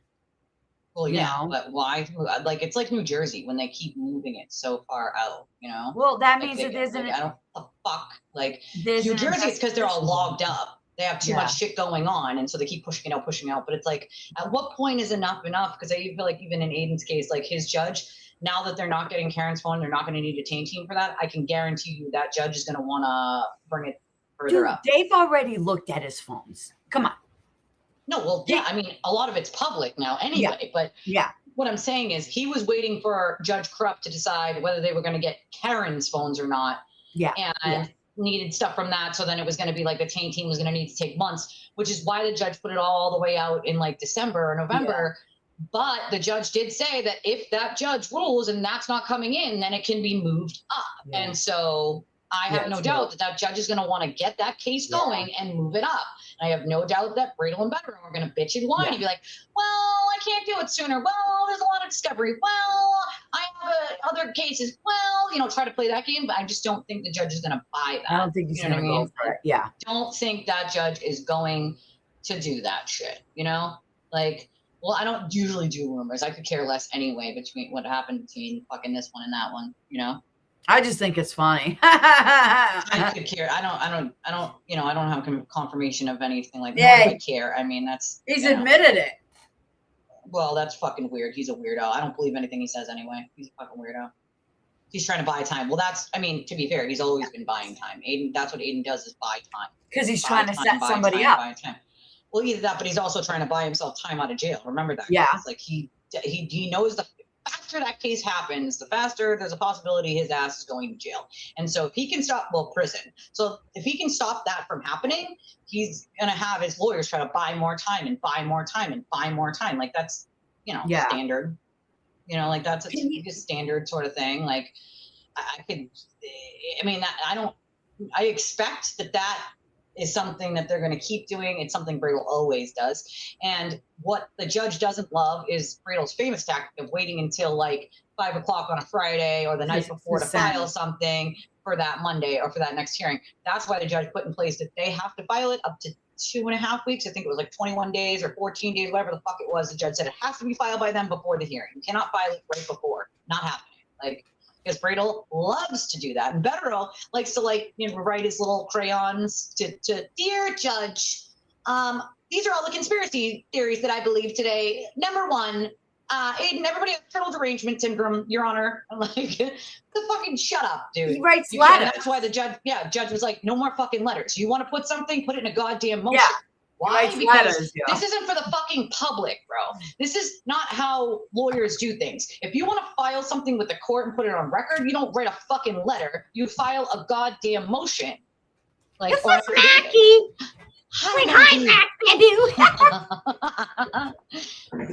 Well, yeah, but why? Like, it's like New Jersey when they keep moving it so far out, you know? Well, that means it isn't. I don't the fuck. Like, New Jersey, it's because they're all logged up. They have too much shit going on, and so they keep pushing it out. But it's like, at what point is enough? Because I feel like even in Aiden's case, like his judge, now that they're not getting Karen's phone, they're not going to need a detain team for that. I can guarantee you that judge is going to want to bring it further up. They've already looked at his phones. Come on. No, well, yeah, I mean, a lot of it's public now anyway, but what I'm saying is he was waiting for Judge Krupp to decide whether they were going to get Karen's phones or not. Yeah. And needed stuff from that. So then it was going to be like the detain team was going to need to take months, which is why the judge put it all the way out in like December or November. Yeah. But the judge did say that if that judge rules and that's not coming in, then it can be moved up. Yeah. And so I have no doubt that judge is going to want to get that case going and move it up. I have no doubt that Bradel and Better are going to bitch and whine and be like, well, I can't do it sooner. Well, there's a lot of discovery. Well, I have other cases. Well, try to play that game. But I just don't think the judge is going to buy that. I don't think he's going to go for it. Yeah. Don't think that judge is going to do that shit, Like, well, I don't usually do rumors. I could care less anyway between what happened between fucking this one and that one, I just think it's funny. I could care. I don't have confirmation of anything like that. I care. I mean, he's admitted it. Well, that's fucking weird. He's a weirdo. I don't believe anything he says anyway. He's a fucking weirdo. He's trying to buy time. Well, to be fair, he's always been buying time. Aiden, that's what Aiden does is buy time. Because he's trying to set somebody up. Well, either that, but he's also trying to buy himself time out of jail. Remember that. Yeah. It's like he knows the faster that case happens, the faster there's a possibility his ass is going to jail. And so if he can stop, prison. So if he can stop that from happening, he's going to have his lawyers try to buy more time and buy more time and buy more time. Like that's, standard, like that's a standard sort of thing. Like I expect that is something that they're going to keep doing. It's something Bradel always does. And what the judge doesn't love is Bradel's famous tactic of waiting until like 5 o'clock on a Friday or the night before to file something for that Monday or for that next hearing. That's why the judge put in place that they have to file it up to 2.5 weeks. I think it was like 21 days or 14 days, whatever the fuck it was. The judge said it has to be filed by them before the hearing. You cannot file it right before. Not happening. Because Bradel loves to do that. And Betterell likes to write his little crayons to dear judge, these are all the conspiracy theories that I believe today. Number 1, Aiden, everybody has turtle derangement syndrome, Your Honor. I'm like, the fucking shut up, dude. He writes letters. That's why the judge was like, no more fucking letters. You want to put something, put it in a goddamn motion. Yeah. Why? Because this isn't for the fucking public, bro. This is not how lawyers do things. If you want to file something with the court and put it on record, you don't write a fucking letter. You file a goddamn motion. This is Mackie. Hi, Mac, baby.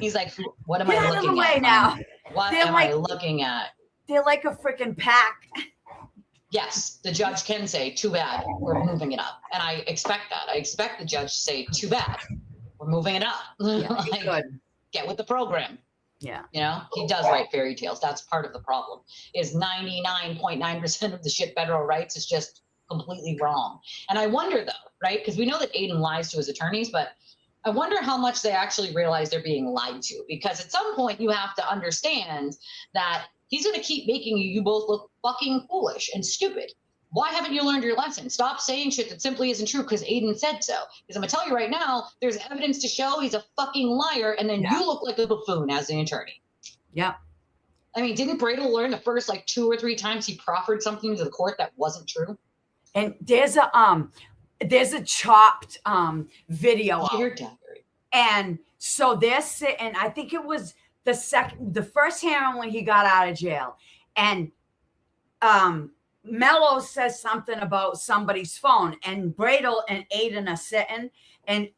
He's like, what am Get I out of the looking way at? now. Mom? What They're am like- I looking at? They're like a freaking pack. Yes, the judge can say, too bad, we're moving it up. And I expect that. I expect the judge to say, too bad, we're moving it up. Yeah, Like, good. get with the program. Yeah. You know, he does write fairy tales. That's part of the problem. Is 99.9% of the shit federal writes is just completely wrong. And I wonder though, right? Because we know that Aiden lies to his attorneys, but I wonder how much they actually realize they're being lied to. Because at some point you have to understand that he's going to keep making you both look fucking foolish and stupid. Why haven't you learned your lesson? Stop saying shit that simply isn't true because Aiden said so. Because I'm going to tell you right now, there's evidence to show he's a fucking liar, and then you look like a buffoon as an attorney. Yeah. I mean, didn't Bradle learn the first like 2 or 3 times he proffered something to the court that wasn't true? And there's a chopped video You out. heard that, right? And so they're sitting, I think it was the first hearing when he got out of jail. And Mello says something about somebody's phone, and Bradle and Aiden are sitting, and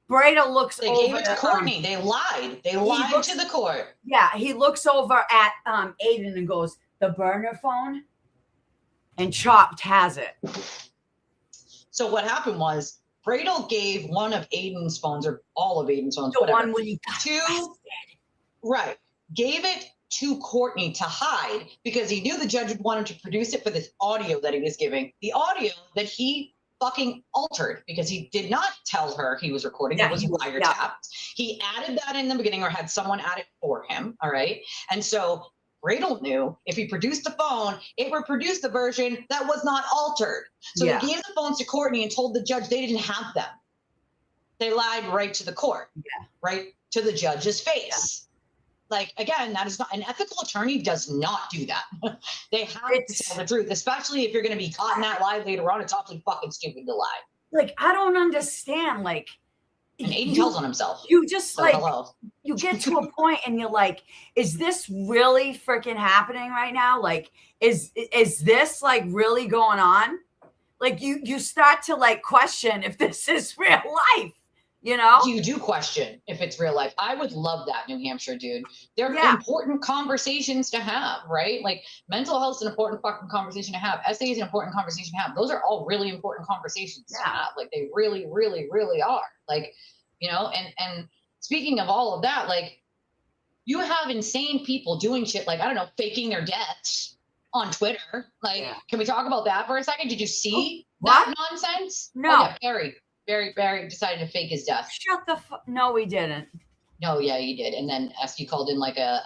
Bradle looks They over gave it to Courtney. They lied. They lied to the court. Yeah, he looks over at Aiden and goes, "The burner phone," and Chopped has it. So what happened was Bradle gave one of Aiden's phones, or all of Aiden's phones, The whatever, one when he got arrested. right, gave it to Courtney to hide because he knew the judge would want him to produce it for this audio that he was giving. The audio that he fucking altered because he did not tell her he was recording. It was wiretapped. Yeah. He added that in the beginning or had someone add it for him. All right. And so Bradle knew if he produced the phone, it would produce the version that was not altered. So they gave the phones to Courtney and told the judge they didn't have them. They lied right to the court, right to the judge's face. Like, again, that is not an ethical attorney does not do that. They have to tell the truth, especially if you're going to be caught in that lie later on. It's awfully fucking stupid to lie. Like, I don't understand. Like, and Aiden tells on himself. You just you get to a point and you're like, is this really freaking happening right now? Like, is this like really going on? Like, you start to like question if this is real life. You know, you do question if it's real life. I would love that, New Hampshire, dude. They're important conversations to have, right? Like mental health is an important fucking conversation to have. SA is an important conversation to have. Those are all really important conversations to have. Like they really, really, really are. Like, you know, and speaking of all of that, like you have insane people doing shit like, I don't know, faking their deaths on Twitter. Like, can we talk about that for a second? Did you see that nonsense? No. Oh, yeah, Barry decided to fake his death. Shut the no, he didn't. No, yeah, he did. And then SQ called in like a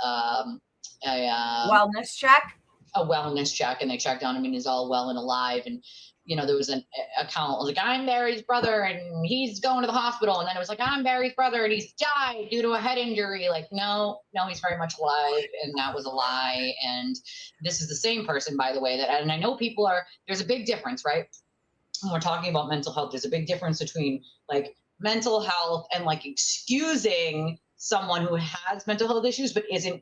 wellness check. A wellness check, and they checked on him, and he's all well and alive. And you know, there was an account was like, "I'm Barry's brother, and he's going to the hospital." And then it was like, "I'm Barry's brother, and he's died due to a head injury." Like, no, he's very much alive, and that was a lie. And this is the same person, by the way. That, and I know people are. There's a big difference, right? When we're talking about mental health, there's a big difference between like mental health and like excusing someone who has mental health issues, but isn't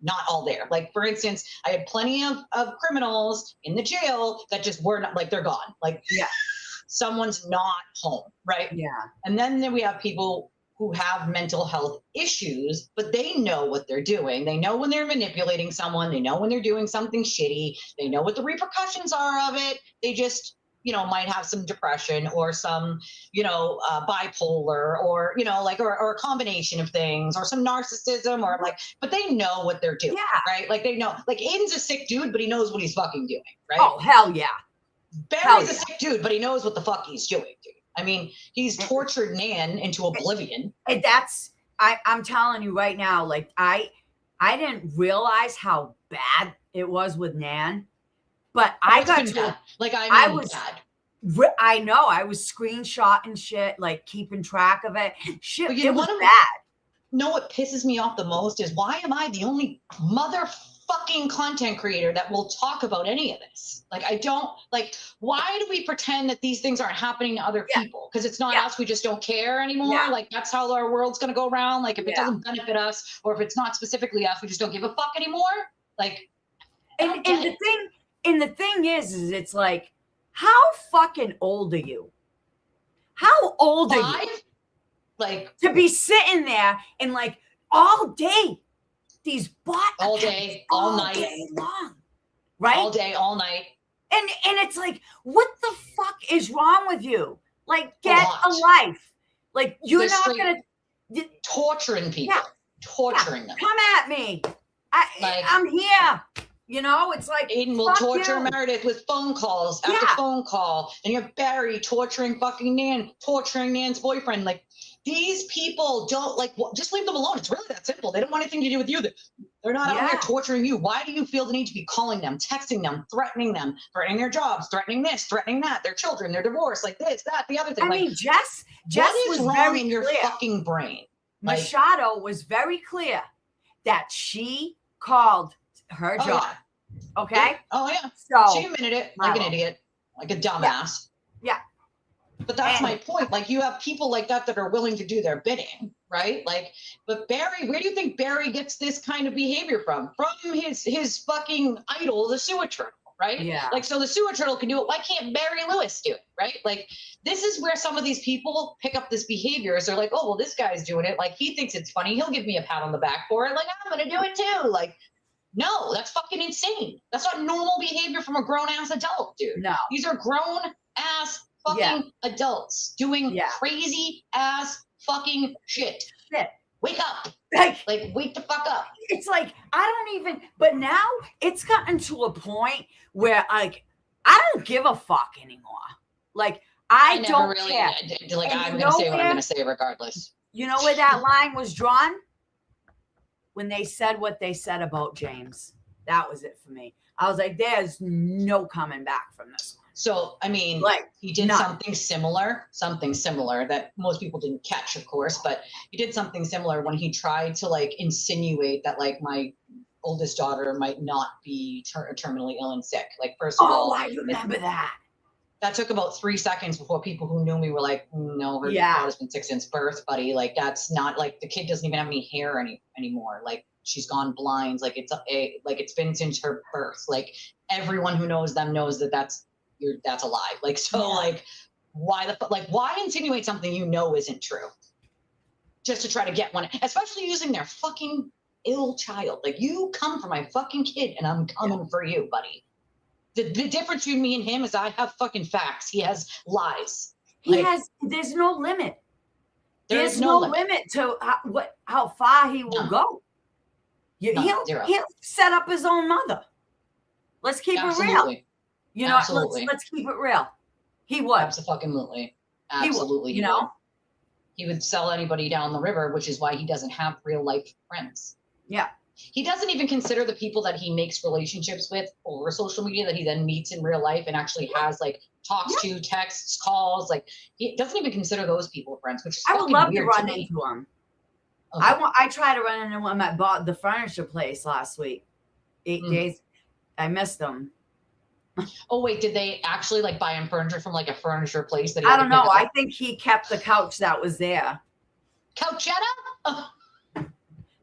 not all there. Like, for instance, I had plenty of criminals in the jail that just were not, like, they're gone. Like, someone's not home, right? Yeah. And then we have people who have mental health issues, but they know what they're doing. They know when they're manipulating someone. They know when they're doing something shitty. They know what the repercussions are of it. They just, you know, might have some depression or some, you know, bipolar or, you know, like, or a combination of things or some narcissism or like, but they know what they're doing, right? Like they know, like Aiden's a sick dude, but he knows what he's fucking doing, right? Oh, hell yeah. Barry's a sick dude, but he knows what the fuck he's doing, dude. I mean, he's tortured Nan into oblivion. And I'm telling you right now, like I didn't realize how bad it was with Nan. But I got to bad. Like I was bad. I know I was screenshotting shit, like keeping track of it. Shit, it was bad. Know what pisses me off the most is why am I the only motherfucking content creator that will talk about any of this? Like I don't like. Why do we pretend that these things aren't happening to other people? Because it's not us. We just don't care anymore. Yeah. Like that's how our world's gonna go around. Like if it doesn't benefit us, or if it's not specifically us, we just don't give a fuck anymore. Like, And the thing is it's like, how fucking old are you? How old are you? 5? Like, To be sitting there and like all day, these bot all accounts, day, all night, day long, right? all day, all night. And it's like, what the fuck is wrong with you? Like, A get lot. a life. Like, you're They're not straight gonna torturing people, torturing them. come at me. Like- I'm here. You know, it's like Aiden will fuck torture you. Meredith with phone calls after Yeah. phone call. And you're Barry torturing fucking Nan, torturing Nan's boyfriend. Like, these people don't, like, just leave them alone. It's really that simple. They don't want anything to do with you. They're not out Yeah. here torturing you. Why do you feel the need to be calling them, texting them, threatening their jobs, threatening this, threatening that, their children, their divorce, like this, that, the other thing? I Like, mean, Jess what is was wrong very in your clear. fucking brain? Like- Machado was very clear that she called her Oh, job. yeah. Okay. Oh, yeah. So She admitted it like an idiot, like a dumbass. Yeah. But that's And- my point. Like, you have people like that are willing to do their bidding, right? Like, but Barry, where do you think Barry gets this kind of behavior from? From his fucking idol, the sewer turtle, right? Yeah. Like, so the sewer turtle can do it. Why can't Barry Lewis do it, right? Like, this is where some of these people pick up this behavior. Is they're like, oh, well, this guy's doing it. Like, he thinks it's funny. He'll give me a pat on the back for it. Like, I'm going to do it too. Like, no, that's fucking insane. That's not normal behavior from a grown-ass adult, dude. no. These are grown-ass fucking adults doing Yeah. crazy-ass fucking shit. Shit. Wake up. Like, Like, wake the fuck up. it's like I don't even. But now it's gotten to a point where like I don't give a fuck anymore. Like I never don't really, care. like, And I'm you going to say know what I'm where- going to say regardless. You know where that line was drawn? When they said what they said about James. That was it for me. I was like, there's no coming back from this. So, I mean, Like, he did none. something similar that most people didn't catch, of course, but he did something similar when he tried to, like, insinuate that, like, my oldest daughter might not be terminally ill and sick. Like, first of all, I remember that. that took about 3 seconds before people who knew me were like, no, her Yeah. daughter's been sick since birth, buddy. Like, that's not, like, the kid doesn't even have any hair anymore. Like, she's gone blind. Like, it's been since her birth. Like, everyone who knows them knows that that's a lie. Like, so Yeah. like, why insinuate something you know isn't true? Just to try to get one, especially using their fucking ill child. Like, you come for my fucking kid and I'm coming for you, buddy. The difference between me and him is I have fucking facts. He has lies. There's no limit. There's There's no no limit to how far he will No. go. No, zero. He'll set up his own mother. Let's keep it real. Absolutely. You know, Absolutely. let's keep it real. He would. Absolutely. Absolutely. You know? He would sell anybody down the river, which is why he doesn't have real life friends. Yeah. He doesn't even consider the people that he makes relationships with over social media that he then meets in real life and actually has, like, talks to, texts, calls. Like, he doesn't even consider those people friends, which is I would fucking love to weird run me. into him. Okay. I tried to run into him at bought the furniture place last week. 8 days. I missed him. Oh, wait, did they actually, like, buy him furniture from, like, a furniture place that he I had to don't know. pick up? I think he kept the couch that was there. Couchetta? Oh,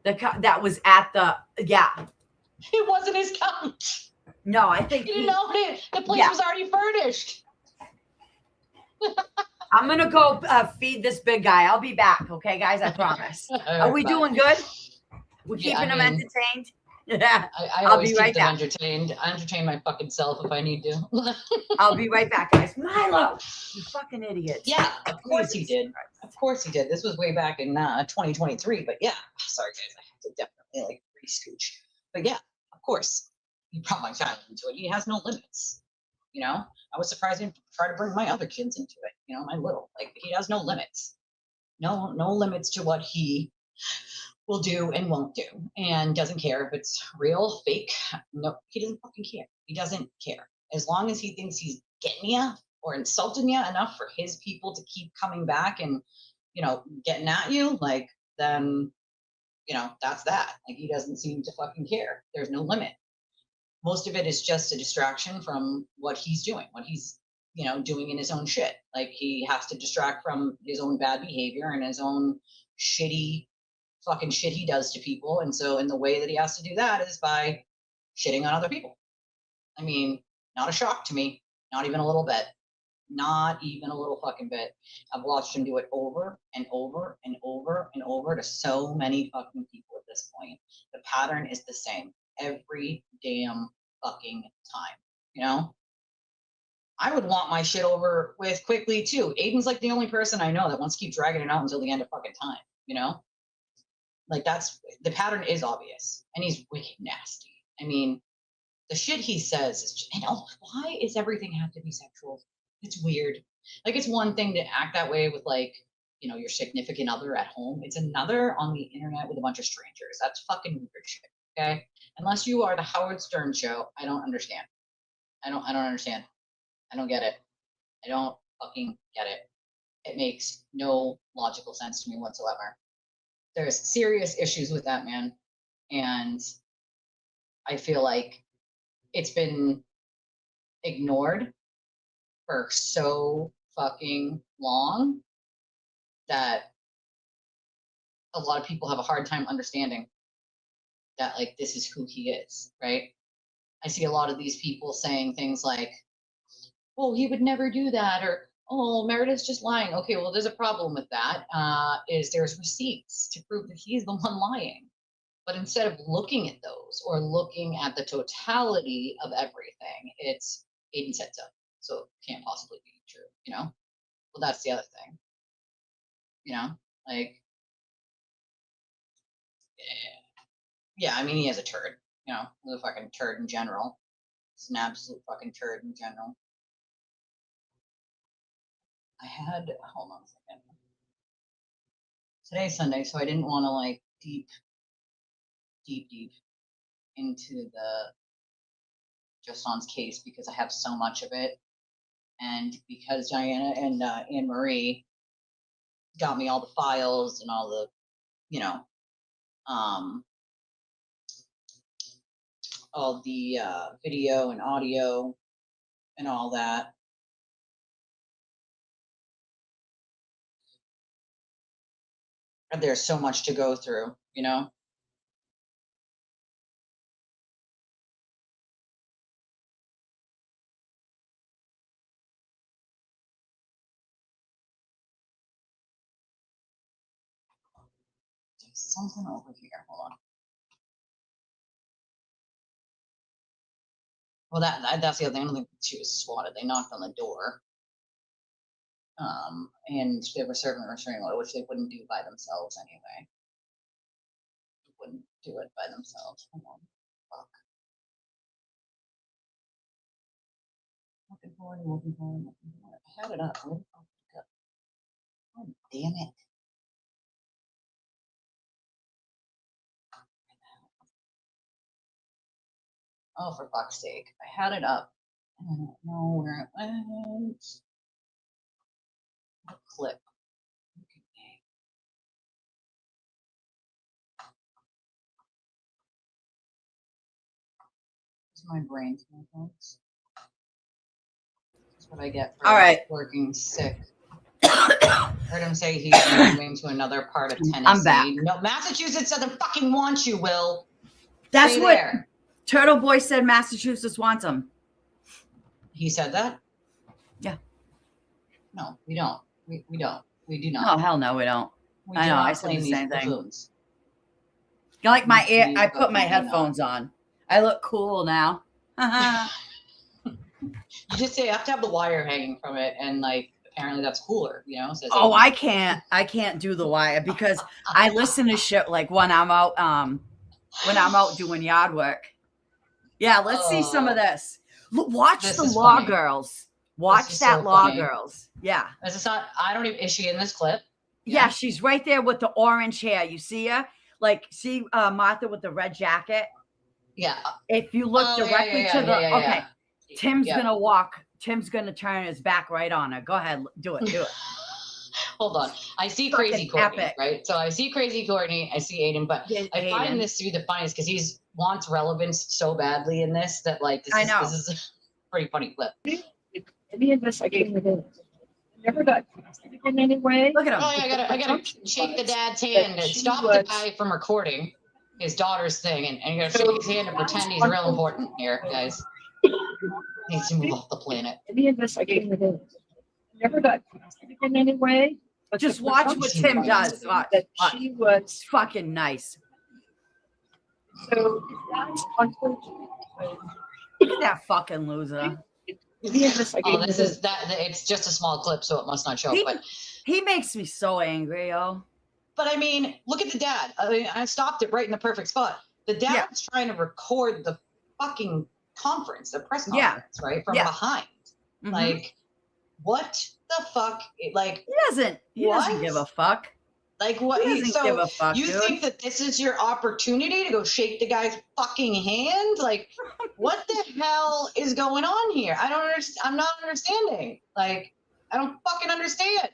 That was at the it wasn't his couch. No, I think You didn't know it. The place Yeah. was already furnished. I'm gonna go feed this big guy. I'll be back, okay, guys? I promise. Are we doing good? We're Yeah, keeping I him mean- entertained. Yeah, I I'll always be keep right them back. entertained. I entertain my fucking self if I need to. I'll be right back, guys. Milo, you fucking idiot. Yeah, of course he did. Of course he did. This was way back in 2023, but yeah. Sorry, guys. I have to definitely, like, re-scooch. But yeah, of course. He brought my child into it. He has no limits. You know? I was surprised he didn't try to bring my other kids into it. You know, my little. Like, he has no limits. No limits to what he will do and won't do, and doesn't care if it's real, fake. No, he doesn't fucking care. He doesn't care. As long as he thinks he's getting you or insulting you enough for his people to keep coming back and, you know, getting at you, like, then, you know, that's that. Like, he doesn't seem to fucking care. There's no limit. Most of it is just a distraction from what he's doing, what he's, you know, doing in his own shit. Like, he has to distract from his own bad behavior and his own shitty fucking shit he does to people. And so, in the way that he has to do that is by shitting on other people. I mean, not a shock to me, not even a little bit. Not even a little fucking bit. I've watched him do it over and over and over and over to so many fucking people at this point. The pattern is the same every damn fucking time, you know? I would want my shit over with quickly too. Aiden's like the only person I know that wants to keep dragging it out until the end of fucking time, you know? Like that's, the pattern is obvious and he's wicked nasty. I mean, the shit he says is just, and why is everything have to be sexual? It's weird. Like it's one thing to act that way with like, you know, your significant other at home. It's another on the internet with a bunch of strangers. That's fucking weird shit. Okay. Unless you are the Howard Stern show, I don't understand. I don't understand. I don't get it. I don't fucking get it. It makes no logical sense to me whatsoever. There's serious issues with that man. And I feel like it's been ignored for so fucking long that a lot of people have a hard time understanding that like this is who he is, right? I see a lot of these people saying things like, well, he would never do that, or oh, Meredith's just lying. Okay, well, there's a problem with that. Is there's receipts to prove that he's the one lying. But instead of looking at those or looking at the totality of everything, it's Aiden said so. So it can't possibly be true, you know? Well, that's the other thing. You know, like, yeah, I mean, he has a turd, you know, he's a fucking turd in general. It's an absolute fucking turd in general. I had, hold on a second. Today's Sunday, so I didn't want to like deep into the Jocelyn's case because I have so much of it. And because Diana and Anne Marie got me all the files and all the, you know, all the video and audio and all that. And there's so much to go through, you know? There's something over here. Hold on. Well, that's the other thing. I don't think she was swatted. They knocked on the door. And they were serving a restraining order, which they wouldn't do by themselves anyway. They wouldn't do it by themselves. Hold on. Fuck. Looking for it. I had it up. Where the fuck did it go? Oh, damn it. Oh, for fuck's sake. I had it up. I don't know where it went. A clip. Okay. It's my brain, folks. That's what I get for All right. working sick. Heard him say he's moving to another part of Tennessee. I'm back. No, Massachusetts doesn't fucking want you, Will. That's Stay what there. Turtle Boy said. Massachusetts wants him. He said that? Yeah. No, we don't. We don't. We do Oh, not. hell no, we don't. We I do know, not I said claim the these same thing. buffoons. You like my ear? We I put my fucking do not. headphones on. I look cool now. You just say you have to have the wire hanging from it, and like apparently that's cooler, you know? Says Oh, Aiden. I can't do the wire because I listen to shit like when I'm out doing yard work. Yeah, let's see some of this. Watch This the is Law funny. Girls. Watch is that so Law funny. Girls. Yeah. Is this not? I don't even. Is she in this clip? Yeah, she's right there with the orange hair. You see her? Like, see Martha with the red jacket? Yeah. If you look directly to the okay, Tim's Yeah. gonna walk. Tim's gonna turn his back right on her. Go ahead, do it. Hold on. I see Fucking Crazy Courtney, epic. right? So I see Crazy Courtney. I see Aiden, but Yeah, I Aiden. find this to be the funniest because he's wants relevance so badly in this that like this is a pretty funny clip. Any investigation never got tested in any way. Look at him. Oh yeah, I gotta shake the dad's hand and stop the guy from recording his daughter's thing, and you gotta shake his hand and pretend he's real important here, guys. Needs to move off the planet. Any investigation never got tested in any way. But Just the watch what presumption Tim was does. Watch. That she was It's fucking nice. so that's unfortunate. Look at that fucking loser. Oh, this is that. It's just a small clip, so it must not show. But He makes me so angry, yo. But I mean, look at the dad. I mean, I stopped it right in the perfect spot. The dad's trying to record the fucking conference, the press conference, right? From behind. Mhm. Like, what the fuck? Like, He doesn't give a fuck. Like, what? He doesn't give a fuck, you dude. think that this is your opportunity to go shake the guy's fucking hand? Like, what the hell is going on here? I don't understand. I'm not understanding. Like, I don't fucking understand.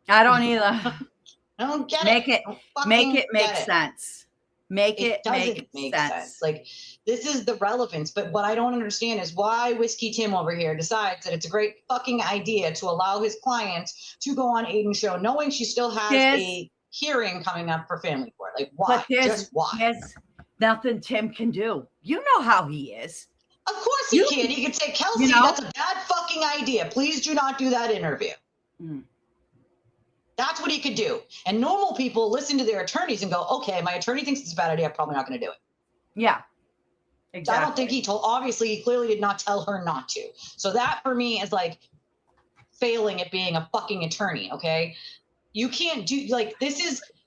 I don't either. I don't get Make it. make it make sense. Make it doesn't make sense. Like, this is the relevance. But what I don't understand is why Whiskey Tim over here decides that it's a great fucking idea to allow his clients to go on Aiden's show, knowing she still has a hearing coming up for family court. Like, why? But Just why? There's nothing Tim can do. You know how he is. Of course he can. He could say, Kelsey, that's a bad fucking idea. Please do not do that interview. Mm. That's what he could do. And normal people listen to their attorneys and go, okay, my attorney thinks it's a bad idea. I'm probably not going to do it. Yeah. Exactly. I don't think he clearly did not tell her not to. So that for me is like failing at being a fucking attorney. Okay. You can't do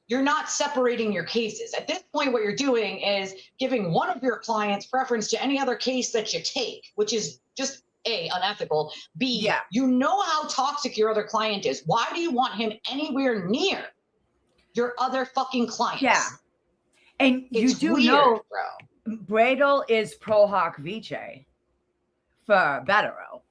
you're not separating your cases. At this point, what you're doing is giving one of your clients preference to any other case that you take, which is just A, unethical. B, you know how toxic your other client is. Why do you want him anywhere near your other fucking clients? Yeah. And it's you do weird, know, bro. Bradel is pro hoc vice for Bettero.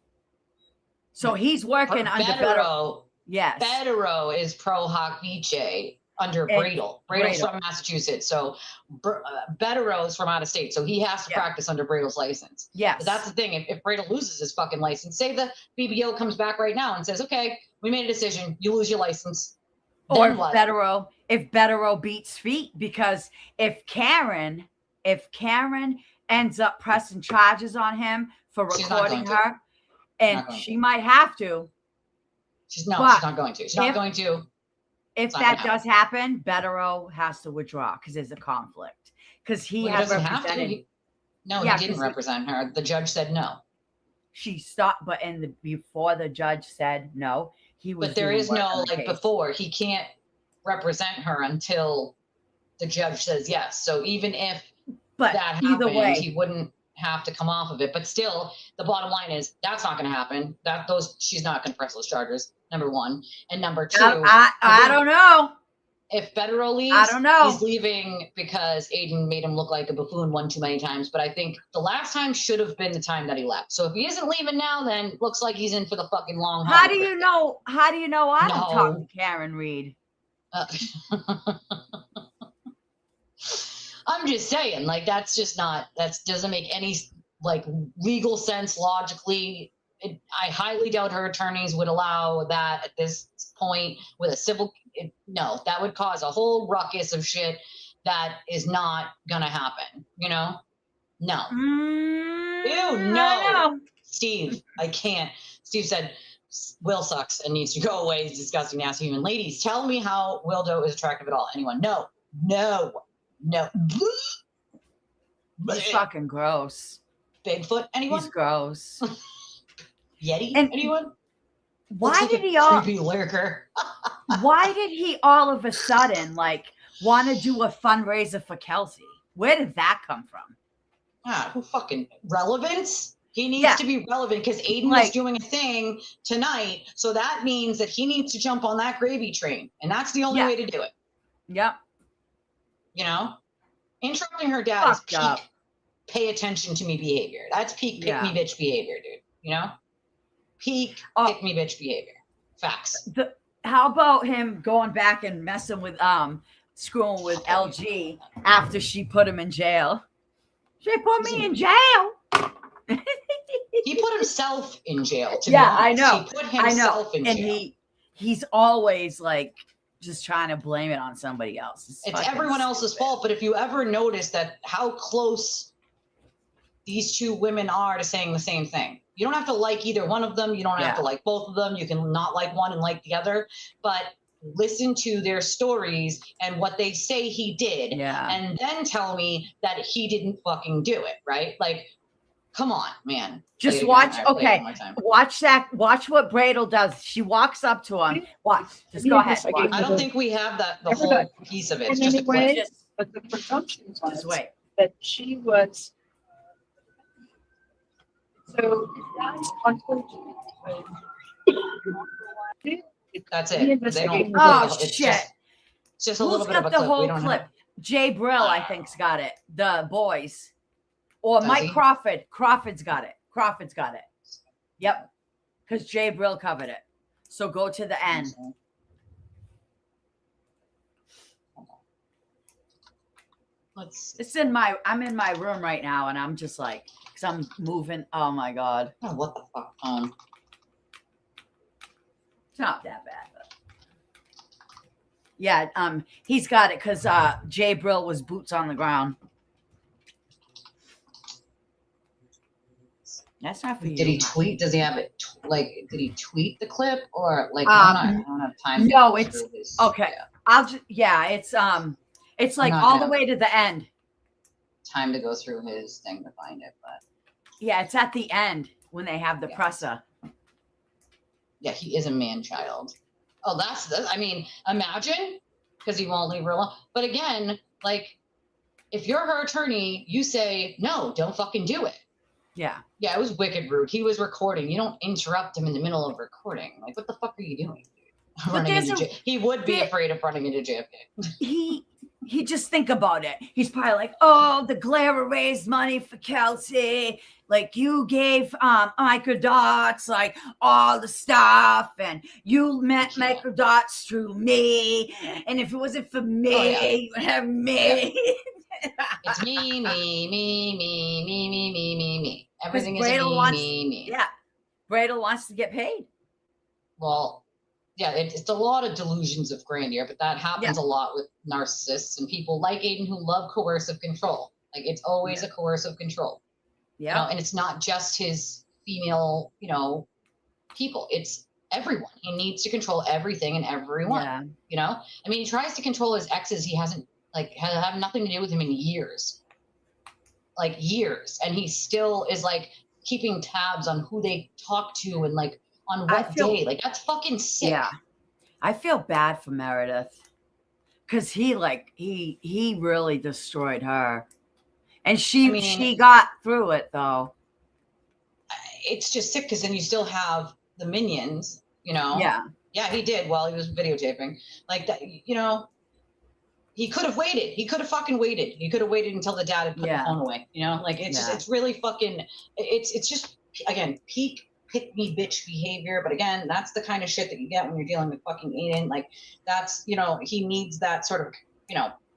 So he's working under Bettero. Yes. Bettero is pro hoc vice under Bradel. Bradel's from Massachusetts. So Bettero is from out of state. So he has to practice under Bradel's license. Yes. But that's the thing. If Bradel loses his fucking license, say the BBO comes back right now and says, okay, we made a decision. You lose your license. Or if Bettero beats feet, because if Karen ends up pressing charges on him for recording her, and she might have to. She's not going to. She's not going to. If that does happen, Bettero has to withdraw because there's a conflict. Because he has represented. He didn't represent her. The judge said no. She stopped, but before the judge said no, he was. But there is no before. He can't represent her until the judge says yes. So even if that happened, he wouldn't have to come off of it. But still, the bottom line is that's not going to happen. She's not going to press those charges. Number one, and number two, I don't know. If Bettero leaves, I don't know. He's leaving because Aiden made him look like a buffoon one too many times. But I think the last time should have been the time that he left. So if he isn't leaving now, then looks like he's in for the fucking long haul. How do you know? How do you know I don't talk to Karen Reed? I'm just saying, like, that's just not. That doesn't make any legal sense logically. I highly doubt her attorneys would allow that at this point with a civil. No, that would cause a whole ruckus of shit that is not gonna happen. No. Ew, no. Steve, I can't. Steve said Will sucks and needs to go away. He's disgusting, nasty human. Ladies, tell me how Wildo is attractive at all. Anyone? No. He's fucking gross. Bigfoot? Anyone? He's gross. Yeti? Anyone? Why did he creepy lurker? Why did he all of a sudden want to do a fundraiser for Kelsey? Where did that come from? Who fucking relevance? He needs to be relevant because Aiden is doing a thing tonight. So that means that he needs to jump on that gravy train. And that's the only way to do it. Yep. Interrupting her dad is peak pay attention to me behavior. That's peak pick me bitch behavior, dude. Peak pick me bitch behavior. Facts. How about him going back and messing with screwing with LG after she put him in jail? She put me in jail. He put himself in jail. I know. He put himself in jail. And he's always just trying to blame it on somebody else. It's everyone else's fault. But if you ever notice that how close these two women are to saying the same thing, You don't have to like either one of them. You don't have to like both of them. You can not like one and like the other, but listen to their stories and what they say he did. Yeah. And then tell me that he didn't fucking do it. Right. Like, come on, man. Just watch. Okay. Watch that. Watch what Bradle does. She walks up to him. Watch. Just go ahead. Watch. I don't think we have the whole piece of it. It's just a clip. But the presumption was Just wait. that she was. So that's unfortunate. That's it. They don't. Oh it's shit! Just a little bit of a the clip. whole We don't clip? have. Jay Brill, I think's got it. The boys, or Does Mike he? Crawford. Crawford's got it. Crawford's got it. Yep, because Jay Brill covered it. So go to the end. It's in my. I'm in my room right now, and I'm just like, because I'm moving. Oh my god. Oh, what the fuck? It's not that bad. But yeah, he's got it because Jay Brill was boots on the ground. That's not for you. Did he tweet? Does he have it? Did he tweet the clip or like? I don't have time. No, it's okay. Yeah. I'll just it's like all the way to the end. Time to go through his thing to find it, but yeah, it's at the end when they have the presser. Yeah, he is a man child. Oh, I mean, imagine, because he won't leave her alone. But again, like, if you're her attorney, you say, no, don't fucking do it. Yeah. Yeah, it was wicked rude. He was recording. You don't interrupt him in the middle of recording. Like, what the fuck are you doing? He would be afraid of running into JFK. He just think about it. He's probably like, oh, the Glare raised money for Kelsey. Like you gave microdots, like all the stuff, and you met microdots through me. And if it wasn't for me, you would have me. Yeah. It's me. Everything is me. Yeah. Bradle wants to get paid. Well, yeah, it's a lot of delusions of grandeur, but that happens a lot with narcissists and people like Aiden who love coercive control. Like it's always a coercive control. Yeah. You know, and it's not just his female, people. It's everyone. He needs to control everything and everyone. Yeah. You know? I mean, he tries to control his exes. He hasn't have nothing to do with him in years. Like years. And he still is like keeping tabs on who they talk to and like on what day. Like that's fucking sick. Yeah. I feel bad for Meredith. Cause he really destroyed her. And she got through it though. It's just sick because then you still have the minions, Yeah. Yeah, he did while he was videotaping. Like that, he could have waited. He could have fucking waited. He could have waited until the dad had put the phone away. Like it's just, it's really fucking, it's just, again, peak pick me bitch behavior. But again, that's the kind of shit that you get when you're dealing with fucking Aiden. Like that's, he needs that sort of,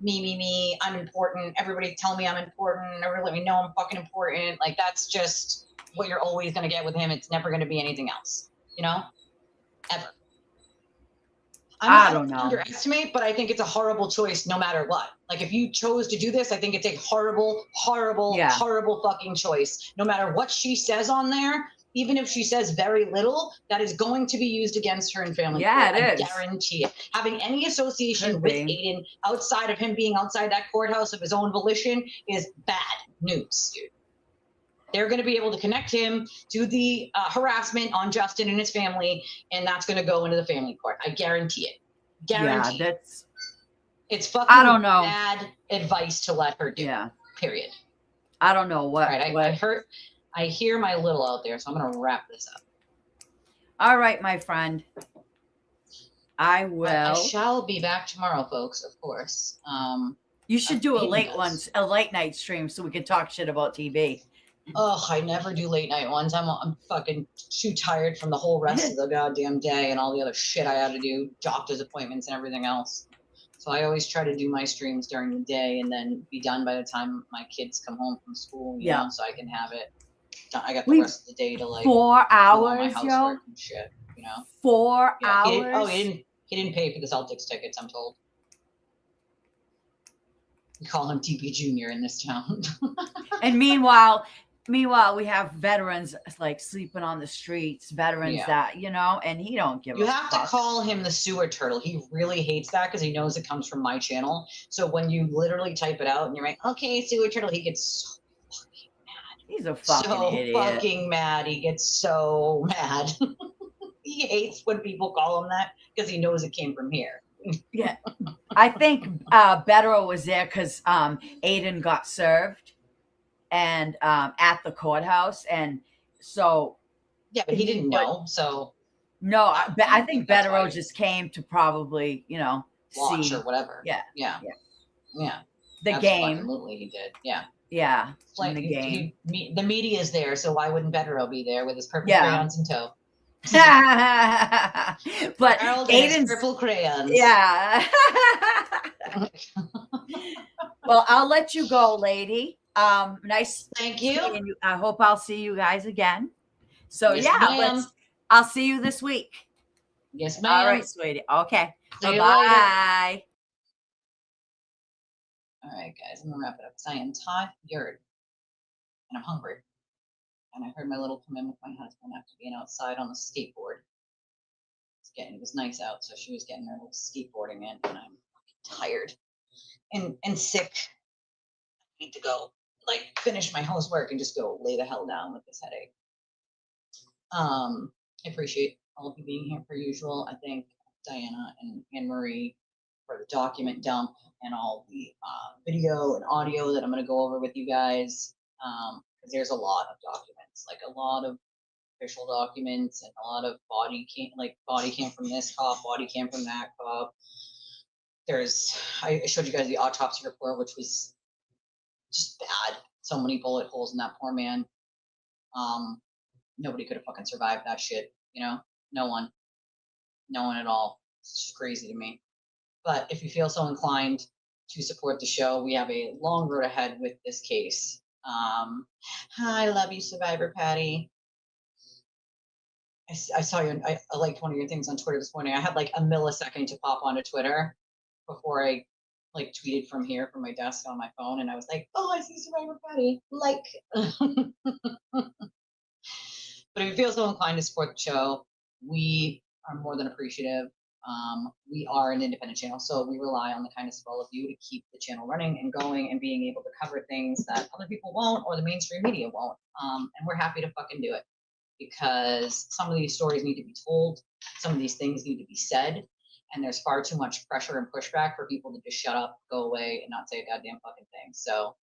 me, I'm important. Everybody tell me I'm important. Everybody let me know I'm fucking important. Like that's just what you're always going to get with him. It's never going to be anything else, ever. I don't know. Underestimate, but I think it's a horrible choice no matter what. Like if you chose to do this, I think it's a horrible, horrible fucking choice. No matter what she says on there, even if she says very little, that is going to be used against her in family court. I guarantee it. Having any association with Aiden outside of him being outside that courthouse of his own volition is bad news, dude. They're going to be able to connect him to the harassment on Justin and his family, and that's going to go into the family court. I guarantee it. Guarantee. Yeah, it's fucking bad advice to let her do. Yeah. Period. I don't know what. All right, I hear my little out there, so I'm going to wrap this up. All right, my friend. I will. I shall be back tomorrow, folks, of course. You should do a late night stream so we can talk shit about TV. Oh, I never do late night ones. I'm fucking too tired from the whole rest of the goddamn day and all the other shit I had to do, doctor's appointments and everything else. So I always try to do my streams during the day and then be done by the time my kids come home from school, you know, so I can have it done. I got the rest of the day to 4 hours, do my housework and shit, 4 hours? He didn't pay for the Celtics tickets, I'm told. We call him TP Jr. in this town. And meanwhile, Meanwhile, we have veterans like sleeping on the streets, veterans Yeah. that, you know, and he don't give You a have to fuck. call him the sewer turtle. He really hates that because he knows it comes from my channel. So when you literally type it out and you're like, okay, sewer turtle, he gets He's a fucking so idiot. fucking mad. He gets so mad. He hates when people call him that because he knows it came from here. Yeah. I think Beto was there because Aiden got served and at the courthouse. And so. Yeah, but he didn't know. So no, I think that's Beto why. just came to probably, you know, Watch see or whatever. Yeah. Yeah. Yeah. Yeah. The game. Absolutely, he did. Yeah. Yeah. Like the game. the media is there, so why wouldn't Betero be there with his purple Yeah. crayons in tow? But Harold and his Aiden's purple crayons. Yeah. Well, I'll let you go, lady. Nice. Thank you. seeing you. I hope I'll see you guys again. So Yes, yeah, ma'am. I'll see you this week. Yes, ma'am. All right, sweetie. Okay. See you Bye. All right, guys, I'm gonna wrap it up because I am tired and I'm hungry. And I heard my little come in with my husband after being outside on the skateboard. It was nice out, so she was getting her little skateboarding in, and I'm tired and sick. I need to go finish my housework and just go lay the hell down with this headache. I appreciate all of you being here per usual. I thank Diana and Anne Marie for the document dump and all the video and audio that I'm going to go over with you guys. Because there's a lot of documents, like a lot of official documents and a lot of body cam from this cop, body cam from that cop. I showed you guys the autopsy report, which was just bad. So many bullet holes in that poor man. Nobody could have fucking survived that shit, you know? No one at all. It's just crazy to me. But if you feel so inclined to support the show, we have a long road ahead with this case. I love you, Survivor Patty. I saw you. I liked one of your things on Twitter this morning. I had like a millisecond to pop onto Twitter before I tweeted from here from my desk on my phone, and I was like, "Oh, I see Survivor Patty." But if you feel so inclined to support the show, we are more than appreciative. We are an independent channel, so we rely on the kindness of all of you to keep the channel running and going and being able to cover things that other people won't or the mainstream media won't. And we're happy to fucking do it because some of these stories need to be told, some of these things need to be said, and there's far too much pressure and pushback for people to just shut up, go away, and not say a goddamn fucking thing. So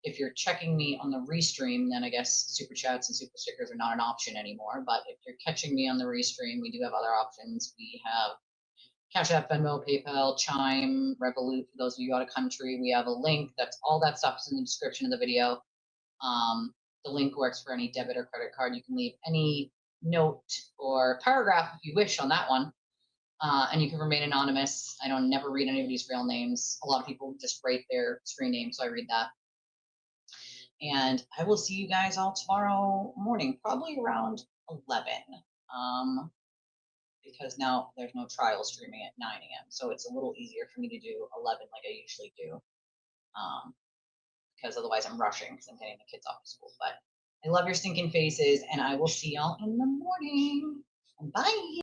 if you're checking me on the restream, then I guess super chats and super stickers are not an option anymore. But if you're catching me on the restream, we do have other options. We have Cash App, Venmo, PayPal, Chime, Revolut for those of you out of country. We have a link. All that stuff is in the description of the video. The link works for any debit or credit card. You can leave any note or paragraph if you wish on that one. And you can remain anonymous. I don't never read anybody's real names. A lot of people just write their screen name, so I read that. And I will see you guys all tomorrow morning, probably around 11. Because now there's no trial streaming at 9 a.m. So it's a little easier for me to do 11 like I usually do. Because otherwise I'm rushing because I'm getting the kids off to school. But I love your stinking faces, and I will see y'all in the morning. Bye.